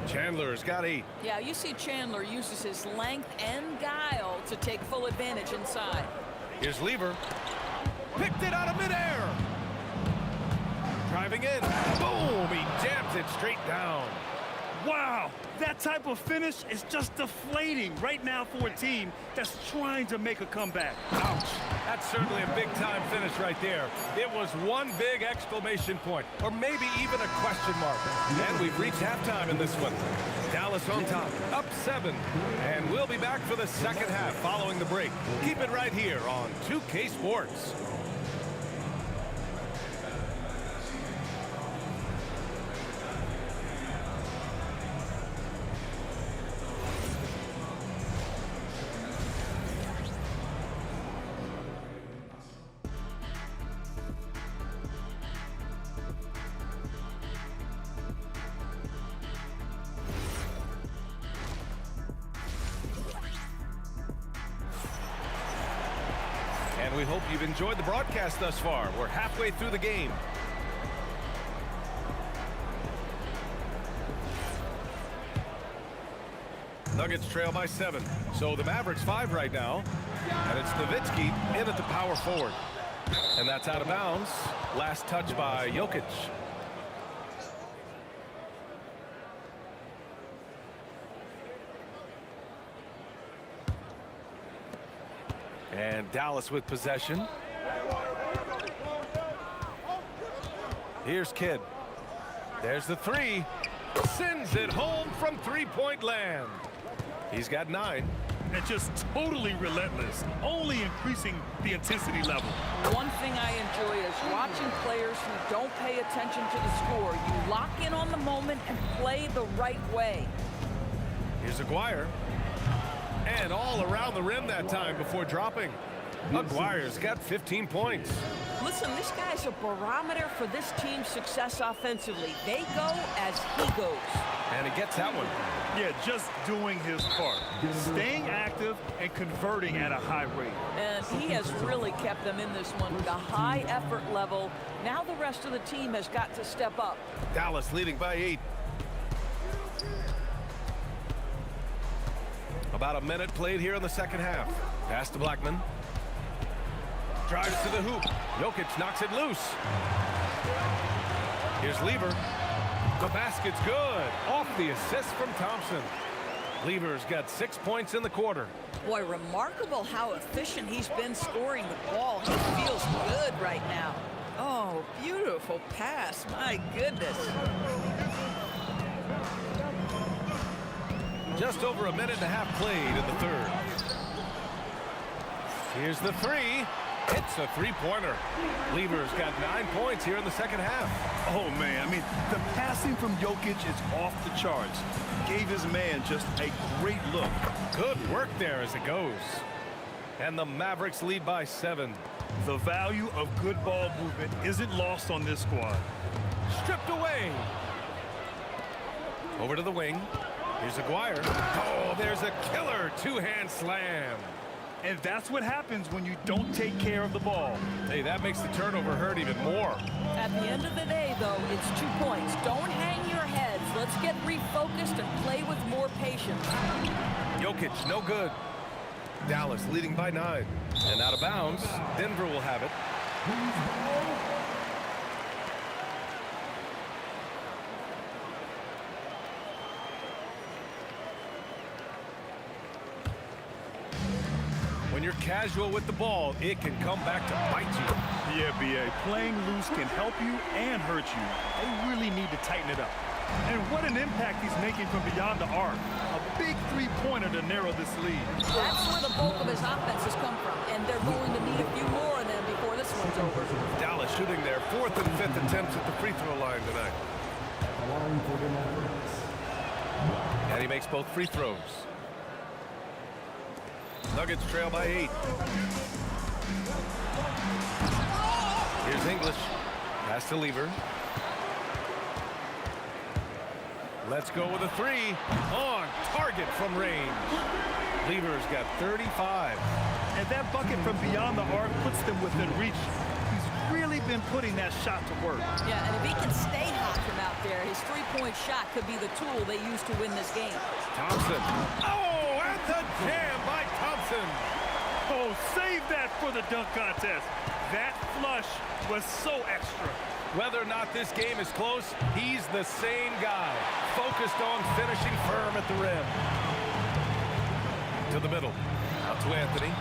Chandler's got 8. Yeah, you see Chandler uses his length and guile to take full advantage inside. Here's Lever. Picked it out of midair. Driving in. Boom! He jams it straight down. Wow, that type of finish is just deflating right now for a team that's trying to make a comeback. Ouch. That's certainly a big-time finish right there. It was one big exclamation point, or maybe even a question mark. And we've reached halftime in this one. Dallas on top, up 7. And we'll be back for the second half following the break. Keep it right here on 2K Sports. And we hope you've enjoyed the broadcast thus far. We're halfway through the game. Nuggets trail by 7. So the Mavericks 5 right now. And it's Nowitzki in at the power forward. And that's out of bounds. Last touch by Jokic. And Dallas with possession. Here's Kidd. There's the 3. Sends it home from three-point land. He's got 9. And just totally relentless, only increasing the intensity level. One thing I enjoy is watching players who don't pay attention to the score. You lock in on the moment and play the right way. Here's Aguirre. And all around the rim that time before dropping. Aguirre's got 15 points. Listen, this guy's a barometer for this team's success offensively. They go as he goes. And he gets that one. Yeah, just doing his part. Staying active and converting at a high rate. And he has really kept them in this one. The high effort level. Now the rest of the team has got to step up. Dallas leading by 8. About a minute played here in the second half. Pass to Blackman. Drives to the hoop. Jokic knocks it loose. Here's Lever. The basket's good. Off the assist from Thompson. Lever's got 6 points in the quarter. Boy, remarkable how efficient he's been scoring the ball. He feels good right now. Oh, beautiful pass. My goodness. Just over a minute and a half played in the third. Here's the 3. Hits a three-pointer. Lever's got 9 points here in the second half. Oh, man. I mean, the passing from Jokic is off the charts. Gave his man just a great look. Good work there as it goes. And the Mavericks lead by 7. The value of good ball movement isn't lost on this squad. Stripped away. Over to the wing. Here's Aguirre. Oh, there's a killer two-hand slam. And that's what happens when you don't take care of the ball. Hey, that makes the turnover hurt even more. At the end of the day, though, it's 2 points. Don't hang your heads. Let's get refocused and play with more patience. Jokic, no good. Dallas leading by 9. And out of bounds, Denver will have it. When you're casual with the ball, it can come back to bite you. Yeah, B.A. Playing loose can help you and hurt you. They really need to tighten it up. And what an impact he's making from beyond the arc. A big three-pointer to narrow this lead. That's where the bulk of his offenses come from, and they're going to need a few more of them before this one's over. Dallas shooting their 4th and 5th attempts at the free throw line tonight. And he makes both free throws. Nuggets trail by 8. Here's English. Pass to Lever. Let's go with a 3. On target from range. Lever's got 35. And that bucket from beyond the arc puts them within reach. He's really been putting that shot to work. Yeah, and if he can stay hot from out there, his three-point shot could be the tool they use to win this game. Thompson. Oh, and the jam by Thompson. Oh, save that for the dunk contest. That flush was so extra. Whether or not this game is close, he's the same guy, focused on finishing firm at the rim. To the middle. Out to Anthony.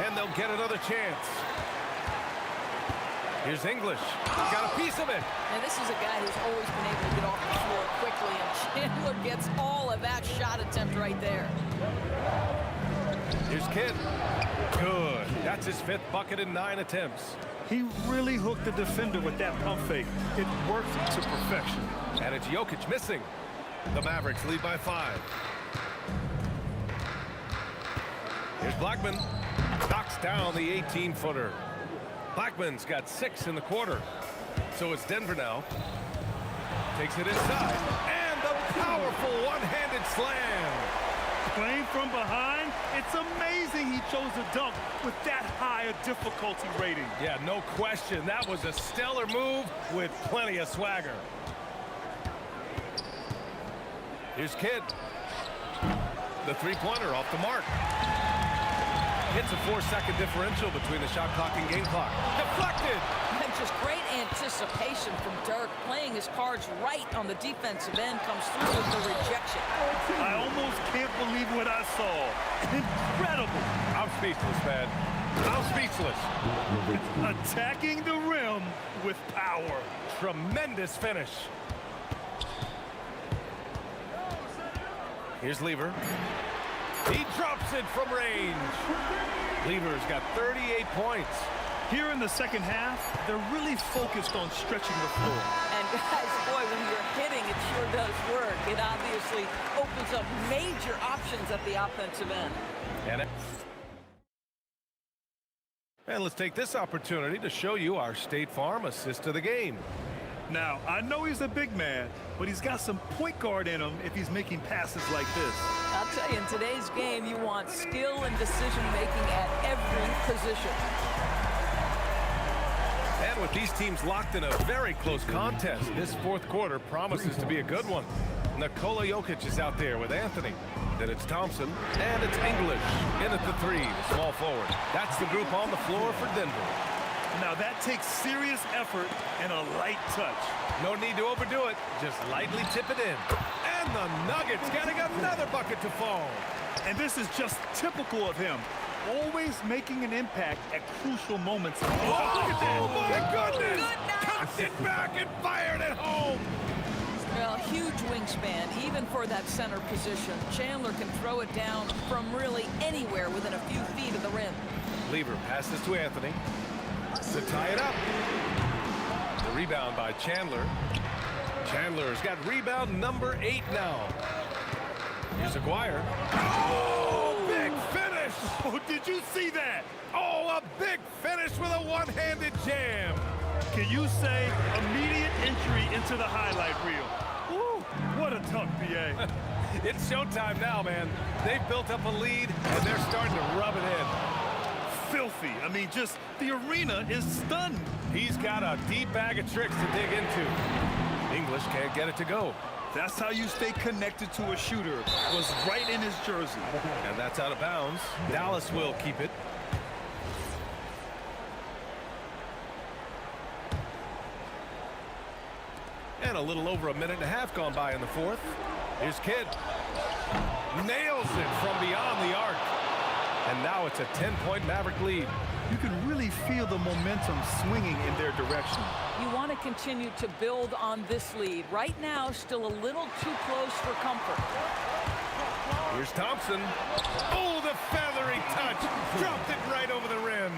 And they'll get another chance. Here's English. Got a piece of it. And this is a guy who's always been able to get off the floor quickly, and Chandler gets all of that shot attempt right there. Here's Kidd. Good. That's his 5th bucket in 9 attempts. He really hooked the defender with that pump fake. It worked to perfection. And it's Jokic missing. The Mavericks lead by 5. Here's Blackman. Knocks down the 18-footer. Blackman's got 6 in the quarter. So it's Denver now. Takes it inside. And the powerful one-handed slam. Playing from behind, it's amazing he chose a dunk with that high a difficulty rating. Yeah, no question. That was a stellar move with plenty of swagger. Here's Kidd. The three-pointer off the mark. It's a 4-second differential between the shot clock and game clock. Deflected! And just great anticipation from Dirk. Playing his cards right on the defensive end, comes through with the rejection. I almost can't believe what I saw. Incredible. I'm speechless, man. I'm speechless. Attacking the rim with power. Tremendous finish. Here's Lever. He drops it from range. Lever's got 38 points. Here in the second half, they're really focused on stretching the floor. And guys, boy, when you're hitting, it sure does work. It obviously opens up major options at the offensive end. And let's take this opportunity to show you our State Farm assist to the game. Now, I know he's a big man, but he's got some point guard in him if he's making passes like this. I'll tell you, in today's game, you want skill and decision-making at every position. And with these teams locked in a very close contest, this 4th quarter promises to be a good one. Nikola Jokic is out there with Anthony. Then it's Thompson, and it's English in at the 3, the small forward. That's the group on the floor for Denver. Now that takes serious effort and a light touch. No need to overdo it. Just lightly tip it in. And the Nuggets getting another bucket to fall. And this is just typical of him. Always making an impact at crucial moments. Oh, look at that. Oh, my goodness. Cocked it back and fired it home. Well, huge wingspan, even for that center position. Chandler can throw it down from really anywhere within a few feet of the rim. Lever passes to Anthony to tie it up. The rebound by Chandler. Chandler's got rebound number 8 now. Here's Aguirre. Oh, big finish! Oh, did you see that? Oh, a big finish with a one-handed jam. Can you say immediate entry into the highlight reel? Woo, what a dunk, PA. It's showtime now, man. They've built up a lead, and they're starting to rub it in. Filthy. I mean, just the arena is stunned. He's got a deep bag of tricks to dig into. English can't get it to go. That's how you stay connected to a shooter. Was right in his jersey. And that's out of bounds. Dallas will keep it. And a little over a minute and a half gone by in the fourth. Here's Kidd. Nails it from beyond the arc. And now it's a 10-point Maverick lead. You can really feel the momentum swinging in their direction. You want to continue to build on this lead. Right now, still a little too close for comfort. Here's Thompson. Oh, the feathery touch. Dropped it right over the rim.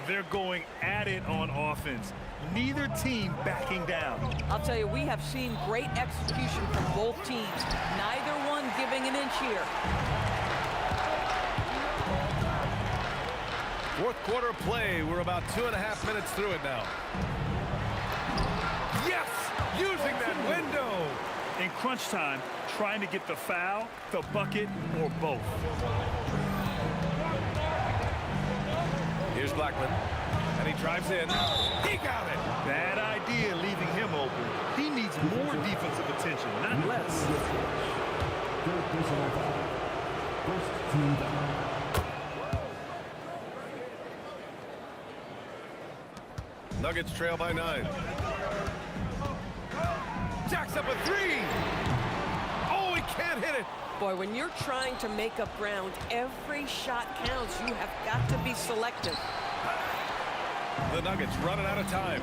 They're going at it on offense. Neither team backing down. I'll tell you, we have seen great execution from both teams. Neither one giving an inch here. Fourth quarter play. We're about 2.5 minutes through it now. Yes! Using that window. In crunch time, trying to get the foul, the bucket, or both. Here's Blackman. And he drives in. He got it. Bad idea leaving him open. He needs more defensive attention, not less. Nuggets trail by 9. Jacks up a three. Oh, he can't hit it. Boy, when you're trying to make up ground, every shot counts. You have got to be selective. The Nuggets running out of time.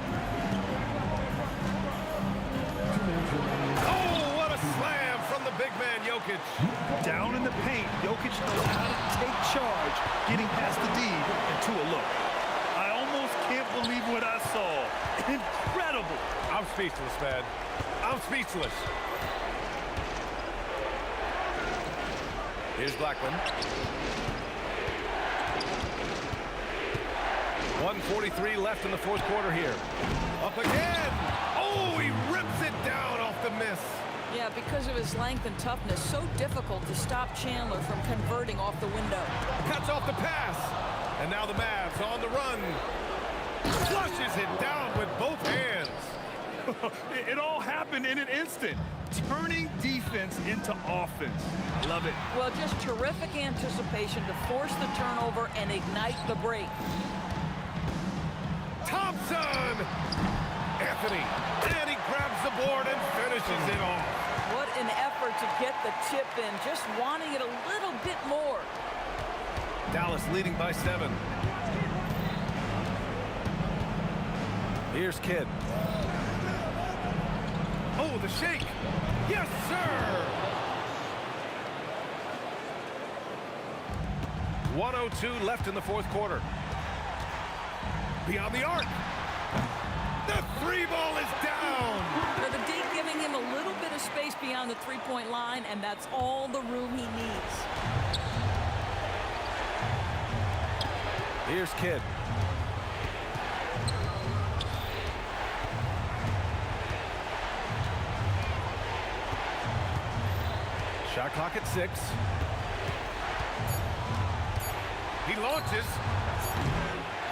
Oh, what a slam from the big man, Jokic. Down in the paint, Jokic knows how to take charge, getting past the D into a look. I almost can't believe what I saw. Incredible. I'm speechless, man. I'm speechless. Here's Blackman. 1:43 left in the fourth quarter here. Up again. Oh, he rips it down off the miss. Yeah, because of his length and toughness, so difficult to stop Chandler from converting off the window. Cuts off the pass. And now the Mavs on the run. Flushes it down with both hands. It all happened in an instant. Turning defense into offense. Love it. Well, just terrific anticipation to force the turnover and ignite the break. Thompson! Anthony. And he grabs the board and finishes it off. What an effort to get the tip in. Just wanting it a little bit more. Dallas leading by 7. Here's Kidd. Oh, the shake. Yes, sir. 1:02 left in the fourth quarter. Beyond the arc. The three ball is down. Now the D giving him a little bit of space beyond the three-point line, and that's all the room he needs. Here's Kidd. Shot clock at 6. He launches.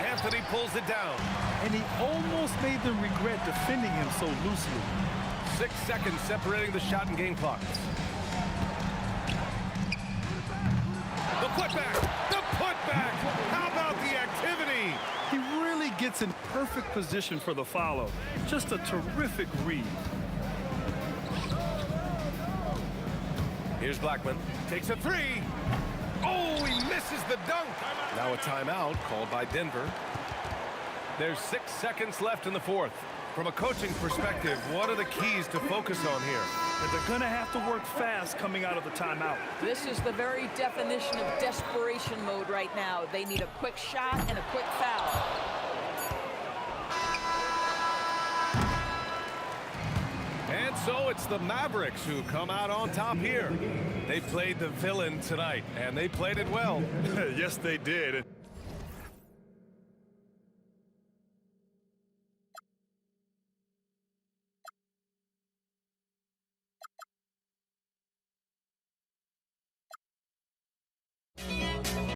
Anthony pulls it down. And he almost made them regret defending him so loosely. 6 seconds separating the shot and game clocks. The putback! The putback! How about the activity? He really gets in perfect position for the follow. Just a terrific read. Here's Blackman. Takes a three. Oh, he misses the dunk. Now a timeout called by Denver. There's 6 seconds left in the fourth. From a coaching perspective, what are the keys to focus on here? And they're going to have to work fast coming out of the timeout. This is the very definition of desperation mode right now. They need a quick shot and a quick foul. And so it's the Mavericks who come out on top here. They played the villain tonight, and they played it well. Yes, they did.